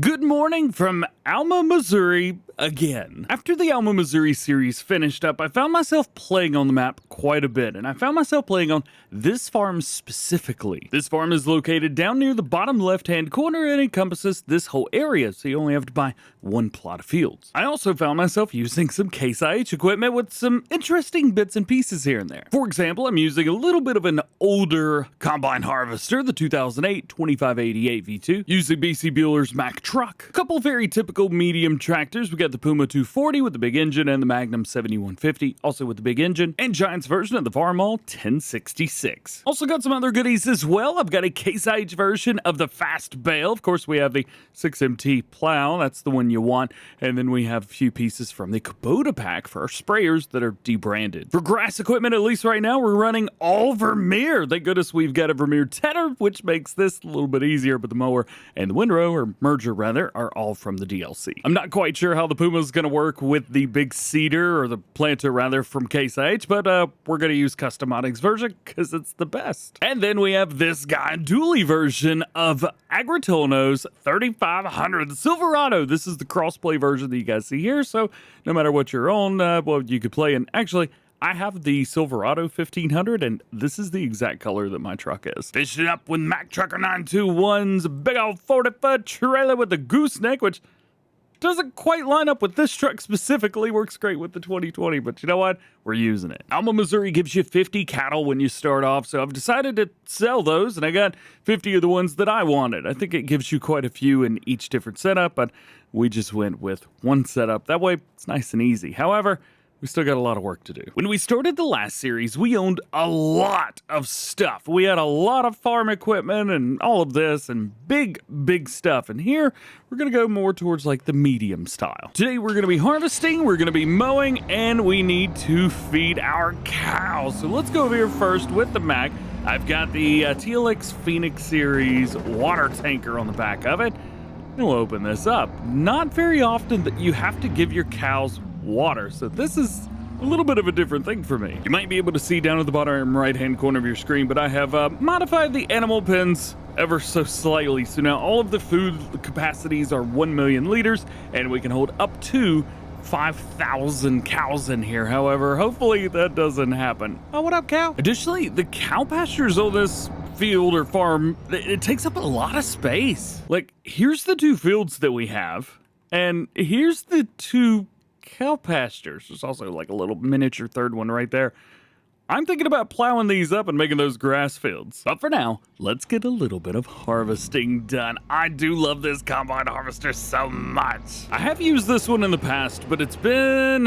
Good morning from Alma, Missouri again. After the Alma, Missouri series finished up, I found myself playing on the map quite a bit, and I found myself playing on this farm specifically. This farm is located down near the bottom left-hand corner and encompasses this whole area, so you only have to buy one plot of fields. I also found myself using some Case IH equipment with some interesting bits and pieces here and there. For example, I'm using a little bit of an older combine harvester, the 2008 2588 V2, using BC Bueller's Mack truck. A couple very typical medium tractors. We got the Puma 240 with the big engine and the Magnum 7150, also with the big engine, and Giant's version of the Farmall 1066. Also got some other goodies as well. I've got a Case IH version of the Fast Bale. Of course, we have the 6MT plow. That's the one you want. And then we have a few pieces from the Kubota pack for our sprayers that are debranded. For grass equipment, at least right now, we're running all Vermeer. Thank goodness we've got a Vermeer tedder, which makes this a little bit easier, but the mower and the windrow, or merger rather, are all from the DLC. I'm not quite sure how the Puma is going to work with the big seeder, or the planter rather, from Case IH, but we're going to use Custom Modding's version because it's the best. And then we have this guy, dually version of Agritolno's 3500, the Silverado. This is the crossplay version that you guys see here, so no matter what you're on, well, you could play. And actually, I have the Silverado 1500, and this is the exact color that my truck is. Fish it up with Mack Trucker 921's big old 40-foot trailer with the gooseneck, which doesn't quite line up with this truck specifically. Works great with the 2020, but you know what? We're using it. Alma, Missouri gives you 50 cattle when you start off, so I've decided to sell those, and I got 50 of the ones that I wanted. I think it gives you quite a few in each different setup, but we just went with one setup. That way, it's nice and easy. However, we still got a lot of work to do. When we started the last series, we owned a lot of stuff. We had a lot of farm equipment and all of this and big stuff. And here, we're gonna go more towards like the medium style. Today, we're gonna be harvesting, we're gonna be mowing, and we need to feed our cows. So let's go over here first with the Mack. I've got the TLX Phoenix Series water tanker on the back of it. And we'll open this up. Not very often that you have to give your cows water, so this is a little bit of a different thing for me. You might be able to see down at the bottom right hand corner of your screen, but I have modified the animal pens ever so slightly. So now all of the food capacities are 1 million liters, and we can hold up to 5,000 cows in here. However, hopefully that doesn't happen. Oh, what up, cow? Additionally, the cow pastures on this field or farm, it takes up a lot of space. Like, here's the two fields that we have, and here's the two cow pastures. There's also like a little miniature third one right there. I'm thinking about plowing these up and making those grass fields. But for now, let's get a little bit of harvesting done. I do love this combine harvester so much. I have used this one in the past, but it's been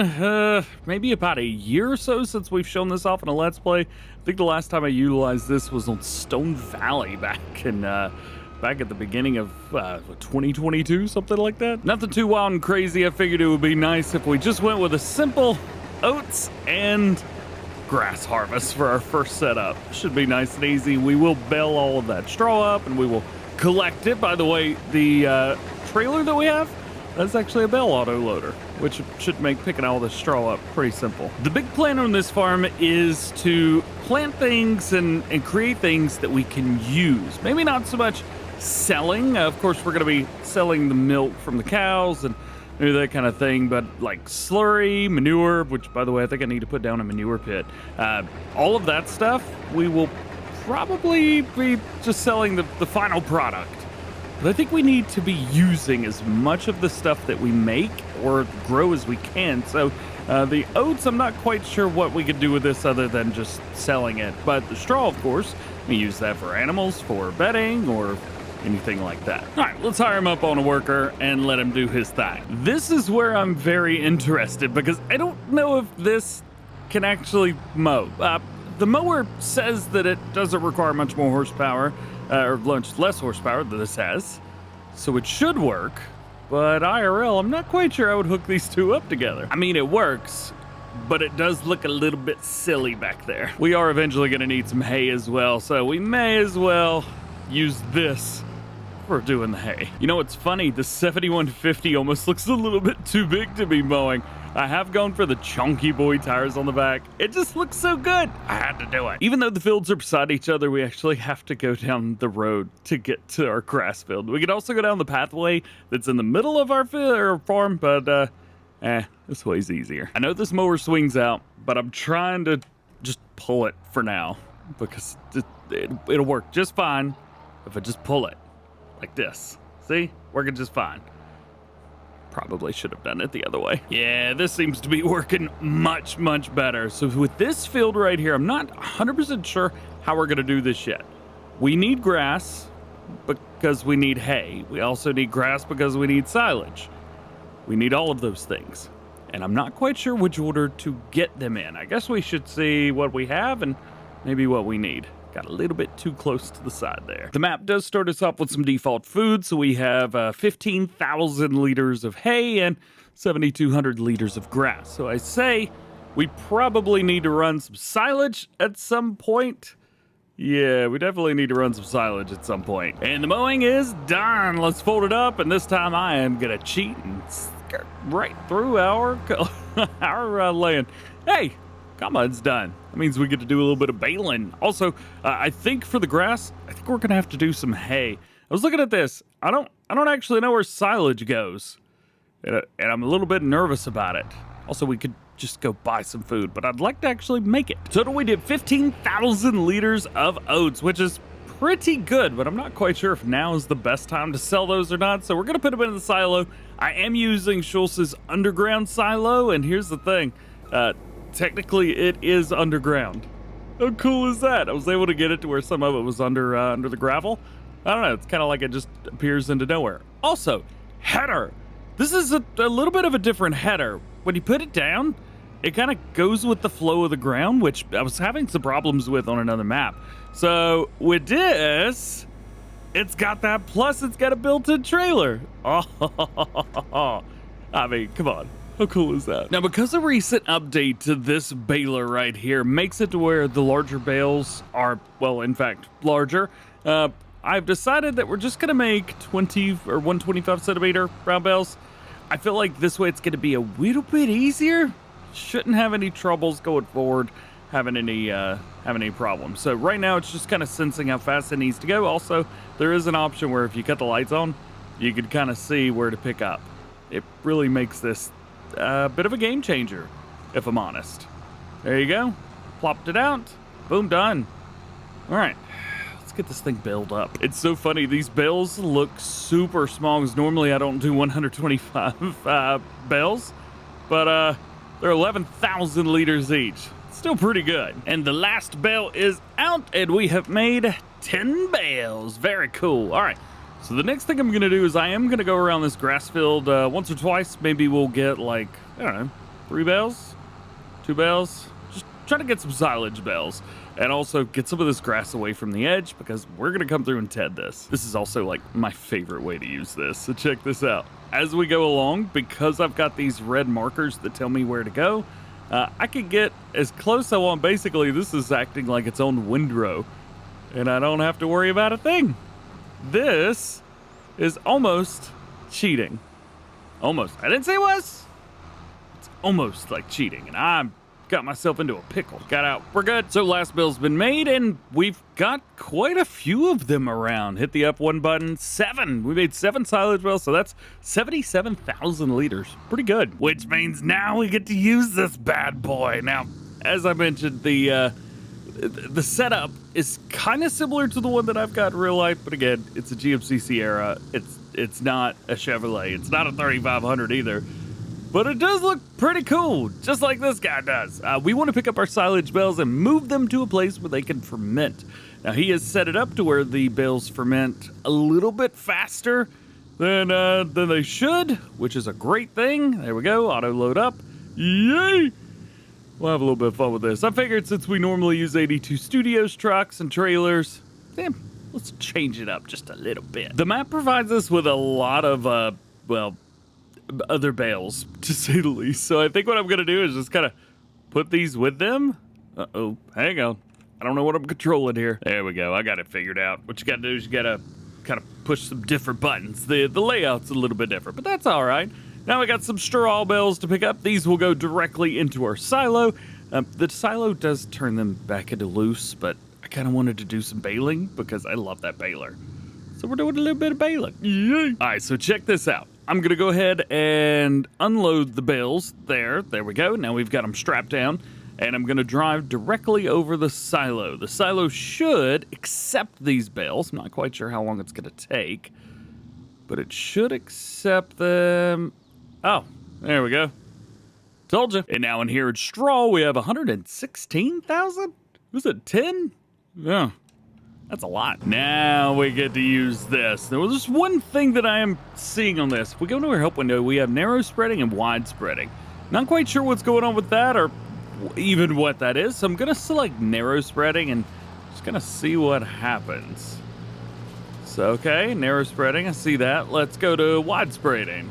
maybe about a year or so since we've shown this off in a Let's Play. I think the last time I utilized this was on Stone Valley back at the beginning of 2022, something like that. Nothing too wild and crazy. I figured it would be nice if we just went with a simple oats and grass harvest for our first setup. Should be nice and easy. We will bale all of that straw up and we will collect it. By the way, the trailer that we have, that's actually a bale auto loader, which should make picking all this straw up pretty simple. The big plan on this farm is to plant things and create things that we can use. Maybe not so much selling. Of course, we're going to be selling the milk from the cows and maybe that kind of thing, but like slurry, manure, which by the way, I think I need to put down a manure pit. All of that stuff, we will probably be just selling the final product. But I think we need to be using as much of the stuff that we make or grow as we can. So the oats, I'm not quite sure what we could do with this other than just selling it. But the straw, of course, we use that for animals, for bedding, or anything like that. All right, let's hire him up on a worker and let him do his thing. This is where I'm very interested because I don't know if this can actually mow. The mower says that it doesn't require much more horsepower, or much less horsepower than this has, so it should work. But IRL, I'm not quite sure I would hook these two up together. I mean, it works, but it does look a little bit silly back there. We are eventually gonna need some hay as well, so we may as well use this for doing the hay. You know, it's funny, the 7150 almost looks a little bit too big to be mowing. I have gone for the chunky boy tires on the back. It just looks so good. I had to do it. Even though the fields are beside each other, we actually have to go down the road to get to our grass field. We could also go down the pathway that's in the middle of our farm, but this way's easier. I know this mower swings out, but I'm trying to just pull it for now because it'll work just fine if I just pull it like this. See? Working just fine. Probably should have done it the other way. Yeah, this seems to be working much, much better. So with this field right here, I'm not 100% sure how we're gonna do this yet. We need grass because we need hay. We also need grass because we need silage. We need all of those things. And I'm not quite sure which order to get them in. I guess we should see what we have and maybe what we need. Got a little bit too close to the side there. The map does start us off with some default food. So we have 15,000 liters of hay and 7,200 liters of grass. So I say we probably need to run some silage at some point. Yeah, we definitely need to run some silage at some point. And the mowing is done. Let's fold it up. And this time I am going to cheat and skirt right through our land. Hey, combine's done. That means we get to do a little bit of baling. Also, I think for the grass, I think we're gonna have to do some hay. I was looking at this. I don't actually know where silage goes, and I'm a little bit nervous about it. Also, we could just go buy some food, but I'd like to actually make it. Total, we did 15,000 liters of oats, which is pretty good, but I'm not quite sure if now is the best time to sell those or not. So we're gonna put them in the silo. I am using Schultz's underground silo, and here's the thing. Technically, it is underground. How cool is that? I was able to get it to where some of it was under the gravel. I don't know. It's kind of like it just appears into nowhere. Also, header. This is a little bit of a different header. When you put it down, it kind of goes with the flow of the ground, which I was having some problems with on another map. So with this, it's got that, plus it's got a built-in trailer. Oh, I mean, come on. How cool is that? Now, because a recent update to this baler right here makes it to where the larger bales are, well, in fact, larger, I've decided that we're just going to make 20 or 125 centimeter round bales. I feel like this way it's going to be a little bit easier. Shouldn't have any troubles going forward, having any problems. So right now it's just kind of sensing how fast it needs to go. Also, there is an option where if you cut the lights on, you can kind of see where to pick up. It really makes this a bit of a game changer, if I'm honest. There you go. Plopped it out. Boom, done. All right, let's get this thing baled up. It's so funny. These bales look super small because normally I don't do 125 bales, but they're 11,000 liters each. Still pretty good. And the last bale is out, and we have made 10 bales. Very cool. All right. So the next thing I'm going to do is I am going to go around this grass field once or twice. Maybe we'll get like, I don't know, 3 bales, 2 bales. Just try to get some silage bales and also get some of this grass away from the edge because we're going to come through and ted this. This is also like my favorite way to use this. So check this out. As we go along, because I've got these red markers that tell me where to go, I can get as close as I want. Basically, this is acting like its own windrow and I don't have to worry about a thing. This is almost cheating. Almost. I didn't say it was. It's almost like cheating, and I got myself into a pickle. Got out. We're good. So last bill's been made, and we've got quite a few of them around. Hit the F1 button. 7. We made 7 silage bills, so that's 77,000 liters. Pretty good. Which means now we get to use this bad boy. Now, as I mentioned, the setup is kind of similar to the one that I've got in real life, but again, it's a GMC Sierra. It's not a Chevrolet. It's not a 3500 either, but it does look pretty cool, just like this guy does. We want to pick up our silage bales and move them to a place where they can ferment. Now, he has set it up to where the bales ferment a little bit faster than they should, which is a great thing. There we go. Auto load up. Yay! We'll have a little bit of fun with this. I figured since we normally use 82 Studios trucks and trailers, let's change it up just a little bit. The map provides us with a lot of, other bales, to say the least. So I think what I'm going to do is just kind of put these with them. Uh-oh, hang on. I don't know what I'm controlling here. There we go. I got it figured out. What you got to do is you got to kind of push some different buttons. The layout's a little bit different, but that's all right. Now we got some straw bales to pick up. These will go directly into our silo. The silo does turn them back into loose, but I kind of wanted to do some baling because I love that baler. So we're doing a little bit of baling. Yay! All right, so check this out. I'm going to go ahead and unload the bales there. There we go. Now we've got them strapped down, and I'm going to drive directly over the silo. The silo should accept these bales. I'm not quite sure how long it's going to take, but it should accept them. Oh, there we go. Told you. And now in here at straw, we have 116,000? Was it 10? Yeah, that's a lot. Now we get to use this. There was just one thing that I am seeing on this. If we go to our help window, we have narrow spreading and wide spreading. Not quite sure what's going on with that or even what that is. So I'm going to select narrow spreading and just going to see what happens. So, okay, narrow spreading. I see that. Let's go to wide spreading.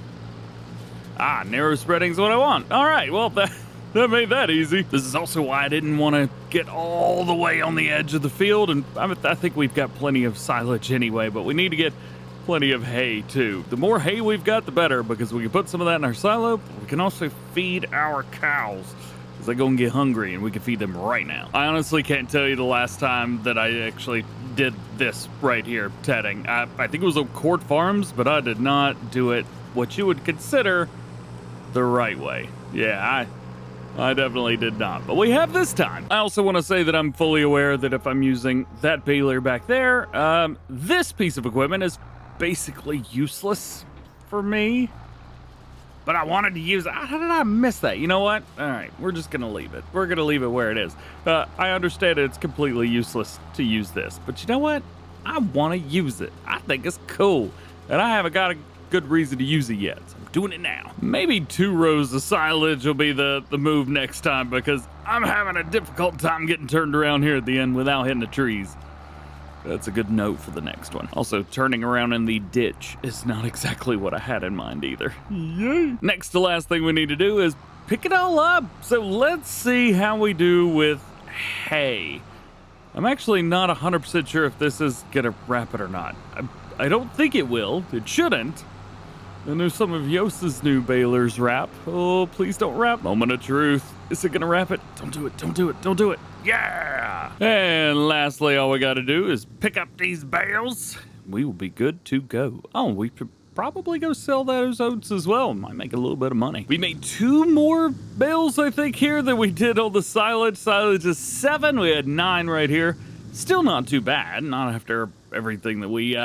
Ah, narrow spreading is what I want. All right, well, that made that easy. This is also why I didn't want to get all the way on the edge of the field, and I think we've got plenty of silage anyway, but we need to get plenty of hay, too. The more hay we've got, the better, because we can put some of that in our silo. We can also feed our cows, because they go and get hungry, and we can feed them right now. I honestly can't tell you the last time that I actually did this right here, tedding. I think it was on Court Farms, but I did not do it what you would consider the right way. Yeah, I definitely did not, but we have this time. I also want to say that I'm fully aware that if I'm using that baler back there, this piece of equipment is basically useless for me, but I wanted to use it. How did I miss that? You know what? All right, we're just going to leave it. We're going to leave it where it is. I understand it's completely useless to use this, but you know what? I want to use it. I think it's cool, and I haven't got a good reason to use it yet, so I'm doing it now. Maybe 2 rows of silage will be the move next time, because I'm having a difficult time getting turned around here at the end without hitting the trees. That's a good note for the next one. Also, turning around in the ditch is not exactly what I had in mind either. Yay! Next to last thing we need to do is pick it all up. So let's see how we do with hay. I'm actually not 100% sure if this is gonna wrap it or not. I don't think it will. It shouldn't. I know some of Yosa's new balers wrap. Oh, please don't wrap. Moment of truth. Is it gonna wrap it? Don't do it, don't do it, don't do it. Yeah! And lastly, all we gotta do is pick up these bales. We will be good to go. Oh, we could probably go sell those oats as well. Might make a little bit of money. We made 2 more bales, I think, here than we did on the silage. Silage is 7. We had 9 right here. Still not too bad. Not after everything that we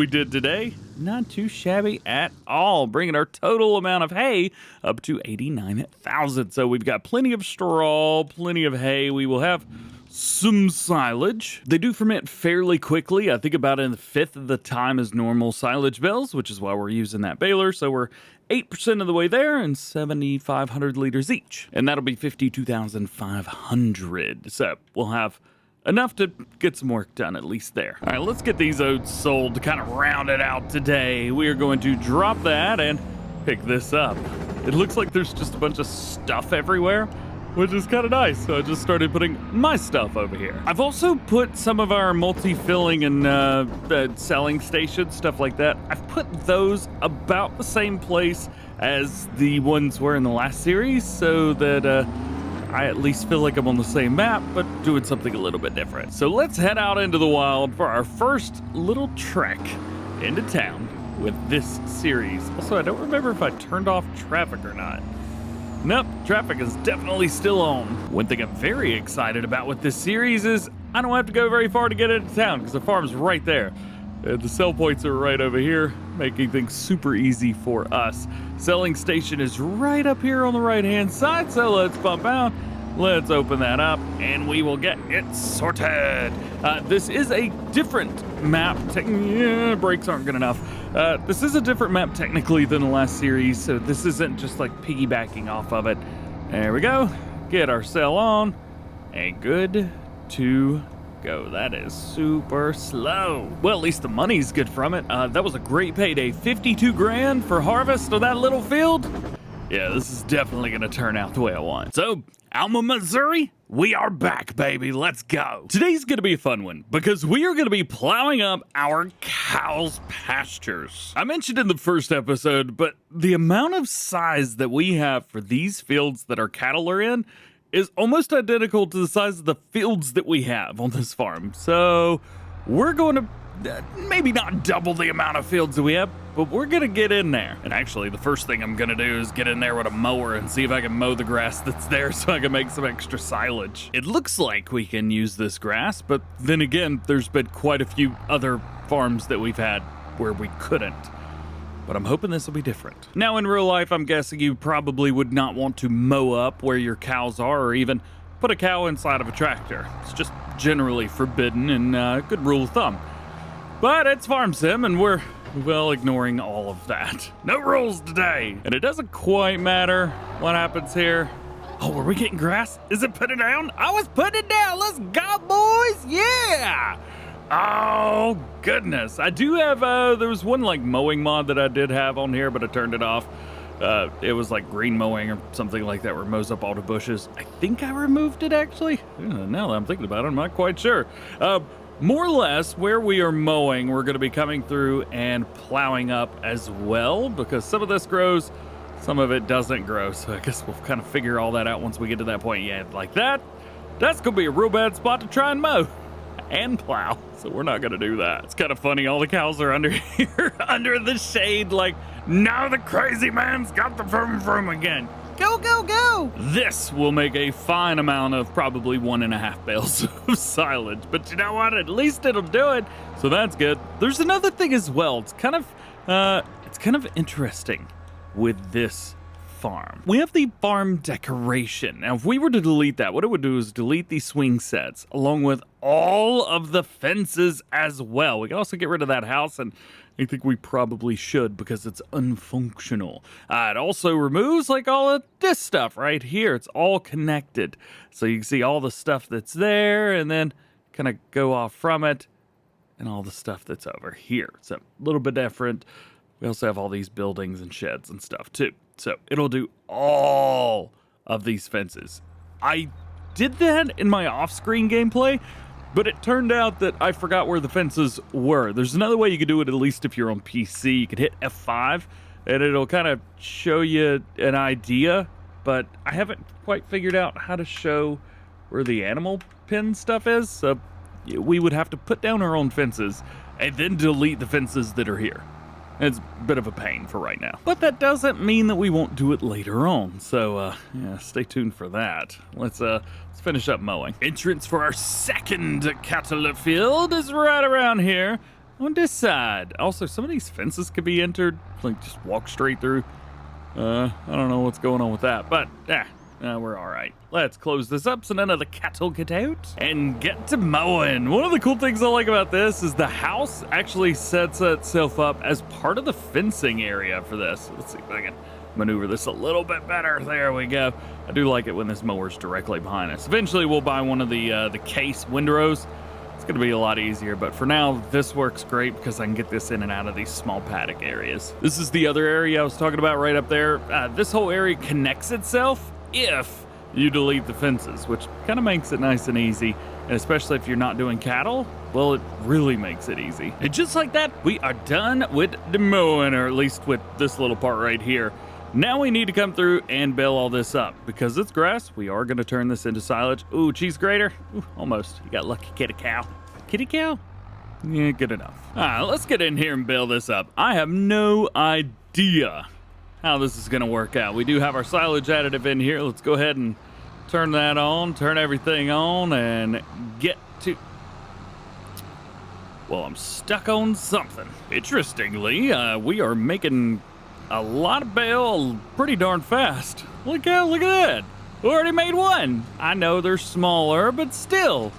did today. Not too shabby at all, bringing our total amount of hay up to 89,000. So we've got plenty of straw, plenty of hay. We will have some silage. They do ferment fairly quickly. I think about in the 1/5 of the time as normal silage bales, which is why we're using that baler. So we're 8% of the way there and 7,500 liters each. And that'll be 52,500. So we'll have enough to get some work done, at least there. All right, let's get these oats sold to kind of round it out today. We are going to drop that and pick this up. It looks like there's just a bunch of stuff everywhere, which is kind of nice. So I just started putting my stuff over here. I've also put some of our multi-filling and selling stations, stuff like that. I've put those about the same place as the ones were in the last series, so that I at least feel like I'm on the same map, but doing something a little bit different. So let's head out into the wild for our first little trek into town with this series. Also, I don't remember if I turned off traffic or not. Nope, traffic is definitely still on. One thing I'm very excited about with this series is I don't have to go very far to get into town because the farm's right there. The sell points are right over here, making things super easy for us. Selling station is right up here on the right-hand side, so let's bump out. Let's open that up, and we will get it sorted. This is a different map. Brakes aren't good enough. This is a different map technically than the last series, so this isn't just like piggybacking off of it. There we go. Get our sell on, and good to go. That is super slow. Well, at least the money's good from it. That was a great payday. 52 grand for harvest of that little field. Yeah, this is definitely gonna turn out the way I want. So, Alma, Missouri, We are back, baby. Let's go. Today's going to be a fun one because we are going to be plowing up our cows' pastures. I mentioned in the first episode, but the amount of size that we have for these fields that our cattle are in is almost identical to the size of the fields that we have on this farm. So we're going to maybe not double the amount of fields that we have, but we're gonna get in there. And actually, the first thing I'm gonna do is get in there with a mower and see if I can mow the grass that's there so I can make some extra silage. It looks like we can use this grass, but then again, there's been quite a few other farms that we've had where we couldn't. But I'm hoping this will be different. Now, in real life, I'm guessing you probably would not want to mow up where your cows are or even put a cow inside of a tractor. It's just generally forbidden and a good rule of thumb. But it's Farm Sim, and we're, well, ignoring all of that. No rules today. And it doesn't quite matter what happens here. Oh, are we getting grass? Is it putting down? I was putting it down. Let's go, boys. Yeah. Oh, goodness. I do have, there was one, like, mowing mod that I did have on here, but I turned it off. It was like green mowing or something like that where it mows up all the bushes. I think I removed it, actually. Now that I'm thinking about it, I'm not quite sure. More or less, where we are mowing, we're going to be coming through and plowing up as well, because some of this grows, some of it doesn't grow. So I guess we'll kind of figure all that out once we get to that point. Yeah, like that. That's going to be a real bad spot to try and mow and plow. So we're not going to do that. It's kind of funny. All the cows are under here, under the shade, like, now the crazy man's got the vroom again. Go, go, go! This will make a fine amount of probably 1.5 bales of silage. But you know what? At least it'll do it. So that's good. There's another thing as well. It's kind of interesting with this farm. We have the farm decoration. Now, if we were to delete that, what it would do is delete these swing sets along with all of the fences as well. We can also get rid of that house, and I think we probably should because it's unfunctional. It also removes like all of this stuff right here. It's all connected. So you can see all the stuff that's there and then kind of go off from it and all the stuff that's over here. So a little bit different. We also have all these buildings and sheds and stuff too. So it'll do all of these fences. I did that in my off-screen gameplay, but it turned out that I forgot where the fences were. There's another way you could do it, at least if you're on PC. You could hit F5, and it'll kind of show you an idea, but I haven't quite figured out how to show where the animal pen stuff is, so we would have to put down our own fences and then delete the fences that are here. It's a bit of a pain for right now. But that doesn't mean that we won't do it later on. So, yeah, stay tuned for that. Let's finish up mowing. Entrance for our second cattle field is right around here on this side. Also, some of these fences could be entered. Like, just walk straight through. I don't know what's going on with that, but, we're all right. Let's close this up so none of the cattle get out and get to mowing. One of the cool things I like about this is the house actually sets itself up as part of the fencing area for this. Let's see if I can maneuver this a little bit better. There we go. I do like it when this mower's directly behind us. Eventually we'll buy one of the case windrows. It's gonna be a lot easier, but for now, this works great because I can get this in and out of these small paddock areas. This is the other area I was talking about right up there. This whole area connects itself if you delete the fences, which kind of makes it nice and easy. And especially if you're not doing cattle, well, it really makes it easy. And just like that, we are done with the mowing, or at least with this little part right here. Now we need to come through and bale all this up. Because it's grass, we are going to turn this into silage. Ooh, cheese grater. Ooh, almost. You got lucky, kitty cow. Kitty cow? Yeah, good enough. All right, let's get in here and bale this up. I have no idea how this is going to work out. We do have our silage additive in here. Let's go ahead and turn that on, turn everything on, and get to... Well, I'm stuck on something. Interestingly, we are making a lot of bale pretty darn fast. Look at that. We already made one. I know they're smaller, but still,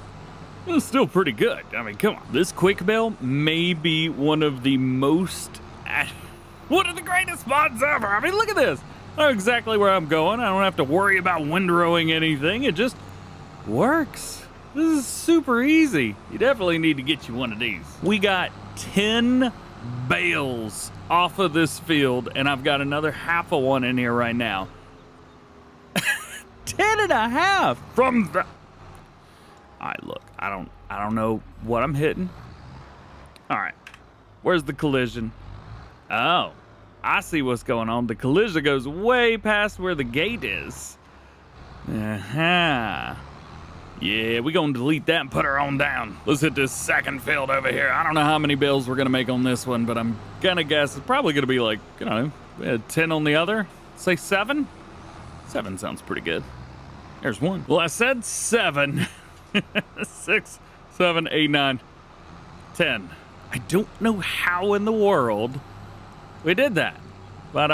it's still pretty good. I mean, come on. This quick bale may be one of the most... one of the greatest mods ever. I mean, look at this. I know exactly where I'm going. I don't have to worry about windrowing anything. It just works. This is super easy. You definitely need to get you one of these. We got 10 bales off of this field, and I've got another half of one in here right now. 10 and a half from the... All right, look, I don't know what I'm hitting. All right, where's the collision? Oh, I see what's going on. The collision goes way past where the gate is. Uh-huh. Yeah, we gonna delete that and put her on down. Let's hit this second field over here. I don't know how many bills we're gonna make on this one, but I'm gonna guess it's probably gonna be like, 10 on the other. Say 7? 7 sounds pretty good. There's one. Well, I said 7. 6, 7, 8, 9, 10. I don't know how in the world we did that, but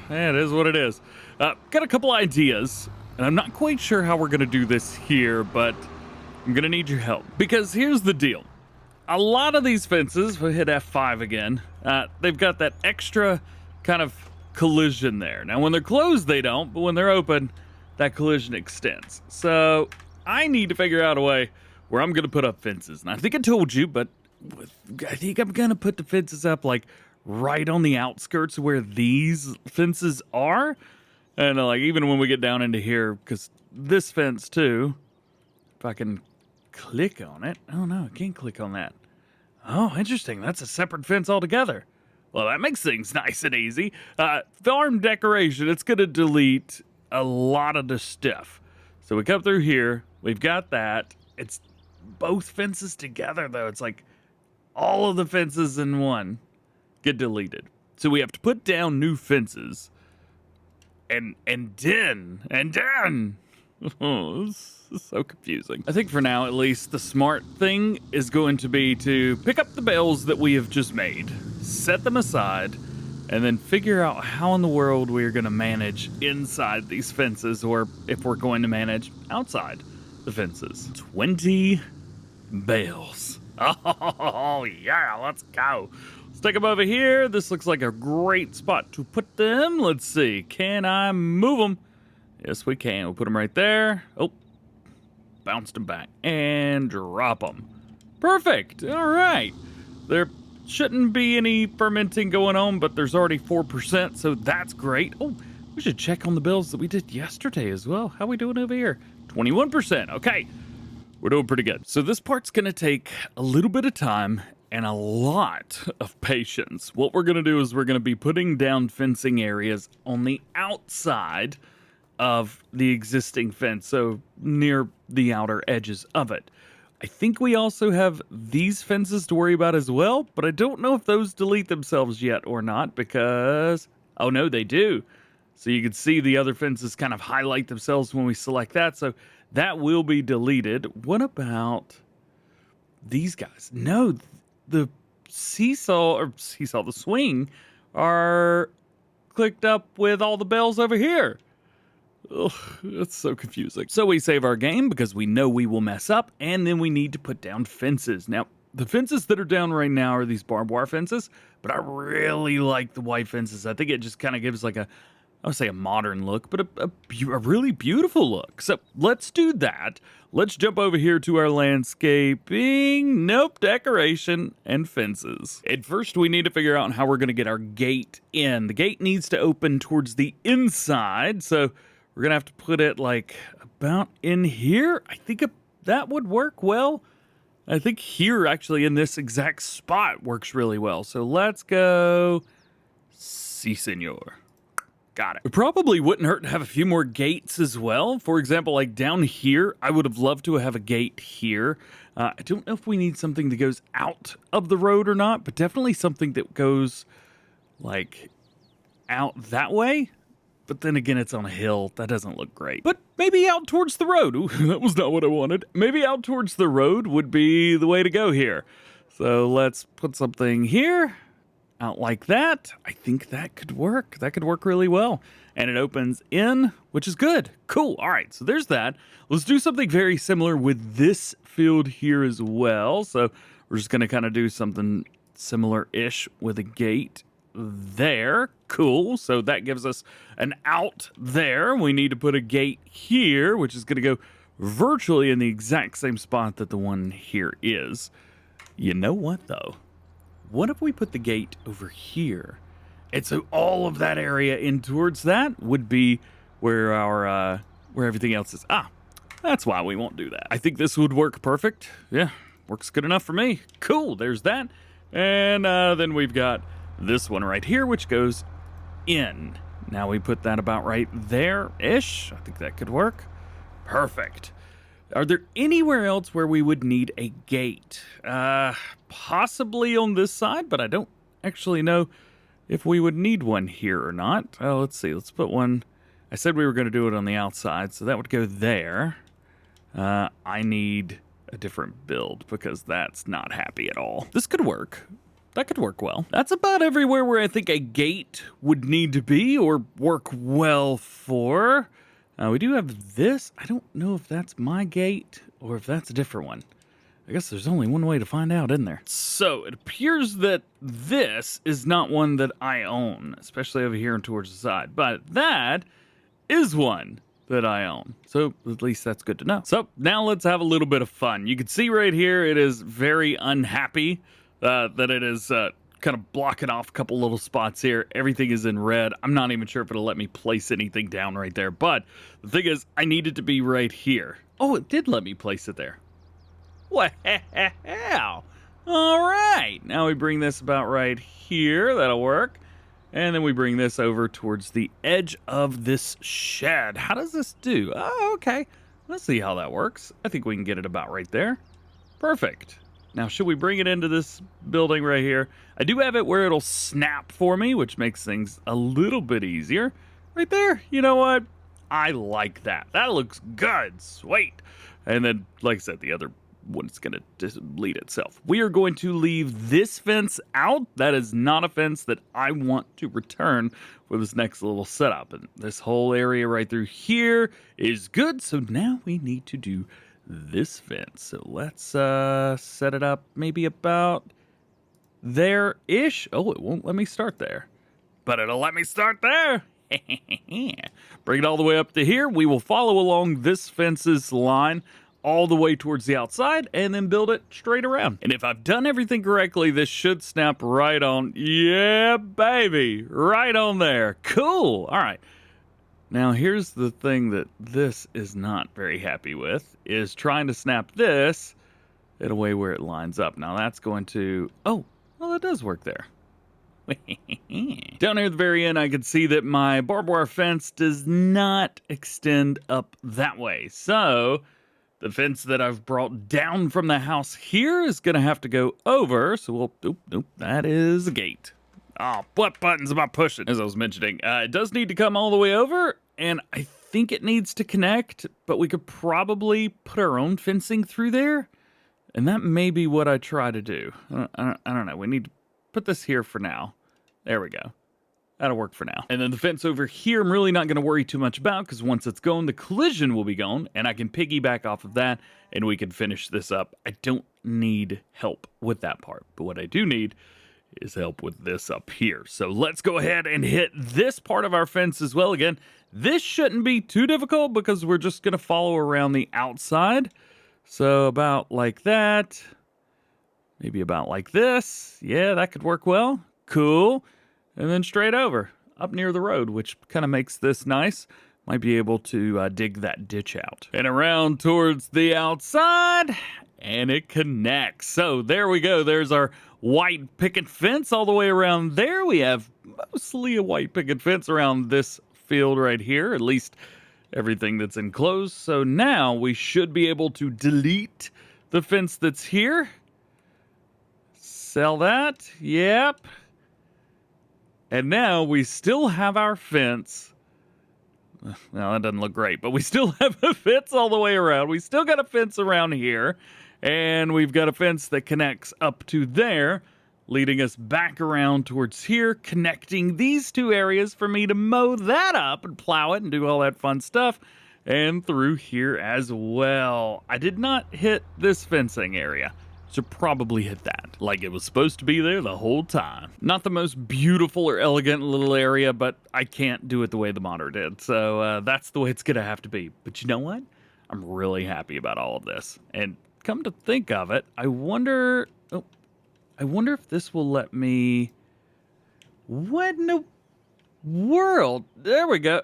it is what it is. Got a couple ideas, and I'm not quite sure how we're gonna do this here, but I'm gonna need your help. Because here's the deal. A lot of these fences, we'll hit F5 again, they've got that extra kind of collision there. Now, when they're closed, they don't, but when they're open, that collision extends. So I need to figure out a way where I'm gonna put up fences. And I think I told you, but I think I'm gonna put the fences up like right on the outskirts where these fences are. And like even when we get down into here, because this fence too, if I can click on it. Oh no, I can't click on that. Oh, interesting. That's a separate fence altogether. Well, that makes things nice and easy. Farm decoration, it's gonna delete a lot of the stuff. So we come through here, we've got that. It's both fences together though. It's like all of the fences in one get deleted. So we have to put down new fences. And then. Oh, this is so confusing. I think for now, at least, the smart thing is going to be to pick up the bales that we have just made, set them aside, and then figure out how in the world we're going to manage inside these fences, or if we're going to manage outside the fences. 20 bales. Oh, yeah, let's go. Stick them over here. This looks like a great spot to put them. Let's see. Can I move them? Yes, we can. We'll put them right there. Oh, bounced them back and drop them. Perfect. All right. There shouldn't be any fermenting going on, but there's already 4%, so that's great. Oh, we should check on the bills that we did yesterday as well. How we doing over here? 21%. Okay. We're doing pretty good. So this part's going to take a little bit of time and a lot of patience. What we're going to do is we're going to be putting down fencing areas on the outside of the existing fence, so near the outer edges of it. I think we also have these fences to worry about as well, but I don't know if those delete themselves yet or not because, oh no, they do. So you can see the other fences kind of highlight themselves when we select that, so that will be deleted. What about these guys? No, the the swing are clicked up with all the bells over here. Ugh, that's so confusing. So we save our game because we know we will mess up, and then we need to put down fences. Now, the fences that are down right now are these barbed wire fences, but I really like the white fences. I think it just kind of gives like I would say a modern look, but a really beautiful look. So let's do that. Let's jump over here to our landscaping. Nope, decoration and fences. At first, we need to figure out how we're going to get our gate in. The gate needs to open towards the inside, so we're going to have to put it like about in here. I think that would work well. I think here, actually, in this exact spot works really well. So let's go. Si, senor. Got it. It probably wouldn't hurt to have a few more gates as well. For example, like down here, I would have loved to have a gate here. I don't know if we need something that goes out of the road or not, but definitely something that goes like out that way. But then again, it's on a hill. That doesn't look great. But maybe out towards the road. Ooh, that was not what I wanted. Maybe out towards the road would be the way to go here. So let's put something here. Out like that. I think that could work. That could work really well. And it opens in, which is good. Cool. All right, so there's that. Let's do something very similar with this field here as well. So we're just going to kind of do something similar-ish with a gate there. Cool. So that gives us an out there. We need to put a gate here, which is going to go virtually in the exact same spot that the one here is. You know what, though? What if we put the gate over here? And so all of that area in towards that would be where our where everything else is. That's why we won't do that. I think this would work perfect. Yeah, works good enough for me. Cool, there's that. And then we've got this one right here, which goes in. Now we put that about right there-ish. I think that could work. Perfect. Are there anywhere else where we would need a gate? Possibly on this side, but I don't actually know if we would need one here or not. Oh, let's see. Let's put one. I said we were going to do it on the outside, so that would go there. I need a different build because that's not happy at all. This could work. That could work well. That's about everywhere where I think a gate would need to be or work well for. We do have this. I don't know if that's my gate or if that's a different one. I guess there's only one way to find out, isn't there? So it appears that this is not one that I own, especially over here and towards the side. But that is one that I own. So at least that's good to know. So now let's have a little bit of fun. You can see right here it is very unhappy that it is kind of blocking off a couple little spots here. Everything is in red. I'm not even sure if it'll let me place anything down right there. But the thing is, I need it to be right here. Oh, it did let me place it there. Wow. All right. Now we bring this about right here. That'll work. And then we bring this over towards the edge of this shed. How does this do? Oh, okay. Let's see how that works. I think we can get it about right there. Perfect. Now, should we bring it into this building right here? I do have it where it'll snap for me, which makes things a little bit easier. Right there, you know what? I like that. That looks good. Sweet. And then, like I said, the other one's going to delete itself. We are going to leave this fence out. That is not a fence that I want to return for this next little setup. And this whole area right through here is good. So now we need to do this fence. So let's set it up maybe about there-ish. Oh, it won't let me start there, but it'll let me start there. Bring it all the way up to here. We will follow along this fence's line all the way towards the outside and then build it straight around. And if I've done everything correctly, this should snap right on. Yeah, baby, right on there. Cool. All right. Now, here's the thing that this is not very happy with, is trying to snap this in a way where it lines up. Now, that's going to... Oh, well, that does work there. Down here at the very end, I can see that my barbed wire fence does not extend up that way. So, the fence that I've brought down from the house here is going to have to go over. So, we'll... Nope, that is a gate. Oh, what buttons am I pushing? As I was mentioning, it does need to come all the way over, and I think it needs to connect, but we could probably put our own fencing through there, and that may be what I try to do. I don't know. We need to put this here for now. There we go. That'll work for now. And then the fence over here, I'm really not going to worry too much about, because once it's gone, the collision will be gone, and I can piggyback off of that, and we can finish this up. I don't need help with that part, but what I do need is help with this up here. So let's go ahead and hit this part of our fence as well. Again, this shouldn't be too difficult because we're just going to follow around the outside. So about like that. Maybe about like this. Yeah, that could work well. Cool. And then straight over, up near the road, which kind of makes this nice. Might be able to dig that ditch out. And around towards the outside, and it connects. So there we go. There's our white picket fence all the way around there. We have mostly a white picket fence around this field right here, at least everything that's enclosed. So now we should be able to delete the fence that's here. Sell that. Yep. And now we still have our fence. Well, that doesn't look great, but we still have a fence all the way around. We still got a fence around here, and we've got a fence that connects up to there, leading us back around towards here, connecting these two areas for me to mow that up and plow it and do all that fun stuff, and through here as well. I did not hit this fencing area. Should probably hit that, like it was supposed to be there the whole time. Not the most beautiful or elegant little area, but I can't do it the way the modder did. So that's the way it's gonna have to be. But you know what? I'm really happy about all of this. And come to think of it, I wonder if this will let me... What in the world? There we go.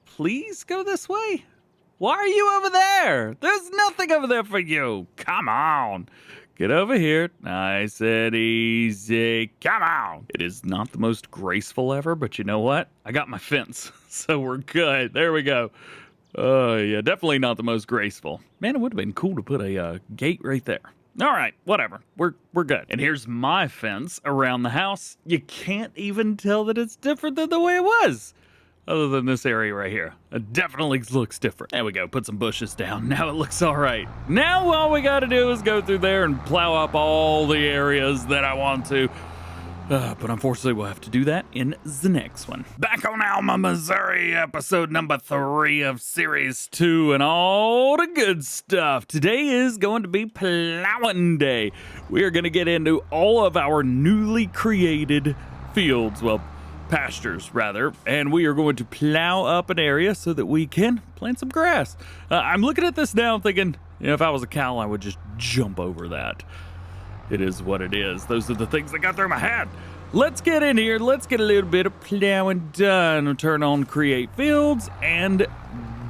Please go this way. Why are you over there? There's nothing over there for you. Come on. Get over here. Nice and easy. Come on. It is not the most graceful ever, but you know what? I got my fence, so we're good. There we go. Oh, yeah, definitely not the most graceful. Man, it would have been cool to put a gate right there. All right, whatever. We're good. And here's my fence around the house. You can't even tell that it's different than the way it was. Other than this area right here. It definitely looks different. There we go, put some bushes down. Now it looks all right. Now all we gotta do is go through there and plow up all the areas that I want to. But unfortunately, we'll have to do that in the next one. Back on Alma, Missouri, episode number 3 of series 2 and all the good stuff. Today is going to be plowing day. We are gonna get into all of our newly created fields. Well, pastures rather, and we are going to plow up an area so that we can plant some grass. I'm looking at this now thinking, if I was a cow, I would just jump over that. It is what it is. Those are the things that got through my head. Let's get in here. Let's get a little bit of plowing done. Turn on create fields and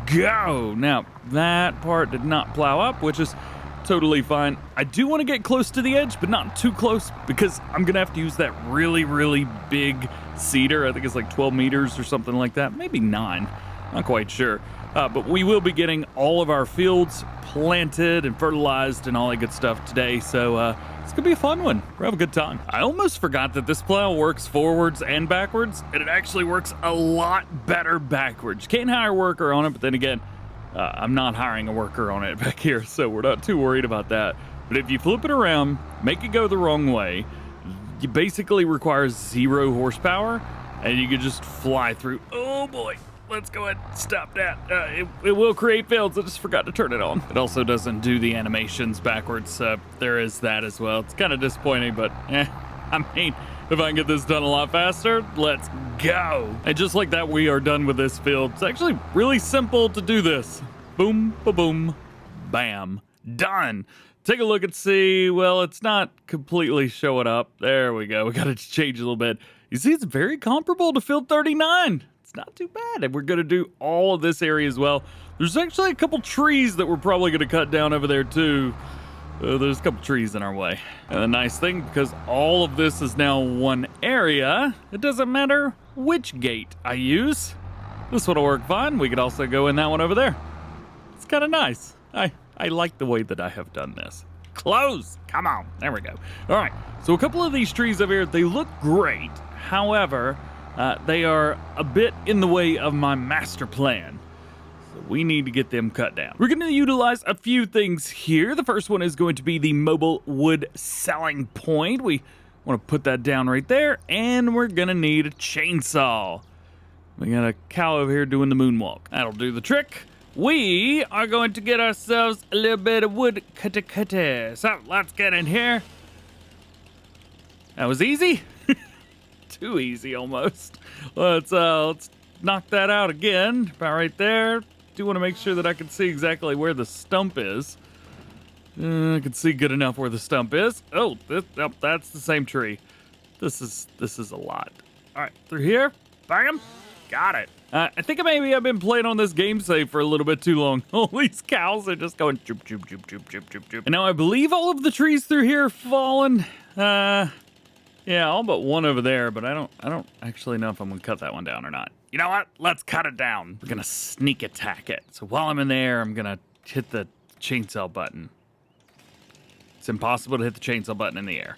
go. Now, that part did not plow up, which is totally fine. I do want to get close to the edge, but not too close because I'm going to have to use that really, really big cedar. I think it's like 12 meters or something like that. Maybe 9. Not quite sure. But we will be getting all of our fields planted and fertilized and all that good stuff today. So it's going to be a fun one. We'll have a good time. I almost forgot that this plow works forwards and backwards, and it actually works a lot better backwards. You can't hire a worker on it, but then again, I'm not hiring a worker on it back here, so we're not too worried about that. But if you flip it around, make it go the wrong way, you basically require 0 horsepower, and you can just fly through. Oh boy, let's go ahead and stop that. It will create fields. I just forgot to turn it on. It also doesn't do the animations backwards. There is that as well. It's kind of disappointing, but I mean, if I can get this done a lot faster, let's go. And just like that, we are done with this field. It's actually really simple to do this. Boom, ba-boom, bam, done. Take a look and see. Well, it's not completely showing up. There we go. We got to change a little bit. You see, it's very comparable to field 39. It's not too bad. And we're going to do all of this area as well. There's actually a couple trees that we're probably going to cut down over there too. There's a couple trees in our way. And the nice thing, because all of this is now one area, it doesn't matter which gate I use. This one will work fine. We could also go in that one over there. It's kind of nice. I like the way that I have done this. Close. Come on. There we go. All right. So a couple of these trees over here, they look great. However, they are a bit in the way of my master plan. So we need to get them cut down. We're going to utilize a few things here. The first one is going to be the mobile wood selling point. We want to put that down right there. And we're going to need a chainsaw. We got a cow over here doing the moonwalk. That'll do the trick. We are going to get ourselves a little bit of wood cutter. So let's get in here. That was easy. Too easy almost. Let's knock that out again. About right there. Do want to make sure that I can see exactly where the stump is. I can see good enough where the stump is. Oh, that's the same tree. This is a lot. All right, through here. Bam. Got it. I think maybe I've been playing on this game save for a little bit too long. All these cows are just going choop, choop, choop, choop, choop, choop, choop. And now I believe all of the trees through here are fallen. Yeah, all but one over there, but I don't actually know if I'm gonna cut that one down or not. You know what? Let's cut it down. We're gonna sneak attack it. So while I'm in there, I'm gonna hit the chainsaw button. It's impossible to hit the chainsaw button in the air.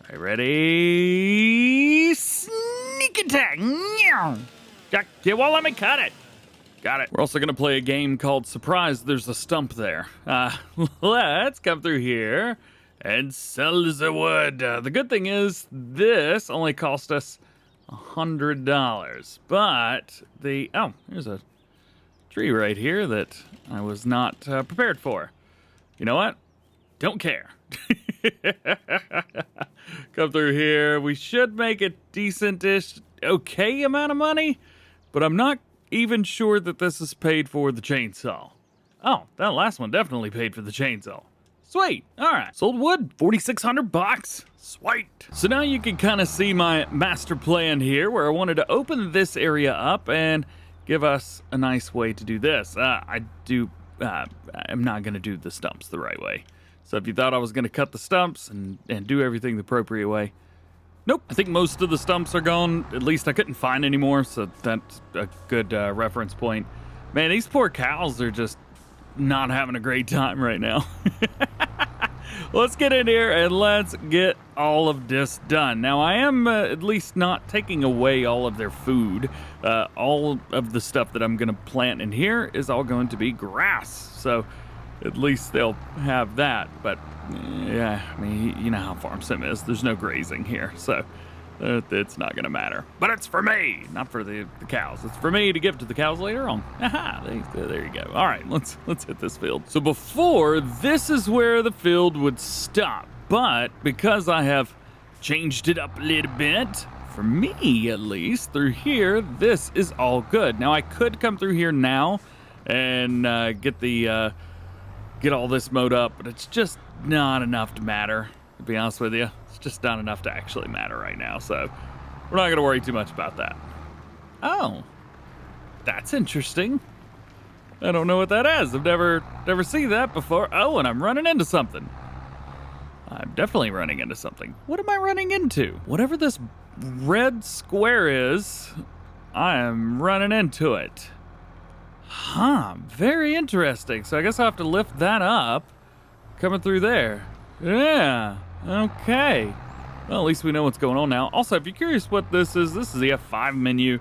All right, ready? Sneak attack. You won't let me cut it. Got it. We're also going to play a game called Surprise. There's a stump there. Let's come through here and sell the wood. The good thing is this only cost us $100. But there's a tree right here that I was not prepared for. You know what? Don't care. Come through here. We should make a decent-ish, okay amount of money. But I'm not even sure that this is paid for the chainsaw. Oh, that last one definitely paid for the chainsaw. Sweet. All right. Sold wood, 4,600 bucks. Sweet. So now you can kind of see my master plan here where I wanted to open this area up and give us a nice way to do this. I'm not going to do the stumps the right way. So if you thought I was going to cut the stumps and do everything the appropriate way, nope. I think most of the stumps are gone. At least I couldn't find any more, so that's a good reference point. Man, these poor cows are just not having a great time right now. Let's get in here and let's get all of this done. Now, I am at least not taking away all of their food. All of the stuff that I'm going to plant in here is all going to be grass. So at least they'll have that. But yeah, I mean, you know how farm sim is. There's no grazing here. So it's not going to matter. But it's for me, not for the cows. It's for me to give to the cows later on. Aha, there you go. All right, let's hit this field. So before, this is where the field would stop. But because I have changed it up a little bit, for me at least, through here, this is all good. Now, I could come through here now and get all this mowed up, but it's just not enough to matter, to be honest with you. It's just not enough to actually matter right now, so we're not going to worry too much about that. Oh, that's interesting. I don't know what that is. I've never seen that before. Oh, and I'm running into something. I'm definitely running into something. What am I running into? Whatever this red square is, I am running into it. Huh, very interesting. So I guess I'll have to lift that up, coming through there. Yeah, okay. Well, at least we know what's going on now. Also, if you're curious what this is the F5 menu.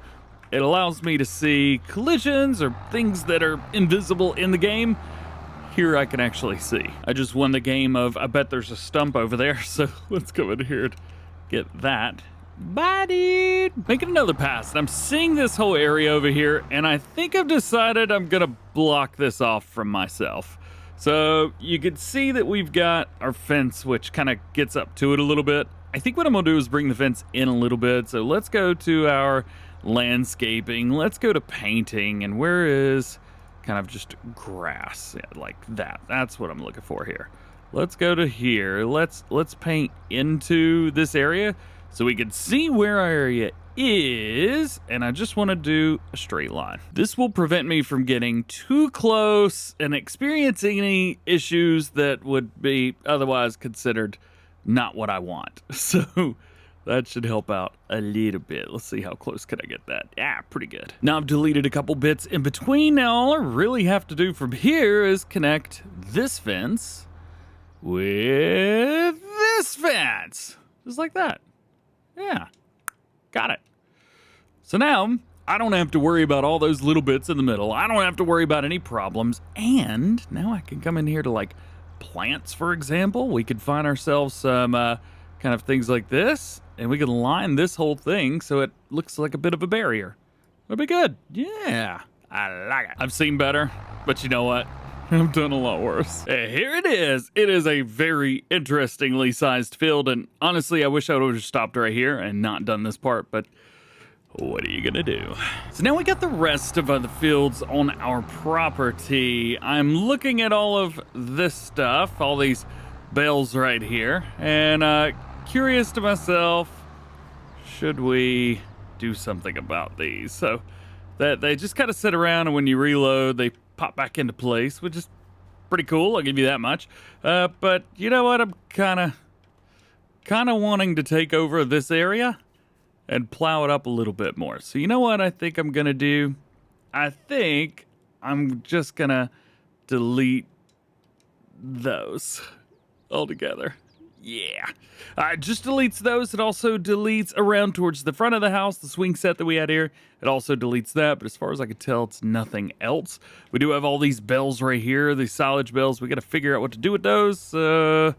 It allows me to see collisions or things that are invisible in the game. Here I can actually see. I just won the game of, I bet there's a stump over there, so let's go in here and get that. Bye, dude. Making another pass, and I'm seeing this whole area over here, and I think I've decided I'm gonna block this off from myself. So you can see that we've got our fence, which kind of gets up to it a little bit. I think what I'm gonna do is bring the fence in a little bit. So let's go to our landscaping. Let's go to painting, and where is kind of just grass? Yeah, like that. That's what I'm looking for here. Let's go to here. Let's paint into this area so we can see where our area is, and I just want to do a straight line. This will prevent me from getting too close and experiencing any issues that would be otherwise considered not what I want. So that should help out a little bit. Let's see how close can I get that. Yeah, pretty good. Now I've deleted a couple bits in between. Now all I really have to do from here is connect this fence with this fence. Just like that. Yeah, got it. So now I don't have to worry about all those little bits in the middle. I don't have to worry about any problems. And now I can come in here to like plants, for example. We could find ourselves some kind of things like this, and we can line this whole thing so it looks like a bit of a barrier. That'd be good. Yeah, I like it. I've seen better, but you know what? I've done a lot worse. Here it is. It is a very interestingly sized field, and honestly, I wish I would have stopped right here and not done this part, but what are you gonna do? So now we got the rest of the fields on our property. I'm looking at all of this stuff, all these bales right here, and curious to myself, should we do something about these? So that they just kind of sit around, and when you reload, they pop back into place, which is pretty cool. I'll give you that much. But you know what? I'm kind of wanting to take over this area and plow it up a little bit more. So you know what I think I'm gonna do? I think I'm just gonna delete those altogether. Yeah. It just deletes those. It also deletes around towards the front of the house, the swing set that we had here. It also deletes that, but as far as I can tell, it's nothing else. We do have all these bells right here, these silage bells. We got to figure out what to do with those. Oh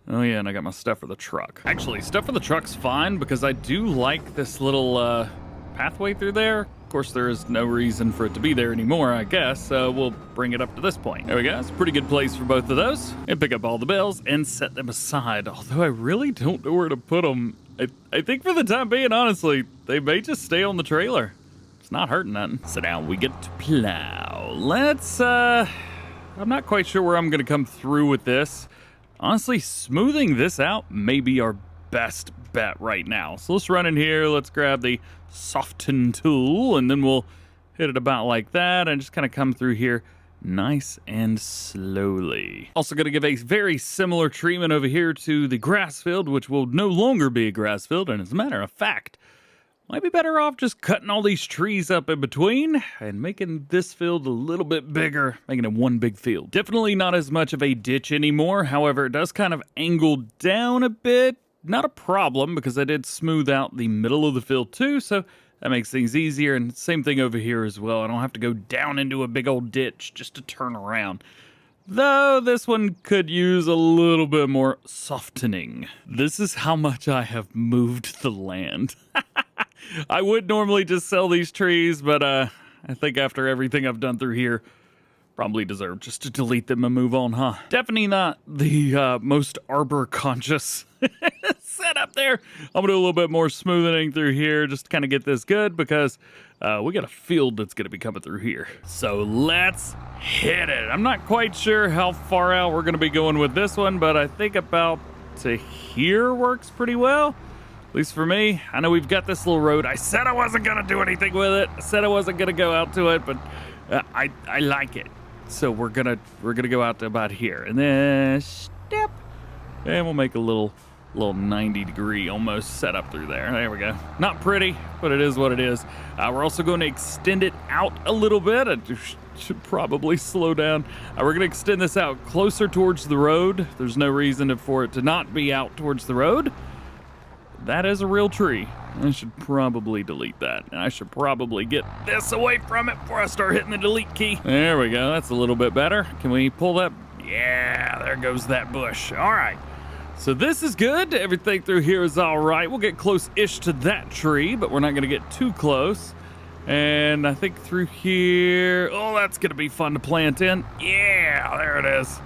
yeah, and I got my stuff for the truck. Actually, stuff for the truck's fine because I do like this little pathway through there. Of course, there is no reason for it to be there anymore, I guess, so we'll bring it up to this point. There we go. It's a pretty good place for both of those. And pick up all the bells and set them aside, although I really don't know where to put them. I think for the time being, honestly, they may just stay on the trailer. It's not hurting nothing. So now we get to plow. Let's, I'm not quite sure where I'm going to come through with this. Honestly, smoothing this out may be our best bet right now. So let's run in here. Let's grab the soften tool, and then we'll hit it about like that, and just kind of come through here nice and slowly. Also going to give a very similar treatment over here to the grass field, which will no longer be a grass field, and as a matter of fact, might be better off just cutting all these trees up in between and making this field a little bit bigger, making it one big field. Definitely not as much of a ditch anymore. However, it does kind of angle down a bit. Not a problem because I did smooth out the middle of the field too, so that makes things easier. And same thing over here as well. I don't have to go down into a big old ditch just to turn around. Though this one could use a little bit more softening. This is how much I have moved the land. I would normally just sell these trees, but I think after everything I've done through here, probably deserve just to delete them and move on, huh? Definitely not the most arbor conscious setup there. I'm gonna do a little bit more smoothing through here just to kind of get this good because we got a field that's gonna be coming through here. So let's hit it. I'm not quite sure how far out we're gonna be going with this one, but I think about to here works pretty well. At least for me. I know we've got this little road. I said I wasn't gonna do anything with it. I said I wasn't gonna go out to it, but I like it. So we're gonna go out to about here, and then step, and we'll make a little 90-degree almost setup through there. There we go. Not pretty, but it is what it is. We're also going to extend it out a little bit. I should probably slow down. We're gonna extend this out closer towards the road. There's no reason for it to not be out towards the road. That is a real tree. I should probably delete that. And I should probably get this away from it before I start hitting the delete key. There we go. That's a little bit better. Can we pull that? Yeah, there goes that bush. All right. So this is good. Everything through here is all right. We'll get close-ish to that tree, but we're not going to get too close. And I think through here, oh, that's going to be fun to plant in. Yeah, there it is.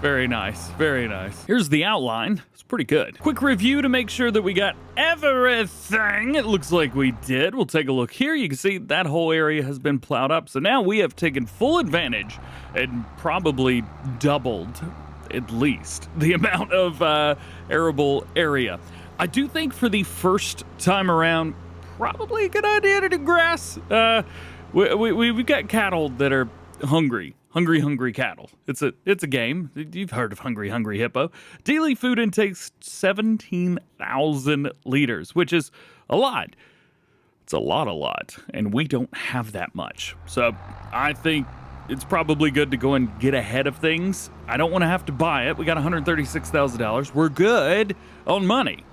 Very nice, very nice. Here's the outline. It's pretty good. Quick review to make sure that we got everything. It looks like we did. We'll take a look here. You can see that whole area has been plowed up. So now we have taken full advantage and probably doubled, at least, the amount of arable area. I do think for the first time around, probably a good idea to do grass. We've got cattle that are hungry cattle. It's a game. You've heard of Hungry Hippo. Daily food intakes 17,000 liters, which is a lot. It's a lot, and we don't have that much. So I think it's probably good to go and get ahead of things. I don't want to have to buy it. We got $136,000. We're good on money.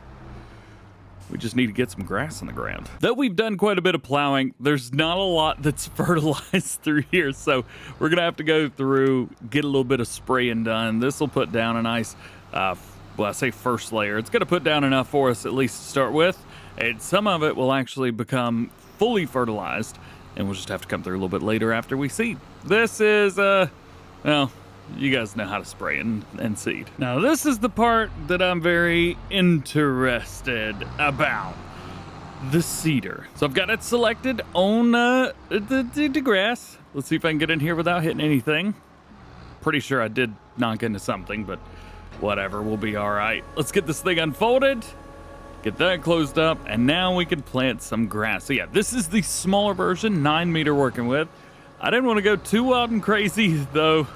We just need to get some grass on the ground. Though we've done quite a bit of plowing, there's not a lot that's fertilized through here. So we're gonna have to go through, get a little bit of spraying done. This will put down a nice, well, I say first layer. It's gonna put down enough for us at least to start with. And some of it will actually become fully fertilized. And we'll just have to come through a little bit later after we seed. This is, well, you guys know how to spray and seed. Now, this is the part that I'm very interested about. The seeder. So I've got it selected on the grass. Let's see if I can get in here without hitting anything. Pretty sure I did knock into something, but whatever, we'll be all right. Let's get this thing unfolded, get that closed up, and now we can plant some grass. So yeah, this is the smaller version, 9 meter working with. I didn't want to go too wild and crazy, though.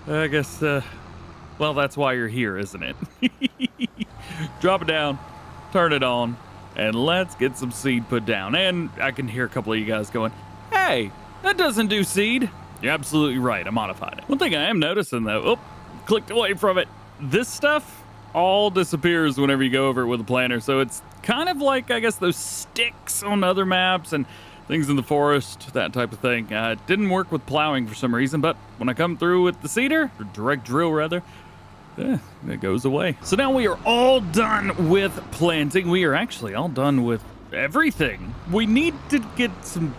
I guess, well, that's why you're here, isn't it? Drop it down, turn it on, and let's get some seed put down. And I can hear a couple of you guys going, hey, that doesn't do seed. You're absolutely right, I modified it. One thing I am noticing, though, oh, clicked away from it. This stuff all disappears whenever you go over it with a planter. So it's kind of like, I guess, those sticks on other maps and things in the forest, that type of thing. It didn't work with plowing for some reason, but when I come through with the seeder, or direct drill rather, it goes away. So now we are all done with planting. We are actually all done with everything. We need to get some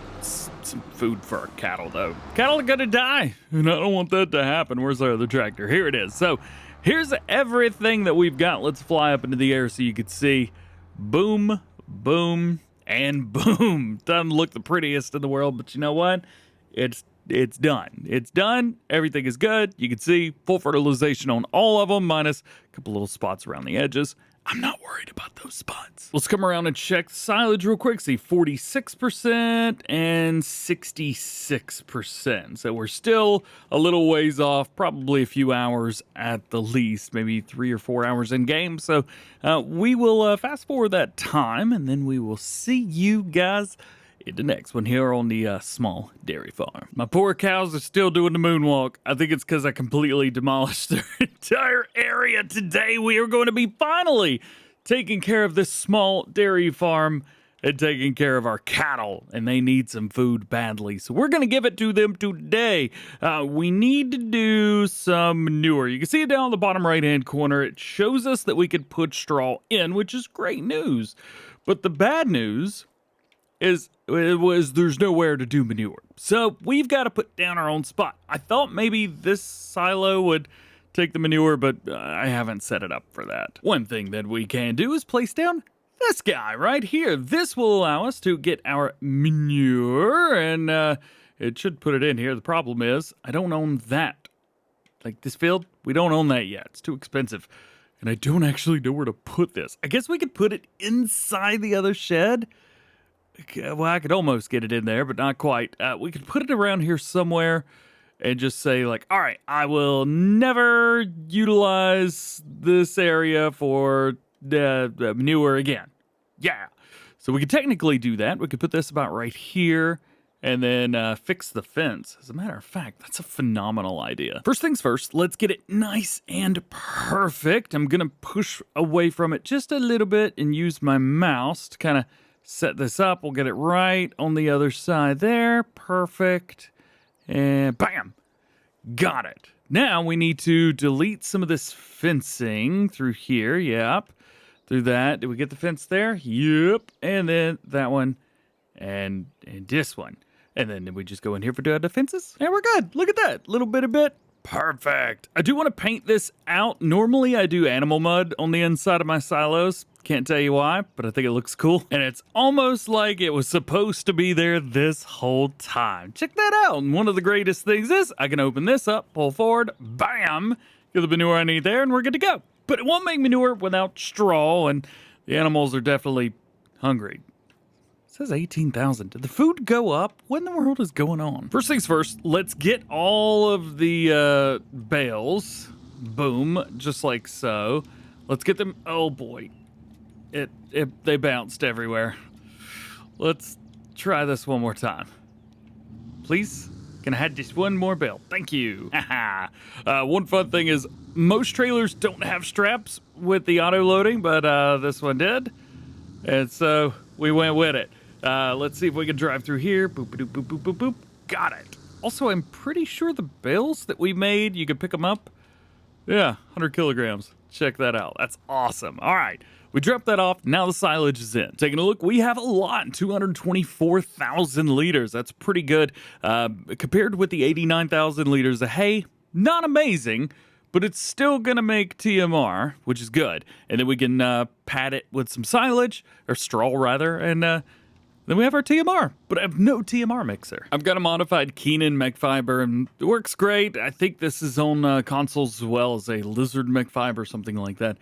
food for our cattle, though. Cattle are gonna die, and I don't want that to happen. Where's our other tractor? Here it is. So here's everything that we've got. Let's fly up into the air so you can see. Boom, boom, and boom. Doesn't look the prettiest in the world, but you know what? It's done. It's done. Everything is good. You can see full fertilization on all of them, minus a couple little spots around the edges. I'm not worried about those spots. Let's come around and check silage real quick. See, 46% and 66%. So we're still a little ways off, probably a few hours at the least, maybe 3 or 4 hours in game. So we will fast forward that time, and then we will see you guys in the next one here on the small dairy farm. My poor cows are still doing the moonwalk. I think it's because I completely demolished their entire area today. We are going to be finally taking care of this small dairy farm and taking care of our cattle, and they need some food badly. So we're going to give it to them today. We need to do some manure. You can see it down in the bottom right-hand corner. It shows us that we could put straw in, which is great news. But the bad news is there's nowhere to do manure. So we've got to put down our own spot. I thought maybe this silo would take the manure, but I haven't set it up for that. One thing that we can do is place down this guy right here. This will allow us to get our manure, and it should put it in here. The problem is I don't own that. Like this field, we don't own that yet. It's too expensive. And I don't actually know where to put this. I guess we could put it inside the other shed. Well, I could almost get it in there, but not quite. We could put it around here somewhere and just say, like, all right, I will never utilize this area for manure again. Yeah. So we could technically do that. We could put this about right here and then fix the fence. As a matter of fact, that's a phenomenal idea. First things first, let's get it nice and perfect. I'm going to push away from it just a little bit and use my mouse to kind of set this up. We'll get it right on the other side there. Perfect. And bam. Got it. Now we need to delete some of this fencing through here. Yep. Through that. Did we get the fence there? Yep. And then that one. And this one. And then we just go in here for the fences. And we're good. Look at that. Little bit of bit. Perfect. I do want to paint this out. Normally I do animal mud on the inside of my silos. Can't tell you why, but I think it looks cool. And it's almost like it was supposed to be there this whole time. Check that out. And one of the greatest things is I can open this up, pull forward, bam, get the manure I need there, and we're good to go. But it won't make manure without straw, and the animals are definitely hungry. It says 18,000. Did the food go up? What in the world is going on? First things first, let's get all of the bales. Boom, just like so. Let's get them. Oh boy. They bounced everywhere. Let's try this one more time. Please? Can I have just one more bale? Thank you. One fun thing is most trailers don't have straps with the auto loading, but this one did. And so we went with it. Let's see if we can drive through here. Boop, boop, boop, boop, boop, boop. Got it. Also, I'm pretty sure the bales that we made, you could pick them up. Yeah, 100 kilograms. Check that out. That's awesome. All right. We dropped that off. Now the silage is in. Taking a look, we have a lot. 224,000 liters. That's pretty good. Compared with the 89,000 liters of hay, not amazing, but it's still going to make TMR, which is good. And then we can pad it with some silage, or straw rather, and then we have our TMR, but I have no TMR mixer. I've got a modified Keenan mech fiber, and it works great. I think this is on consoles as well as a Lizard mech fiber, something like that.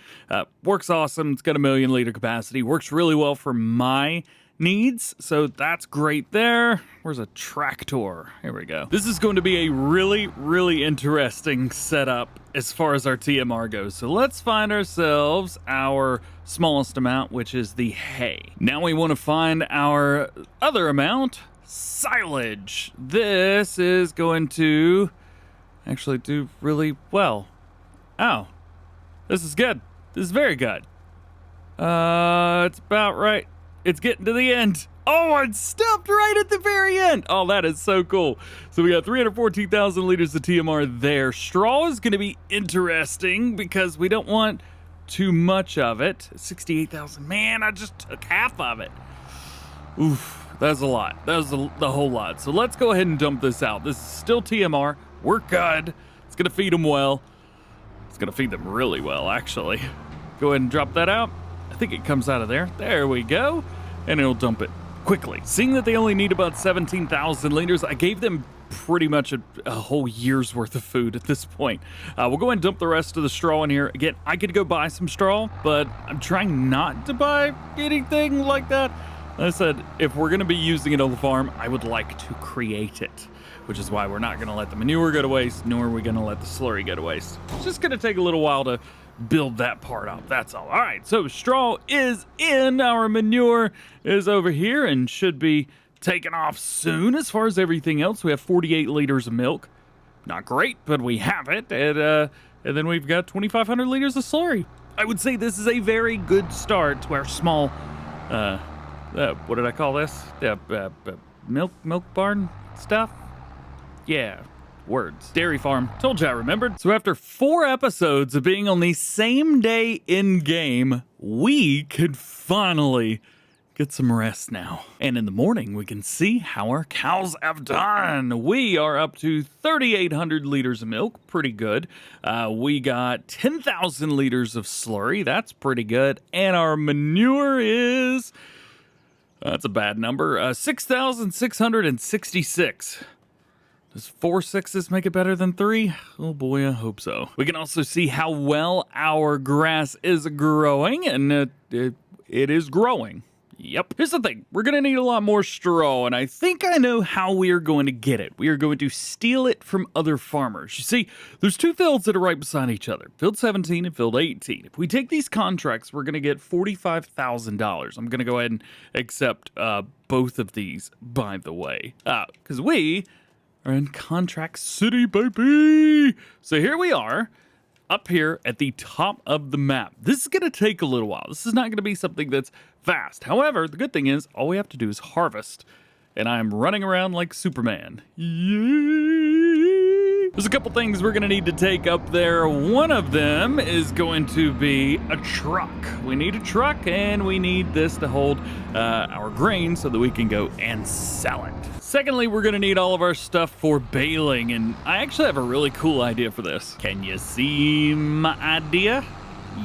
Works awesome. It's got a 1 million liter capacity. Works really well for my needs, so that's great there. Where's a tractor? Here we go. This is going to be a really, really interesting setup as far as our TMR goes. So let's find ourselves our smallest amount, which is the hay. Now we want to find our other amount, silage. This is going to actually do really well. Oh, this is good. This is very good. It's about right. It's getting to the end. Oh, it stopped right at the very end. Oh, that is so cool. So we got 314,000 liters of TMR there. Straw is going to be interesting because we don't want too much of it. 68,000. Man, I just took half of it. Oof, that's a lot. That was the whole lot. So let's go ahead and dump this out. This is still TMR. We're good. It's going to feed them well. It's going to feed them really well, actually. Go ahead and drop that out. I think it comes out of there. There we go. And it'll dump it quickly. Seeing that they only need about 17,000 liters, I gave them pretty much a whole year's worth of food at this point. We'll go ahead and dump the rest of the straw in here. Again, I could go buy some straw, but I'm trying not to buy anything like that. Like I said, if we're going to be using it on the farm, I would like to create it, which is why we're not going to let the manure go to waste, nor are we going to let the slurry go to waste. It's just going to take a little while to build that part up, that's all. All right, so straw is in, our manure is over here and should be taken off soon. As far as everything else, we have 48 liters of milk. Not great, but we have it, and then we've got 2,500 liters of slurry. I would say this is a very good start to our small, what did I call this? Milk barn stuff? Yeah, words. Dairy farm. Told you I remembered. So after 4 episodes of being on the same day in game, we could finally get some rest now. And in the morning, we can see how our cows have done. We are up to 3,800 liters of milk. Pretty good. We got 10,000 liters of slurry. That's pretty good. And our manure is... that's a bad number. 6,666. Does 4 6s make it better than 3? Oh boy, I hope so. We can also see how well our grass is growing, and it is growing. Yep. Here's the thing. We're going to need a lot more straw, and I think I know how we are going to get it. We are going to steal it from other farmers. You see, there's 2 fields that are right beside each other, Field 17 and Field 18. If we take these contracts, we're going to get $45,000. I'm going to go ahead and accept both of these, by the way, because we are in Contract City, baby. So here we are, up here at the top of the map. This is going to take a little while. This is not going to be something that's fast. However, the good thing is all we have to do is harvest, and I'm running around like Superman. Yay! There's a couple things we're going to need to take up there. One of them is going to be a truck. We need a truck, and we need this to hold our grain so that we can go and sell it. Secondly, we're going to need all of our stuff for baling, and I actually have a really cool idea for this. Can you see my idea?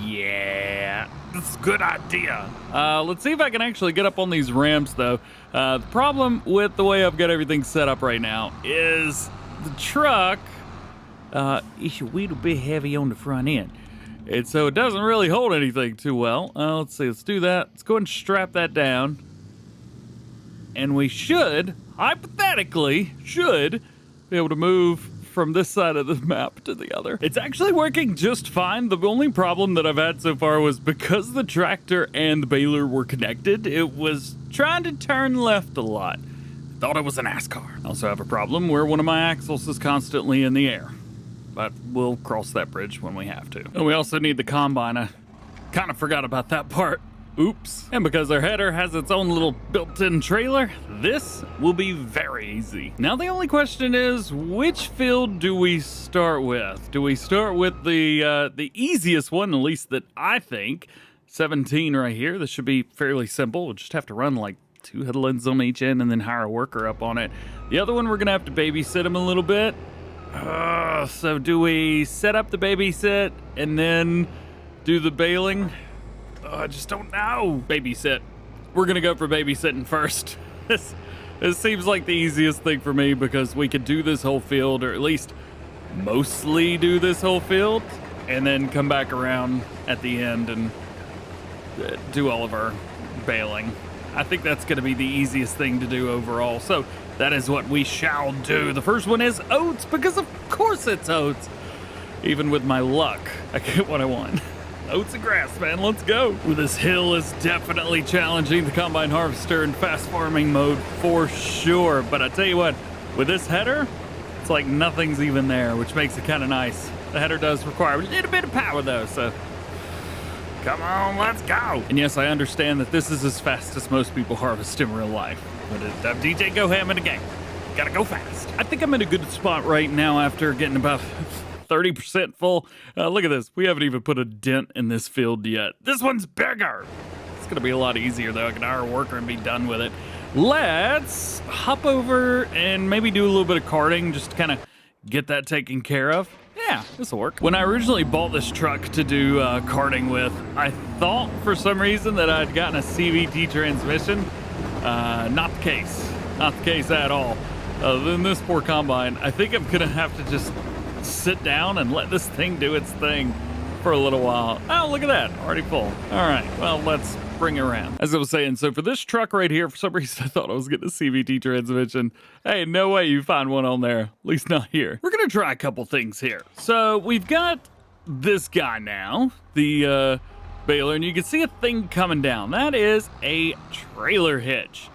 Yeah, that's a good idea. Let's see if I can actually get up on these ramps, though. The problem with the way I've got everything set up right now is the truck is a little bit heavy on the front end. And so it doesn't really hold anything too well. Let's see, let's do that. Let's go ahead and strap that down. And we should, hypothetically, be able to move from this side of the map to the other. It's actually working just fine. The only problem that I've had so far was because the tractor and the baler were connected, it was trying to turn left a lot. Thought it was a NASCAR. I also have a problem where one of my axles is constantly in the air, but we'll cross that bridge when we have to. And we also need the combine. I kind of forgot about that part. Oops. And because our header has its own little built-in trailer, this will be very easy. Now the only question is, which field do we start with? Do we start with the easiest one, at least that I think, 17 right here? This should be fairly simple. We'll just have to run like 2 headlands on each end and then hire a worker up on it. The other one, we're gonna have to babysit him a little bit. So do we set up the babysit and then do the baling? I just don't know. Babysit. We're gonna go for babysitting first. This seems like the easiest thing for me because we could do this whole field, or at least mostly do this whole field, and then come back around at the end and do all of our baling. I think that's gonna be the easiest thing to do overall. So that is what we shall do. The first one is oats, because of course it's oats. Even with my luck, I get what I want. Oats and grass, man, let's go. Well, this hill is definitely challenging the combine harvester in fast farming mode for sure. But I tell you what, with this header, it's like nothing's even there, which makes it kind of nice. The header does require a little bit of power though, so come on, let's go. And yes, I understand that this is as fast as most people harvest in real life. But it's DjGoHam in the game. Gotta go fast. I think I'm in a good spot right now after getting about 30% full. Look at this. We haven't even put a dent in this field yet. This one's bigger. It's gonna be a lot easier though. I can hire a worker and be done with it. Let's hop over and maybe do a little bit of carting just to kind of get that taken care of. Yeah, this will work. When I originally bought this truck to do carting with, I thought for some reason that I'd gotten a CVT transmission. Not the case. Not the case at all. Than this poor combine. I think I'm gonna have to just sit down and let this thing do its thing for a little while. Oh, look at that, already full. All right, well, let's bring it around. As I was saying, so for this truck right here, for some reason I thought I was getting a CVT transmission. Hey, no way you find one on there, at least not here. We're gonna try a couple things here. So we've got this guy now, the baler, and you can see a thing coming down. That is a trailer hitch.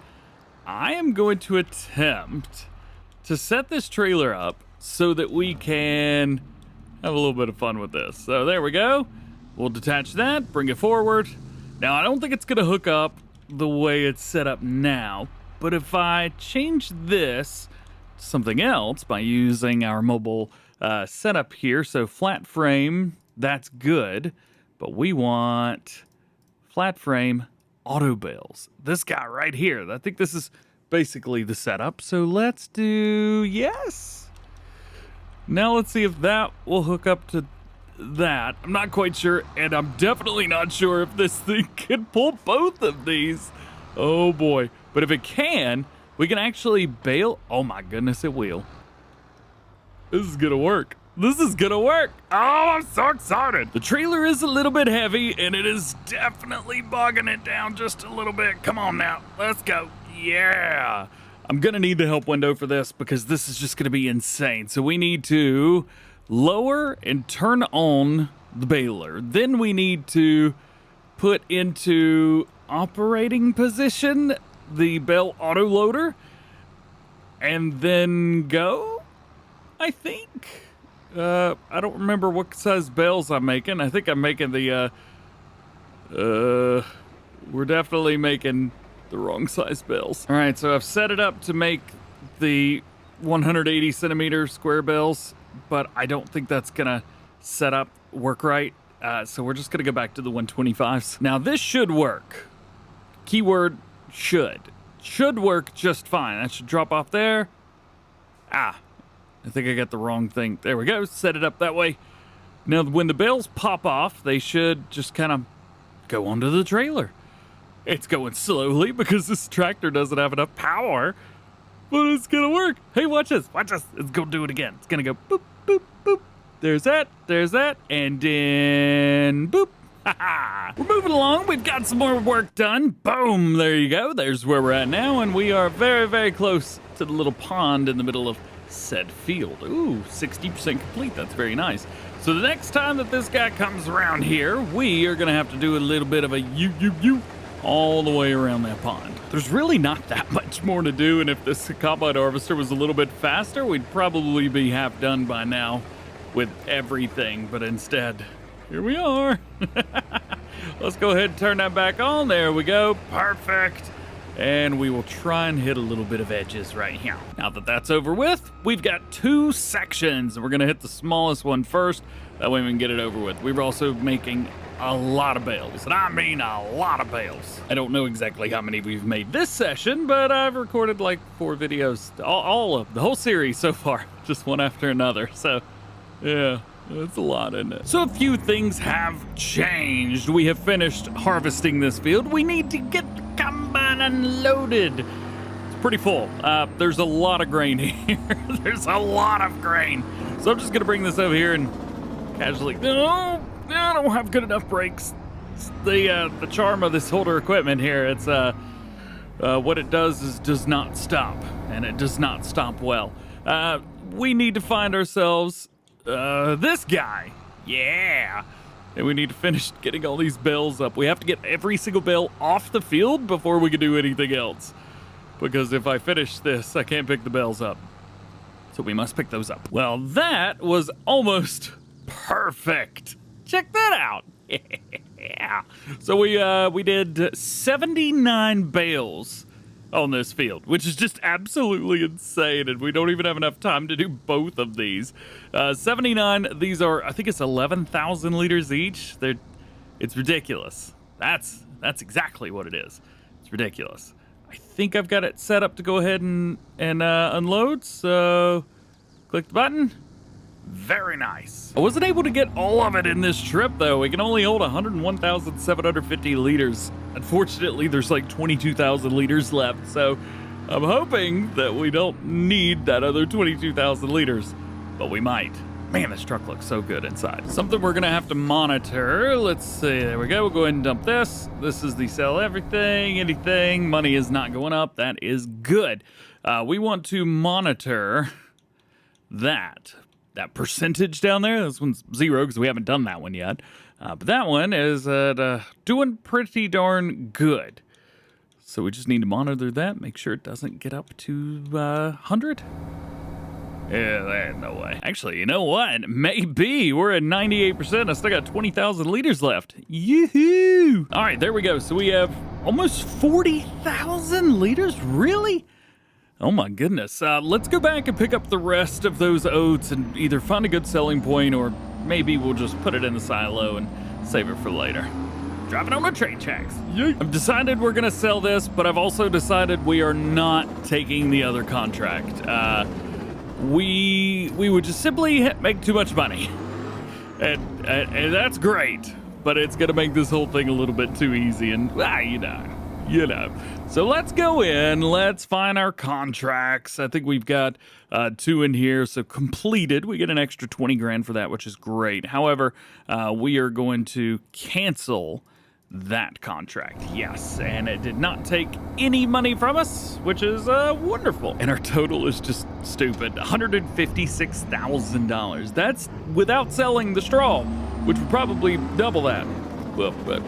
I am going to attempt to set this trailer up so that we can have a little bit of fun with this. So there we go. We'll detach that, bring it forward. Now, I don't think it's gonna hook up the way it's set up now, but if I change this to something else by using our mobile setup here, so flat frame, that's good, but we want flat frame auto bales. This guy right here, I think this is basically the setup. So let's do yes. Now let's see if that will hook up to that. I'm not quite sure, and I'm definitely not sure if this thing can pull both of these. Oh boy. But if it can, we can actually bale. Oh my goodness, it will. This is gonna work. This is gonna work. Oh, I'm so excited. The trailer is a little bit heavy, and it is definitely bogging it down just a little bit. Come on now, let's go. Yeah. I'm gonna need the help window for this because this is just gonna be insane. So we need to lower and turn on the baler. Then we need to put into operating position the bale auto loader and then go, I think. I don't remember what size bales I'm making. I think I'm making the, we're definitely making the wrong size bales. All right, so I've set it up to make the 180 centimeter square bales, but I don't think that's gonna work right. So we're just gonna go back to the 125s. Now this should work. Keyword should. Should work just fine. That should drop off there. Ah, I think I got the wrong thing. There we go, set it up that way. Now when the bales pop off, they should just kind of go onto the trailer. It's going slowly because this tractor doesn't have enough power, but it's gonna work. Hey, watch this, watch this. It's gonna do it again. It's gonna go boop, boop, boop. There's that, and then boop. We're moving along. We've got some more work done. Boom, there you go. There's where we're at now, and we are very, very close to the little pond in the middle of said field. Ooh, 60% complete. That's very nice. So the next time that this guy comes around here, we are gonna have to do a little bit of a you all the way around that pond. There's really not that much more to do, and if this combine harvester was a little bit faster, we'd probably be half done by now with everything, but instead, here we are. Let's go ahead and turn that back on. There we go, perfect. And we will try and hit a little bit of edges right here. Now that that's over with, we've got 2 sections, and we're gonna hit the smallest one first. That way we can get it over with. We're also making a lot of bales, and I mean a lot of bales. I don't know exactly how many we've made this session, but I've recorded like 4 videos, all of the whole series so far, just one after another. So yeah, that's a lot, isn't it? So a few things have changed. We have finished harvesting this field. We need to get the combine unloaded. It's pretty full. There's a lot of grain here. There's a lot of grain. So I'm just gonna bring this over here and casually, no, I don't have good enough brakes. It's the charm of this older equipment here. It's what it does is does not stop, and it does not stop well. We need to find ourselves this guy. Yeah. And we need to finish getting all these bales up. We have to get every single bale off the field before we can do anything else. Because if I finish this, I can't pick the bales up. So we must pick those up. Well, that was almost perfect. Check that out. Yeah. So we did 79 bales on this field, which is just absolutely insane, and we don't even have enough time to do both of these. 79, these are, I think it's 11,000 liters each. It's ridiculous. That's exactly what it is. It's ridiculous. I think I've got it set up to go ahead and unload, so click the button. Very nice. I wasn't able to get all of it in this trip, though. We can only hold 101,750 liters. Unfortunately, there's like 22,000 liters left, so I'm hoping that we don't need that other 22,000 liters, but we might. Man, this truck looks so good inside. Something we're gonna have to monitor. Let's see, there we go. We'll go ahead and dump this. This is the sell everything, anything. Money is not going up. That is good. We want to monitor that percentage down there. This one's 0 because we haven't done that one yet. But that one is doing pretty darn good. So we just need to monitor that, make sure it doesn't get up to 100. Yeah, there's no way. Actually, you know what? Maybe. We're at 98%. I still got 20,000 liters left. Yoo-hoo! All right, there we go. So we have almost 40,000 liters? Really? Oh my goodness. Let's go back and pick up the rest of those oats and either find a good selling point or maybe we'll just put it in the silo and save it for later. Driving on the train tracks. Yeet. I've decided we're gonna sell this, but I've also decided we are not taking the other contract. We would just simply make too much money. And that's great, but it's gonna make this whole thing a little bit too easy and, you know. So let's go in, let's find our contracts. I think we've got 2 in here, so completed. We get an extra 20 grand for that, which is great. However, we are going to cancel that contract, yes, and it did not take any money from us, which is wonderful. And our total is just stupid, $156,000. That's without selling the straw, which would probably double that. Well, but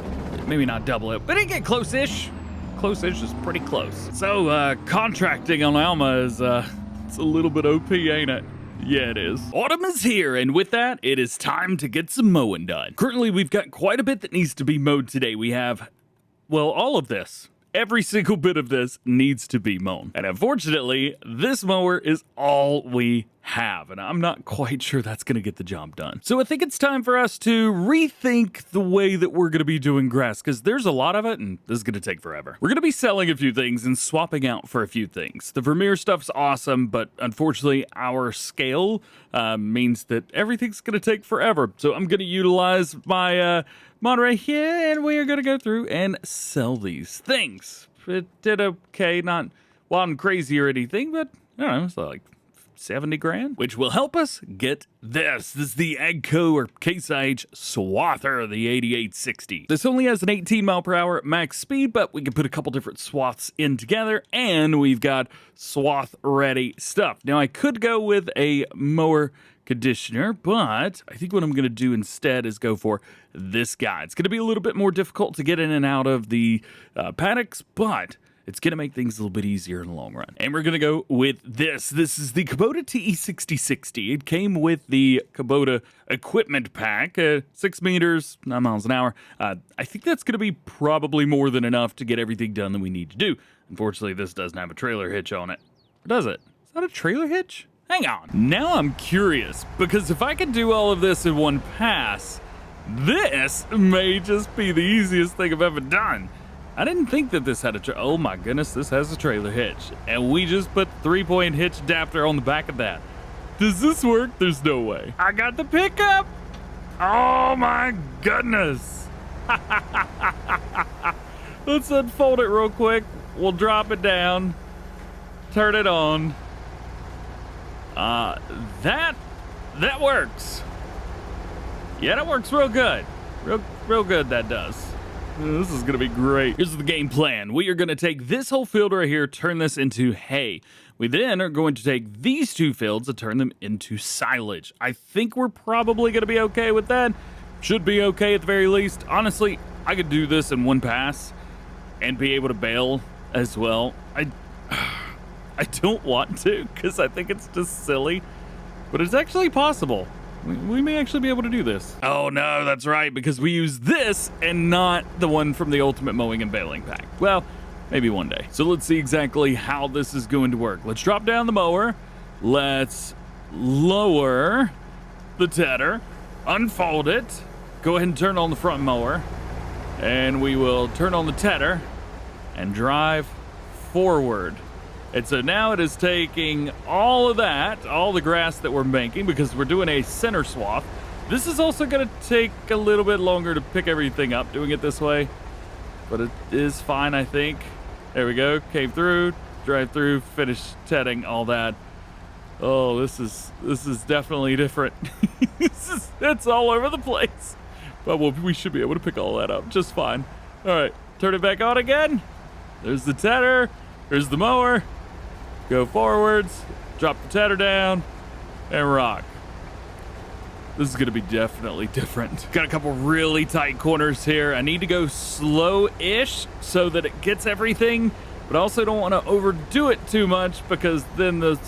maybe not double it, but it get close-ish. Close-ish is pretty close. So contracting on Alma is it's a little bit OP, ain't it? Yeah, it is. Autumn is here, and with that, it is time to get some mowing done. Currently, we've got quite a bit that needs to be mowed today. We have, well, all of this. Every single bit of this needs to be mown. And unfortunately, this mower is all we have, and I'm not quite sure that's going to get the job done. So I think it's time for us to rethink the way that we're going to be doing grass, because there's a lot of it, and this is going to take forever. We're going to be selling a few things and swapping out for a few things. The Vermeer stuff's awesome, but unfortunately, our scale means that everything's going to take forever. So I'm going to utilize my Monterey here, and we are going to go through and sell these things. It did okay, not wild and crazy or anything, but I don't know, it's like 70 grand, which will help us get this. This is the AGCO or Case IH Swather, the 8860. This only has an 18 mile per hour max speed, but we can put a couple different swaths in together, and we've got swath ready stuff. Now I could go with a mower conditioner, but I think what I'm going to do instead is go for this guy. It's going to be a little bit more difficult to get in and out of the paddocks, but it's going to make things a little bit easier in the long run. And we're going to go with this. This is the Kubota TE6060. It came with the Kubota equipment pack, 6 meters, 9 miles an hour. I think that's going to be probably more than enough to get everything done that we need to do. Unfortunately, this doesn't have a trailer hitch on it. Or does it? Is that a trailer hitch? Hang on. Now I'm curious, because if I can do all of this in one pass, this may just be the easiest thing I've ever done. I didn't think that this had a oh my goodness, this has a trailer hitch. And we just put 3-point hitch adapter on the back of that. Does this work? There's no way. I got the pickup. Oh my goodness. Let's unfold it real quick. We'll drop it down, turn it on. That works. Yeah, that works real good. Real good, that does. This is gonna be great. Here's the game plan. We are gonna take this whole field right here, turn this into hay. We then are going to take these 2 fields and turn them into silage. I think we're probably gonna be okay with that. Should be okay at the very least. Honestly, I could do this in one pass and be able to bale as well. I don't want to, because I think it's just silly, but it's actually possible. We may actually be able to do this. Oh no, that's right, because we use this and not the one from the Ultimate Mowing and Baling Pack. Well, maybe one day. So let's see exactly how this is going to work. Let's drop down the mower. Let's lower the tedder, unfold it, go ahead and turn on the front mower, and we will turn on the tedder and drive forward. And so now it is taking all of that, all the grass that we're making, because we're doing a center swath. This is also going to take a little bit longer to pick everything up doing it this way, but it is fine, I think. There we go, came through, drive through, finish tedding, all that. Oh, this is definitely different. It's all over the place. But we should be able to pick all that up just fine. All right, turn it back on again. There's the tedder. There's the mower. Go forwards, drop the tedder down, and rock. This is gonna be definitely different. Got a couple really tight corners here. I need to go slow-ish so that it gets everything, but I also don't want to overdo it too much because then the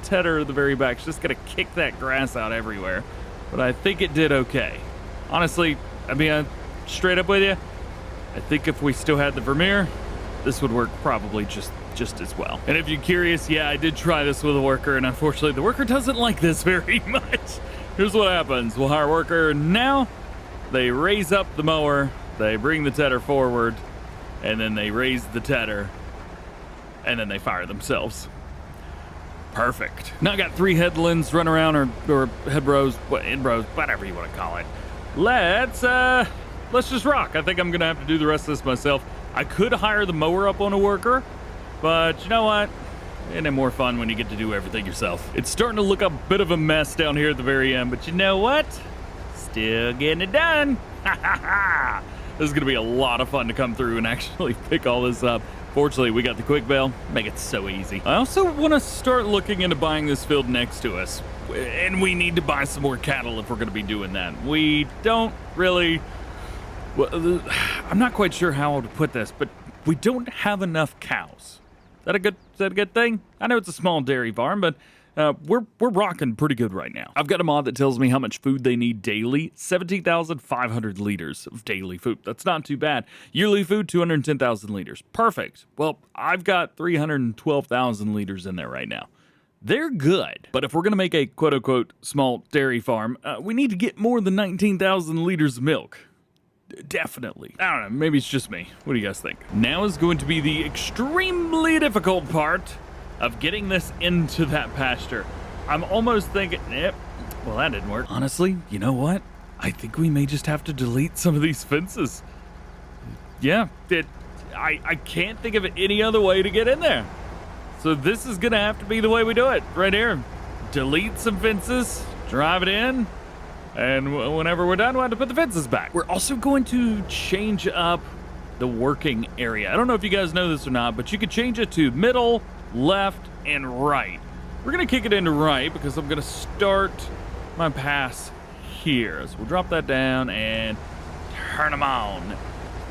tedder at the very back is just gonna kick that grass out everywhere. But I think it did okay. Honestly, I mean, straight up with you, I think if we still had the Vermeer, this would work probably just as well. And if you're curious, yeah, I did try this with a worker, and unfortunately the worker doesn't like this very much. Here's what happens. We'll hire a worker now. They raise up the mower, they bring the tedder forward, and then they raise the tedder, and then they fire themselves. Perfect. Now I got 3 headlands run around, or head rows, end rows, whatever you want to call it. Let's just rock. I think I'm gonna have to do the rest of this myself. I could hire the mower up on a worker, but you know what? Isn't it more fun when you get to do everything yourself? It's starting to look a bit of a mess down here at the very end, but you know what? Still getting it done. This is gonna be a lot of fun to come through and actually pick all this up. Fortunately, we got the quick bale, make it so easy. I also want to start looking into buying this field next to us, and we need to buy some more cattle if we're going to be doing that. We don't really, well, I'm not quite sure how to put this, but we don't have enough cows. Is that a good thing? I know it's a small dairy farm, but we're rocking pretty good right now. I've got a mod that tells me how much food they need daily. 17,500 liters of daily food. That's not too bad. Yearly food, 210,000 liters. Perfect. Well, I've got 312,000 liters in there right now. They're good. But if we're going to make a quote-unquote small dairy farm, we need to get more than 19,000 liters of milk. Definitely. I don't know, maybe it's just me. What do you guys think? Now is going to be the extremely difficult part of getting this into that pasture. I'm almost thinking, well, that didn't work. Honestly, you know what? I think we may just have to delete some of these fences. Yeah, I can't think of any other way to get in there. So this is gonna have to be the way we do it, right here. Delete some fences, drive it in, and whenever we're done, we'll have to put the fences back. We're also going to change up the working area. I don't know if you guys know this or not, but you could change it to middle, left, and right. We're gonna kick it into right because I'm gonna start my pass here. So we'll drop that down and turn them on.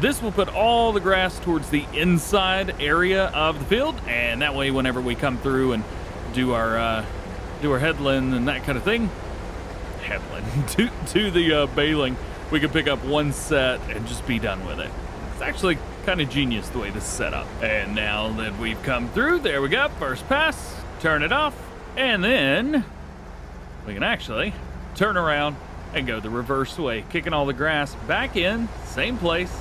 This will put all the grass towards the inside area of the field, and that way whenever we come through and do our headland and that kind of thing, to the baling, we can pick up one set and just be done with it. It's actually kind of genius the way this is set up. And now that we've come through, there we go, first pass, turn it off, and then we can actually turn around and go the reverse way, kicking all the grass back in, same place,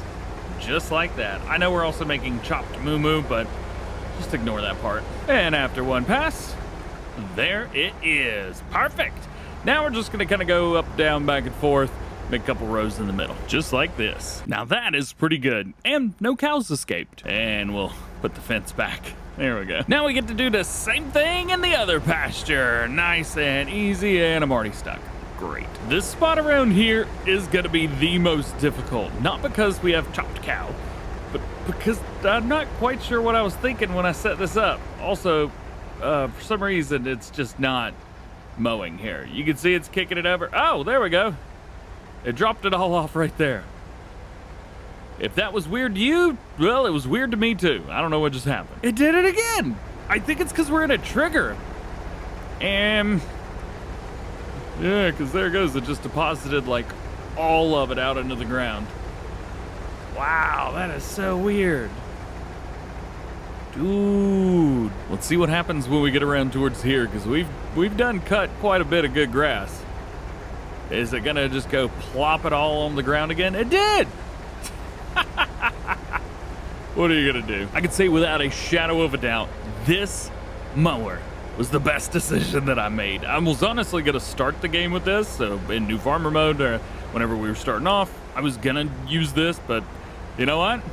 just like that. I know we're also making chopped moo-moo, but just ignore that part. And after one pass, there it is. Perfect. Now we're just gonna kind of go up, down, back and forth, make a couple rows in the middle, just like this. Now that is pretty good. And no cows escaped. And we'll put the fence back. There we go. Now we get to do the same thing in the other pasture. Nice and easy, and I'm already stuck. Great. This spot around here is gonna be the most difficult. Not because we have chopped cow, but because I'm not quite sure what I was thinking when I set this up. Also, for some reason, it's just not mowing here. You can see it's kicking it over. Oh, there we go. It dropped it all off right there. If that was weird to you, well, it was weird to me too. I don't know what just happened. It did it again. I think it's because we're in a trigger. And yeah, because there it goes. It just deposited like all of it out into the ground. Wow, that is so weird. Dude, let's see what happens when we get around towards here, because we've done cut quite a bit of good grass. Is it gonna just go plop it all on the ground again? It did! What are you gonna do? I can say without a shadow of a doubt, this mower was the best decision that I made. I was honestly gonna start the game with this, so in new farmer mode, whenever we were starting off, I was gonna use this, but you know what?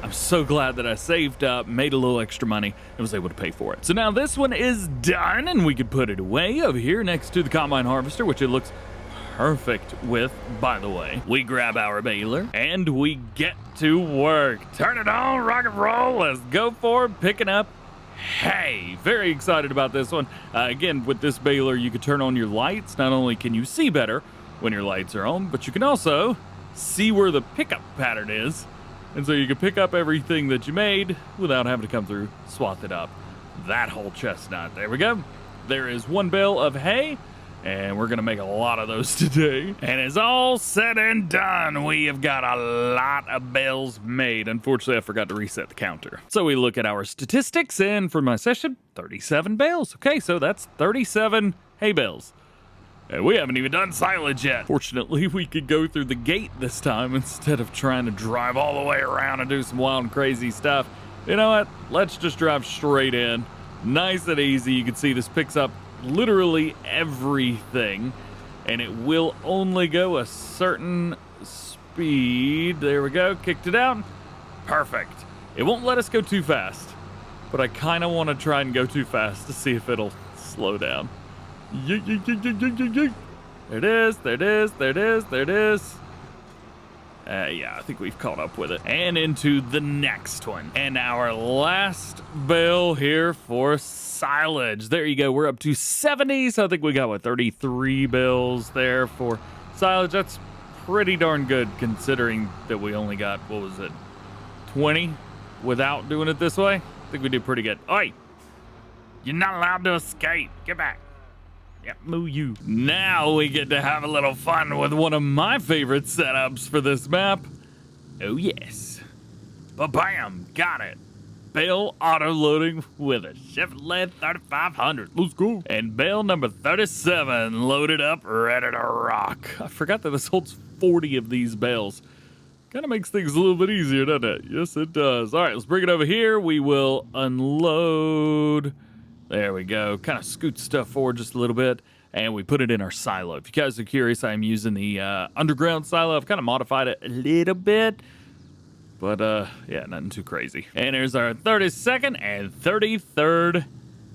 I'm so glad that I saved up, made a little extra money, and was able to pay for it. So now this one is done, and we can put it away over here next to the combine harvester, which it looks perfect with, by the way. We grab our baler, and we get to work. Turn it on, rock and roll, let's go for it, picking up hay. Very excited about this one. Again, with this baler, you can turn on your lights. Not only can you see better when your lights are on, but you can also see where the pickup pattern is. And so you can pick up everything that you made without having to come through, swath it up. That whole chestnut. There we go. There is one bale of hay, and we're gonna make a lot of those today. And it's all said and done, we have got a lot of bales made. Unfortunately, I forgot to reset the counter. So we look at our statistics, and for my session, 37 bales. Okay, so that's 37 hay bales. And we haven't even done silage yet. Fortunately, we could go through the gate this time instead of trying to drive all the way around and do some wild and crazy stuff. You know what? Let's just drive straight in. Nice and easy. You can see this picks up literally everything, and it will only go a certain speed. There we go. Kicked it out. Perfect. It won't let us go too fast, but I kind of want to try and go too fast to see if it'll slow down. There it is, there it is, there it is, there it is. Yeah, I think we've caught up with it. And into the next one. And our last bale here for silage. There you go, we're up to 70. So I think we got, what, 33 bales there for silage. That's pretty darn good considering that we only got, what was it, 20 without doing it this way? I think we did pretty good. Oi! You're not allowed to escape. Get back. Yep, moo you. Now we get to have a little fun with one of my favorite setups for this map. Oh yes. Ba-bam, got it. Bale auto-loading with a Chevrolet 3500. Let's go. And bale number 37 loaded up, ready to rock. I forgot that this holds 40 of these bales. Kind of makes things a little bit easier, doesn't it? Yes, it does. All right, let's bring it over here. We will unload. There we go. Kind of scoot stuff forward just a little bit, and we put it in our silo. If you guys are curious, I'm using the underground silo. I've kind of modified it a little bit, but yeah, nothing too crazy. And there's our 32nd and 33rd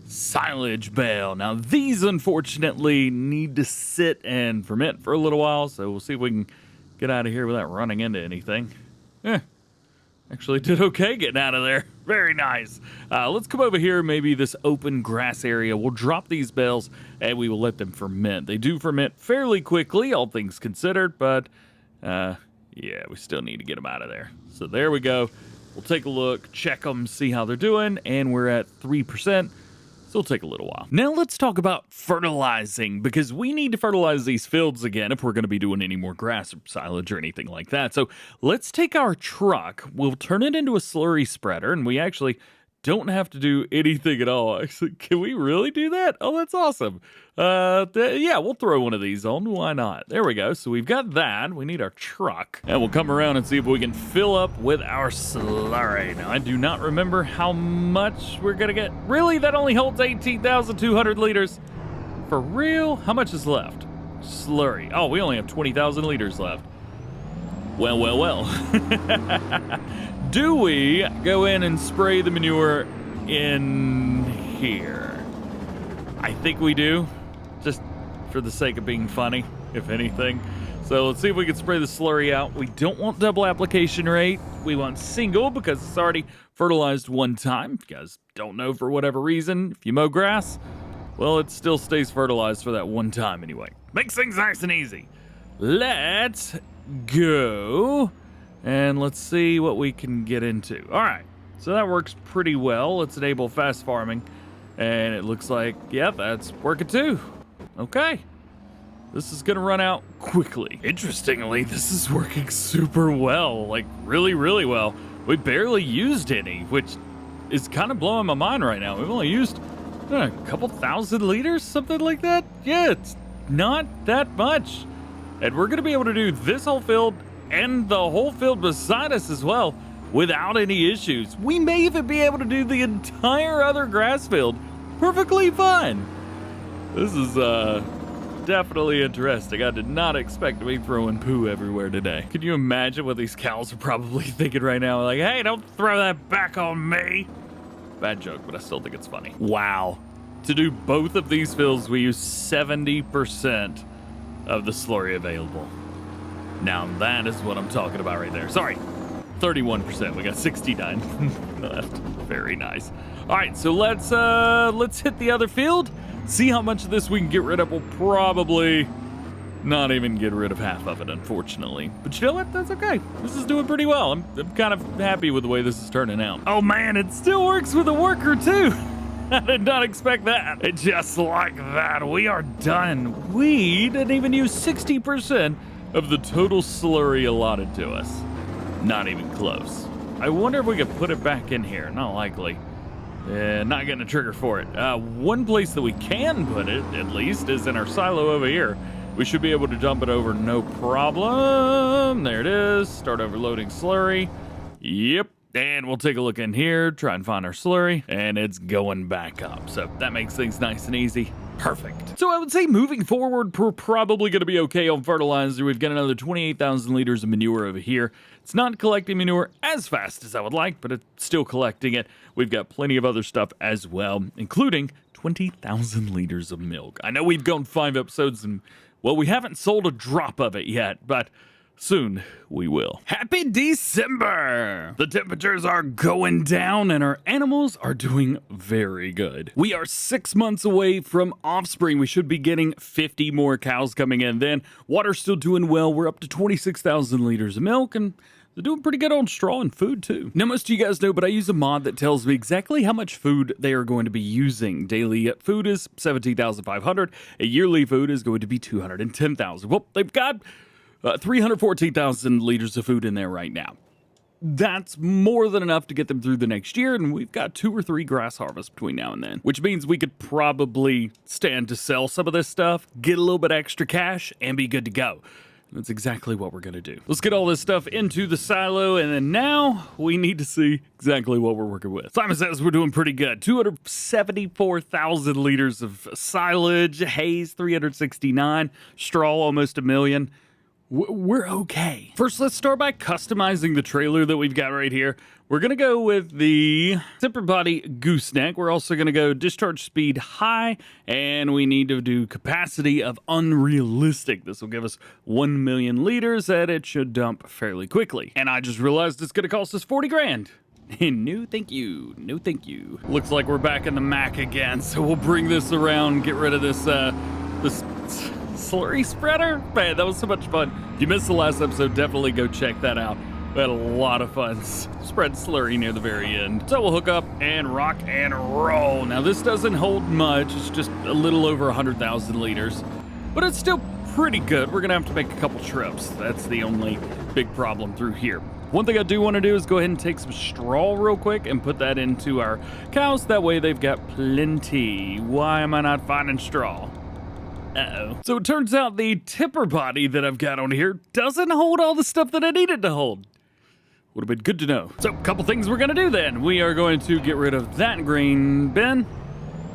silage bale. Now, these unfortunately need to sit and ferment for a little while, so we'll see if we can get out of here without running into anything. Actually did okay getting out of there. Very nice. Let's come over here, maybe this open grass area. We'll drop these bales and we will let them ferment. They do ferment fairly quickly, all things considered, but yeah, we still need to get them out of there. So there we go. We'll take a look, check them, see how they're doing, and we're at 3%. So it'll take a little while. Now let's talk about fertilizing, because we need to fertilize these fields again if we're going to be doing any more grass or silage or anything like that. So let's take our truck, we'll turn it into a slurry spreader, and we actually don't have to do anything at all. Actually, can we really do that? Oh, that's awesome. Yeah, we'll throw one of these on. Why not? There we go. So we've got that. We need our truck. And we'll come around and see if we can fill up with our slurry. Now, I do not remember how much we're going to get. Really? That only holds 18,200 liters. For real? How much is left? Slurry. Oh, we only have 20,000 liters left. Well, well, well. Do we go in and spray the manure in here? I think we do, just for the sake of being funny, if anything. So let's see if we can spray the slurry out. We don't want double application rate. We want single because it's already fertilized one time. If you guys don't know for whatever reason, if you mow grass, well, it still stays fertilized for that one time anyway. Makes things nice and easy. Let's go. And let's see what we can get into. All right, so that works pretty well. Let's enable fast farming. And it looks like, yeah, that's working too. Okay. This is gonna run out quickly. Interestingly, this is working super well, like really, really well. We barely used any, which is kind of blowing my mind right now. We've only used a couple thousand liters, something like that. Yeah, it's not that much. And we're gonna be able to do this whole field and the whole field beside us as well without any issues. We may even be able to do the entire other grass field perfectly fine. This is definitely interesting. I did not expect to be throwing poo everywhere today. Can you imagine what these cows are probably thinking right now? Like, hey, don't throw that back on me. Bad joke, but I still think it's funny. Wow. To do both of these fills, we use 70% of the slurry available. Now that is what I'm talking about right there. Sorry, 31%. We got 69 left. Very nice. All right, so let's hit the other field. See how much of this we can get rid of. We'll probably not even get rid of half of it, unfortunately. But you know what? That's okay. This is doing pretty well. I'm kind of happy with the way this is turning out. Oh man, it still works with a worker too. I did not expect that. And just like that, we are done. We didn't even use 60% of the total slurry allotted to us. Not even close. I wonder if we could put it back in here. Not likely. Not getting a trigger for it. One place that we can put it, at least, is in our silo over here. We should be able to dump it over no problem. There it is. Start overloading slurry. Yep. And we'll take a look in here, try and find our slurry, and it's going back up. So that makes things nice and easy. Perfect. So I would say moving forward, we're probably going to be okay on fertilizer. We've got another 28,000 liters of manure over here. It's not collecting manure as fast as I would like, but it's still collecting it. We've got plenty of other stuff as well, including 20,000 liters of milk. I know we've gone 5 episodes and, well, we haven't sold a drop of it yet, but soon we will. Happy December! The temperatures are going down and our animals are doing very good. We are 6 months away from offspring. We should be getting 50 more cows coming in then. Water's still doing well. We're up to 26,000 liters of milk and they're doing pretty good on straw and food too. Now most of you guys know, but I use a mod that tells me exactly how much food they are going to be using. Daily food is 17,500. A yearly food is going to be 210,000. Well, they've got 314,000 liters of food in there right now. That's more than enough to get them through the next year, and we've got 2 or 3 grass harvests between now and then, which means we could probably stand to sell some of this stuff, get a little bit extra cash, and be good to go. That's exactly what we're going to do. Let's get all this stuff into the silo, and then now we need to see exactly what we're working with. Simon says we're doing pretty good. 274,000 liters of silage, haze 369, straw almost 1 million. We're okay. First, let's start by customizing the trailer that we've got right here. We're going to go with the zipper body gooseneck. We're also going to go discharge speed high, and we need to do capacity of unrealistic. This will give us 1 million liters, and it should dump fairly quickly. And I just realized it's going to cost us 40 grand. No, thank you. No, thank you. Looks like we're back in the Mac again, so we'll bring this around, get rid of this, this slurry spreader. Man, that was so much fun. If you missed the last episode, definitely go check that out. We had a lot of fun spread slurry near the very end. So we'll hook up and rock and roll. Now this doesn't hold much. It's just a little over 100,000 liters, but it's still pretty good. We're gonna have to make a couple trips. That's the only big problem through here. One thing I do want to do is go ahead and take some straw real quick and put that into our cows. That way they've got plenty. Why am I not finding straw? Uh-oh. So it turns out the tipper body that I've got on here doesn't hold all the stuff that I need it to hold. Would have been good to know. So a couple things we're going to do then. We are going to get rid of that green bin.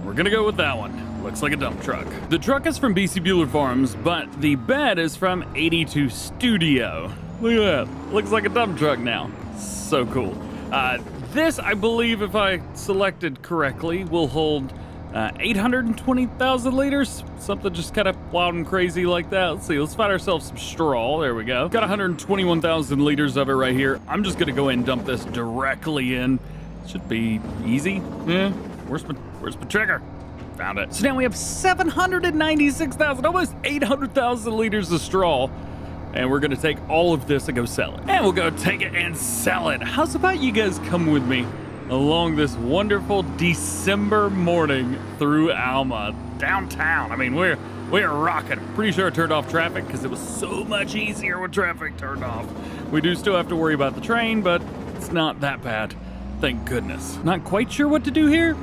We're going to go with that one. Looks like a dump truck. The truck is from BC Bueller Farms, but the bed is from 82 Studio. Look at that. Looks like a dump truck now. So cool. This, I believe, if I selected correctly, will hold 820,000 liters, something just kind of wild and crazy like that. Let's see, let's find ourselves some straw. There we go. Got 121,000 liters of it right here. I'm just gonna go ahead and dump this directly in. Should be easy. Yeah, where's my trigger? Found it. So now we have 796,000, almost 800,000 liters of straw. And we're gonna take all of this and go sell it. And we'll go take it and sell it. How's about you guys come with me along this wonderful December morning through Alma, downtown. I mean, we're rocking. Pretty sure I turned off traffic because it was so much easier with traffic turned off. We do still have to worry about the train, but it's not that bad. Thank goodness. Not quite sure what to do here.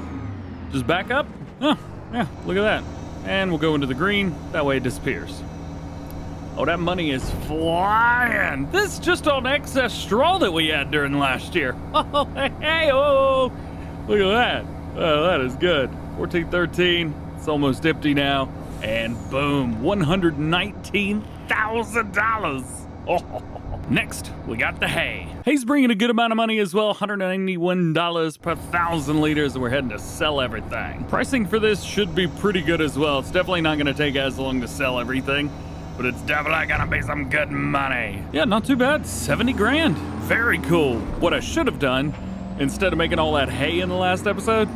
Just back up. Oh, yeah, look at that. And we'll go into the green. That way it disappears. Oh, that money is flying. This is just on excess straw that we had during last year. Oh, hey, oh, look at that. Oh, that is good. 1413. It's almost empty now. And boom, $119,000. Oh. Next, we got the hay. Hay's bringing a good amount of money as well, $191 per 1,000 liters, and we're heading to sell everything. Pricing for this should be pretty good as well. It's definitely not gonna take as long to sell everything, but it's definitely gonna be some good money. Yeah, not too bad, 70 grand. Very cool. What I should have done, instead of making all that hay in the last episode,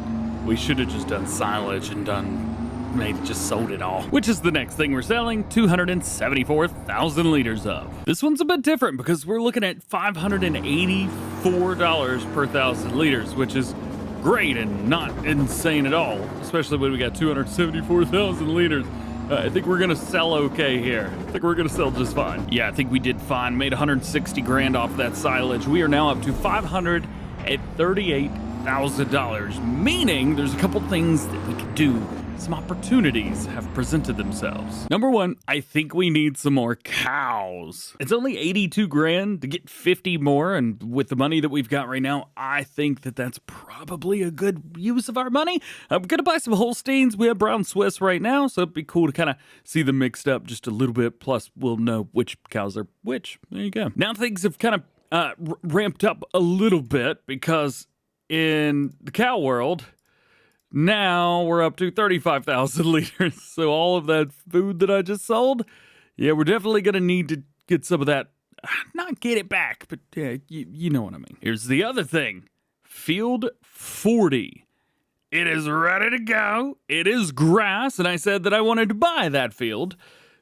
we should have just done silage and maybe just sold it all. Which is the next thing we're selling, 274,000 liters of. This one's a bit different because we're looking at $584 per 1,000 liters, which is great and not insane at all, especially when we got 274,000 liters. I think we're gonna sell okay here. I think we're gonna sell just fine. Yeah, I think we did fine. Made 160 grand off that silage. We are now up to $538,000, meaning there's a couple things that we could do. Some opportunities have presented themselves. Number one, I think we need some more cows. It's only 82 grand to get 50 more, and with the money that we've got right now, I think that that's probably a good use of our money. I'm gonna buy some Holsteins. We have brown Swiss right now, so it'd be cool to kind of see them mixed up just a little bit, plus we'll know which cows are which. There you go. Now things have kind of ramped up a little bit because in the cow world, now we're up to 35,000 liters. So all of that food that I just sold, yeah, we're definitely going to need to get some of that. Not get it back, but you know what I mean. Here's the other thing. Field 40. It is ready to go. It is grass, and I said that I wanted to buy that field.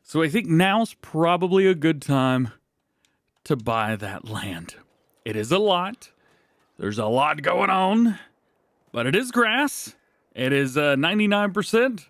So I think now's probably a good time to buy that land. It is a lot. There's a lot going on, but it is grass. It is 99%,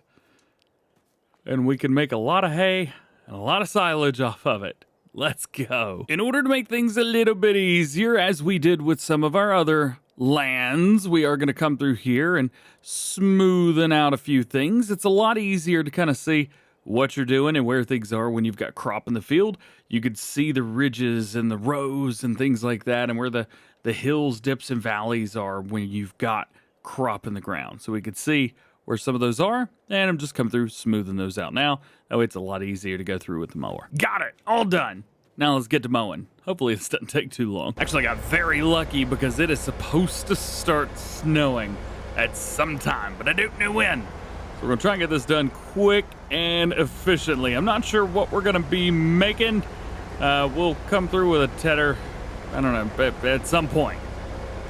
and we can make a lot of hay and a lot of silage off of it. Let's go. In order to make things a little bit easier, as we did with some of our other lands, we are going to come through here and smoothen out a few things. It's a lot easier to kind of see what you're doing and where things are when you've got crop in the field. You could see the ridges and the rows and things like that, and where the hills, dips, and valleys are when you've got crop in the ground. So we could see where some of those are, and I'm just coming through smoothing those out now. That way it's a lot easier to go through with the mower. Got it, all done. Now let's get to mowing. Hopefully this doesn't take too long. Actually, I got very lucky because it is supposed to start snowing at some time, but I don't know when. So we're gonna try and get this done quick and efficiently. I'm not sure what we're gonna be making. We'll come through with a tedder, I don't know, at some point.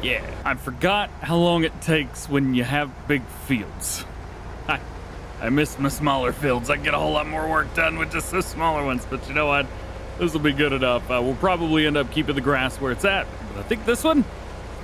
Yeah, I forgot how long it takes when you have big fields. I miss my smaller fields. I get a whole lot more work done with just those smaller ones, but you know what? This will be good enough. We'll probably end up keeping the grass where it's at, but I think this one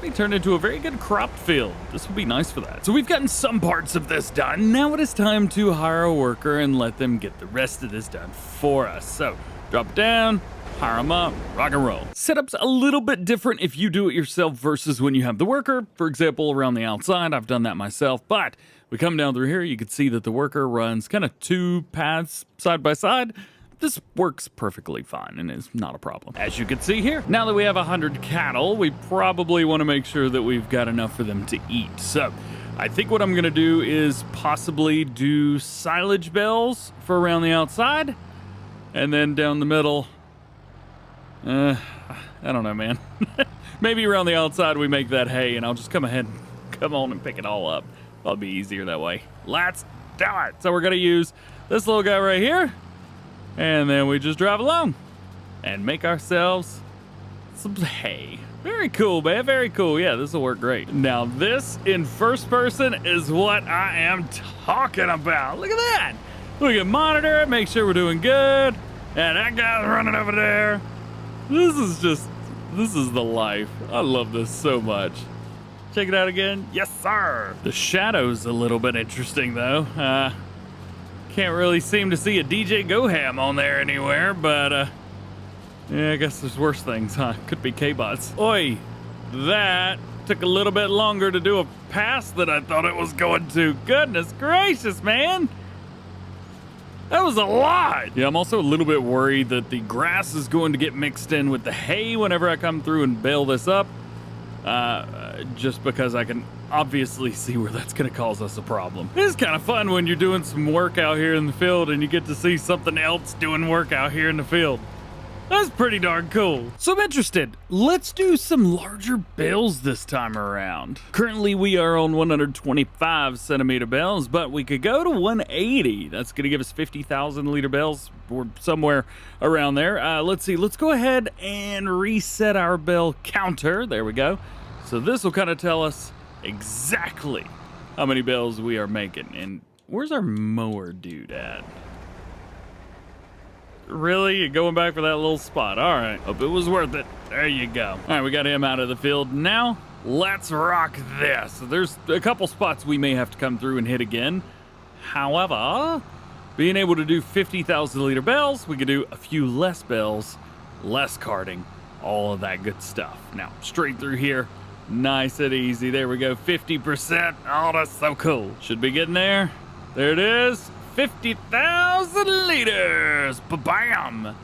may turn into a very good cropped field. This will be nice for that. So we've gotten some parts of this done. Now it is time to hire a worker and let them get the rest of this done for us. So drop it down, hire them up, rock and roll. Setup's a little bit different if you do it yourself versus when you have the worker. For example, around the outside, I've done that myself, but we come down through here, you can see that the worker runs kind of two paths side by side. This works perfectly fine and is not a problem. As you can see here, now that we have 100 cattle, we probably want to make sure that we've got enough for them to eat. So I think what I'm gonna do is possibly do silage bales for around the outside, and then down the middle, I don't know, man. Maybe around the outside we make that hay, and I'll just come ahead and come on and pick it all up. That'll be easier that way. Let's do it. So we're gonna use this little guy right here, and then we just drive along and make ourselves some hay. Very cool, man, very cool. Yeah, this will work great. Now this in first person is what I am talking about. Look at that. We can monitor it, make sure we're doing good. And that guy's running over there. This is the life. I love this so much. Check it out again. Yes, sir. The shadow's a little bit interesting, though. Can't really seem to see a DjGoHam on there anywhere, but yeah, I guess there's worse things, huh? Could be K-bots. Oi, that took a little bit longer to do a pass than I thought it was going to. Goodness gracious, man. That was a lot. Yeah, I'm also a little bit worried that the grass is going to get mixed in with the hay whenever I come through and bale this up. just because I can obviously see where that's going to cause us a problem. It's kind of fun when you're doing some work out here in the field and you get to see something else doing work out here in the field. That's pretty darn cool. So I'm interested. Let's do some larger bales this time around. Currently we are on 125 centimeter bales, but we could go to 180. That's gonna give us 50,000 liter bales or somewhere around there. Let's see, let's go ahead and reset our bale counter. There we go. So this will kind of tell us exactly how many bales we are making. And where's our mower dude at? Really? You're going back for that little spot. All right. Hope it was worth it. There you go. All right, we got him out of the field. Now, let's rock this. So there's a couple spots we may have to come through and hit again. However, being able to do 50,000 liter bales, we could do a few less bales, less carting, all of that good stuff. Now, straight through here. Nice and easy. There we go. 50%. Oh, that's so cool. Should be getting there. There it is. 50,000 liters. Ba-bam.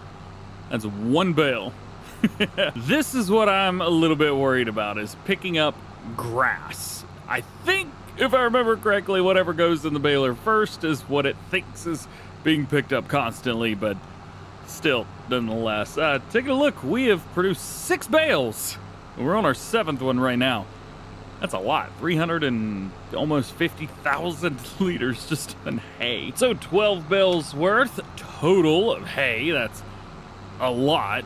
That's one bale. This is what I'm a little bit worried about, is picking up grass. I think, if I remember correctly, whatever goes in the baler first is what it thinks is being picked up constantly, but still, nonetheless. Taking a look, we have produced 6 bales. We're on our 7th one right now. That's a lot. 300 and almost 50,000 liters just in hay. So 12 bales worth total of hay. That's a lot.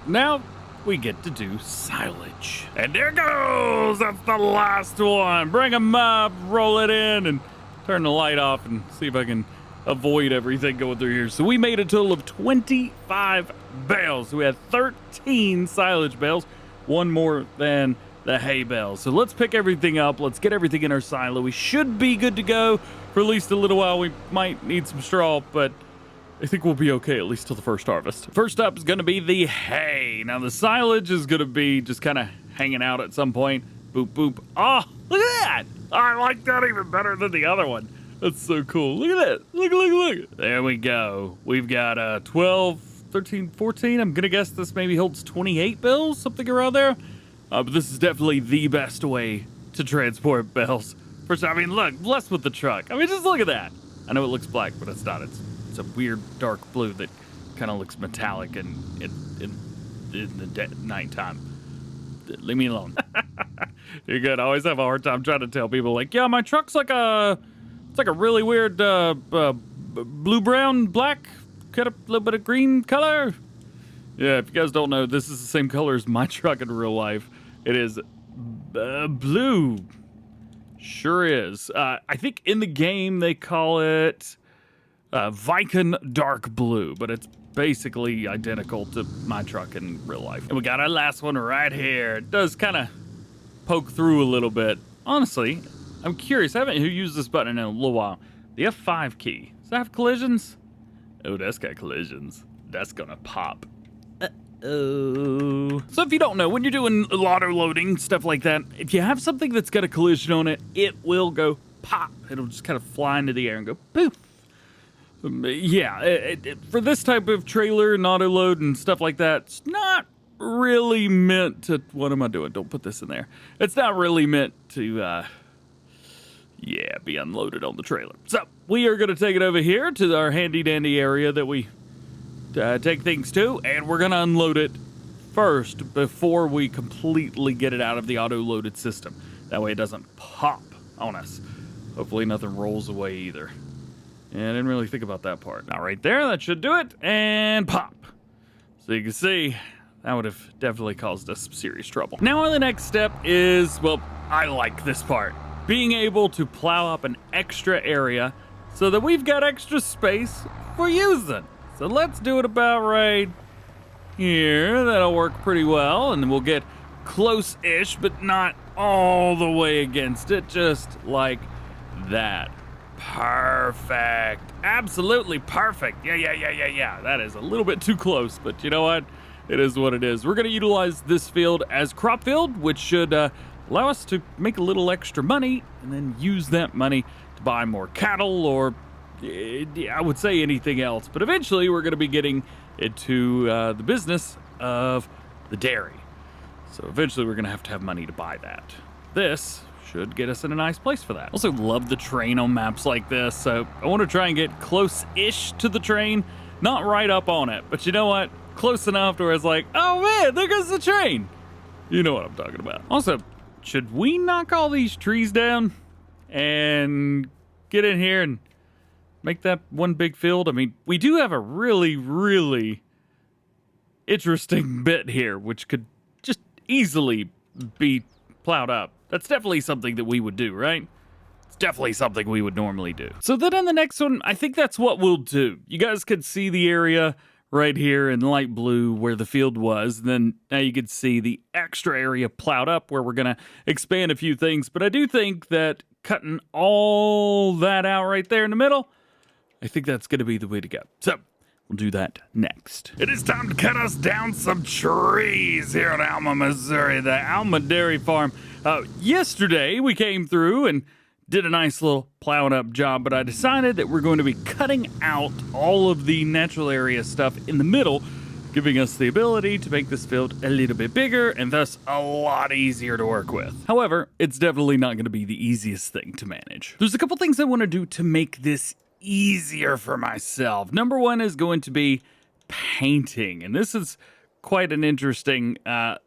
Now we get to do silage. And there goes. That's the last one. Bring them up, roll it in, and turn the light off and see if I can avoid everything going through here. So we made a total of 25 bales. So we had 13 silage bales, one more than the hay bales. So let's pick everything up. Let's get everything in our silo. We should be good to go for at least a little while. We might need some straw, but I think we'll be okay, at least till the first harvest. First up is going to be the hay. Now the silage is going to be just kind of hanging out at some point. Boop, boop. Oh, look at that. I like that even better than the other one. That's so cool. Look at that. Look, look, look. There we go. We've got 12, 13, 14. I'm going to guess this maybe holds 28 bales, something around there. But this is definitely the best way to transport bales. First, I mean, look, blessed with the truck. I mean, just look at that. I know it looks black, but it's not. It's a weird dark blue that kind of looks metallic in the nighttime. Leave me alone. You're good. I always have a hard time trying to tell people, like, yeah, my truck's like it's like a really weird blue, brown, black, cut up a little bit of green color. Yeah, if you guys don't know, this is the same color as my truck in real life. It is blue. Sure is. I think in the game they call it Viking Dark Blue, but it's basically identical to my truck in real life. And we got our last one right here. It does kind of poke through a little bit. Honestly, I'm curious. I haven't used this button in a little while. The F5 key. Does that have collisions? Oh, that's got collisions. That's gonna pop. Uh-oh. So if you don't know, when you're doing auto loading, stuff like that, if you have something that's got a collision on it, it will go pop. It'll just kind of fly into the air and go poof. Yeah, for this type of trailer and auto load and stuff like that, it's not really meant to... What am I doing? Don't put this in there. It's not really meant to, be unloaded on the trailer. So we are going to take it over here to our handy-dandy area that we take things to, and we're going to unload it first before we completely get it out of the auto-loaded system. That way it doesn't pop on us. Hopefully nothing rolls away either. Yeah, I didn't really think about that part. Now right there, that should do it, and pop. So you can see, that would have definitely caused us some serious trouble. Now the next step is, well, I like this part. Being able to plow up an extra area so that we've got extra space for using. So let's do it about right here. That'll work pretty well, and we'll get close-ish, but not all the way against it, just like that. Perfect. Absolutely perfect. Yeah. That is a little bit too close, but you know what? It is what it is. We're going to utilize this field as crop field, which should allow us to make a little extra money and then use that money to buy more cattle or I would say anything else, but eventually we're going to be getting into the business of the dairy. So eventually we're going to have money to buy that. this should get us in a nice place for that. Also love the train on maps like this, so I want to try and get close-ish to the train, not right up on it, but you know what? Close enough to where it's like, oh man, there goes the train. You know what I'm talking about. Also, should we knock all these trees down and get in here and make that one big field? I mean, we do have a really, really interesting bit here, which could just easily be plowed up. That's definitely something that we would do, right? It's definitely something we would normally do. So then in the next one, I think that's what we'll do. You guys could see the area right here in light blue where the field was. And then now you can see the extra area plowed up where we're going to expand a few things. But I do think that cutting all that out right there in the middle, I think that's going to be the way to go. So we'll do that next. It is time to cut us down some trees here in Alma, Missouri, the Alma Dairy Farm. Yesterday we came through and did a nice little plowing up job, but I decided that we're going to be cutting out all of the natural area stuff in the middle, giving us the ability to make this field a little bit bigger and thus a lot easier to work with. However, it's definitely not going to be the easiest thing to manage. There's a couple things I want to do to make this easier for myself. Number one is going to be painting, and this is quite an interesting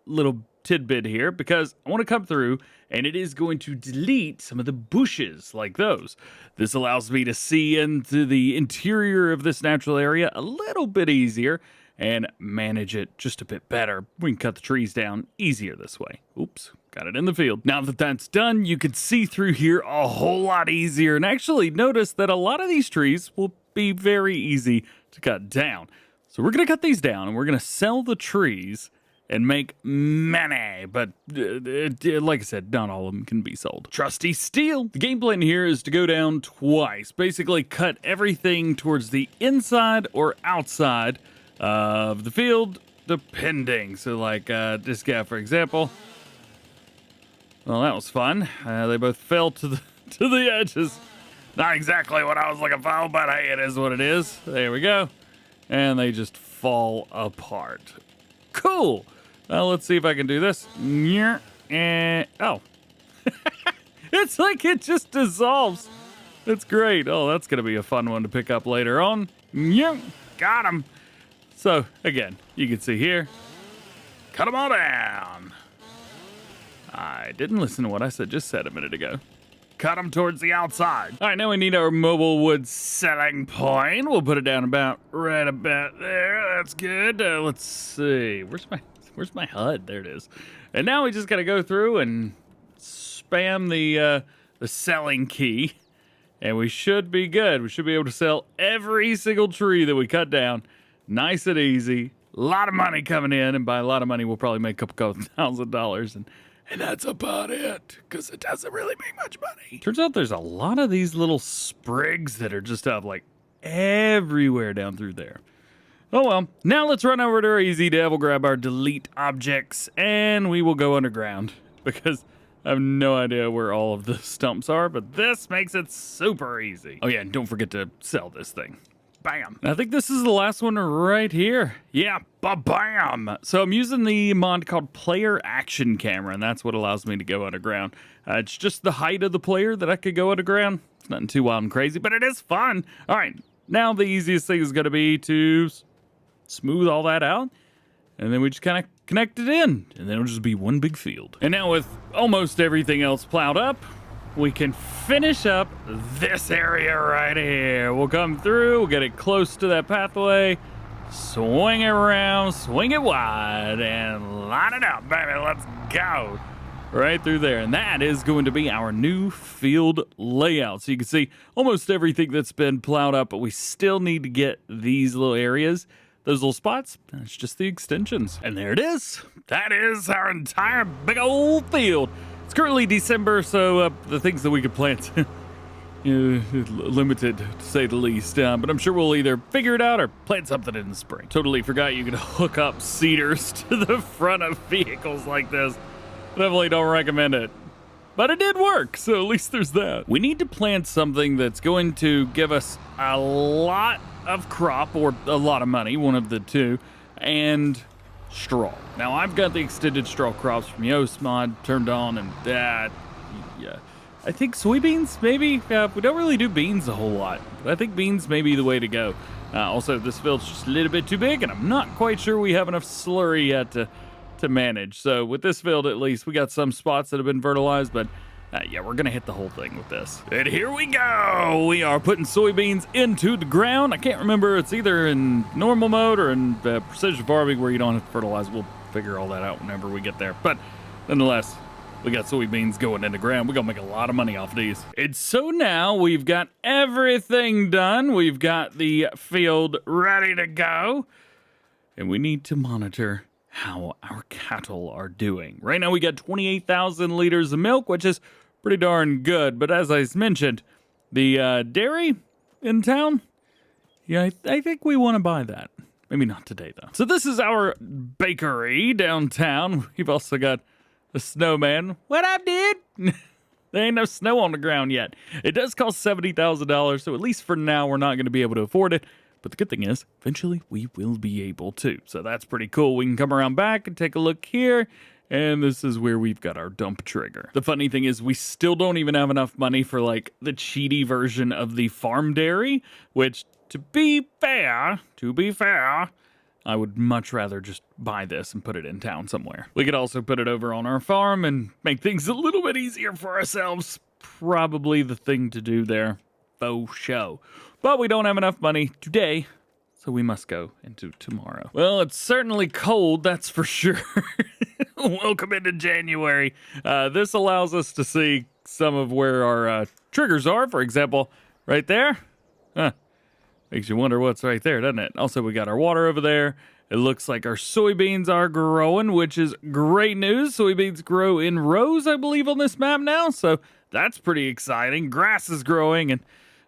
little tidbit here because I want to come through and it is going to delete some of the bushes like those. This allows me to see into the interior of this natural area a little bit easier and manage it just a bit better. We can cut the trees down easier this way. Oops, got it in the field. Now that that's done, you can see through here a whole lot easier and actually notice that a lot of these trees will be very easy to cut down. So we're going to cut these down and we're going to sell the trees and make money, but like I said, not all of them can be sold. Trusty steel. The game plan here is to go down twice. Basically cut everything towards the inside or outside of the field, depending. So like this guy, for example. Well, that was fun. They both fell to the edges. Not exactly what I was looking for, but hey, it is what it is. There we go. And they just fall apart. Cool. Let's see if I can do this. And oh, it's like it just dissolves. It's great. Oh, that's going to be a fun one to pick up later on. Got him. So again, you can see here, cut them all down. I didn't listen to what I just said a minute ago. Cut them towards the outside. All right, now we need our mobile wood selling point. We'll put it down right about there. That's good. Let's see. Where's my HUD? There it is. And now we just got to go through and spam the selling key, and we should be good. We should be able to sell every single tree that we cut down. Nice and easy. A lot of money coming in, and by a lot of money, we'll probably make a couple $1,000s, and that's about it, because it doesn't really make much money. Turns out there's a lot of these little sprigs that are just up like everywhere down through there. Oh well, now let's run over to our Easy Dev. We'll grab our delete objects, and we will go underground, because I have no idea where all of the stumps are, but this makes it super easy. Oh yeah, and don't forget to sell this thing. Bam. I think this is the last one right here. Yeah, ba-bam. So I'm using the mod called Player Action Camera, and that's what allows me to go underground. It's just the height of the player that I could go underground. It's nothing too wild and crazy, but it is fun. All right, now the easiest thing is going to be to smooth all that out, and then we just kind of connect it in, and then it'll just be one big field. And now with almost everything else plowed up, we can finish up this area right here. We'll come through, we'll get it close to that pathway, swing it around, swing it wide, and line it up, baby. Let's go. Right through there. And that is going to be our new field layout. So you can see almost everything that's been plowed up, but we still need to get these little areas, those little spots. That's just the extensions. And there it is. That is our entire big old field. It's currently December, so the things that we could plant limited, to say the least. But I'm sure we'll either figure it out or plant something in the spring. Totally forgot you could hook up cedars to the front of vehicles like this. Definitely don't recommend it. But it did work, so at least there's that. We need to plant something that's going to give us a lot of crop or a lot of money, one of the two, and straw. Now, I've got the extended straw crops from Yoast mod turned on, and that, yeah. I think soybeans, maybe. We don't really do beans a whole lot, but I think beans may be the way to go. Also, this field's just a little bit too big, and I'm not quite sure we have enough slurry yet to manage. So with this field, at least, we got some spots that have been fertilized, but yeah, we're going to hit the whole thing with this. And here we go. We are putting soybeans into the ground. I can't remember. It's either in normal mode or in precision farming where you don't have to fertilize. We'll figure all that out whenever we get there. But nonetheless, we got soybeans going in the ground. We're going to make a lot of money off these. And so now we've got everything done. We've got the field ready to go. And we need to monitor how our cattle are doing. Right now we got 28,000 liters of milk, which is pretty darn good. But as I mentioned, the dairy in town, yeah, I think we want to buy that. Maybe not today, though. So this is our bakery downtown. We've also got the snowman. What up, dude? There ain't no snow on the ground yet. It does cost $70,000, so at least for now, we're not going to be able to afford it. But the good thing is, eventually, we will be able to. So that's pretty cool. We can come around back and take a look here. And this is where we've got our dump trigger. The funny thing is, we still don't even have enough money for, like, the cheaty version of the farm dairy, which, to be fair, I would much rather just buy this and put it in town somewhere. We could also put it over on our farm and make things a little bit easier for ourselves. Probably the thing to do there. Faux show. But we don't have enough money today, so we must go into tomorrow. Well, it's certainly cold, that's for sure. Welcome into January. This allows us to see some of where our triggers are. For example, right there. Makes you wonder what's right there, doesn't it? Also, we got our water over there. It looks like our soybeans are growing, which is great news. Soybeans grow in rows, I believe, on this map now. So that's pretty exciting. Grass is growing, and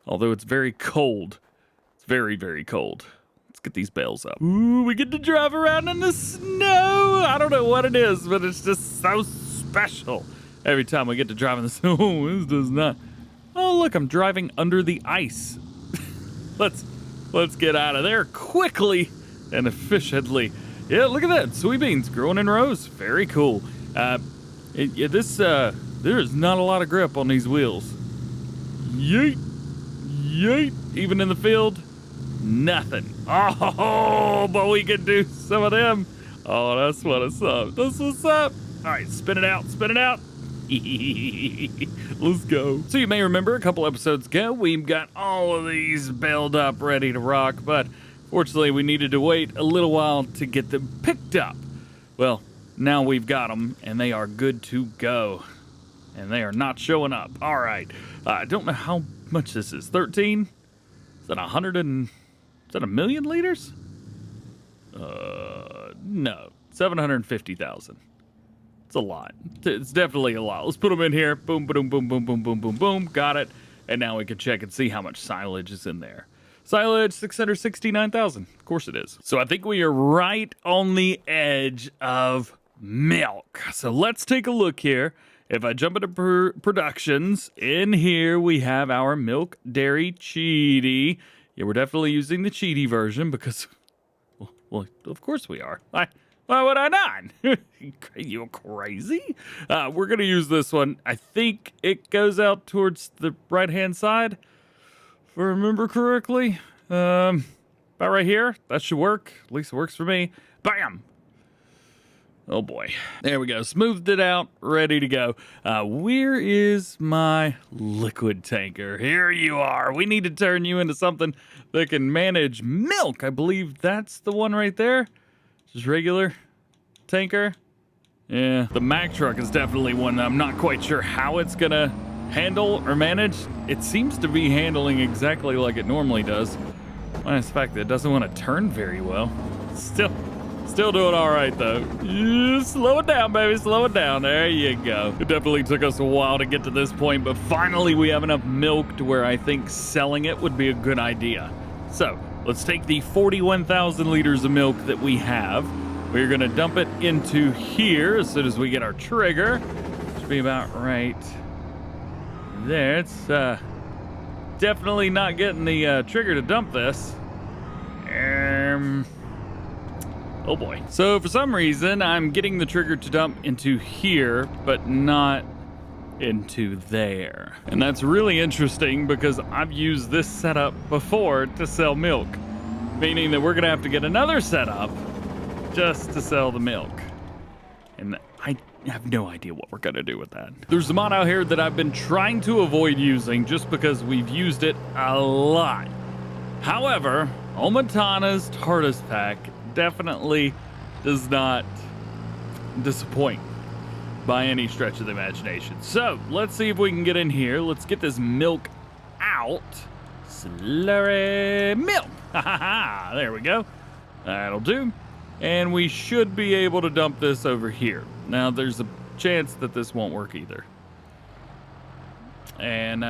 although it's very cold, it's very, very cold. Let's get these bales up. Ooh, we get to drive around in the snow. I don't know what it is, but it's just so special. Every time we get to drive in the snow, this does not. Oh, look, I'm driving under the ice. Let's get out of there quickly and efficiently. Yeah, look at that. Soybeans growing in rows. Very cool. There is not a lot of grip on these wheels. Yeet. Yeet. Even in the field, nothing. Oh, but we can do some of them. Oh, that's what's up. That's what's up. All right, spin it out. Spin it out. Let's go. So you may remember a couple episodes ago, we've got all of these baled up, ready to rock, but fortunately we needed to wait a little while to get them picked up. Well, now we've got them, and they are good to go. And they are not showing up. All right. I don't know how much this is. 13? Is that 100 and... Is that a million liters? No. 750,000. It's a lot. It's definitely a lot. Let's put them in here. Boom, boom, boom, boom, boom, boom, boom, boom. Got it. And now we can check and see how much silage is in there. Silage, 669,000. Of course it is. So I think we are right on the edge of milk. So let's take a look here. If I jump into productions, in here we have our milk dairy cheaty. Yeah, we're definitely using the cheaty version because, well, of course we are. Why would I not? You crazy? We're going to use this one. I think it goes out towards the right-hand side, if I remember correctly. About right here. That should work. At least it works for me. Bam! Oh, boy. There we go. Smoothed it out. Ready to go. Where is my liquid tanker? Here you are. We need to turn you into something that can manage milk. I believe that's the one right there. Just regular tanker. Yeah, the Mack truck is definitely one that I'm not quite sure how it's gonna handle or manage. It seems to be handling exactly like it normally does. Minus the fact that it doesn't want to turn very well. Still doing all right though. Yeah, slow it down, baby, slow it down. There you go. It definitely took us a while to get to this point, but finally we have enough milk to where I think selling it would be a good idea. So let's take the 41,000 liters of milk that we have. We're gonna dump it into here as soon as we get our trigger. Should be about right there. It's definitely not getting the trigger to dump this. Oh boy. So for some reason, I'm getting the trigger to dump into here, but not into there. And that's really interesting because I've used this setup before to sell milk, meaning that we're gonna have to get another setup just to sell the milk. And I have no idea what we're gonna do with that. There's a mod out here that I've been trying to avoid using just because we've used it a lot. However, Omatana's TARDIS pack definitely does not disappoint by any stretch of the imagination. So let's see if we can get in here. Let's get this milk out. Slurry milk. Ha ha ha. There we go. That'll do. And we should be able to dump this over here. Now there's a chance that this won't work either. And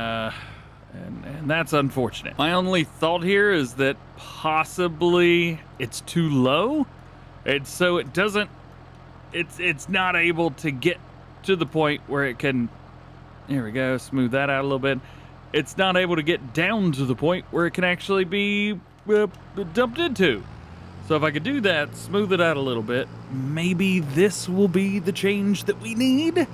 that's unfortunate. My only thought here is that possibly it's too low. And so it doesn't, it's not able to get to the point where it can, there we go, smooth that out a little bit. It's not able to get down to the point where it can actually be dumped into. So if I could do that, smooth it out a little bit, maybe this will be the change that we need.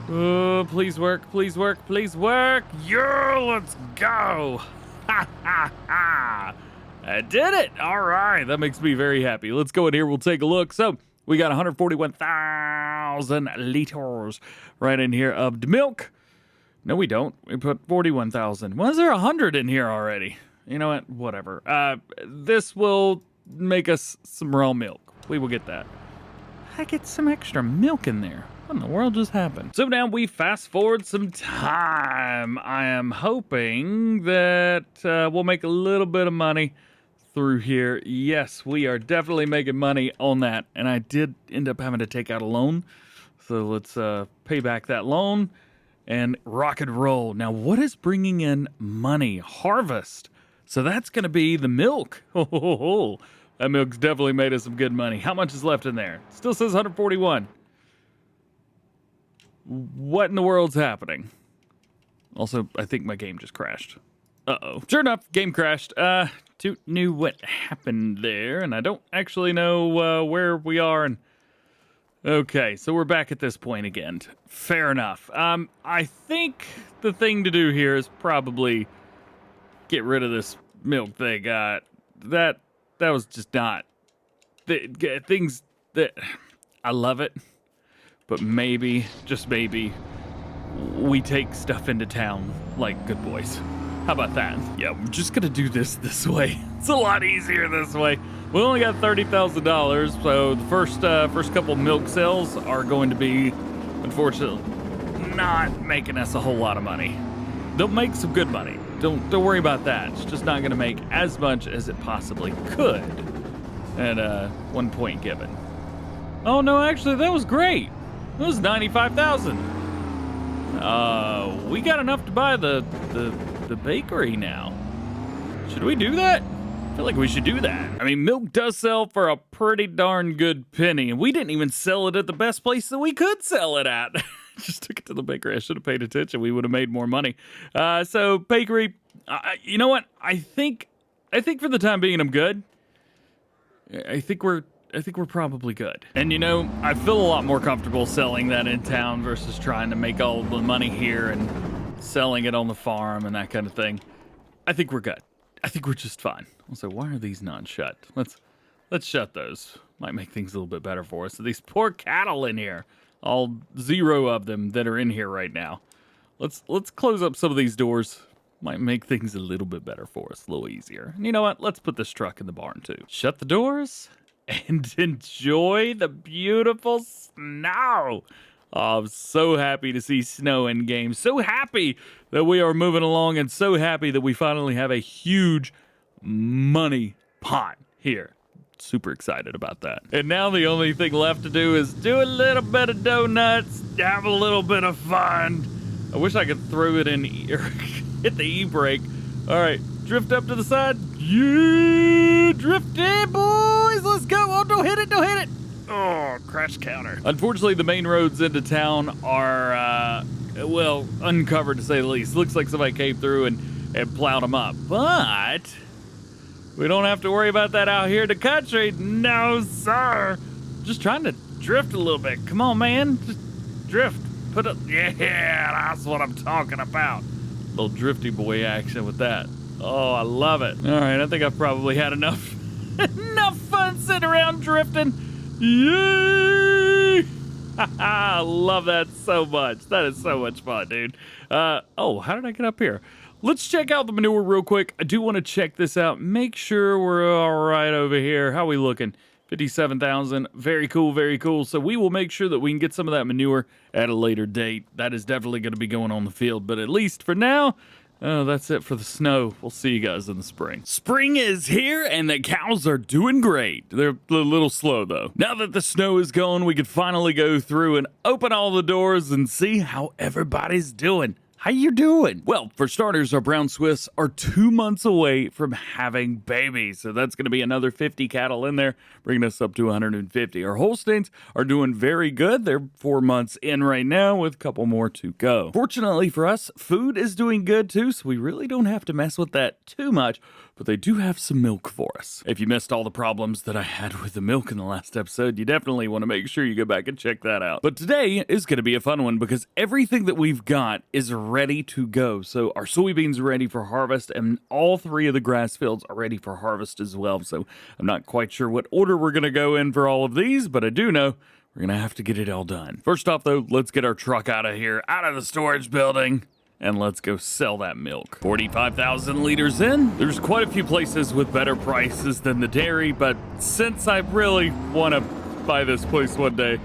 Oh, please work, please work, please work. Yeah, let's go. Ha, ha, ha. I did it. All right, that makes me very happy. Let's go in here, we'll take a look. So we got 141,000 liters right in here of the milk. No, we don't. We put 41,000. Why is there 100 in here already? You know what? Whatever. This will make us some raw milk. We will get that. I get some extra milk in there. What in the world just happened? So now we fast forward some time. I am hoping that we'll make a little bit of money through here. Yes, we are definitely making money on that. And I did end up having to take out a loan. So let's pay back that loan and rock and roll. Now, what is bringing in money? Harvest. So that's going to be the milk. Oh, that milk's definitely made us some good money. How much is left in there? Still says 141. What in the world's happening? Also, I think my game just crashed. Uh-oh. Sure enough, game crashed. Toot knew what happened there, and I don't actually know where we are. And okay, so we're back at this point again. Fair enough. I think the thing to do here is probably get rid of this milk they got. That was just not things that I love it, but maybe, just maybe, we take stuff into town like good boys. How about that? Yeah, we're just gonna do this way. It's a lot easier this way. We only got $30,000, so the first couple milk sales are going to be, unfortunately, not making us a whole lot of money. They'll make some good money. Don't worry about that. It's just not gonna make as much as it possibly could at one point given. Oh no, actually that was great. That was 95,000. We got enough to buy the bakery now. Should we do that? I feel like we should do that. I mean, milk does sell for a pretty darn good penny, and we didn't even sell it at the best place that we could sell it at. Just took it to the bakery. I should have paid attention. We would have made more money. So bakery, you know what? I think for the time being, I'm good. I think we're probably good. And you know, I feel a lot more comfortable selling that in town versus trying to make all the money here and selling it on the farm and that kind of thing. I think we're good. I think we're just fine. Also, why are these not shut? Let's shut those. Might make things a little bit better for us. So these poor cattle in here, all 0 of them that are in here right now. Let's close up some of these doors. Might make things a little bit better for us, a little easier. And you know what? Let's put this truck in the barn too. Shut the doors and enjoy the beautiful snow. Oh, I'm so happy to see snow in game. So happy that we are moving along, and so happy that we finally have a huge money pot here. Super excited about that. And now the only thing left to do is do a little bit of donuts, have a little bit of fun. I wish I could throw it in or hit the e-brake. All right, drift up to the side. Yeah, drift it, boys. Let's go. Oh, don't hit it, don't hit it. Oh, crash counter. Unfortunately, the main roads into town are, well, uncovered to say the least. Looks like somebody came through and plowed them up. But We don't have to worry about that out here in the country. No, sir. Just trying to drift a little bit. Come on, man. Just drift. Yeah, that's what I'm talking about. Little drifty boy action with that. Oh, I love it. All right, I think I've probably had enough enough fun sitting around drifting. Yay! I love that so much. That is so much fun, dude. Oh, how did I get up here? Let's check out the manure real quick. I do want to check this out. Make sure we're all right over here. How we looking? 57,000. Very cool, very cool. So we will make sure that we can get some of that manure at a later date. That is definitely going to be going on the field. But at least for now, that's it for the snow. We'll see you guys in the spring. Spring is here and the cows are doing great. They're a little slow though. Now that the snow is gone, we could finally go through and open all the doors and see how everybody's doing. How you doing? Well, for starters, our brown Swiss are 2 months away from having babies. So that's going to be another 50 cattle in there, bringing us up to 150. Our Holsteins are doing very good. They're 4 months in right now with a couple more to go. Fortunately for us, food is doing good too, so we really don't have to mess with that too much. But they do have some milk for us. If you missed all the problems that I had with the milk in the last episode, you definitely want to make sure you go back and check that out. But today is going to be a fun one because everything that we've got is ready to go. So our soybeans are ready for harvest and all 3 of the grass fields are ready for harvest as well. So I'm not quite sure what order we're going to go in for all of these, but I do know we're going to have to get it all done. First off though, let's get our truck out of here, out of the storage building. And let's go sell that milk. 45,000 liters in. There's quite a few places with better prices than the dairy, but since I really want to buy this place one day,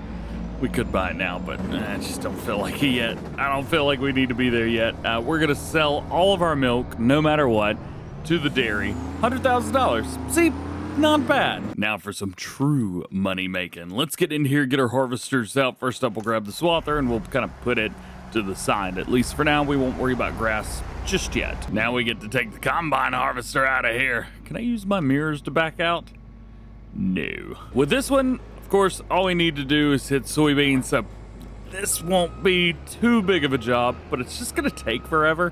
we could buy it now, but I just don't feel like it yet. I don't feel like we need to be there yet. We're gonna sell all of our milk, no matter what, to the dairy. $100,000. See? Not bad. Now for some true money making. Let's get in here, get our harvesters out. First up, we'll grab the swather and we'll kind of put it to the side. At least for now, we won't worry about grass just yet. Now we get to take the combine harvester out of here. Can I use my mirrors to back out? No. With this one, of course, all we need to do is hit soybeans. So this won't be too big of a job, but it's just gonna take forever.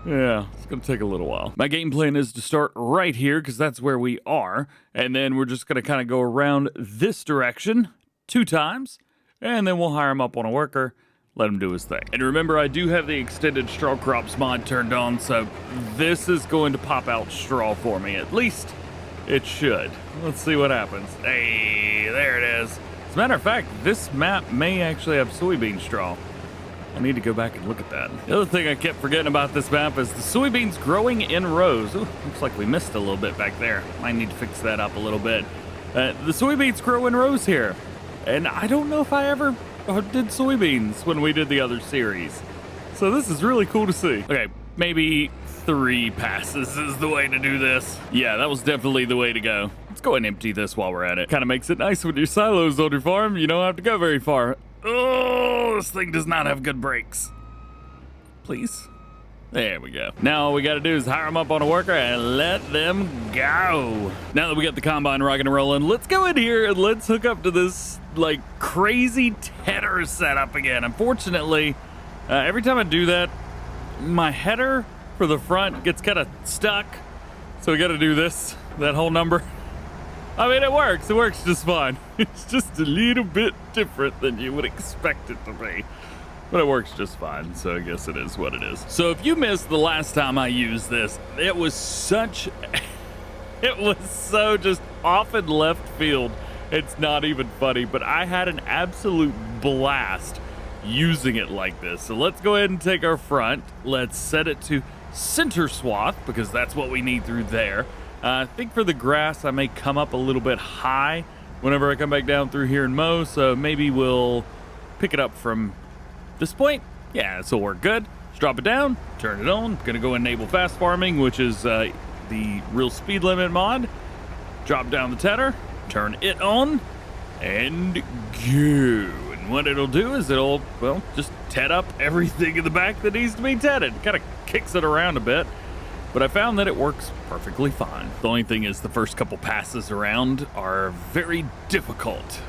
Yeah, it's gonna take a little while. My game plan is to start right here because that's where we are. And then we're just gonna kind of go around this direction 2 times. And then we'll hire him up on a worker. Let him do his thing. And remember, I do have the extended straw crops mod turned on, so this is going to pop out straw for me. At least it should. Let's see what happens. Hey, there it is. As a matter of fact, this map may actually have soybean straw. I need to go back and look at that. The other thing I kept forgetting about this map is the soybeans growing in rows. Ooh, looks like we missed a little bit back there. Might need to fix that up a little bit. The soybeans grow in rows here. And I don't know if I ever did soybeans when we did the other series. So this is really cool to see. Okay, maybe 3 passes is the way to do this. Yeah, that was definitely the way to go. Let's go and empty this while we're at it. Kind of makes it nice with your silos on your farm. You don't have to go very far. Oh, this thing does not have good brakes. Please. There we go. Now all we got to do is hire them up on a worker and let them go. Now that we got the combine rocking and rolling, let's go in here and let's hook up to this like crazy tedder setup again. Unfortunately, every time I do that, my header for the front gets kind of stuck. So we got to do this, that whole number. I mean, it works. It works just fine. It's just a little bit different than you would expect it to be. But it works just fine, so I guess it is what it is. So if you missed the last time I used this, it was so just off in left field. It's not even funny, but I had an absolute blast using it like this. So let's go ahead and take our front. Let's set it to center swath because that's what we need through there. I think for the grass, I may come up a little bit high whenever I come back down through here and mow. So maybe we'll pick it up from this point. Yeah, this will work good. Just drop it down, turn it on. Gonna go enable fast farming, which is the real speed limit mod. Drop down the tedder, turn it on, and go. And what it'll do is it'll, well, just ted up everything in the back that needs to be tedded. Kind of kicks it around a bit, but I found that it works perfectly fine. The only thing is the first couple passes around are very difficult,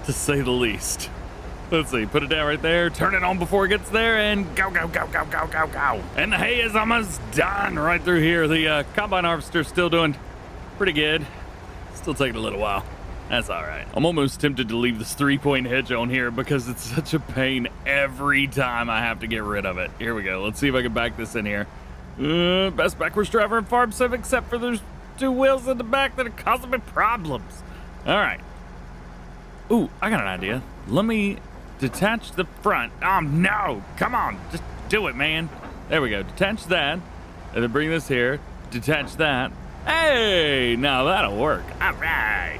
to say the least. Let's see, put it down right there, turn it on before it gets there, and go, go, go, go, go, go, go. And the hay is almost done right through here. The combine harvester's still doing Pretty good. Still taking a little while. That's all right. I'm almost tempted to leave this 3-point hedge on here because it's such a pain every time I have to get rid of it. Here we go. Let's see if I can back this in here. Best backwards driver in Farm Sim, except for there's 2 wheels in the back that are causing me problems. All right. Ooh, I got an idea. Let me detach the front. Oh, no. Come on. Just do it, man. There we go. Detach that. And then bring this here. Detach that. Hey, now that'll work. All right.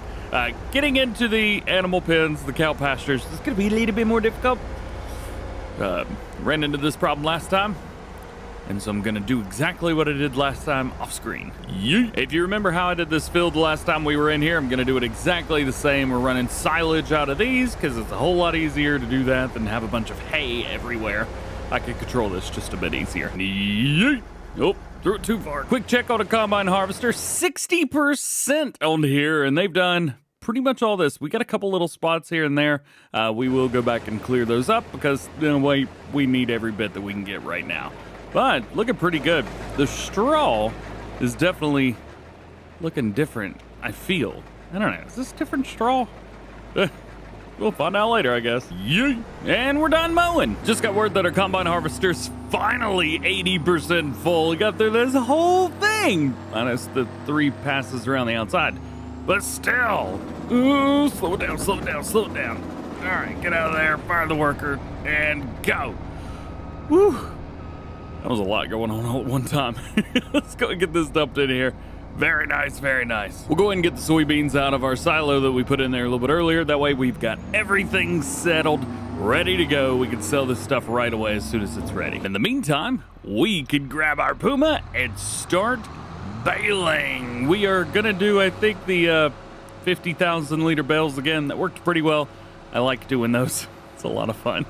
Getting into the animal pens, the cow pastures, is going to be a little bit more difficult. Ran into this problem last time, and so I'm going to do exactly what I did last time off screen. Yeet. If you remember how I did this field the last time we were in here, I'm going to do it exactly the same. We're running silage out of these because it's a whole lot easier to do that than have a bunch of hay everywhere. I can control this just a bit easier. Yeet. Oh, threw it too far. Quick check on a combine harvester, 60% on here, and they've done pretty much all this. We got a couple little spots here and there. We will go back and clear those up because in a way we need every bit that we can get right now. But looking pretty good. The straw is definitely looking different, I feel. I don't know. Is this different straw? We'll find out later, I guess. Yeet. And we're done mowing. Just got word that our combine harvester's finally 80% full. We got through this whole thing, minus the 3 passes around the outside. But still, ooh, slow it down, slow it down, slow it down. All right, get out of there, fire the worker, and go. Whew. That was a lot going on all at one time. Let's go and get this dumped in here. Very nice, very nice. We'll go ahead and get the soybeans out of our silo that we put in there a little bit earlier. That way we've got everything settled, ready to go. We can sell this stuff right away as soon as it's ready. In the meantime, we can grab our Puma and start baling. We are gonna do, I think, the 50,000 liter bales again. That worked pretty well. I like doing those. It's a lot of fun.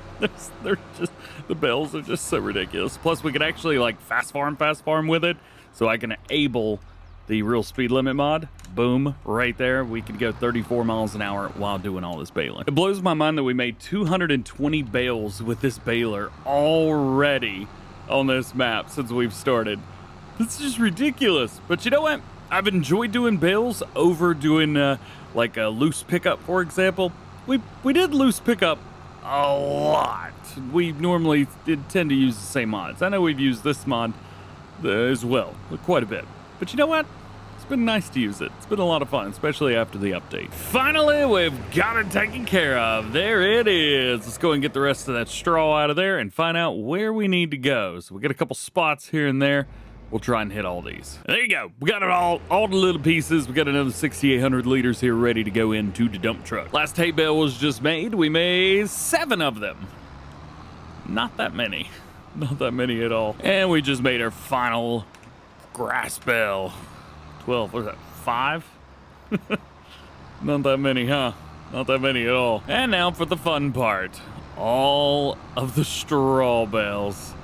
They're just, the bales are just so ridiculous. Plus, we can actually like fast farm with it. So I can enable the real speed limit mod. Boom, right there. We could go 34 miles an hour while doing all this baling. It blows my mind that we made 220 bales with this baler already on this map since we've started. It's just ridiculous. But you know what? I've enjoyed doing bales over doing like a loose pickup, for example. We did loose pickup a lot. We normally tend to use the same mods. I know we've used this mod as well, quite a bit. But you know what? It's been nice to use it. It's been a lot of fun, especially after the update. Finally, we've got it taken care of. There it is. Let's go and get the rest of that straw out of there and find out where we need to go. So we got a couple spots here and there. We'll try and hit all these. There you go. We got it all the little pieces. We got another 6,800 liters here ready to go into the dump truck. Last hay bale was just made. We made 7 of them. Not that many. Not that many at all. And we just made our final grass bale. 12, what is that, 5? Not that many, huh? Not that many at all. And now for the fun part. All of the straw bales.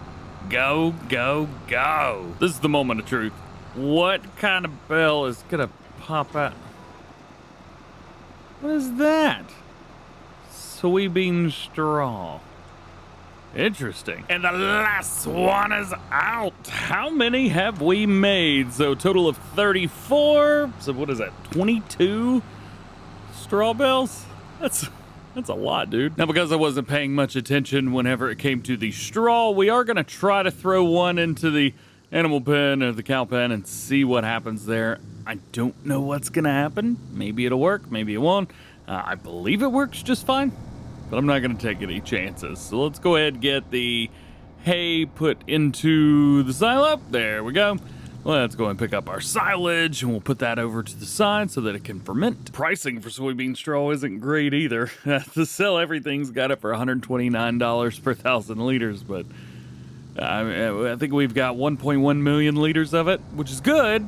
Go, go, go. This is the moment of truth. What kind of bell is gonna pop out? What is that? Soybean straw. Interesting. And the last one is out. How many have we made? So total of 34. So what is that? 22 straw bales? That's a lot, dude. Now, because I wasn't paying much attention whenever it came to the straw, we are going to try to throw one into the animal pen or the cow pen and see what happens there. I don't know what's going to happen. Maybe it'll work. Maybe it won't. I believe it works just fine, but I'm not going to take any chances. So let's go ahead and get the hay put into the silo. There we go. Let's go and pick up our silage, and we'll put that over to the side so that it can ferment. Pricing for soybean straw isn't great either. To sell everything's got it for $129 per 1,000 liters, but I think we've got 1.1 million liters of it, which is good.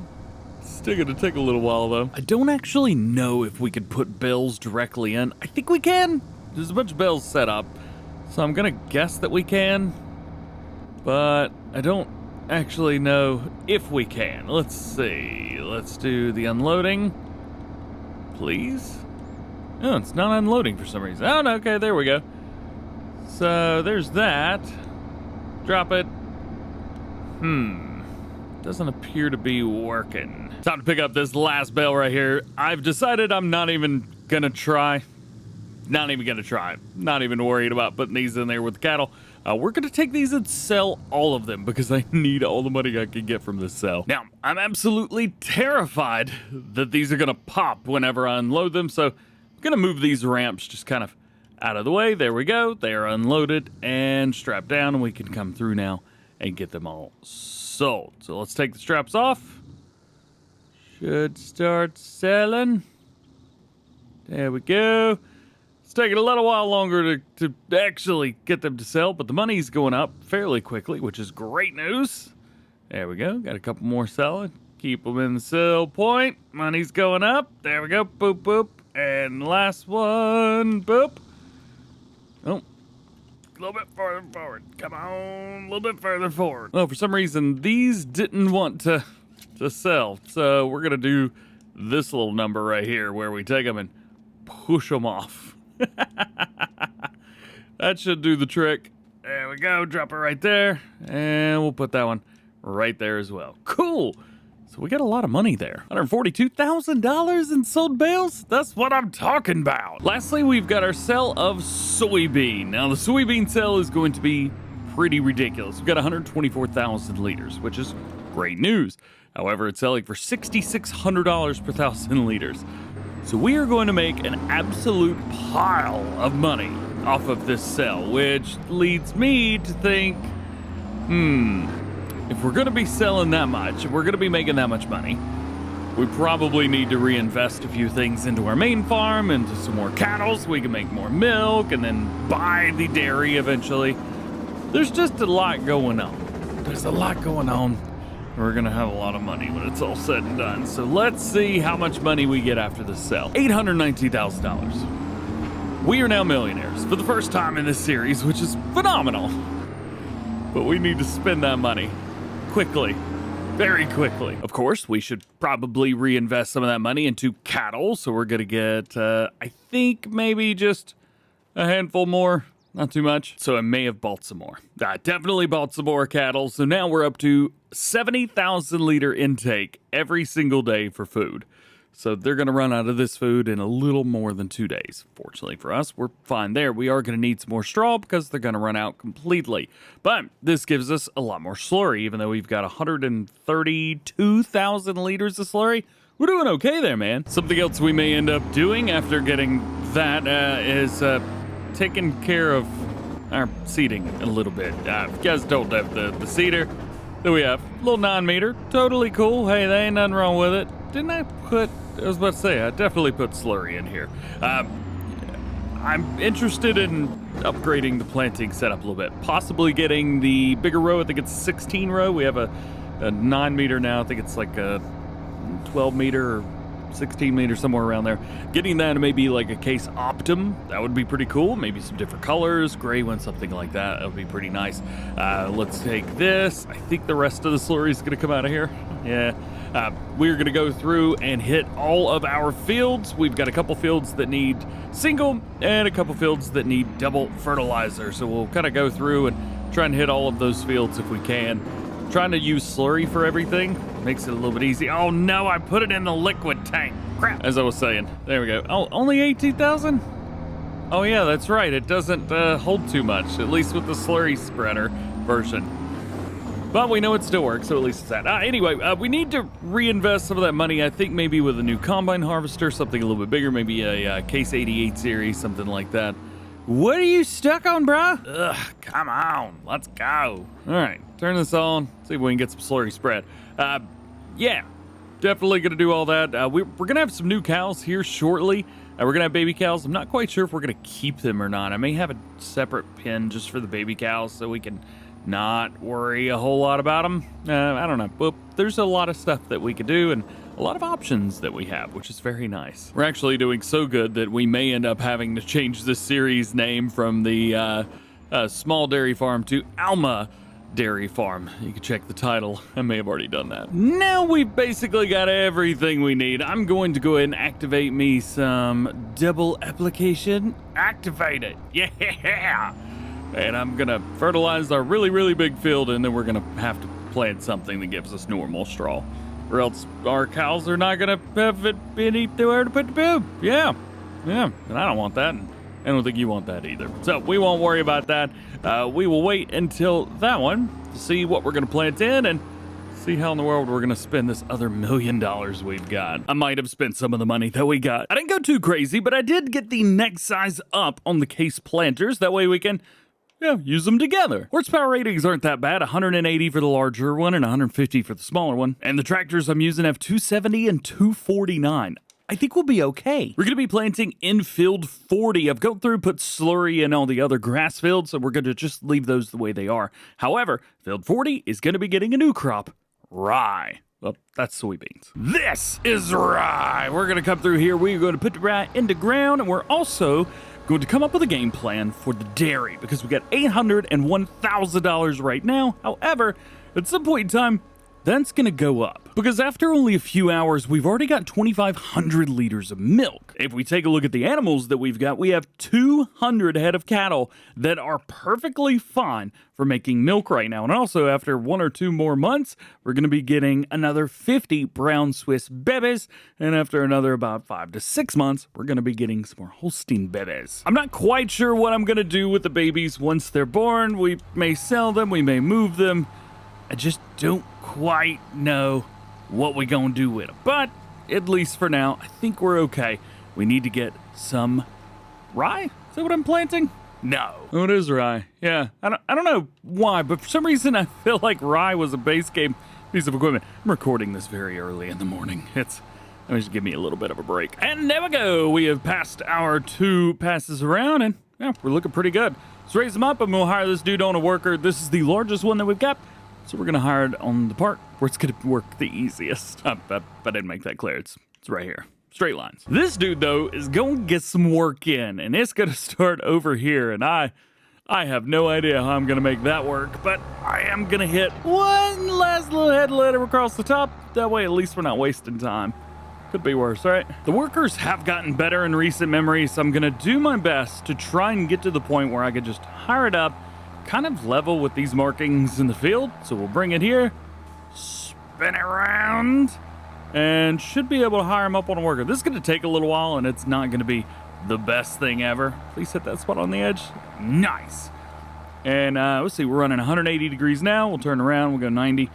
Still gonna take a little while though. I don't actually know if we could put bales directly in. I think we can. There's a bunch of bales set up, so I'm gonna guess that we can, but I don't actually know if we can. Let's see. Let's do the unloading, please. Oh, it's not unloading for some reason. Oh, no, okay, there we go. So there's that. Drop it. doesn't appear to be working. Time to pick up this last bale right here. I've decided I'm not even gonna try. Not even gonna try. Not even worried about putting these in there with the cattle. We're gonna take these and sell all of them because I need all the money I can get from this sell. Now, I'm absolutely terrified that these are gonna pop whenever I unload them, so I'm gonna move these ramps just kind of out of the way. There we go. They are unloaded and strapped down, and we can come through now and get them all sold. So let's take the straps off. Should start selling. There we go. It's taking a little while longer to actually get them to sell, but the money's going up fairly quickly, which is great news. There we go. Got a couple more selling. Keep them in the sell point. Money's going up. There we go. Boop, boop. And last one. Boop. Oh. A little bit further forward. Come on. A little bit further forward. Well, for some reason, these didn't want to sell. So we're going to do this little number right here where we take them and push them off. That should do the trick. There we go. Drop it right there. And we'll put that one right there as well. Cool. So we got a lot of money there. $142,000 in sold bales? That's what I'm talking about. Lastly, we've got our sale of soybean. Now, the soybean sale is going to be pretty ridiculous. We've got 124,000 liters, which is great news. However, it's selling for $6,600 per 1,000 liters. So we are going to make an absolute pile of money off of this sale, which leads me to think, if we're going to be selling that much, if we're going to be making that much money, we probably need to reinvest a few things into our main farm, into some more cattle so we can make more milk and then buy the dairy eventually. There's just a lot going on. There's a lot going on. We're going to have a lot of money when it's all said and done. So let's see how much money we get after this sale. $819,000. We are now millionaires for the first time in this series, which is phenomenal. But we need to spend that money quickly, very quickly. Of course, we should probably reinvest some of that money into cattle. So we're going to get, I think, maybe just a handful more. Not too much. So I may have bought some more. I definitely bought some more cattle. So now we're up to 70,000 liter intake every single day for food. So they're going to run out of this food in a little more than 2 days. Fortunately for us, we're fine there. We are going to need some more straw because they're going to run out completely. But this gives us a lot more slurry, even though we've got 132,000 liters of slurry. We're doing okay there, man. Something else we may end up doing after getting that is taking care of our seeding a little bit. If you guys don't have the seeder that we have, little 9 meter, totally cool. Hey, there ain't nothing wrong with it. Didn't I was about to say, I definitely put slurry in here. I'm interested in upgrading the planting setup a little bit, possibly getting the bigger row. I think it's 16 row. We have a 9 meter now. I think it's like a 12 meter or 16 meters, somewhere around there. Getting that maybe like a case Optum, that would be pretty cool. Maybe some different colors, gray one, something like that. That would be pretty nice. Let's take this. I think the rest of the slurry is going to come out of here. Yeah. We're going to go through and hit all of our fields. We've got a couple fields that need single and a couple fields that need double fertilizer. So we'll kind of go through and try and hit all of those fields if we can. Trying to use slurry for everything makes it a little bit easy. Oh no, I put it in the liquid tank. Crap. As I was saying. There we go. Oh, only 18,000? Oh yeah, that's right. It doesn't hold too much, at least with the slurry spreader version. But we know it still works, so at least it's that. Anyway, we need to reinvest some of that money. I think maybe with a new combine harvester, something a little bit bigger, maybe a Case 88 series, something like that. What are you stuck on, bro? Ugh, come on. Let's go. All right, turn this on. See if we can get some slurry spread. Yeah, definitely going to do all that. We're going to have some new cows here shortly. We're going to have baby cows. I'm not quite sure if we're going to keep them or not. I may have a separate pen just for the baby cows so we can not worry a whole lot about them. I don't know. But there's a lot of stuff that we could do and a lot of options that we have, which is very nice. We're actually doing so good that we may end up having to change this series name from the small dairy farm to Alma Dairy Farm. You can check the title. I may have already done that. Now we've basically got everything we need. I'm going to go ahead and activate me some double application. Activate it. Yeah. And I'm going to fertilize our really, really big field, and then we're going to have to plant something that gives us normal straw, or else our cows are not gonna have it anywhere to put the poop. Yeah, and I don't want that. And I don't think you want that either. So we won't worry about that. We will wait until that one to see what we're gonna plant in and see how in the world we're gonna spend this other $1 million we've got. I might have spent some of the money that we got. I didn't go too crazy, but I did get the next size up on the case planters. That way we can use them together. Horsepower ratings aren't that bad. 180 for the larger one and 150 for the smaller one. And the tractors I'm using have 270 and 249. I think we'll be okay. We're going to be planting in field 40. I've gone through, put slurry in all the other grass fields, so we're going to just leave those the way they are. However, field 40 is going to be getting a new crop, rye. Well, that's soybeans. This is rye. We're going to come through here. We're going to put the rye in the ground, and we're also going to come up with a game plan for the dairy because we got $801,000 right now. However, at some point in time, that's going to go up because after only a few hours, we've already got 2,500 liters of milk. If we take a look at the animals that we've got, we have 200 head of cattle that are perfectly fine for making milk right now. And also after 1 or 2 more months, we're going to be getting another 50 brown Swiss bebes. And after another about 5 to 6 months, we're going to be getting some more Holstein bebes. I'm not quite sure what I'm going to do with the babies once they're born. We may sell them, we may move them. I just don't quite know what we're going to do with them. But at least for now, I think we're okay. We need to get some rye. Is that what I'm planting? No. Oh, it is rye. Yeah. I don't know why, but for some reason I feel like rye was a base game piece of equipment. I'm recording this very early in the morning. Let me just give me a little bit of a break. And there we go. We have passed our 2 passes around, and we're looking pretty good. Let's raise them up, and we'll hire this dude on a worker. This is the largest one that we've got. So we're going to hire it on the part where it's going to work the easiest. I didn't make that clear. It's right here. Straight lines. This dude, though, is going to get some work in, and it's going to start over here. And I have no idea how I'm going to make that work, but I am going to hit one last little headletter across the top. That way, at least we're not wasting time. Could be worse, right? The workers have gotten better in recent memory, so I'm going to do my best to try and get to the point where I could just hire it up, kind of level with these markings in the field. So we'll bring it here, spin it around, and should be able to hire him up on a worker. This is going to take a little while, and it's not going to be the best thing ever. Please hit that spot on the edge. Nice. And let's see, we're running 180 degrees now. We'll turn around, we'll go 90.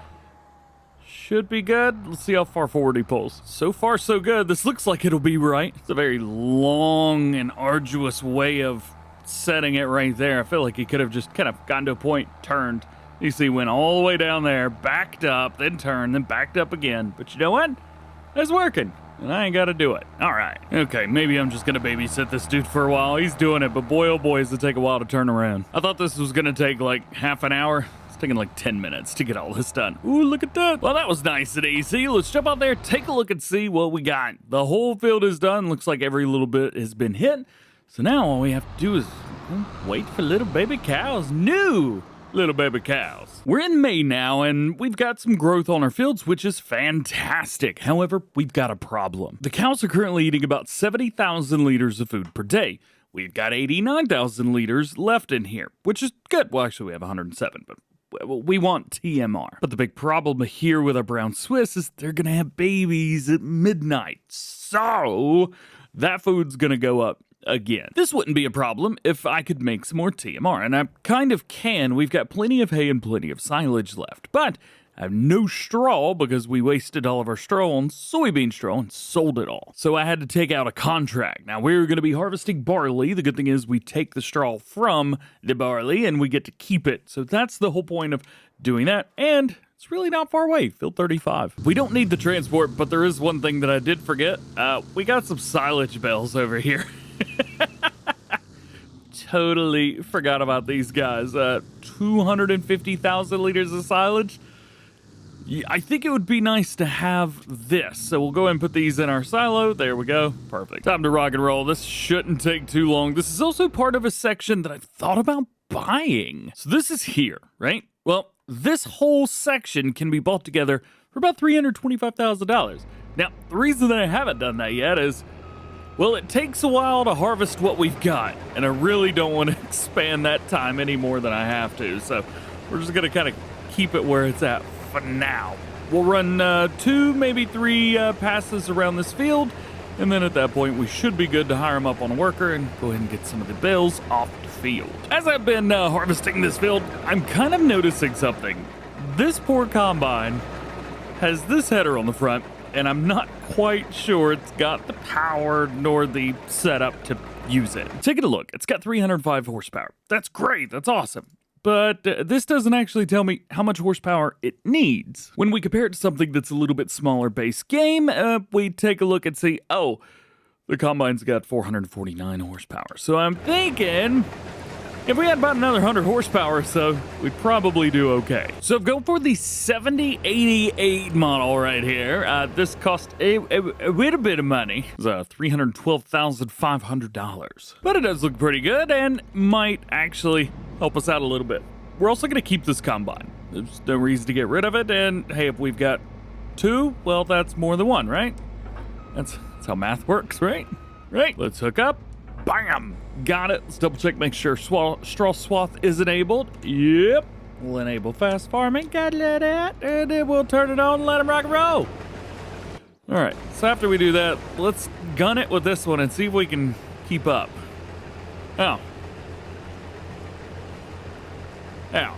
Should be good. Let's see how far forward he pulls. So far, so good. This looks like it'll be right. It's a very long and arduous way of setting it right there. I feel like he could have just kind of gotten to a point, turned. You see, went all the way down there, backed up, then turned, then backed up again. But you know what? It's working, and I ain't got to do it. All right. Okay, maybe I'm just going to babysit this dude for a while. He's doing it, but boy, oh boy, does it take a while to turn around. I thought this was going to take like half an hour. It's taking like 10 minutes to get all this done. Ooh, look at that. Well, that was nice and easy. Let's jump out there, take a look and see what we got. The whole field is done. Looks like every little bit has been hit. So now all we have to do is wait for little baby cows. New little baby cows. We're in May now, and we've got some growth on our fields, which is fantastic. However, we've got a problem. The cows are currently eating about 70,000 liters of food per day. We've got 89,000 liters left in here, which is good. Well, actually, we have 107, but we want TMR. But the big problem here with our brown Swiss is they're going to have babies at midnight. So that food's going to go up again. This wouldn't be a problem if I could make some more TMR, and I kind of can. We've got plenty of hay and plenty of silage left, but I have no straw because we wasted all of our straw on soybean straw and sold it all. So I had to take out a contract. Now we're going to be harvesting barley. The good thing is we take the straw from the barley and we get to keep it. So that's the whole point of doing that, and it's really not far away, field 35. We don't need the transport, but there is one thing that I did forget. We got some silage bales over here. Totally forgot about these guys. 250,000 liters of silage. I think it would be nice to have this. So we'll go ahead and put these in our silo. There we go. Perfect. Time to rock and roll. This shouldn't take too long. This is also part of a section that I've thought about buying. So this is here, right? Well, this whole section can be bought together for about $325,000. Now, the reason that I haven't done that yet is, well, it takes a while to harvest what we've got, and I really don't want to expand that time any more than I have to. So we're just going to kind of keep it where it's at for now. We'll run 2, maybe 3 passes around this field, and then at that point we should be good to hire him up on a worker and go ahead and get some of the bales off the field. As I've been harvesting this field, I'm kind of noticing something. This poor combine has this header on the front, and I'm not quite sure it's got the power nor the setup to use it. Taking a look, it's got 305 horsepower. That's great, that's awesome. But this doesn't actually tell me how much horsepower it needs. When we compare it to something that's a little bit smaller base game, we take a look and see, oh, the combine's got 449 horsepower. So I'm thinking if we had about another 100 horsepower or so, we'd probably do okay. So go for the 7088 model right here. This cost a little bit of money. It's $312,500. But it does look pretty good and might actually help us out a little bit. We're also going to keep this combine. There's no reason to get rid of it. And hey, if we've got 2, well, that's more than 1, right? That's how math works, right? Right. Let's hook up. Bam! Got it. Let's double check, make sure straw swath is enabled. Yep. We'll enable fast farming. Got that. And then we'll turn it on and let him rock and roll. All right. So after we do that, let's gun it with this one and see if we can keep up. Ow. Ow.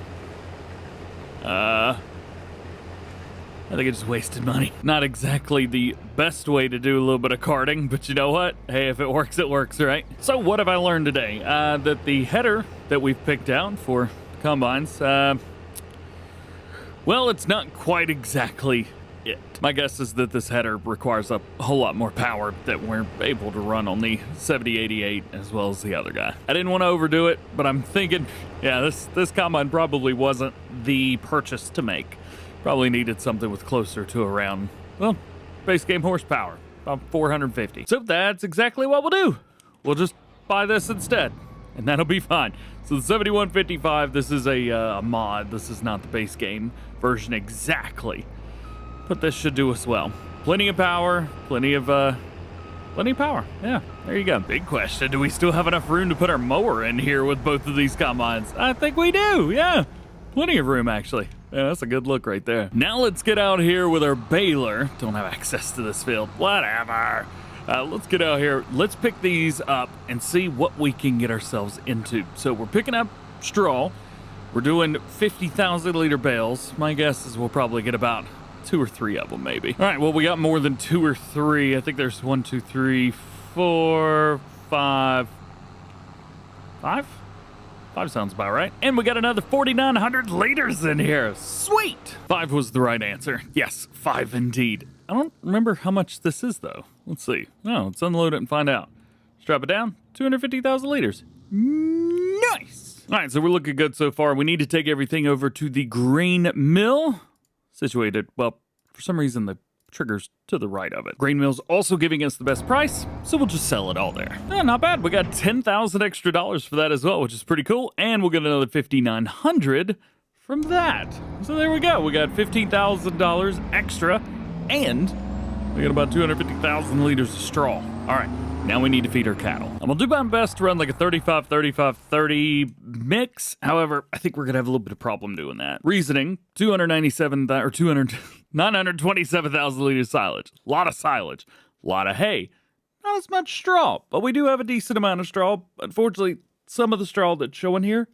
I think I just wasted money. Not exactly the best way to do a little bit of carting, but you know what? Hey, if it works, right? So what have I learned today? That the header that we've picked out for combines, well, it's not quite exactly it. My guess is that this header requires a whole lot more power that we're able to run on the 7088 as well as the other guy. I didn't want to overdo it, but I'm thinking, yeah, this combine probably wasn't the purchase to make. Probably needed something with closer to around, well, base game horsepower, about 450. So that's exactly what we'll do. We'll just buy this instead, and that'll be fine. So the 7155, this is a mod. This is not the base game version exactly, but this should do us well. Plenty of power, plenty of power. Yeah, there you go. Big question, do we still have enough room to put our mower in here with both of these combines? I think we do, yeah. Plenty of room, actually. Yeah, that's a good look right there. Now let's get out here with our baler. Don't have access to this field. Whatever. Let's get out here. Let's pick these up and see what we can get ourselves into. So we're picking up straw. We're doing 50,000 liter bales. My guess is we'll probably get about 2 or 3 of them, maybe. All right, well, we got more than 2 or 3. I think there's 1, 2, 3, 4, 5. 5? 5 sounds about right. And we got another 4,900 liters in here. Sweet! 5 was the right answer. Yes, 5 indeed. I don't remember how much this is, though. Let's see. Oh, let's unload it and find out. Strap it down. 250,000 liters. Nice! All right, so we're looking good so far. We need to take everything over to the grain mill. Situated, well, for some reason, the trigger's to the right of it. Grain mill's also giving us the best price, so we'll just sell it all there. Not bad. We got 10,000 extra dollars for that as well, which is pretty cool. And we'll get another 5,900 from that. So there we go. We got $15,000 extra, and we got about 250,000 liters of straw. All right. Now we need to feed our cattle. I'm gonna do my best to run like a 35, 35, 30 mix. However, I think we're gonna have a little bit of problem doing that. Reasoning, 927,000 liters silage. A lot of silage, a lot of hay, not as much straw, but we do have a decent amount of straw. Unfortunately, some of the straw that's showing here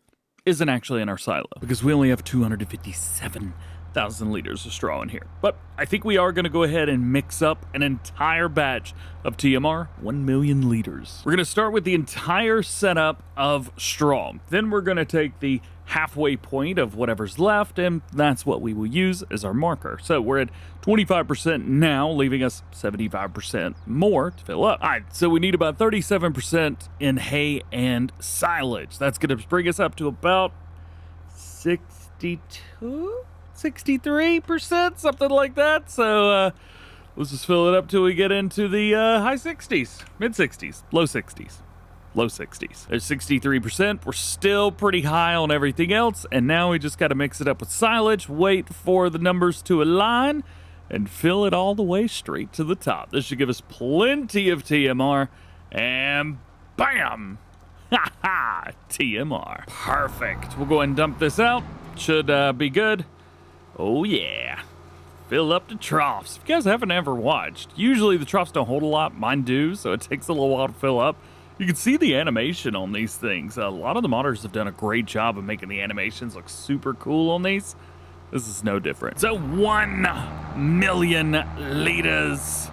isn't actually in our silo because we only have 257,000 liters of straw in here. But I think we are going to go ahead and mix up an entire batch of TMR, 1 million liters. We're going to start with the entire setup of straw. Then we're going to take the halfway point of whatever's left, and that's what we will use as our marker. So we're at 25% now, leaving us 75% more to fill up. All right, so we need about 37% in hay and silage. That's going to bring us up to about 63%, something like that. So let's just fill it up till we get into the high 60s, mid 60s, low 60s. Low 60s. There's 63%. We're still pretty high on everything else, and now we just got to mix it up with silage, wait for the numbers to align, and fill it all the way straight to the top. This should give us plenty of TMR, and bam! Ha ha! TMR. Perfect. We'll go ahead and dump this out. Should be good. Oh yeah. Fill up the troughs. If you guys haven't ever watched, usually the troughs don't hold a lot. Mine do, so it takes a little while to fill up. You can see the animation on these things. A lot of the modders have done a great job of making the animations look super cool on these. This is no different. So 1 million liters.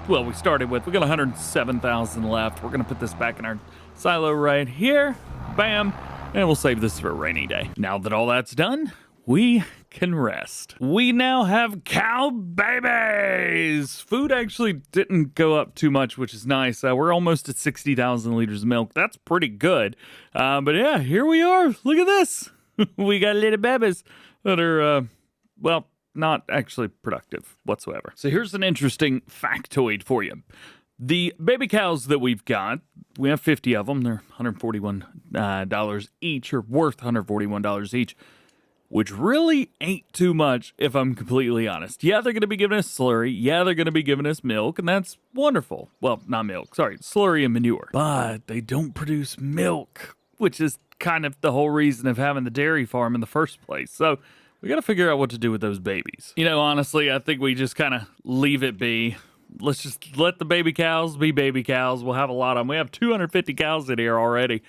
Well, we got 107,000 left. We're gonna put this back in our silo right here. Bam. And we'll save this for a rainy day. Now that all that's done, we can rest. We now have cow babies. Food actually didn't go up too much, which is nice. We're almost at 60,000 liters of milk. That's pretty good. But yeah, here we are. Look at this. We got little babies that are, well, not actually productive whatsoever. So here's an interesting factoid for you. The baby cows that we've got, we have 50 of them. They're $141 each, or worth $141 each, which really ain't too much if I'm completely honest. Yeah, they're going to be giving us slurry. Yeah, they're going to be giving us milk, and that's wonderful. Well, not milk, sorry, slurry and manure. But they don't produce milk, which is kind of the whole reason of having the dairy farm in the first place. So we got to figure out what to do with those babies. You know, honestly, I think we just kind of leave it be. Let's just let the baby cows be baby cows. We'll have a lot of them. We have 250 cows in here already.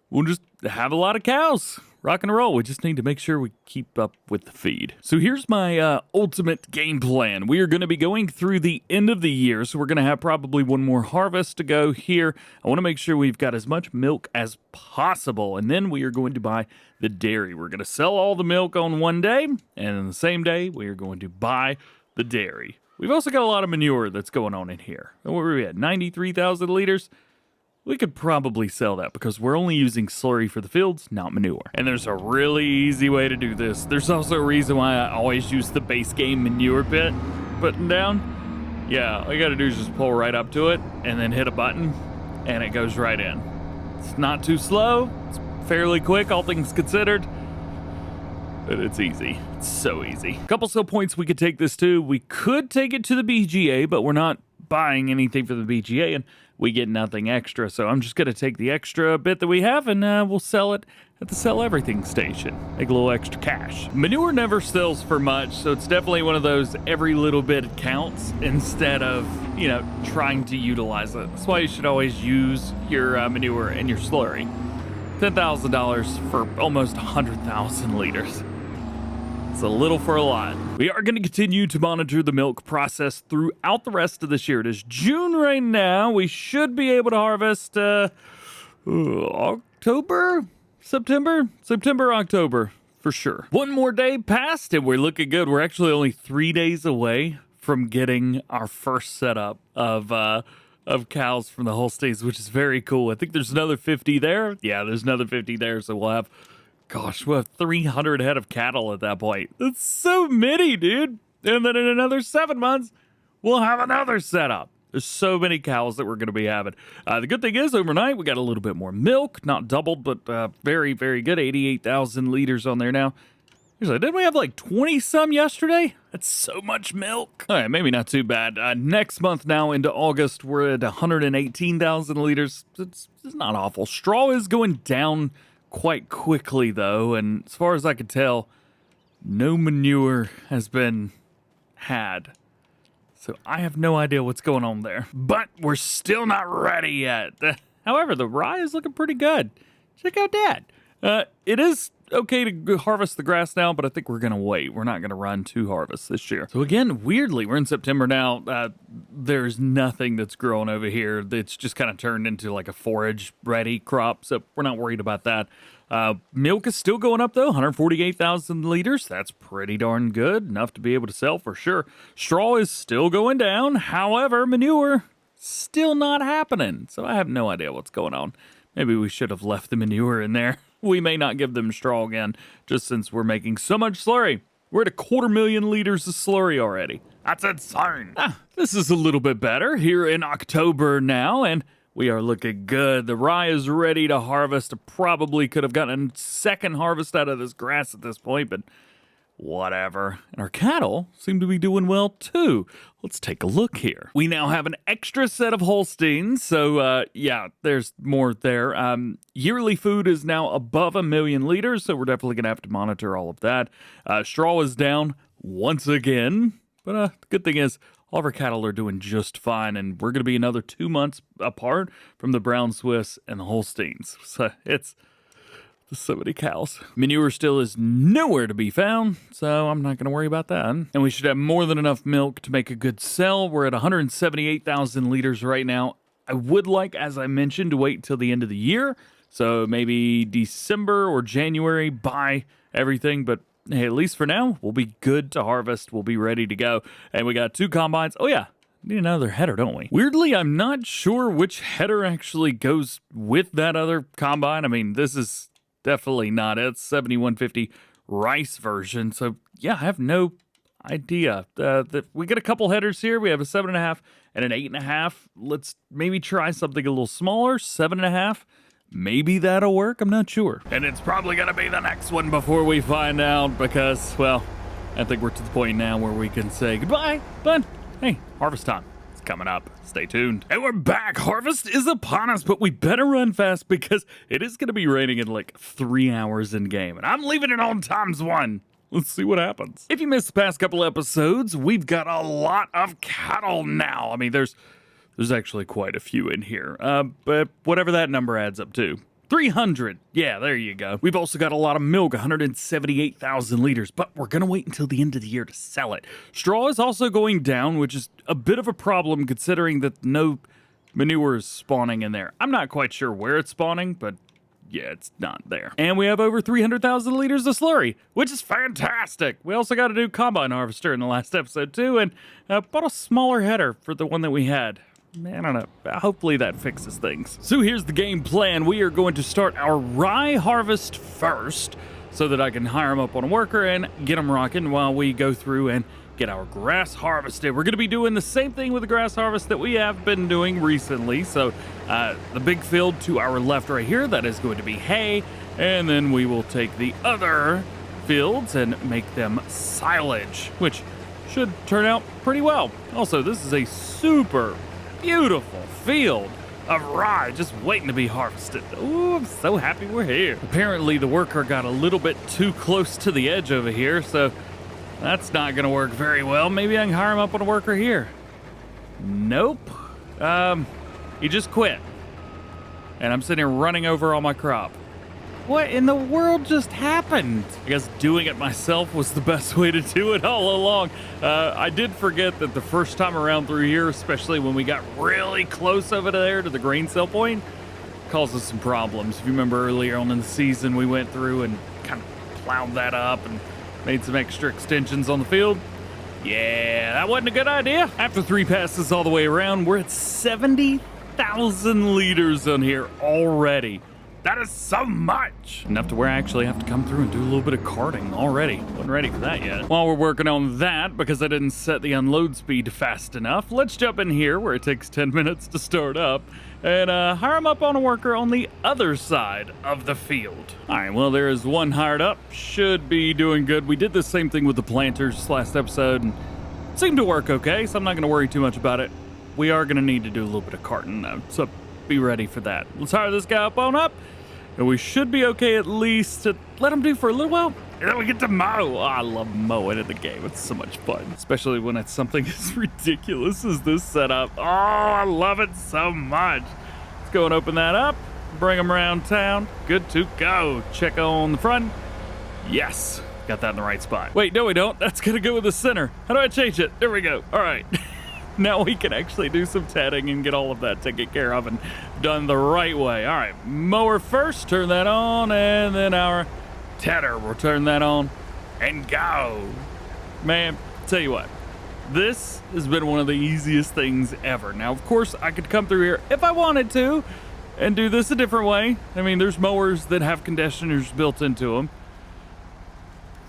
We'll just have a lot of cows. Rock and roll. We just need to make sure we keep up with the feed. So here's my ultimate game plan. We are going to be going through the end of the year, so we're going to have probably one more harvest to go here. I want to make sure we've got as much milk as possible, and then we are going to buy the dairy. We're going to sell all the milk on one day, and on the same day, we are going to buy the dairy. We've also got a lot of manure that's going on in here. What were we at? 93,000 liters? We could probably sell that because we're only using slurry for the fields, not manure. And there's a really easy way to do this. There's also a reason why I always use the base game manure pit button down. Yeah, all you gotta do is just pull right up to it and then hit a button and it goes right in. It's not too slow. It's fairly quick, all things considered. But it's easy. It's so easy. A couple skill points we could take this to. We could take it to the BGA, but we're not buying anything for the BGA, and we get nothing extra. So I'm just going to take the extra bit that we have, and we'll sell it at the Sell Everything station. Make a little extra cash. Manure never sells for much, so it's definitely one of those every little bit counts instead of, you know, trying to utilize it. That's why you should always use your manure and your slurry. $10,000 for almost 100,000 liters. It's a little for a lot. We are going to continue to monitor the milk process throughout the rest of this year. It is June right now. We should be able to harvest October, October for sure. One more day passed and we're looking good. We're actually only 3 days away from getting our first setup of cows from the Holsteins, which is very cool. I think there's another 50 there. Yeah, there's another 50 there, so we'll have 300 head of cattle at that point. That's so many, dude. And then in another 7 months, we'll have another setup. There's so many cows that we're going to be having. The good thing is, overnight, we got a little bit more milk. Not doubled, but very, very good. 88,000 liters on there now. Didn't we have like 20-some yesterday? That's so much milk. All right, maybe not too bad. Next month now into August, we're at 118,000 liters. It's not awful. Straw is going down quite quickly, though, and as far as I can tell, no manure has been had. So I have no idea what's going on there. But we're still not ready yet. However, the rye is looking pretty good. Check out that. It is okay to harvest the grass now, but I think we're going to wait. We're not going to run 2 harvests this year. So again, weirdly, we're in September now. There's nothing that's growing over here. It's just kind of turned into like a forage-ready crop, so we're not worried about that. Milk is still going up, though, 148,000 liters. That's pretty darn good, enough to be able to sell for sure. Straw is still going down. However, manure, still not happening. So I have no idea what's going on. Maybe we should have left the manure in there. We may not give them straw again, just since we're making so much slurry. We're at 250,000 liters of slurry already. That's insane. This is a little bit better here in October now, and we are looking good. The rye is ready to harvest. I probably could have gotten a second harvest out of this grass at this point, but whatever. And our cattle seem to be doing well too. Let's take a look here. We now have an extra set of Holsteins, so yeah, there's more there. Yearly food is now above 1 million liters, so we're definitely gonna have to monitor all of that. Straw is down once again, but the good thing is all of our cattle are doing just fine, and we're gonna be another 2 months apart from the Brown Swiss and the Holsteins. So it's so many cows. Manure still is nowhere to be found, so I'm not going to worry about that. And we should have more than enough milk to make a good sell. We're at 178,000 liters right now. I would like, as I mentioned, to wait until the end of the year. So maybe December or January, buy everything. But hey, at least for now, we'll be good to harvest. We'll be ready to go. And we got 2 combines. Oh yeah, need another header, don't we? Weirdly, I'm not sure which header actually goes with that other combine. I mean, this is definitely not it. 7150 rice version. So yeah, I have no idea. We get a couple headers here. We have a 7.5 and an 8.5. Let's maybe try something a little smaller. 7.5. Maybe that'll work. I'm not sure. And it's probably gonna be the next one before we find out, because, well, I think we're to the point now where we can say goodbye. But hey, harvest time. Coming up. Stay tuned. And we're back. Harvest is upon us, but we better run fast because it is going to be raining in like 3 hours in game, and I'm leaving it on ×1. Let's see what happens. If you missed the past couple episodes, we've got a lot of cattle now. I mean, there's actually quite a few in here, but whatever that number adds up to. 300. Yeah, there you go. We've also got a lot of milk, 178,000 liters, but we're going to wait until the end of the year to sell it. Straw is also going down, which is a bit of a problem considering that no manure is spawning in there. I'm not quite sure where it's spawning, but yeah, it's not there. And we have over 300,000 liters of slurry, which is fantastic. We also got a new combine harvester in the last episode too, and bought a smaller header for the one that we had. Man, I don't know. Hopefully that fixes things. So here's the game plan. We are going to start our rye harvest first so that I can hire them up on a worker and get them rocking while we go through and get our grass harvested. We're going to be doing the same thing with the grass harvest that we have been doing recently. So the big field to our left right here, that is going to be hay. And then we will take the other fields and make them silage, which should turn out pretty well. Also, this is a super beautiful field of rye just waiting to be harvested. Ooh, I'm so happy we're here. Apparently the worker got a little bit too close to the edge over here, so that's not gonna work very well. Maybe I can hire him up on a worker here. Nope. He just quit. And I'm sitting here running over all my crop. What in the world just happened? I guess doing it myself was the best way to do it all along. I did forget that the first time around through here, especially when we got really close over there to the grain sale point, caused us some problems. If you remember earlier on in the season, we went through and kind of plowed that up and made some extra extensions on the field. Yeah, that wasn't a good idea. After 3 passes all the way around, we're at 70,000 liters on here already. That is so much. Enough to where I actually have to come through and do a little bit of carting already. Wasn't ready for that yet. While we're working on that, because I didn't set the unload speed fast enough, let's jump in here where it takes 10 minutes to start up and hire him up on a worker on the other side of the field. All right, well, there is one hired up. Should be doing good. We did the same thing with the planters last episode and it seemed to work okay, so I'm not gonna worry too much about it. We are gonna need to do a little bit of carting though, so be ready for that. Let's hire this guy up on up. And we should be okay at least to let him do for a little while. And then we get to mow. Oh, I love mowing in the game. It's so much fun. Especially when it's something as ridiculous as this setup. Oh, I love it so much. Let's go and open that up. Bring them around town. Good to go. Check on the front. Yes. Got that in the right spot. Wait, no we don't. That's gonna go in the center. How do I change it? There we go. All right. Now we can actually do some tedding and get all of that taken care of and done the right way. All right, mower first, turn that on, and then our tedder will turn that on and go. Man, tell you what, this has been one of the easiest things ever. Now, of course, I could come through here if I wanted to and do this a different way. I mean, there's mowers that have conditioners built into them.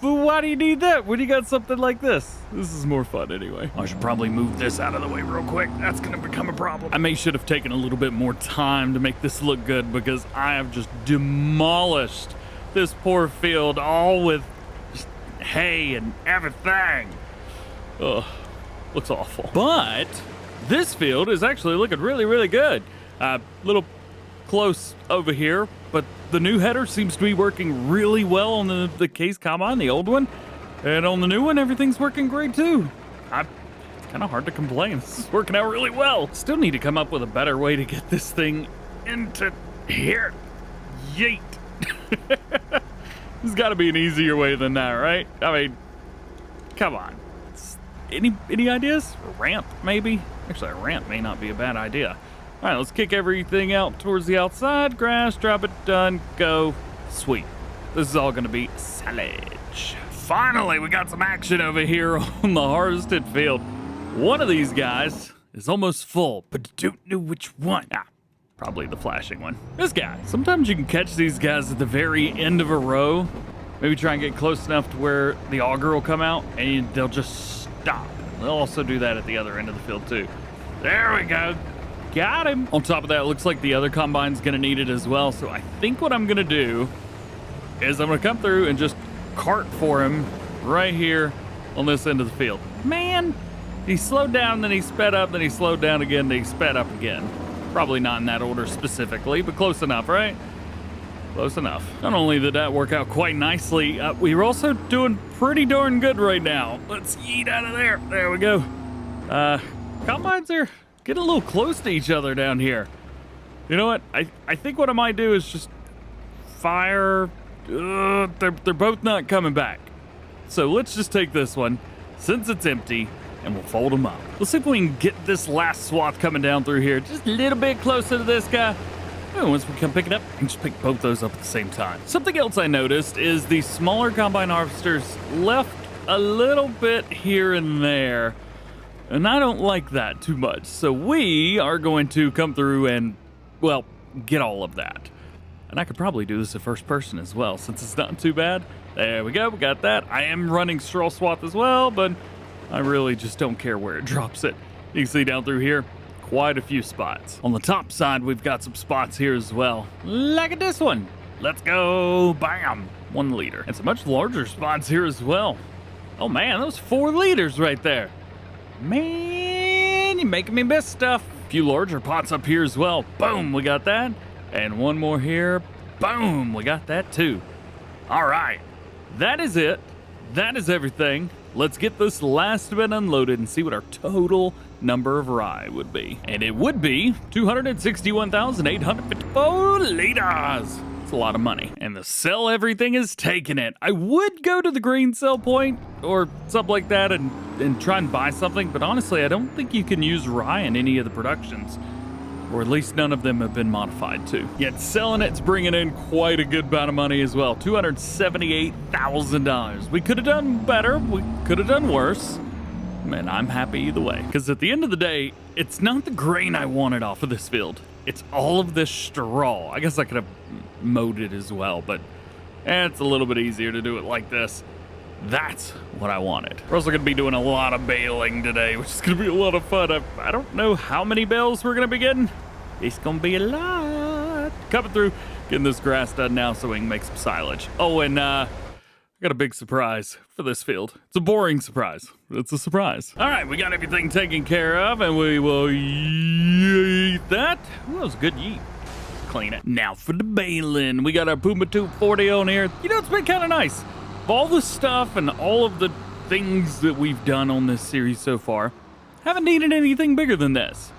But why do you need that when you got something like this? This is more fun anyway. I should probably move this out of the way real quick. That's gonna become a problem. I should have taken a little bit more time to make this look good because I have just demolished this poor field all with just hay and everything. Ugh, looks awful. But this field is actually looking really, really good. Little close over here, but the new header seems to be working really well on the Case Combine, the old one. And on the new one, everything's working great too. It's kind of hard to complain. This is working out really well. Still need to come up with a better way to get this thing into here. Yeet. There's got to be an easier way than that, right? I mean, come on. Any ideas? A ramp, maybe? Actually, a ramp may not be a bad idea. All right, let's kick everything out towards the outside. Grass, drop it, done, go. Sweet. This is all going to be silage. Finally, we got some action over here on the harvested field. One of these guys is almost full, but don't know which one. Probably the flashing one. This guy. Sometimes you can catch these guys at the very end of a row. Maybe try and get close enough to where the auger will come out and they'll just stop. They'll also do that at the other end of the field too. There we go. Got him. On top of that, it looks like the other combine's gonna need it as well. So I think what I'm gonna do is I'm gonna come through and just cart for him right here on this end of the field. Man, he slowed down, then he sped up, then he slowed down again, then he sped up again. Probably not in that order specifically, but close enough, right? Close enough. Not only did that work out quite nicely, we were also doing pretty darn good right now. Let's eat out of there. There we go. Combines are getting a little close to each other down here. You know what? I think what I might do is just fire. They're both not coming back. So let's just take this one, since it's empty, and we'll fold them up. Let's see if we can get this last swath coming down through here just a little bit closer to this guy. And once we come pick it up, we can just pick both those up at the same time. Something else I noticed is the smaller combine harvesters left a little bit here and there, and I don't like that too much. So we are going to come through and, well, get all of that. And I could probably do this in first person as well, since it's not too bad. There we go, we got that. I am running straw swath as well, but I really just don't care where it drops it. You can see down through here, quite a few spots. On the top side, we've got some spots here as well. Look at this one. Let's go, bam, 1 liter. And some much larger spots here as well. Oh man, those 4 liters right there. Man, you're making me miss stuff. A few larger pots up here as well. Boom, we got that. And one more here. Boom, we got that too. All right, that is it. That is everything. Let's get this last bit unloaded and see what our total number of rye would be. And it would be 261,854 liters. It's a lot of money. And the sell everything is taking it. I would go to the green sell point or something like that and try and buy something, but honestly, I don't think you can use rye in any of the productions. Or at least none of them have been modified to. Yet selling it's bringing in quite a good amount of money as well. $278,000. We could have done better. We could have done worse. Man, I'm happy either way. Because at the end of the day, it's not the grain I wanted off of this field. It's all of this straw. I guess I could have mowed it as well, but it's a little bit easier to do it like this. That's what I wanted. We're also going to be doing a lot of baling today, which is going to be a lot of fun. I don't know how many bales we're going to be getting. It's going to be a lot. Coming through, getting this grass done now so we can make some silage. Oh, and I got a big surprise for this field. It's a boring surprise, but it's a surprise. All right, we got everything taken care of, and we will yeet that. Ooh, that was a good yeet. Clean it. Now for the baling. We got our Puma 240 on here. You know, it's been kind of nice. Of all the stuff and all of the things that we've done on this series so far, haven't needed anything bigger than this.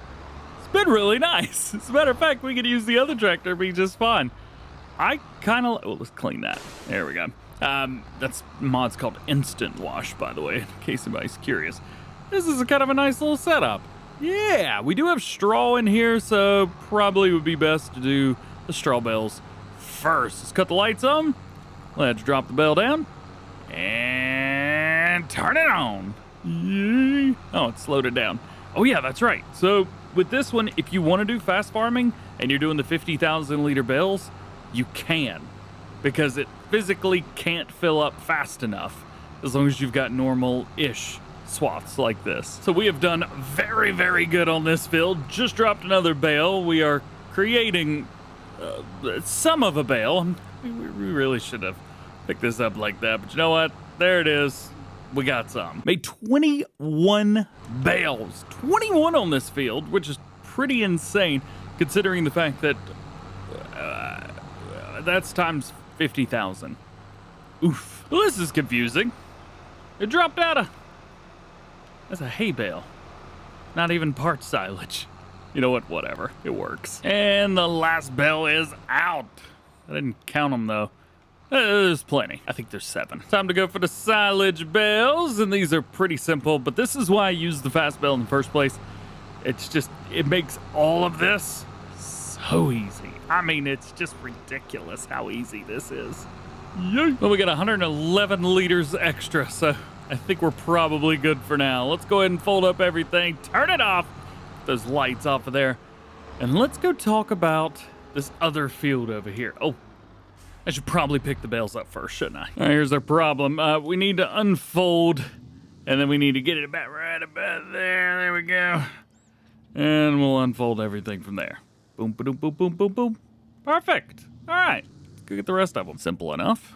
It's been really nice. As a matter of fact, we could use the other tractor be just fine. I kind of, let's clean that. There we go. That's mod's called Instant Wash, by the way, in case anybody's curious. This is a kind of a nice little setup. Yeah, we do have straw in here, so probably would be best to do the straw bales first. Let's cut the lights on. Let's drop the bell down and turn it on. Yay. Oh, it slowed it down. Oh yeah, that's right. So with this one, if you want to do fast farming and you're doing the 50,000 liter bales, you can, because it physically can't fill up fast enough as long as you've got normal-ish swaths like this. So we have done very, very good on this field. Just dropped another bale. We are creating some of a bale. We really should have picked this up like that, but you know what? there it is. We got some. Made 21 bales. 21 on this field, which is pretty insane considering the fact that that's times 50,000. Oof. Well, this is confusing. It dropped out of... That's a hay bale. Not even part silage. You know what? Whatever. It works. And the last bale is out. I didn't count them, though. There's plenty. I think there's 7. Time to go for the silage bales, and these are pretty simple, but this is why I use the fast bale in the first place. It's just, it makes all of this so easy. I mean, it's just ridiculous how easy this is. Yay. Well, we got 111 liters extra, so I think we're probably good for now. Let's go ahead and fold up everything, turn it off, those lights off of there, and let's go talk about this other field over here. Oh, I should probably pick the bales up first, shouldn't I? All right, here's our problem. We need to unfold, and then we need to get it about right about there. There we go. And we'll unfold everything from there. Boom, boom, boom, boom, boom, boom. Perfect. All right, let's go get the rest of them. Simple enough.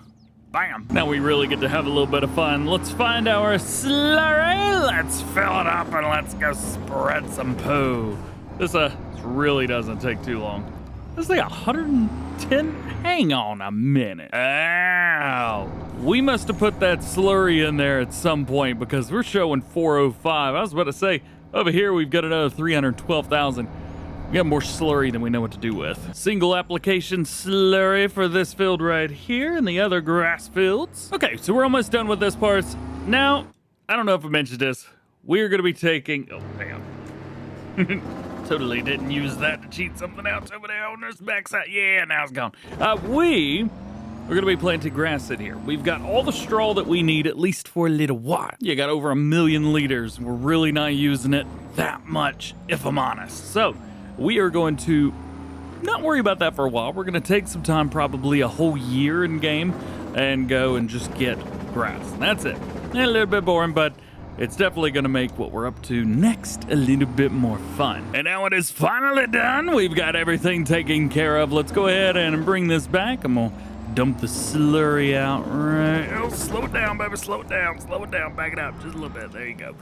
Bam. Now we really get to have a little bit of fun. Let's find our slurry. Let's fill it up, and let's go spread some poo. This really doesn't take too long. This is like 110. Hang on a minute. Ow. We must have put that slurry in there at some point because we're showing 405. I was about to say, over here we've got another 312,000. We got more slurry than we know what to do with. Single application slurry for this field right here and the other grass fields. Okay, so we're almost done with this part. Now, I don't know if I mentioned this. We're gonna be taking, oh damn. Totally didn't use that to cheat something else over there on this backside. Yeah, now it's gone. We're gonna be planting grass in here. We've got all the straw that we need, at least for a little while. You got over 1 million liters. We're really not using it that much, if I'm honest. So we are going to not worry about that for a while. We're gonna take some time, probably a whole year in game, and go and just get grass. And that's it. A little bit boring, but it's definitely gonna make what we're up to next a little bit more fun. And now it is finally done. We've got everything taken care of. Let's go ahead and bring this back. I'm gonna dump the slurry out right. Oh, slow it down, baby, slow it down, back it up just a little bit. There you go.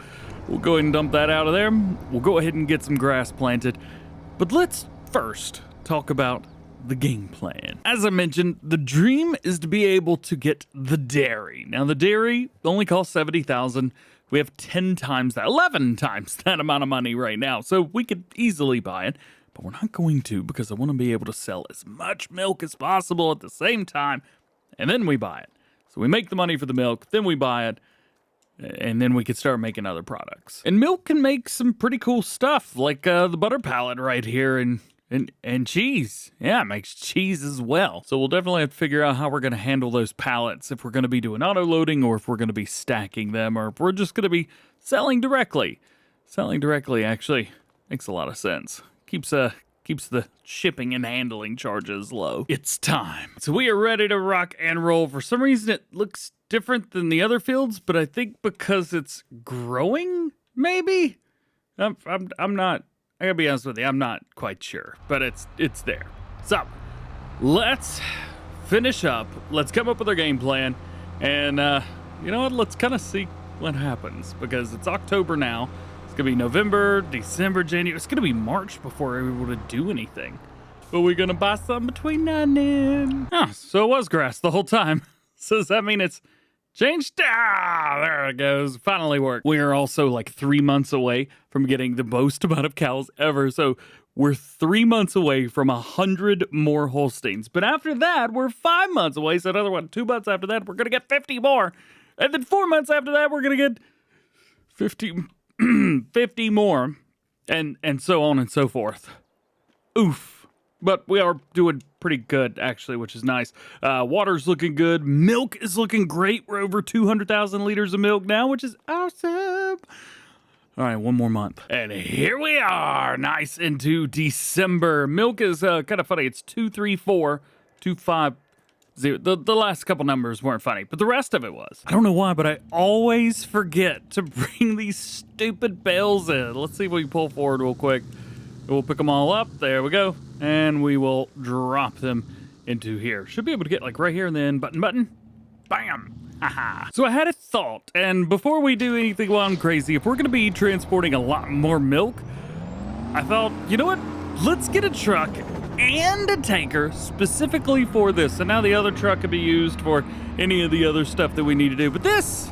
We'll go ahead and dump that out of there. We'll go ahead and get some grass planted. But let's first talk about the game plan. As I mentioned, the dream is to be able to get the dairy. Now, the dairy only costs 70,000. We have 10 times that, 11 times that amount of money right now. So we could easily buy it, but we're not going to because I want to be able to sell as much milk as possible at the same time, and then we buy it. So we make the money for the milk, then we buy it, and then we could start making other products. And milk can make some pretty cool stuff, like the butter pallet right here, and cheese. Yeah, it makes cheese as well. So we'll definitely have to figure out how we're going to handle those pallets, if we're going to be doing auto loading or if we're going to be stacking them or if we're just going to be selling directly. Selling directly actually makes a lot of sense. Keeps the shipping and handling charges low. It's time. So we are ready to rock and roll. For some reason it looks different than the other fields, but I think because it's growing, maybe? I'm not, I gotta be honest with you, I'm not quite sure, but it's there. So, let's finish up. Let's come up with our game plan, and you know what? Let's kind of see what happens, because it's October now. It's gonna be November, December, January. It's gonna be March before we're able to do anything. But we're gonna buy something between now and then. Oh, so it was grass the whole time. So does that mean it's changed? Ah, there it goes. Finally worked. We are also like 3 months away from getting the most amount of cows ever. So we're 3 months away from 100 more Holsteins. But after that, we're 5 months away. So another one, 2 months after that, we're going to get 50 more. And then 4 months after that, we're going to get 50 more. And so on and so forth. Oof. But we are doing pretty good, actually, which is nice. Water's looking good. Milk is looking great. We're over 200,000 liters of milk now, which is awesome. All right, 1 more month. And here we are, nice into December. Milk is kind of funny. It's 234, 250. The last couple numbers weren't funny, but the rest of it was. I don't know why, but I always forget to bring these stupid bales in. Let's see if we can pull forward real quick. We'll pick them all up. There we go. And we will drop them into here. Should be able to get like right here and then button. Bam. So I had a thought, and before we do anything wild and crazy, if we're going to be transporting a lot more milk, I thought, you know what? Let's get a truck and a tanker specifically for this. And now the other truck could be used for any of the other stuff that we need to do. But this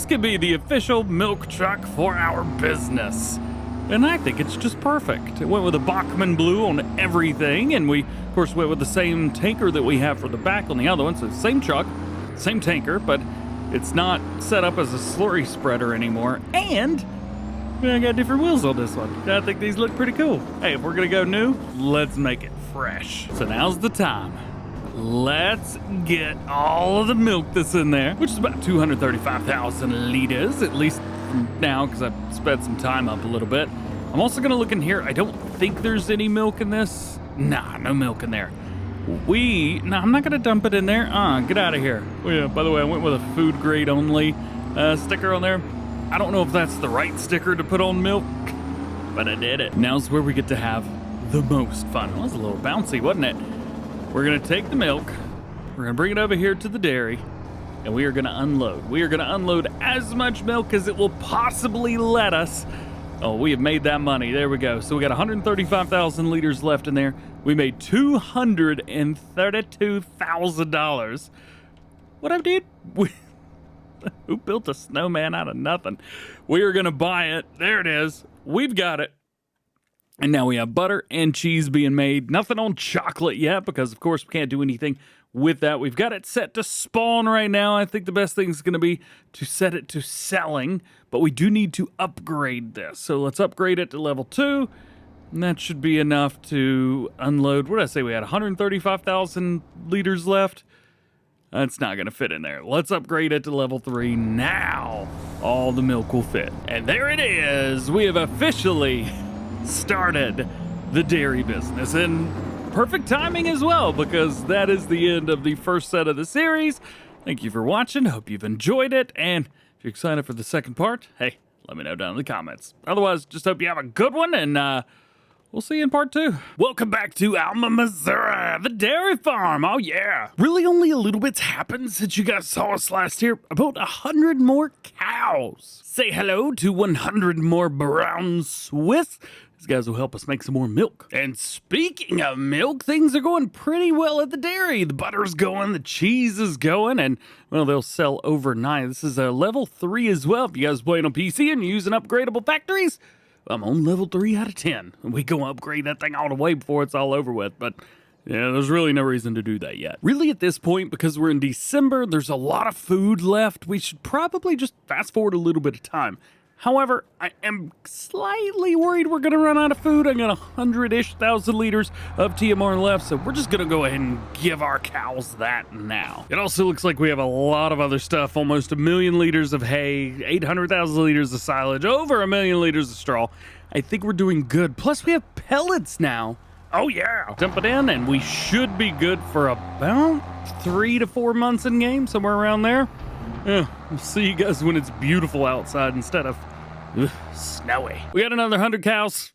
could be the official milk truck for our business. And I think it's just perfect. It went with a Bachmann blue on everything, and we, of course, went with the same tanker that we have for the back on the other one. So same truck, same tanker, but it's not set up as a slurry spreader anymore. And I got different wheels on this one. I think these look pretty cool. Hey, if we're gonna go new, let's make it fresh. So now's the time. Let's get all of the milk that's in there, which is about 235,000 liters, at least now, because I've sped some time up a little bit. I'm also gonna look in here. I don't think there's any milk in this. Nah, no milk in there. No, I'm not gonna dump it in there. Get out of here. Oh yeah, by the way, I went with a food grade only sticker on there. I don't know if that's the right sticker to put on milk, but I did it. Now's where we get to have the most fun. It was a little bouncy, wasn't it? We're gonna take the milk, we're gonna bring it over here to the dairy, and we are gonna unload. We are gonna unload as much milk as it will possibly let us. Oh, we have made that money. There we go. So we got 135,000 liters left in there. We made $232,000. What up, dude? Who built a snowman out of nothing? We are gonna buy it. There it is. We've got it. And now we have butter and cheese being made. Nothing on chocolate yet because, of course, we can't do anything with that. We've got it set to spawn right now. I think the best thing is going to be to set it to selling, but we do need to upgrade this. So let's upgrade it to level 2, and that should be enough to unload. What did I say? We had 135,000 liters left. That's not going to fit in there. Let's upgrade it to level 3 now. All the milk will fit. And there it is. We have officially started the dairy business, and perfect timing as well, because that is the end of the first set of the series. Thank you for watching. Hope you've enjoyed it, and if you're excited for the second part, hey, let me know down in the comments. Otherwise, just hope you have a good one, and we'll see you in part 2. Welcome back to Alma, Missouri, the dairy farm. Oh yeah. Really only a little bit's happened since you guys saw us last year. About 100 more cows. Say hello to 100 more brown Swiss. These guys will help us make some more milk. And speaking of milk, things are going pretty well at the dairy. The butter's going, the cheese is going, and, well, they'll sell overnight. This is a level 3 as well. If you guys playing on PC and you're using upgradable factories, I'm on level 3 out of 10. And we go upgrade that thing all the way before it's all over with, but yeah, there's really no reason to do that yet. Really, at this point, because we're in December, there's a lot of food left. We should probably just fast forward a little bit of time. However, I am slightly worried we're going to run out of food. I got 100-ish thousand liters of TMR left, so we're just going to go ahead and give our cows that now. It also looks like we have a lot of other stuff, almost 1 million liters of hay, 800,000 liters of silage, over 1 million liters of straw. I think we're doing good. Plus, we have pellets now. Oh yeah. Dump it in, and we should be good for about 3 to 4 months in game, somewhere around there. Yeah, we'll see you guys when it's beautiful outside instead of snowy. We got another 100 cows.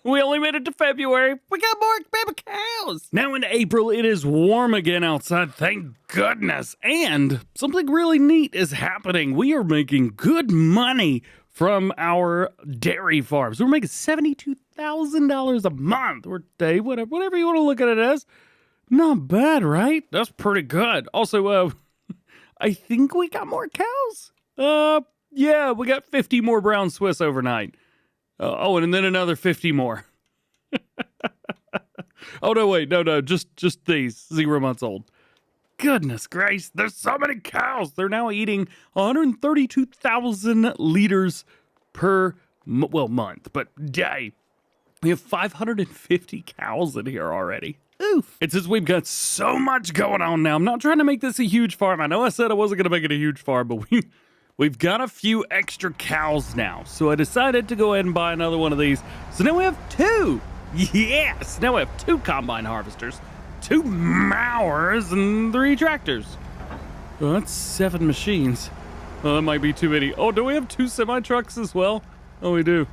We only made it to February. We got more baby cows. Now into April, it is warm again outside, thank goodness. And something really neat is happening. We are making good money from our dairy farms. We're making $72,000 a month or day, whatever you want to look at it as. Not bad, right? That's pretty good. Also, I think we got more cows. Yeah, we got 50 more brown Swiss overnight. And then another 50 more. Oh, no, wait, no, just these, 0 months old. Goodness gracious, there's so many cows. They're now eating 132,000 liters per, month, but day. We have 550 cows in here already. Oof. It's as we've got so much going on now. I'm not trying to make this a huge farm. I know I said I wasn't going to make it a huge farm, but we've got a few extra cows now. So I decided to go ahead and buy another one of these. So now we have 2. Yes. Now we have 2 combine harvesters, 2 mowers, and 3 tractors. Well, that's 7 machines. Oh, that might be too many. Oh, do we have 2 semi-trucks as well? Oh, we do.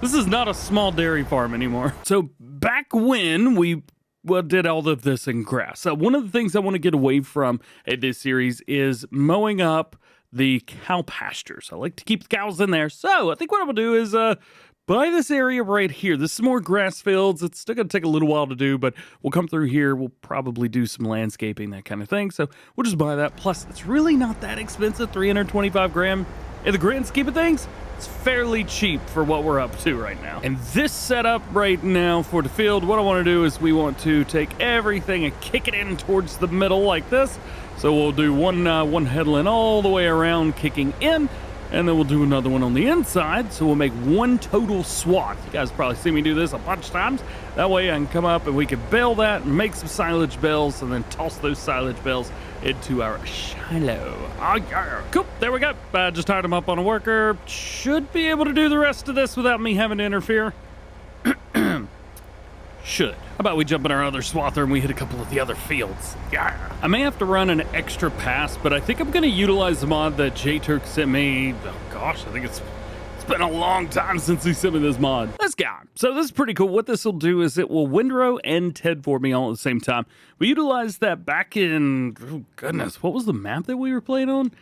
This is not a small dairy farm anymore. So back when we did all of this in grass. One of the things I want to get away from in this series is mowing up the cow pastures. I like to keep the cows in there. So I think what I'm going to do is buy this area right here. This is more grass fields. It's still going to take a little while to do, but we'll come through here. We'll probably do some landscaping, that kind of thing. So we'll just buy that. Plus, it's really not that expensive, 325 grand. In the grand scheme of things, it's fairly cheap for what we're up to right now. And this setup right now for the field, what I want to do is we want to take everything and kick it in towards the middle like this. So we'll do one headland all the way around kicking in, and then we'll do another one on the inside. So we'll make one total swath. You guys probably see me do this a bunch of times. That way I can come up and we can bale that and make some silage bales and then toss those silage bales into our silo. Oh, yeah. Cool. There we go. Just tied them up on a worker. Should be able to do the rest of this without me having to interfere. Should. How about we jump in our other swather and we hit a couple of the other fields? Yeah. I may have to run an extra pass, but I think I'm going to utilize the mod that J-Turk sent me. Oh gosh, I think it's been a long time since he sent me this mod. Let's go. So this is pretty cool. What this will do is it will windrow and TED for me all at the same time. We utilized that back in, oh goodness, what was the map that we were playing on?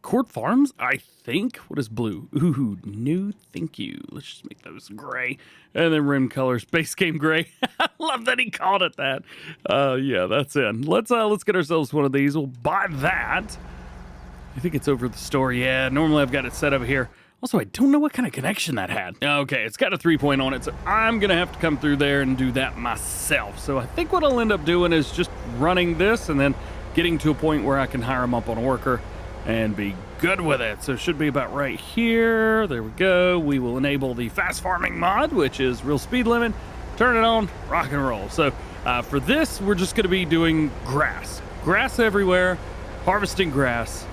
Court Farms, I think. What is blue? Ooh, no thank you. Let's just make those gray. And then rim colors, base game gray. I love that he called it that. Yeah, that's in. Let's get ourselves one of these. We'll buy that. I think it's over at the store. Yeah, normally I've got it set up here. Also, I don't know what kind of connection that had. Okay, it's got a 3-point on it, so I'm going to have to come through there and do that myself. So I think what I'll end up doing is just running this and then getting to a point where I can hire him up on a worker and be good with it. So it should be about right here. There we go. We will enable the fast farming mod, which is real speed limit. Turn it on, rock and roll. So for this, we're just going to be doing grass. Grass everywhere, harvesting grass.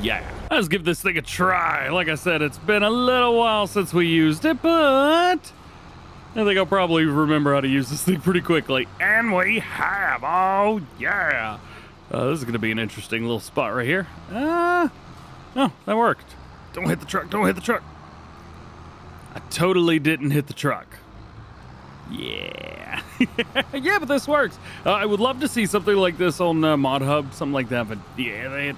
Yeah. Let's give this thing a try. Like I said, it's been a little while since we used it, but I think I'll probably remember how to use this thing pretty quickly. And we have. Oh, yeah. This is going to be an interesting little spot right here. Oh, that worked. Don't hit the truck. Don't hit the truck. I totally didn't hit the truck. Yeah. Yeah, but this works. I would love to see something like this on Mod Hub, something like that. But yeah,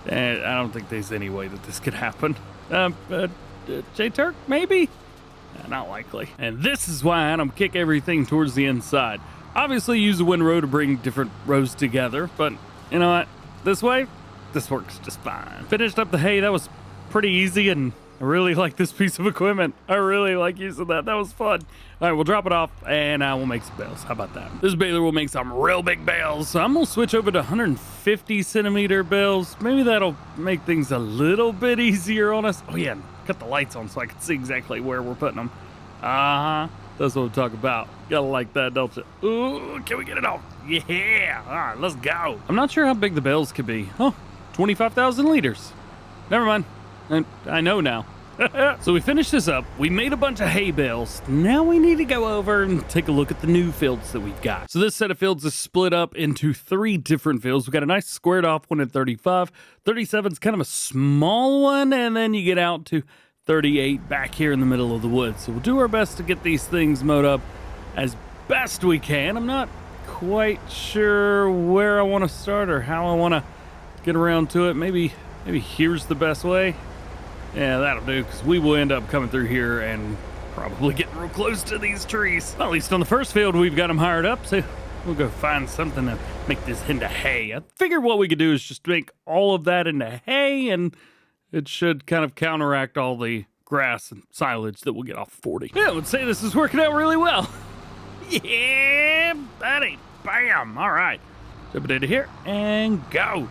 I don't think there's any way that this could happen. J-Turk, maybe? Not likely. And this is why I don't kick everything towards the inside. Obviously, use a windrow to bring different rows together, but you know what? This way, this works just fine. Finished up the hay. That was pretty easy, and I really like this piece of equipment. I really like using that. That was fun. All right, we'll drop it off, and we'll make some bales. How about that? This baler will make some real big bales, so I'm going to switch over to 150 centimeter bales. Maybe that'll make things a little bit easier on us. Oh, yeah, cut the lights on so I can see exactly where we're putting them. That's what I'm talking about. Gotta like that, don't you? Ooh, can we get it off? Yeah. All right, let's go. I'm not sure how big the bales could be. Oh, 25,000 liters. Never mind. I know now. So we finished this up. We made a bunch of hay bales. Now we need to go over and take a look at the new fields that we've got. So this set of fields is split up into 3 different fields. We've got a nice squared off one at 35. 37 is kind of a small one, and then you get out to 38 back here in the middle of the woods. So we'll do our best to get these things mowed up as best we can. I'm not quite sure where I want to start or how I want to get around to it. Maybe here's the best way. Yeah, that'll do, because we will end up coming through here and probably getting real close to these trees. Well, at least on the first field, we've got them hired up, so we'll go find something to make this into hay. I figured what we could do is just make all of that into hay, and it should kind of counteract all the grass and silage that we'll get off 40. Yeah, I would say this is working out really well. Yeah, buddy. Bam. All right. Jump it into here and go.